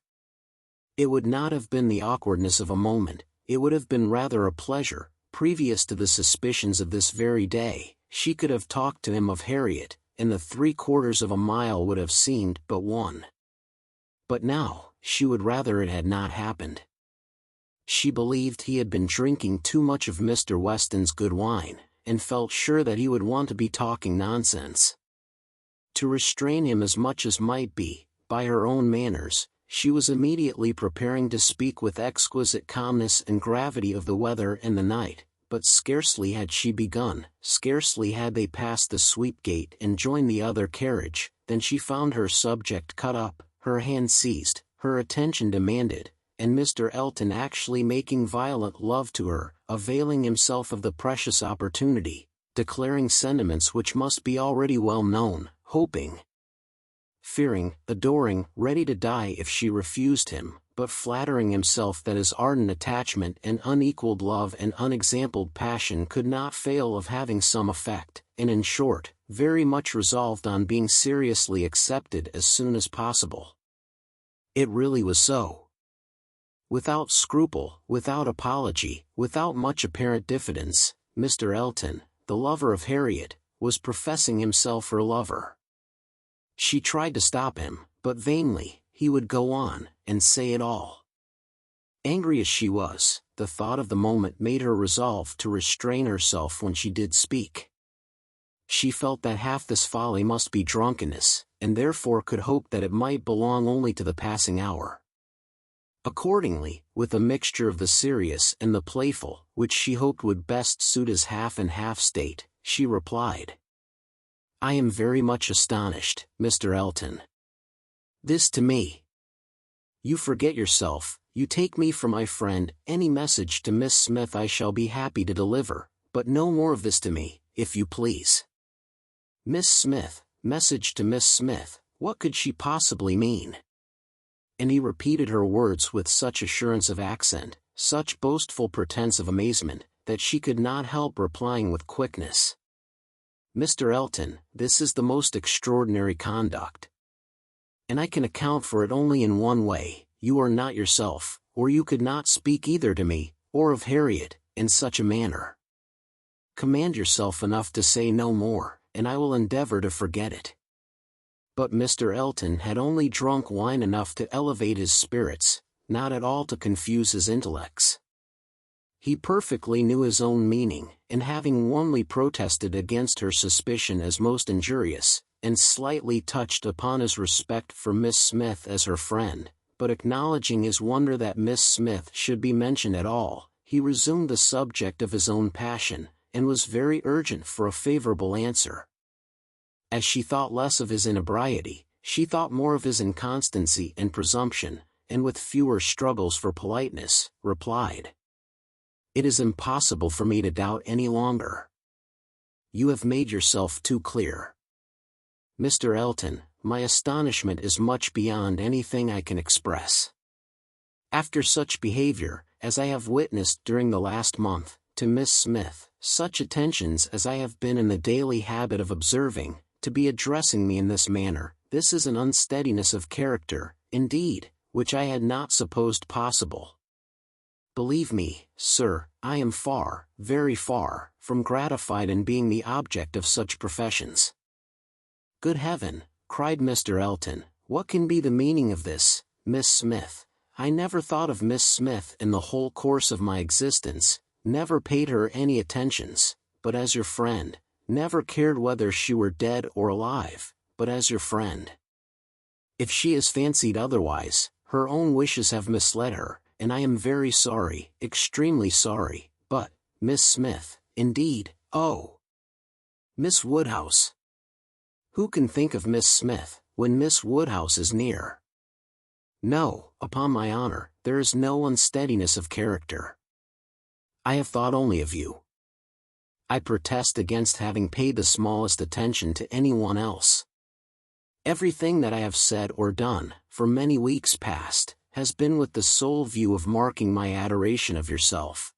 It would not have been the awkwardness of a moment, it would have been rather a pleasure. Previous to the suspicions of this very day, she could have talked to him of Harriet, and the 3/4 of a mile would have seemed but one. But now, she would rather it had not happened. She believed he had been drinking too much of Mr. Weston's good wine, and felt sure that he would want to be talking nonsense. To restrain him as much as might be, by her own manners, she was immediately preparing to speak with exquisite calmness and gravity of the weather and the night, but scarcely had she begun, scarcely had they passed the sweep gate and joined the other carriage, than she found her subject cut up, her hand seized, her attention demanded, and Mr. Elton actually making violent love to her, availing himself of the precious opportunity, declaring sentiments which must be already well known, hoping, fearing, adoring, ready to die if she refused him, but flattering himself that his ardent attachment and unequaled love and unexampled passion could not fail of having some effect, and in short, very much resolved on being seriously accepted as soon as possible. It really was so. Without scruple, without apology, without much apparent diffidence, Mr. Elton, the lover of Harriet, was professing himself her lover. She tried to stop him, but vainly. He would go on, and say it all. Angry as she was, the thought of the moment made her resolve to restrain herself when she did speak. She felt that half this folly must be drunkenness, and therefore could hope that it might belong only to the passing hour. Accordingly, with a mixture of the serious and the playful, which she hoped would best suit his half-and-half state, she replied, "I am very much astonished, Mr. Elton. This to me. You forget yourself, you take me for my friend. Any message to Miss Smith I shall be happy to deliver, but no more of this to me, if you please." Miss Smith, message to Miss Smith, what could she possibly mean? And he repeated her words with such assurance of accent, such boastful pretense of amazement, that she could not help replying with quickness, "Mr. Elton, this is the most extraordinary conduct. And I can account for it only in one way: you are not yourself, or you could not speak either to me, or of Harriet, in such a manner. Command yourself enough to say no more, and I will endeavor to forget it." But Mr. Elton had only drunk wine enough to elevate his spirits, not at all to confuse his intellects. He perfectly knew his own meaning, and having warmly protested against her suspicion as most injurious, and slightly touched upon his respect for Miss Smith as her friend, but acknowledging his wonder that Miss Smith should be mentioned at all, he resumed the subject of his own passion, and was very urgent for a favorable answer. As she thought less of his inebriety, she thought more of his inconstancy and presumption, and with fewer struggles for politeness, replied, "It is impossible for me to doubt any longer. You have made yourself too clear. Mr. Elton, my astonishment is much beyond anything I can express. After such behavior, as I have witnessed during the last month, to Miss Smith, such attentions as I have been in the daily habit of observing, to be addressing me in this manner, this is an unsteadiness of character, indeed, which I had not supposed possible. Believe me, sir, I am far, very far, from gratified in being the object of such professions." "Good heaven," cried Mr. Elton, "what can be the meaning of this, Miss Smith? I never thought of Miss Smith in the whole course of my existence, never paid her any attentions, but as your friend, never cared whether she were dead or alive, but as your friend. If she has fancied otherwise, her own wishes have misled her, and I am very sorry, extremely sorry, but, Miss Smith, indeed, oh! Miss Woodhouse! Who can think of Miss Smith, when Miss Woodhouse is near? No, upon my honor, there is no unsteadiness of character. I have thought only of you. I protest against having paid the smallest attention to anyone else. Everything that I have said or done, for many weeks past, has been with the sole view of marking my adoration of yourself.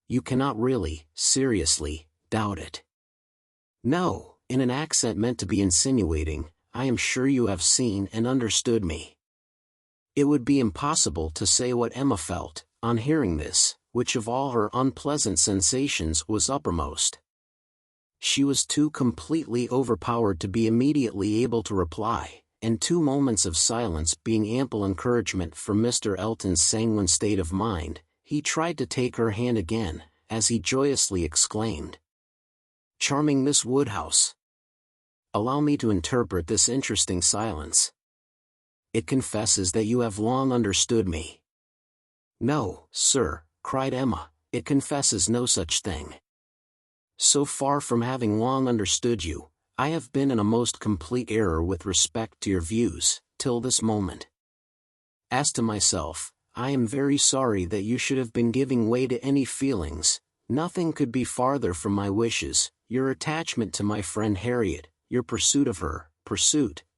You cannot really, seriously, doubt it. No, in an accent meant to be insinuating, I am sure you have seen and understood me. It would be impossible to say what Emma felt, on hearing this, which of all her unpleasant sensations was uppermost. She was too completely overpowered to be immediately able to reply, and 2 moments of silence being ample encouragement for Mr. Elton's sanguine state of mind, he tried to take her hand again, as he joyously exclaimed, "Charming Miss Woodhouse! Allow me to interpret this interesting silence. It confesses that you have long understood me." "No, sir," cried Emma, "it confesses no such thing. So far from having long understood you, I have been in a most complete error with respect to your views, till this moment. As to myself, I am very sorry that you should have been giving way to any feelings. Nothing could be farther from my wishes. Your attachment to my friend Harriet, your pursuit of her,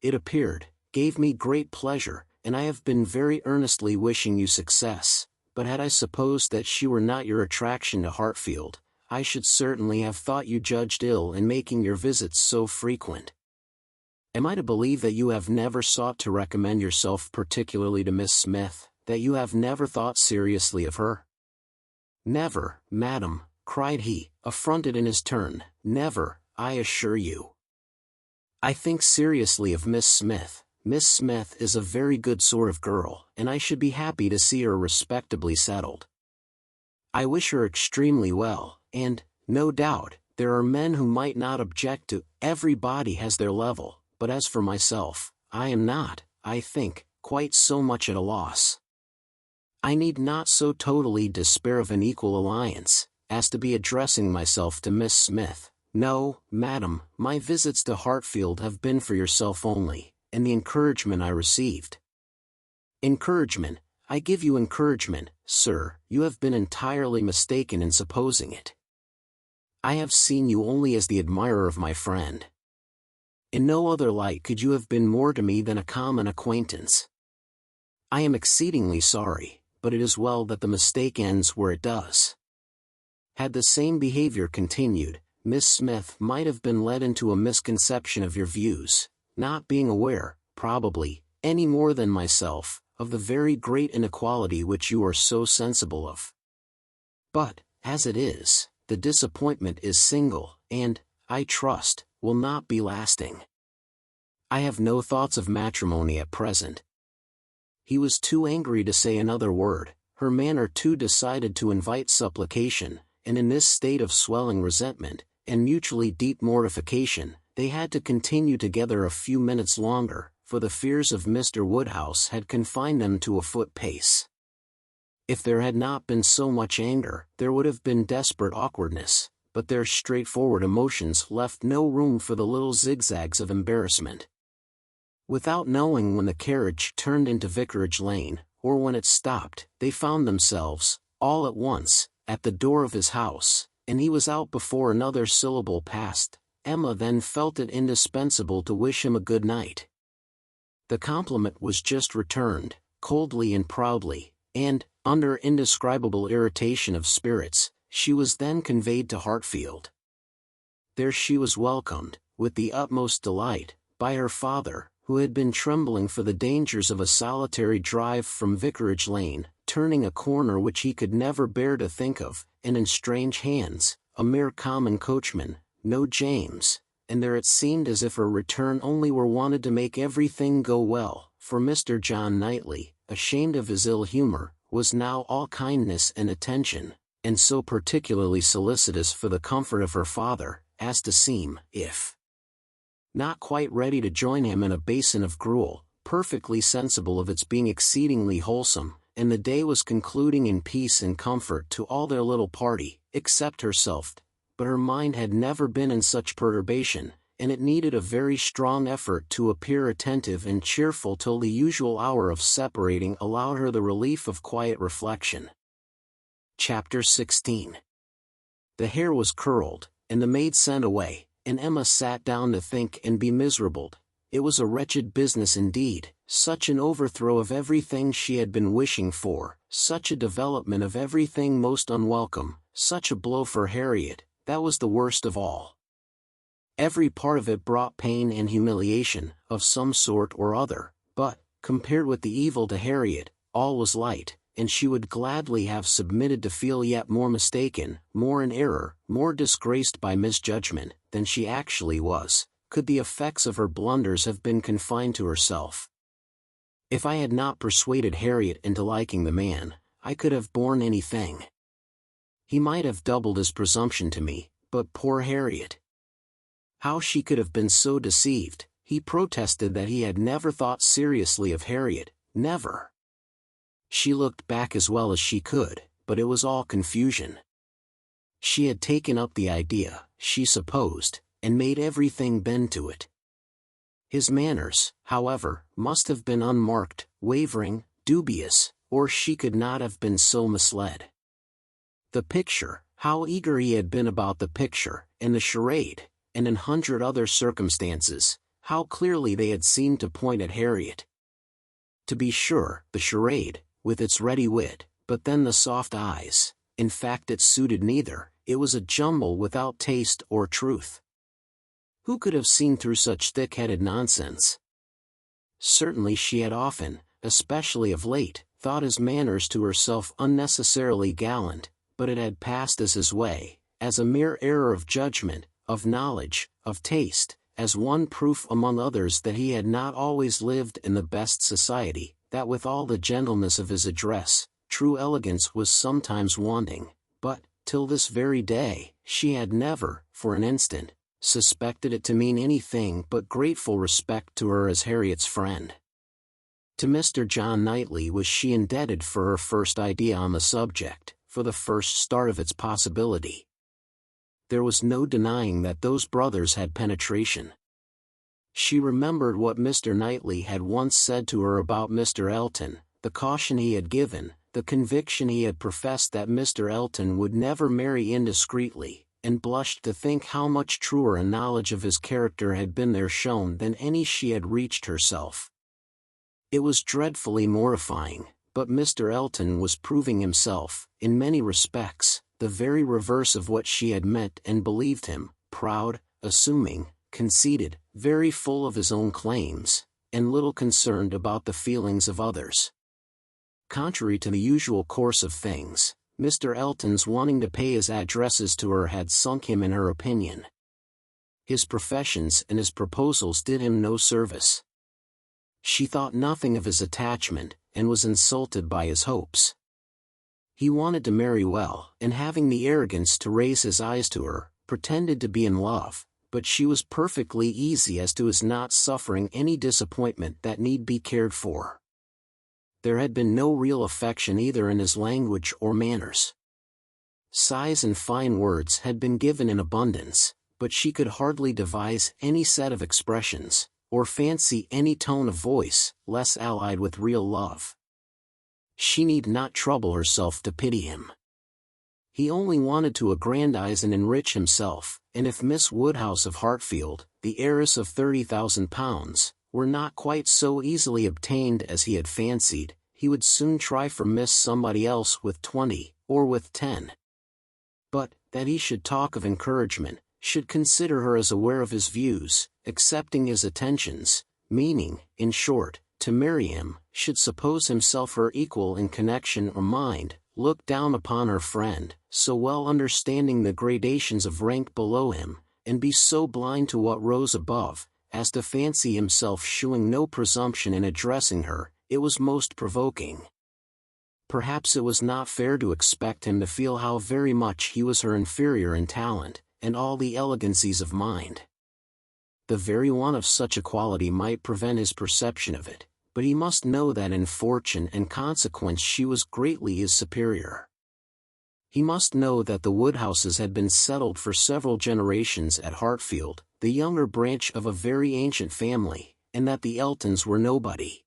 it appeared, gave me great pleasure, and I have been very earnestly wishing you success. But had I supposed that she were not your attraction to Hartfield, I should certainly have thought you judged ill in making your visits so frequent. Am I to believe that you have never sought to recommend yourself particularly to Miss Smith, that you have never thought seriously of her?" "Never, madam," cried he, affronted in his turn, "never, I assure you. I think seriously of Miss Smith, Miss Smith is a very good sort of girl, and I should be happy to see her respectably settled. I wish her extremely well, and, no doubt, there are men who might not object to. Everybody has their level, but as for myself, I am not, I think, quite so much at a loss. I need not so totally despair of an equal alliance, as to be addressing myself to Miss Smith. No, madam, my visits to Hartfield have been for yourself only, and the encouragement I received. Encouragement, I give you encouragement, sir, you have been entirely mistaken in supposing it. I have seen you only as the admirer of my friend. In no other light could you have been more to me than a common acquaintance. I am exceedingly sorry, but it is well that the mistake ends where it does. Had the same behavior continued, Miss Smith might have been led into a misconception of your views, not being aware, probably, any more than myself, of the very great inequality which you are so sensible of. But, as it is, the disappointment is single, and, I trust, will not be lasting. I have no thoughts of matrimony at present. He was too angry to say another word, her manner too decided to invite supplication, and in this state of swelling resentment, and mutually deep mortification, they had to continue together a few minutes longer, for the fears of Mr. Woodhouse had confined them to a foot pace. If there had not been so much anger, there would have been desperate awkwardness, but their straightforward emotions left no room for the little zigzags of embarrassment. Without knowing when the carriage turned into Vicarage Lane, or when it stopped, they found themselves, all at once, at the door of his house, and he was out before another syllable passed. Emma then felt it indispensable to wish him a good night. The compliment was just returned, coldly and proudly, and, under indescribable irritation of spirits, she was then conveyed to Hartfield. There she was welcomed, with the utmost delight, by her father, who had been trembling for the dangers of a solitary drive from Vicarage Lane, turning a corner which he could never bear to think of, and in strange hands, a mere common coachman, no James, and there it seemed as if her return only were wanted to make everything go well, for Mr. John Knightley, ashamed of his ill humor, was now all kindness and attention, and so particularly solicitous for the comfort of her father, as to seem, if not quite ready to join him in a basin of gruel, perfectly sensible of its being exceedingly wholesome, and the day was concluding in peace and comfort to all their little party, except herself. But her mind had never been in such perturbation, and it needed a very strong effort to appear attentive and cheerful till the usual hour of separating allowed her the relief of quiet reflection. Chapter 16. The hair was curled, and the maid sent away, and Emma sat down to think and be miserable. It was a wretched business indeed, such an overthrow of everything she had been wishing for, such a development of everything most unwelcome, such a blow for Harriet. That was the worst of all. Every part of it brought pain and humiliation, of some sort or other, but, compared with the evil to Harriet, all was light, and she would gladly have submitted to feel yet more mistaken, more in error, more disgraced by misjudgment, than she actually was, could the effects of her blunders have been confined to herself. If I had not persuaded Harriet into liking the man, I could have borne anything. He might have doubled his presumption to me, but poor Harriet! How she could have been so deceived. He protested that he had never thought seriously of Harriet, never. She looked back as well as she could, but it was all confusion. She had taken up the idea, she supposed, and made everything bend to it. His manners, however, must have been unmarked, wavering, dubious, or she could not have been so misled. The picture, how eager he had been about the picture, and the charade, and in 100 other circumstances, how clearly they had seemed to point at Harriet. To be sure, the charade, with its ready wit, but then the soft eyes, in fact it suited neither, it was a jumble without taste or truth. Who could have seen through such thick-headed nonsense? Certainly she had often, especially of late, thought his manners to herself unnecessarily gallant, but it had passed as his way, as a mere error of judgment, of knowledge, of taste, as one proof among others that he had not always lived in the best society, that with all the gentleness of his address, true elegance was sometimes wanting, but, till this very day, she had never, for an instant, suspected it to mean anything but grateful respect to her as Harriet's friend. To Mr. John Knightley was she indebted for her first idea on the subject, for the first start of its possibility. There was no denying that those brothers had penetration. She remembered what Mr. Knightley had once said to her about Mr. Elton, the caution he had given, the conviction he had professed that Mr. Elton would never marry indiscreetly, and blushed to think how much truer a knowledge of his character had been there shown than any she had reached herself. It was dreadfully mortifying, but Mr. Elton was proving himself, in many respects, the very reverse of what she had meant and believed him, proud, assuming, conceited, very full of his own claims, and little concerned about the feelings of others. Contrary to the usual course of things, Mr. Elton's wanting to pay his addresses to her had sunk him in her opinion. His professions and his proposals did him no service. She thought nothing of his attachment, and was insulted by his hopes. He wanted to marry well, and having the arrogance to raise his eyes to her, pretended to be in love, but she was perfectly easy as to his not suffering any disappointment that need be cared for. There had been no real affection either in his language or manners. Sighs and fine words had been given in abundance, but she could hardly devise any set of expressions, or fancy any tone of voice, less allied with real love. She need not trouble herself to pity him. He only wanted to aggrandize and enrich himself, and if Miss Woodhouse of Hartfield, the heiress of £30,000, were not quite so easily obtained as he had fancied, he would soon try for Miss Somebody else with 20, or with 10. But, that he should talk of encouragement, should consider her as aware of his views, accepting his attentions, meaning, in short, to marry him, should suppose himself her equal in connection or mind, look down upon her friend, so well understanding the gradations of rank below him, and be so blind to what rose above, as to fancy himself shewing no presumption in addressing her, it was most provoking. Perhaps it was not fair to expect him to feel how very much he was her inferior in talent, and all the elegancies of mind. The very want of such a quality might prevent his perception of it, but he must know that in fortune and consequence she was greatly his superior. He must know that the Woodhouses had been settled for several generations at Hartfield, the younger branch of a very ancient family, and that the Eltons were nobody.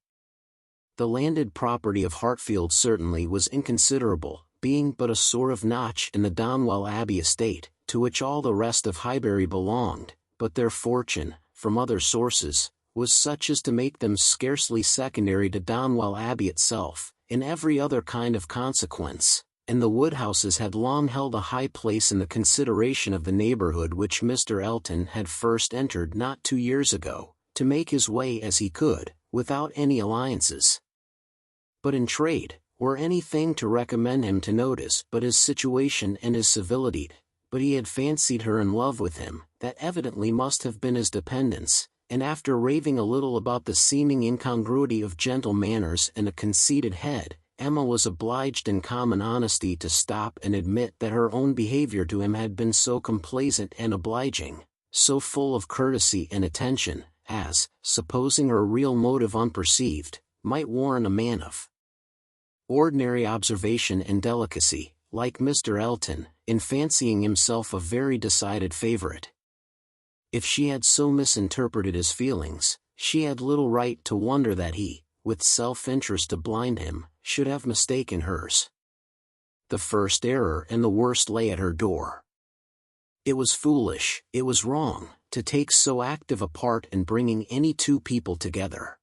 The landed property of Hartfield certainly was inconsiderable, being but a sort of notch in the Donwell Abbey estate, to which all the rest of Highbury belonged, but their fortune, from other sources, was such as to make them scarcely secondary to Donwell Abbey itself, in every other kind of consequence, and the Woodhouses had long held a high place in the consideration of the neighbourhood which Mr. Elton had first entered not 2 years ago, to make his way as he could, without any alliances. But in trade, or anything to recommend him to notice but his situation and his civility, but he had fancied her in love with him, that evidently must have been his dependence, and after raving a little about the seeming incongruity of gentle manners and a conceited head, Emma was obliged in common honesty to stop and admit that her own behavior to him had been so complaisant and obliging, so full of courtesy and attention, as, supposing her real motive unperceived, might warn a man of ordinary observation and delicacy, like Mr. Elton, in fancying himself a very decided favourite. If she had so misinterpreted his feelings, she had little right to wonder that he, with self-interest to blind him, should have mistaken hers. The first error and the worst lay at her door. It was foolish, it was wrong, to take so active a part in bringing any two people together.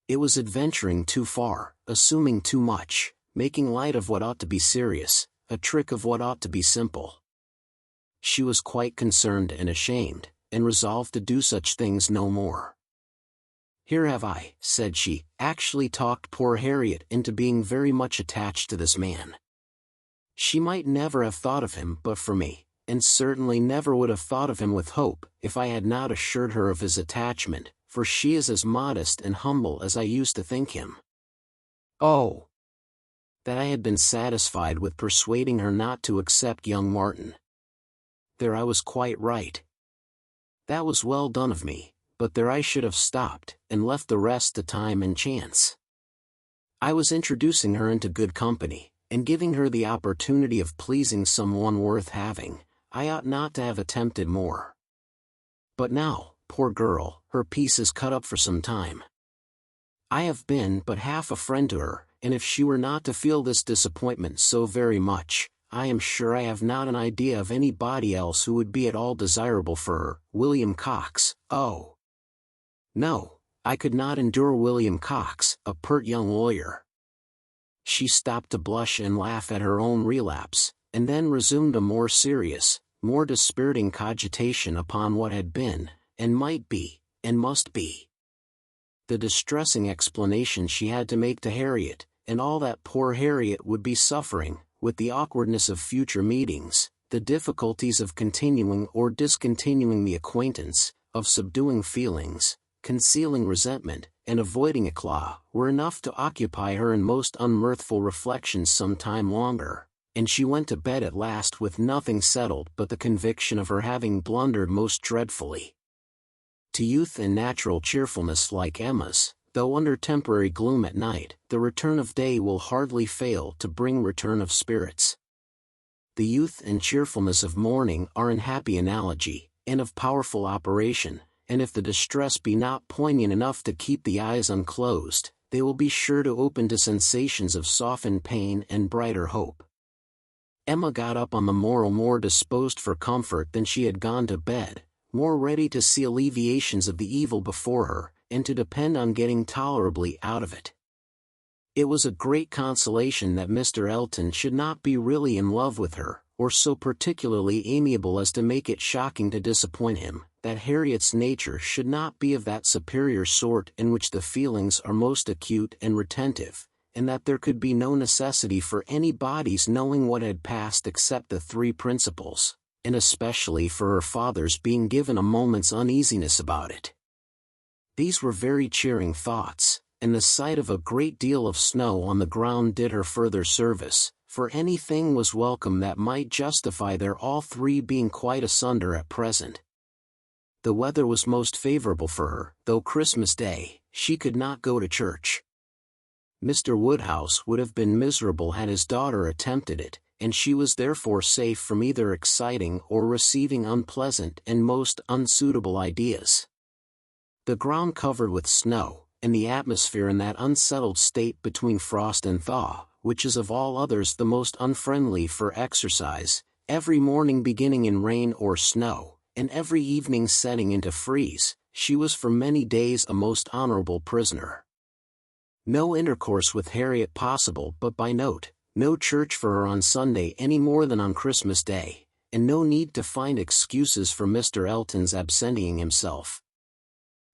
It was adventuring too far, assuming too much, making light of what ought to be serious, a trick of what ought to be simple. She was quite concerned and ashamed, and resolved to do such things no more. "Here have I," said she, "actually talked poor Harriet into being very much attached to this man. She might never have thought of him but for me, and certainly never would have thought of him with hope if I had not assured her of his attachment, for she is as modest and humble as I used to think him. Oh! That I had been satisfied with persuading her not to accept young Martin. There I was quite right. That was well done of me, but there I should have stopped, and left the rest to time and chance. I was introducing her into good company, and giving her the opportunity of pleasing someone worth having. I ought not to have attempted more. But now, poor girl, her peace is cut up for some time. I have been but half a friend to her, and if she were not to feel this disappointment so very much, I am sure I have not an idea of anybody else who would be at all desirable for her. William Cox, oh! No, I could not endure William Cox, a pert young lawyer. She stopped to blush and laugh at her own relapse, and then resumed a more serious, more dispiriting cogitation upon what had been, and might be, and must be. The distressing explanation she had to make to Harriet, and all that poor Harriet would be suffering, with the awkwardness of future meetings, the difficulties of continuing or discontinuing the acquaintance, of subduing feelings, concealing resentment, and avoiding éclat, were enough to occupy her in most unmirthful reflections some time longer, and she went to bed at last with nothing settled but the conviction of her having blundered most dreadfully. To youth and natural cheerfulness like Emma's, though under temporary gloom at night, the return of day will hardly fail to bring return of spirits. The youth and cheerfulness of morning are in happy analogy, and of powerful operation, and if the distress be not poignant enough to keep the eyes unclosed, they will be sure to open to sensations of softened pain and brighter hope. Emma got up on the morrow more disposed for comfort than she had gone to bed, more ready to see alleviations of the evil before her, and to depend on getting tolerably out of it. It was a great consolation that Mr. Elton should not be really in love with her, or so particularly amiable as to make it shocking to disappoint him, that Harriet's nature should not be of that superior sort in which the feelings are most acute and retentive, and that there could be no necessity for anybody's knowing what had passed except the three principals, and especially for her father's being given a moment's uneasiness about it. These were very cheering thoughts, and the sight of a great deal of snow on the ground did her further service, for anything was welcome that might justify their all three being quite asunder at present. The weather was most favorable for her, though Christmas Day, she could not go to church. Mr. Woodhouse would have been miserable had his daughter attempted it, and she was therefore safe from either exciting or receiving unpleasant and most unsuitable ideas. The ground covered with snow, and the atmosphere in that unsettled state between frost and thaw, which is of all others the most unfriendly for exercise, every morning beginning in rain or snow, and every evening setting into freeze, she was for many days a most honorable prisoner. No intercourse with Harriet possible but by note, no church for her on Sunday any more than on Christmas Day, and no need to find excuses for Mr. Elton's absenting himself.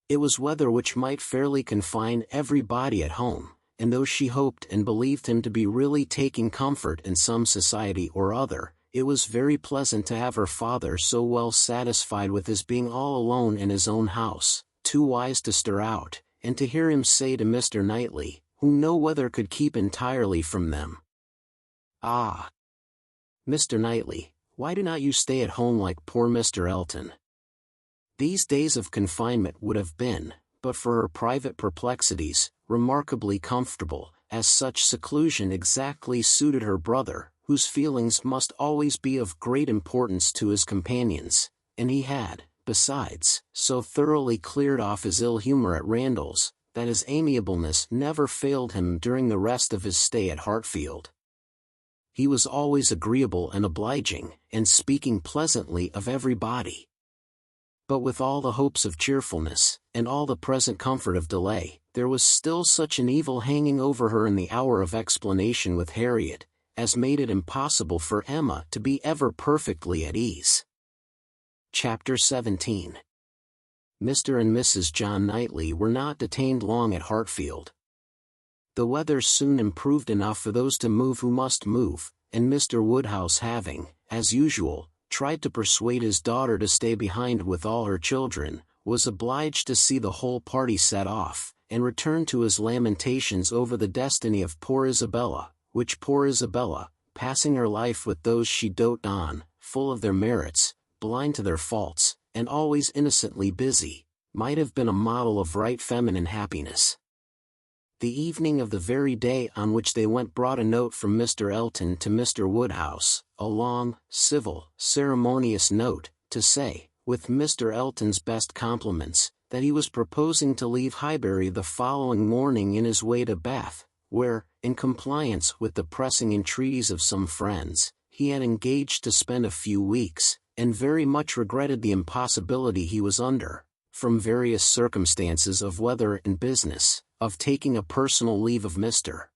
It was weather which might fairly confine everybody at home, and though she hoped and believed him to be really taking comfort in some society or other, it was very pleasant to have her father so well satisfied with his being all alone in his own house, too wise to stir out, and to hear him say to Mr. Knightley, whom no weather could keep entirely from them, "Ah, Mr. Knightley, why do not you stay at home like poor Mr. Elton?" These days of confinement would have been, but for her private perplexities, remarkably comfortable, as such seclusion exactly suited her brother, whose feelings must always be of great importance to his companions, and he had, besides, so thoroughly cleared off his ill humor at Randalls, that his amiableness never failed him during the rest of his stay at Hartfield. He was always agreeable and obliging, and speaking pleasantly of everybody. But with all the hopes of cheerfulness, and all the present comfort of delay, there was still such an evil hanging over her in the hour of explanation with Harriet, as made it impossible for Emma to be ever perfectly at ease. Chapter 17. Mr. and Mrs. John Knightley were not detained long at Hartfield. The weather soon improved enough for those to move who must move, and Mr. Woodhouse having, as usual, tried to persuade his daughter to stay behind with all her children, was obliged to see the whole party set off, and return to his lamentations over the destiny of poor Isabella, which poor Isabella, passing her life with those she doted on, full of their merits, blind to their faults, and always innocently busy, might have been a model of right feminine happiness. The evening of the very day on which they went brought a note from Mr. Elton to Mr. Woodhouse, a long, civil, ceremonious note, to say, with Mr. Elton's best compliments, that he was proposing to leave Highbury the following morning in his way to Bath, where, in compliance with the pressing entreaties of some friends, he had engaged to spend a few weeks, and very much regretted the impossibility he was under, from various circumstances of weather and business, of taking a personal leave of Mr.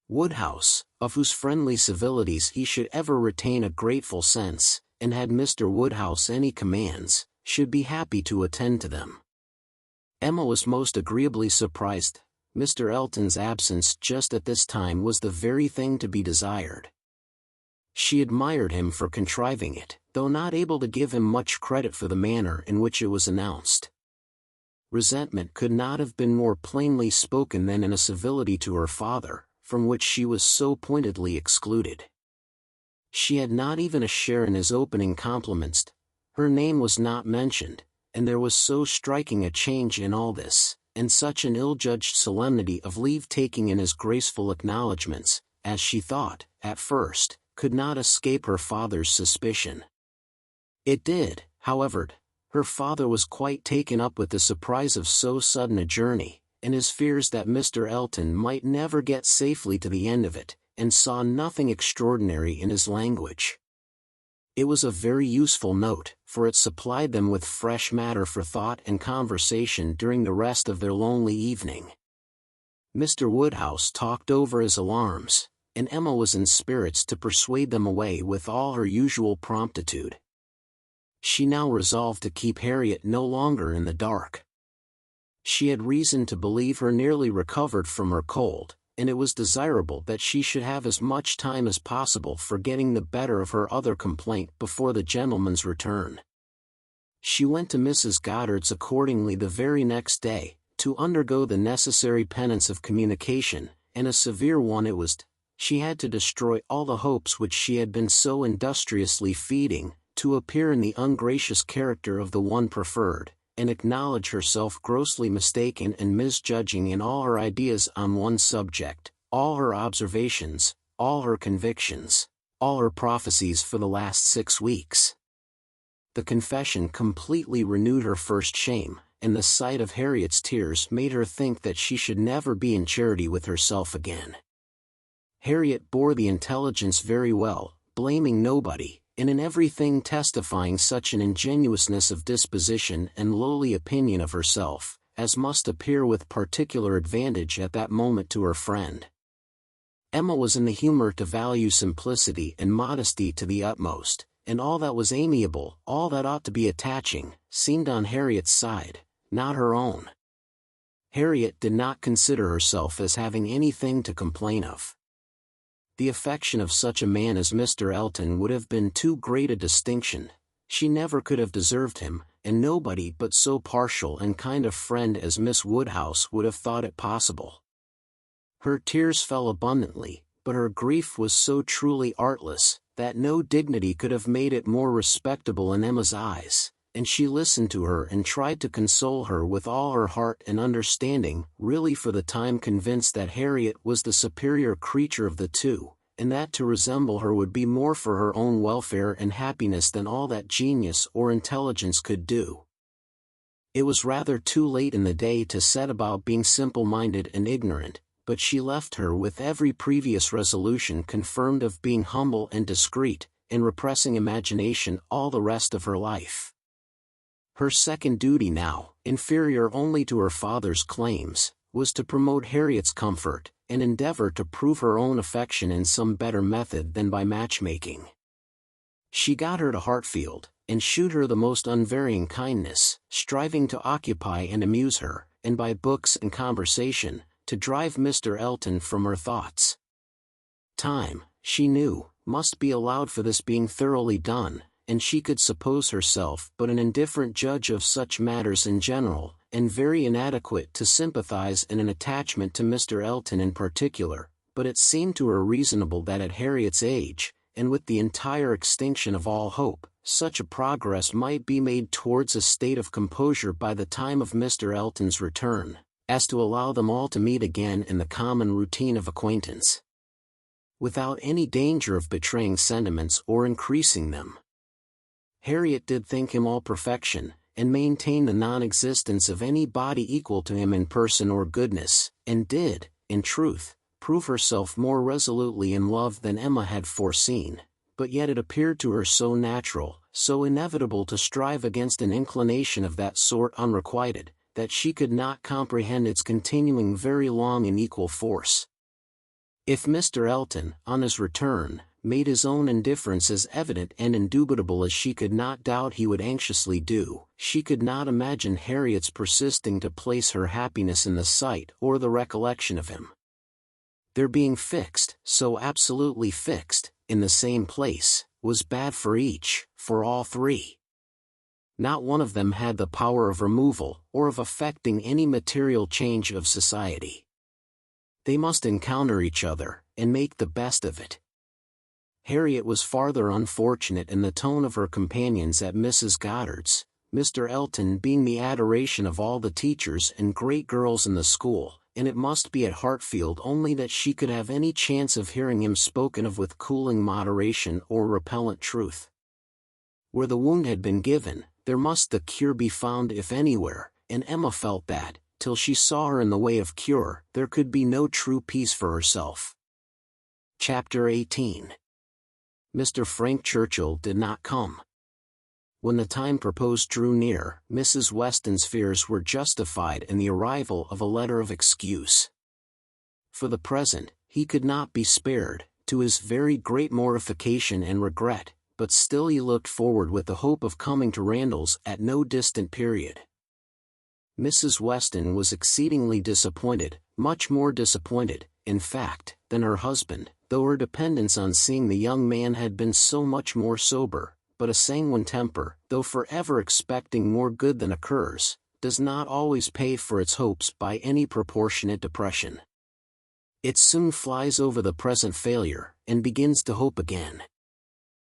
Woodhouse, of whose friendly civilities he should ever retain a grateful sense, and had Mr. Woodhouse any commands, should be happy to attend to them. Emma was most agreeably surprised. Mr. Elton's absence just at this time was the very thing to be desired. She admired him for contriving it, though not able to give him much credit for the manner in which it was announced. Resentment could not have been more plainly spoken than in a civility to her father, from which she was so pointedly excluded. She had not even a share in his opening compliments. Her name was not mentioned, and there was so striking a change in all this, and such an ill-judged solemnity of leave-taking in his graceful acknowledgments, as she thought, at first, could not escape her father's suspicion. It did, however. Her father was quite taken up with the surprise of so sudden a journey, and his fears that Mr. Elton might never get safely to the end of it, and saw nothing extraordinary in his language. It was a very useful note, for it supplied them with fresh matter for thought and conversation during the rest of their lonely evening. Mr. Woodhouse talked over his alarms, and Emma was in spirits to persuade them away with all her usual promptitude. She now resolved to keep Harriet no longer in the dark. She had reason to believe her nearly recovered from her cold, and it was desirable that she should have as much time as possible for getting the better of her other complaint before the gentleman's return. She went to Mrs. Goddard's accordingly the very next day, to undergo the necessary penance of communication, and a severe one it was. She had to destroy all the hopes which she had been so industriously feeding, to appear in the ungracious character of the one preferred, and acknowledge herself grossly mistaken and misjudging in all her ideas on one subject, all her observations, all her convictions, all her prophecies for the last 6 weeks. The confession completely renewed her first shame, and the sight of Harriet's tears made her think that she should never be in charity with herself again. Harriet bore the intelligence very well, blaming nobody, and in everything testifying such an ingenuousness of disposition and lowly opinion of herself, as must appear with particular advantage at that moment to her friend. Emma was in the humor to value simplicity and modesty to the utmost, and all that was amiable, all that ought to be attaching, seemed on Harriet's side, not her own. Harriet did not consider herself as having anything to complain of. The affection of such a man as Mr. Elton would have been too great a distinction. She never could have deserved him, and nobody but so partial and kind a friend as Miss Woodhouse would have thought it possible. Her tears fell abundantly, but her grief was so truly artless, that no dignity could have made it more respectable in Emma's eyes, and she listened to her and tried to console her with all her heart and understanding, really for the time convinced that Harriet was the superior creature of the two, and that to resemble her would be more for her own welfare and happiness than all that genius or intelligence could do. It was rather too late in the day to set about being simple-minded and ignorant, but she left her with every previous resolution confirmed of being humble and discreet, and repressing imagination all the rest of her life. Her second duty now, inferior only to her father's claims, was to promote Harriet's comfort, and endeavor to prove her own affection in some better method than by matchmaking. She got her to Hartfield, and shewed her the most unvarying kindness, striving to occupy and amuse her, and by books and conversation, to drive Mr. Elton from her thoughts. Time, she knew, must be allowed for this being thoroughly done, and she could suppose herself but an indifferent judge of such matters in general, and very inadequate to sympathize in an attachment to Mr. Elton in particular, but it seemed to her reasonable that at Harriet's age, and with the entire extinction of all hope, such a progress might be made towards a state of composure by the time of Mr. Elton's return, as to allow them all to meet again in the common routine of acquaintance, without any danger of betraying sentiments or increasing them. Harriet did think him all perfection, and maintain the non-existence of any body equal to him in person or goodness, and did, in truth, prove herself more resolutely in love than Emma had foreseen, but yet it appeared to her so natural, so inevitable to strive against an inclination of that sort unrequited, that she could not comprehend its continuing very long in equal force. If Mr. Elton, on his return, made his own indifference as evident and indubitable as she could not doubt he would anxiously do, she could not imagine Harriet's persisting to place her happiness in the sight or the recollection of him. Their being fixed, so absolutely fixed, in the same place, was bad for each, for all three. Not one of them had the power of removal, or of effecting any material change of society. They must encounter each other, and make the best of it. Harriet was farther unfortunate in the tone of her companions at Mrs. Goddard's, Mr. Elton being the adoration of all the teachers and great girls in the school, and it must be at Hartfield only that she could have any chance of hearing him spoken of with cooling moderation or repellent truth. Where the wound had been given, there must the cure be found if anywhere, and Emma felt that, till she saw her in the way of cure, there could be no true peace for herself. Chapter 18. Mr. Frank Churchill did not come. When the time proposed drew near, Mrs. Weston's fears were justified in the arrival of a letter of excuse. For the present, he could not be spared, to his very great mortification and regret, but still he looked forward with the hope of coming to Randalls at no distant period. Mrs. Weston was exceedingly disappointed, much more disappointed, in fact, than her husband, though her dependence on seeing the young man had been so much more sober, but a sanguine temper, though forever expecting more good than occurs, does not always pay for its hopes by any proportionate depression. It soon flies over the present failure, and begins to hope again.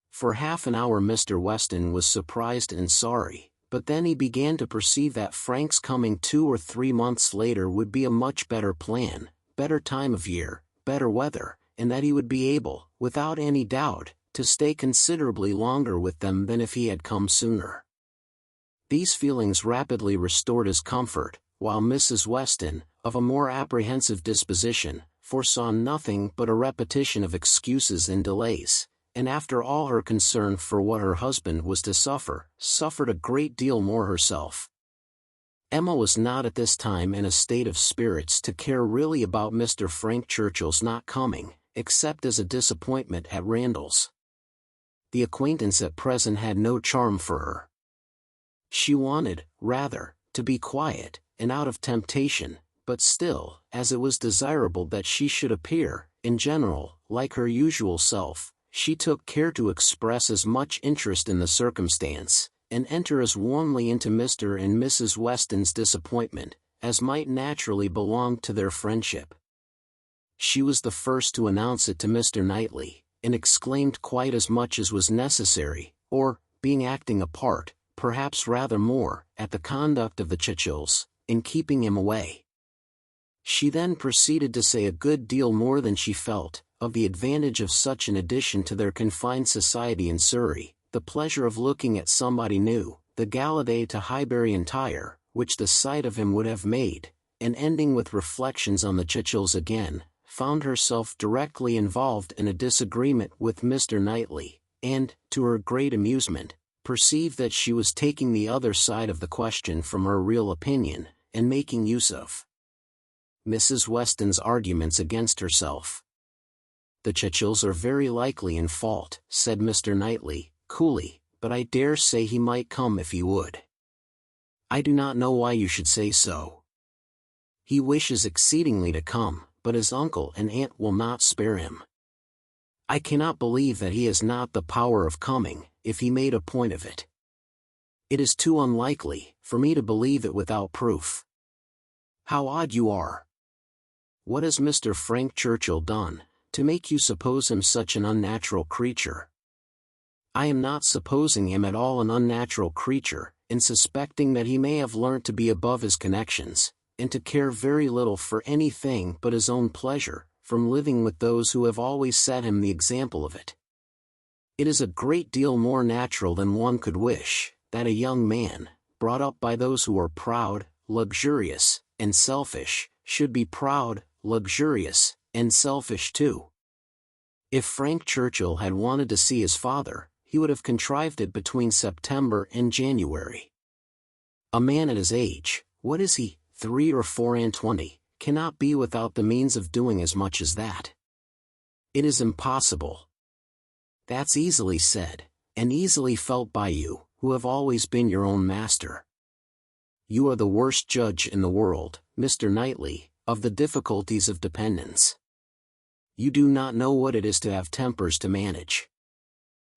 For half an hour Mr. Weston was surprised and sorry, but then he began to perceive that Frank's coming 2 or 3 months later would be a much better plan, better time of year, better weather, and that he would be able, without any doubt, to stay considerably longer with them than if he had come sooner. These feelings rapidly restored his comfort, while Mrs. Weston, of a more apprehensive disposition, foresaw nothing but a repetition of excuses and delays, and after all her concern for what her husband was to suffer, suffered a great deal more herself. Emma was not at this time in a state of spirits to care really about Mr. Frank Churchill's not coming, except as a disappointment at Randalls. The acquaintance at present had no charm for her. She wanted, rather, to be quiet, and out of temptation, but still, as it was desirable that she should appear, in general, like her usual self, she took care to express as much interest in the circumstance, and enter as warmly into Mr. and Mrs. Weston's disappointment, as might naturally belong to their friendship. She was the first to announce it to Mr. Knightley, and exclaimed quite as much as was necessary, or, being acting a part, perhaps rather more, at the conduct of the Churchills, in keeping him away. She then proceeded to say a good deal more than she felt, of the advantage of such an addition to their confined society in Surrey, the pleasure of looking at somebody new, the gala to Highbury entire, which the sight of him would have made, and ending with reflections on the Churchills again, found herself directly involved in a disagreement with Mr. Knightley, and, to her great amusement, perceived that she was taking the other side of the question from her real opinion, and making use of Mrs. Weston's arguments against herself. "The Churchills are very likely in fault," said Mr. Knightley, coolly, "but I dare say he might come if he would." "I do not know why you should say so. He wishes exceedingly to come, but his uncle and aunt will not spare him. I cannot believe that he has not the power of coming, if he made a point of it. It is too unlikely for me to believe it without proof. How odd you are. What has Mr. Frank Churchill done to make you suppose him such an unnatural creature? I am not supposing him at all an unnatural creature, in suspecting that he may have learnt to be above his connections, and to care very little for anything but his own pleasure, from living with those who have always set him the example of it. It is a great deal more natural than one could wish, that a young man, brought up by those who are proud, luxurious, and selfish, should be proud, luxurious, and selfish too. If Frank Churchill had wanted to see his father, he would have contrived it between September and January. A man at his age, what is he, 3 or 24, cannot be without the means of doing as much as that. It is impossible. That's easily said, and easily felt by you, who have always been your own master. You are the worst judge in the world, Mr. Knightley, of the difficulties of dependence. You do not know what it is to have tempers to manage.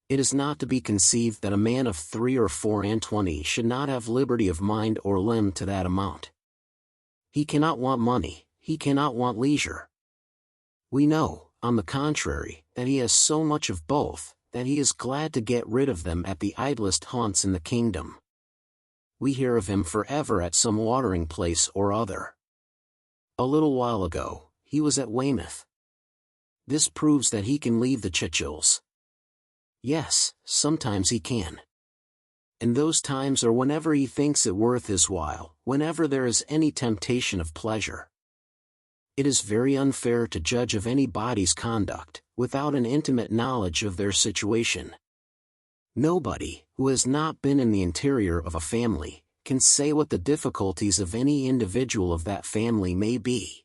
It is not to be conceived that a man of 3 or 24 should not have liberty of mind or limb to that amount. He cannot want money, he cannot want leisure. We know, on the contrary, that he has so much of both, that he is glad to get rid of them at the idlest haunts in the kingdom. We hear of him forever at some watering place or other. A little while ago, he was at Weymouth. This proves that he can leave the Churchills. Yes, sometimes he can. And those times are whenever he thinks it worth his while, whenever there is any temptation of pleasure. It is very unfair to judge of anybody's conduct, without an intimate knowledge of their situation. Nobody, who has not been in the interior of a family, can say what the difficulties of any individual of that family may be.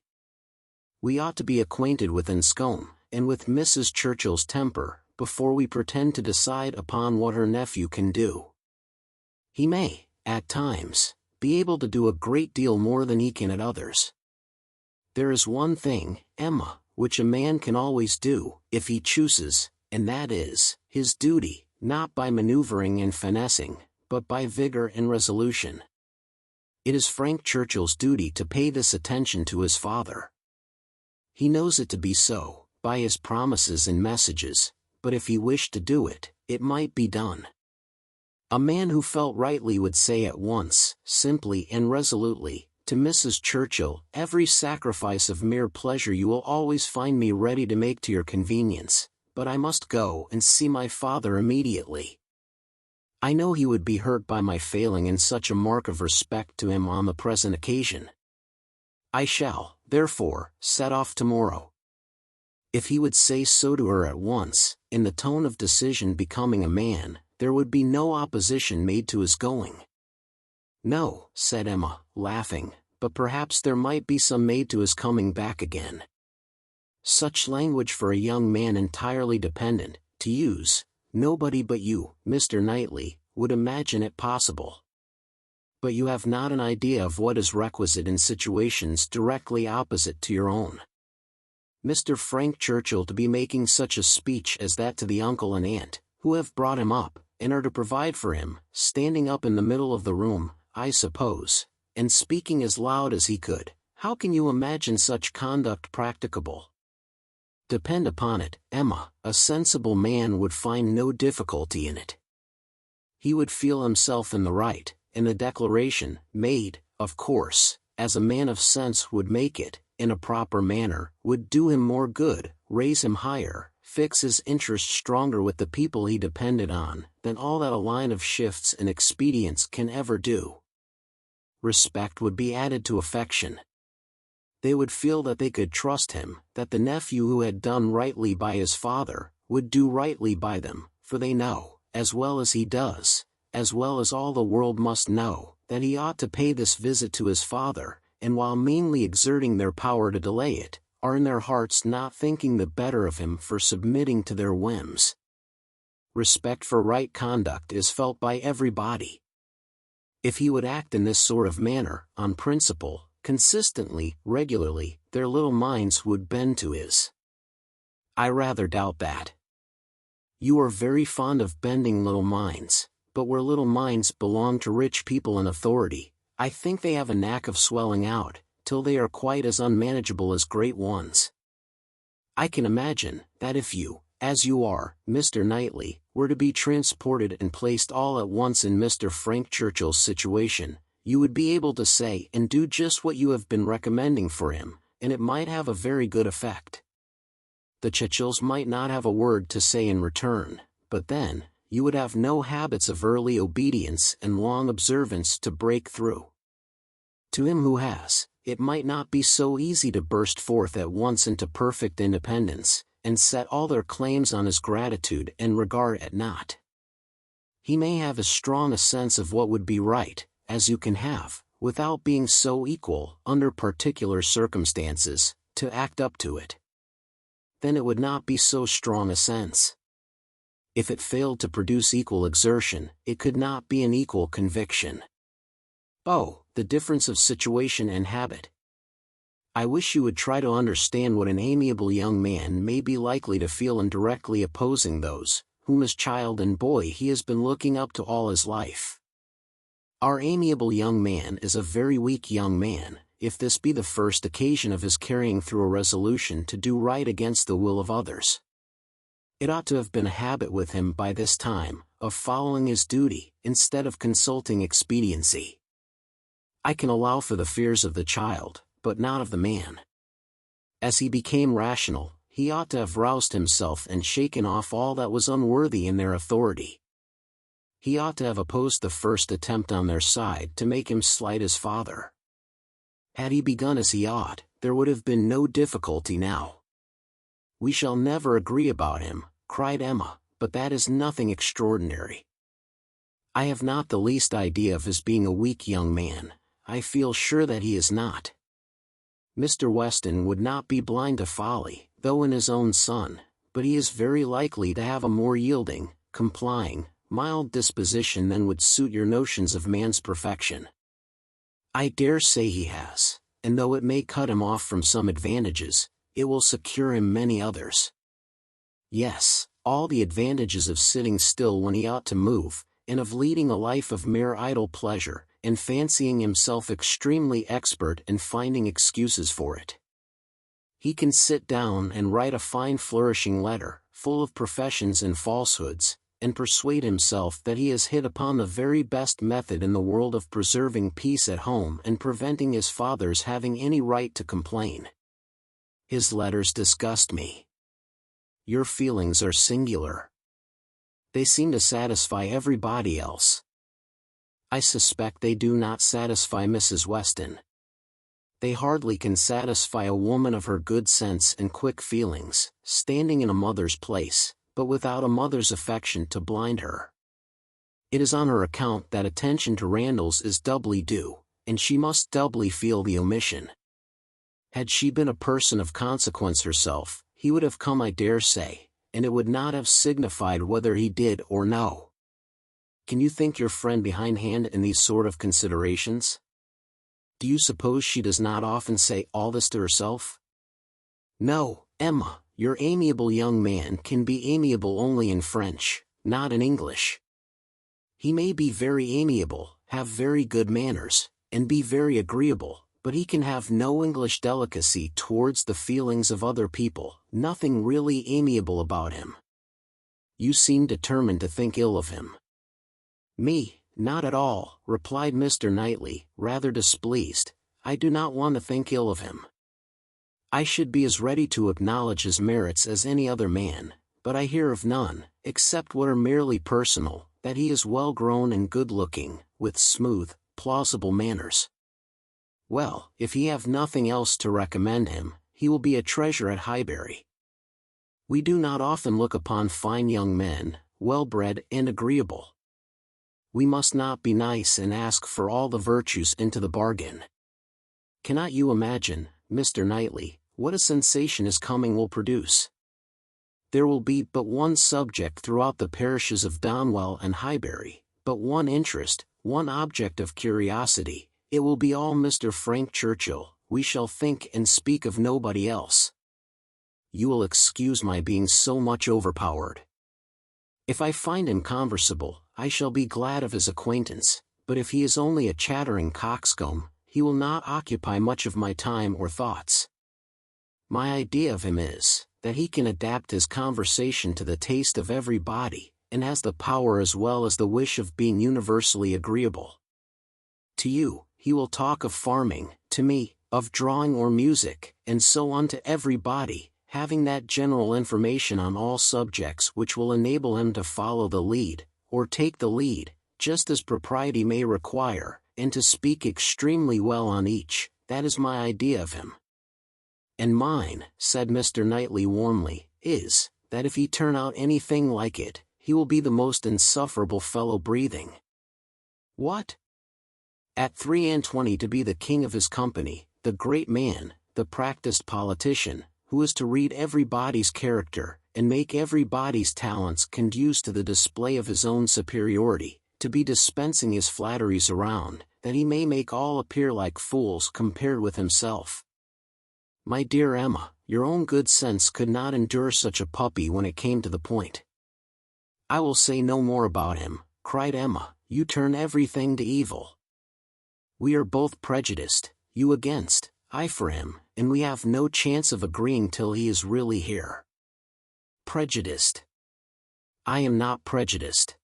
We ought to be acquainted with Enscombe, and with Mrs. Churchill's temper, before we pretend to decide upon what her nephew can do. He may, at times, be able to do a great deal more than he can at others. There is one thing, Emma, which a man can always do, if he chooses, and that is, his duty, not by maneuvering and finessing, but by vigor and resolution. It is Frank Churchill's duty to pay this attention to his father. He knows it to be so, by his promises and messages, but if he wished to do it, it might be done. A man who felt rightly would say at once, simply and resolutely, to Mrs. Churchill, every sacrifice of mere pleasure you will always find me ready to make to your convenience, but I must go and see my father immediately. I know he would be hurt by my failing in such a mark of respect to him on the present occasion. I shall, therefore, set off tomorrow. If he would say so to her at once, in the tone of decision becoming a man, there would be no opposition made to his going. No, said Emma, laughing, but perhaps there might be some made to his coming back again. Such language for a young man entirely dependent, to use, nobody but you, Mr. Knightley, would imagine it possible. But you have not an idea of what is requisite in situations directly opposite to your own. Mr. Frank Churchill to be making such a speech as that to the uncle and aunt, who have brought him up, and are to provide for him, standing up in the middle of the room, I suppose, and speaking as loud as he could, how can you imagine such conduct practicable? Depend upon it, Emma, a sensible man would find no difficulty in it. He would feel himself in the right, and the declaration, made, of course, as a man of sense would make it, in a proper manner, would do him more good, raise him higher, fix his interest stronger with the people he depended on, than all that a line of shifts and expedients can ever do. Respect would be added to affection. They would feel that they could trust him, that the nephew who had done rightly by his father, would do rightly by them, for they know, as well as he does, as well as all the world must know, that he ought to pay this visit to his father, and while meanly exerting their power to delay it, are in their hearts not thinking the better of him for submitting to their whims. Respect for right conduct is felt by everybody. If he would act in this sort of manner, on principle, consistently, regularly, their little minds would bend to his. I rather doubt that. You are very fond of bending little minds, but where little minds belong to rich people in authority, I think they have a knack of swelling out, till they are quite as unmanageable as great ones. I can imagine that if you, as you are, Mr. Knightley, were to be transported and placed all at once in Mr. Frank Churchill's situation, you would be able to say and do just what you have been recommending for him, and it might have a very good effect. The Churchills might not have a word to say in return, but then, you would have no habits of early obedience and long observance to break through. To him who has, it might not be so easy to burst forth at once into perfect independence, and set all their claims on his gratitude and regard at naught. He may have as strong a sense of what would be right, as you can have, without being so equal, under particular circumstances, to act up to it. Then it would not be so strong a sense. If it failed to produce equal exertion, it could not be an equal conviction. Oh, the difference of situation and habit! I wish you would try to understand what an amiable young man may be likely to feel in directly opposing those, whom as child and boy he has been looking up to all his life. Our amiable young man is a very weak young man, if this be the first occasion of his carrying through a resolution to do right against the will of others. It ought to have been a habit with him by this time, of following his duty, instead of consulting expediency. I can allow for the fears of the child, but not of the man. As he became rational, he ought to have roused himself and shaken off all that was unworthy in their authority. He ought to have opposed the first attempt on their side to make him slight his father. Had he begun as he ought, there would have been no difficulty now. "We shall never agree about him," cried Emma, "but that is nothing extraordinary. I have not the least idea of his being a weak young man. I feel sure that he is not. Mr. Weston would not be blind to folly, though in his own son, but he is very likely to have a more yielding, complying, mild disposition than would suit your notions of man's perfection. I dare say he has, and though it may cut him off from some advantages, it will secure him many others. Yes, all the advantages of sitting still when he ought to move, and of leading a life of mere idle pleasure, and fancying himself extremely expert in finding excuses for it. He can sit down and write a fine flourishing letter, full of professions and falsehoods, and persuade himself that he has hit upon the very best method in the world of preserving peace at home and preventing his father's having any right to complain. His letters disgust me. Your feelings are singular. They seem to satisfy everybody else. I suspect they do not satisfy Mrs. Weston. They hardly can satisfy a woman of her good sense and quick feelings, standing in a mother's place, but without a mother's affection to blind her. It is on her account that attention to Randalls is doubly due, and she must doubly feel the omission. Had she been a person of consequence herself, he would have come, I dare say, and it would not have signified whether he did or no. Can you think your friend behindhand in these sort of considerations? Do you suppose she does not often say all this to herself? No, Emma, your amiable young man can be amiable only in French, not in English. He may be very amiable, have very good manners, and be very agreeable, but he can have no English delicacy towards the feelings of other people, nothing really amiable about him. You seem determined to think ill of him. Me, not at all, replied Mr. Knightley, rather displeased. I do not want to think ill of him. I should be as ready to acknowledge his merits as any other man, but I hear of none, except what are merely personal, that he is well grown and good-looking, with smooth, plausible manners. Well, if he have nothing else to recommend him, he will be a treasure at Highbury. We do not often look upon fine young men, well-bred and agreeable. We must not be nice and ask for all the virtues into the bargain. Cannot you imagine, Mr. Knightley, what a sensation his coming will produce? There will be but one subject throughout the parishes of Donwell and Highbury, but one interest, one object of curiosity. It will be all Mr. Frank Churchill. We shall think and speak of nobody else. You will excuse my being so much overpowered. If I find him conversable, I shall be glad of his acquaintance, but if he is only a chattering coxcomb, he will not occupy much of my time or thoughts. My idea of him is, that he can adapt his conversation to the taste of everybody, and has the power as well as the wish of being universally agreeable. To you, he will talk of farming, to me, of drawing or music, and so on to everybody, having that general information on all subjects which will enable him to follow the lead, or take the lead, just as propriety may require, and to speak extremely well on each. That is my idea of him. And mine, said Mr. Knightley warmly, is, that if he turn out anything like it, he will be the most insufferable fellow breathing. What? At 23 to be the king of his company, the great man, the practiced politician, who is to read everybody's character, and make everybody's talents conduce to the display of his own superiority, to be dispensing his flatteries around, that he may make all appear like fools compared with himself. My dear Emma, your own good sense could not endure such a puppy when it came to the point. I will say no more about him, cried Emma, you turn everything to evil. We are both prejudiced, you against, I for him, and we have no chance of agreeing till he is really here. Prejudiced. I am not prejudiced.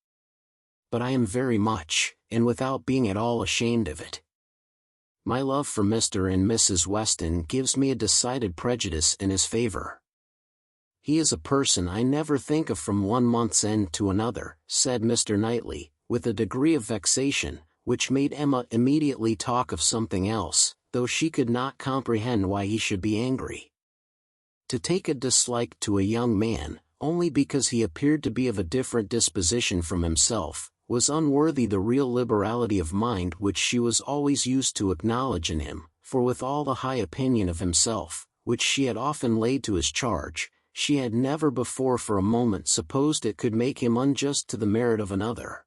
But I am very much, and without being at all ashamed of it. My love for Mr. and Mrs. Weston gives me a decided prejudice in his favor. He is a person I never think of from one month's end to another, said Mr. Knightley, with a degree of vexation, which made Emma immediately talk of something else, though she could not comprehend why he should be angry. To take a dislike to a young man, only because he appeared to be of a different disposition from himself, was unworthy the real liberality of mind which she was always used to acknowledge in him, for with all the high opinion of himself, which she had often laid to his charge, she had never before for a moment supposed it could make him unjust to the merit of another.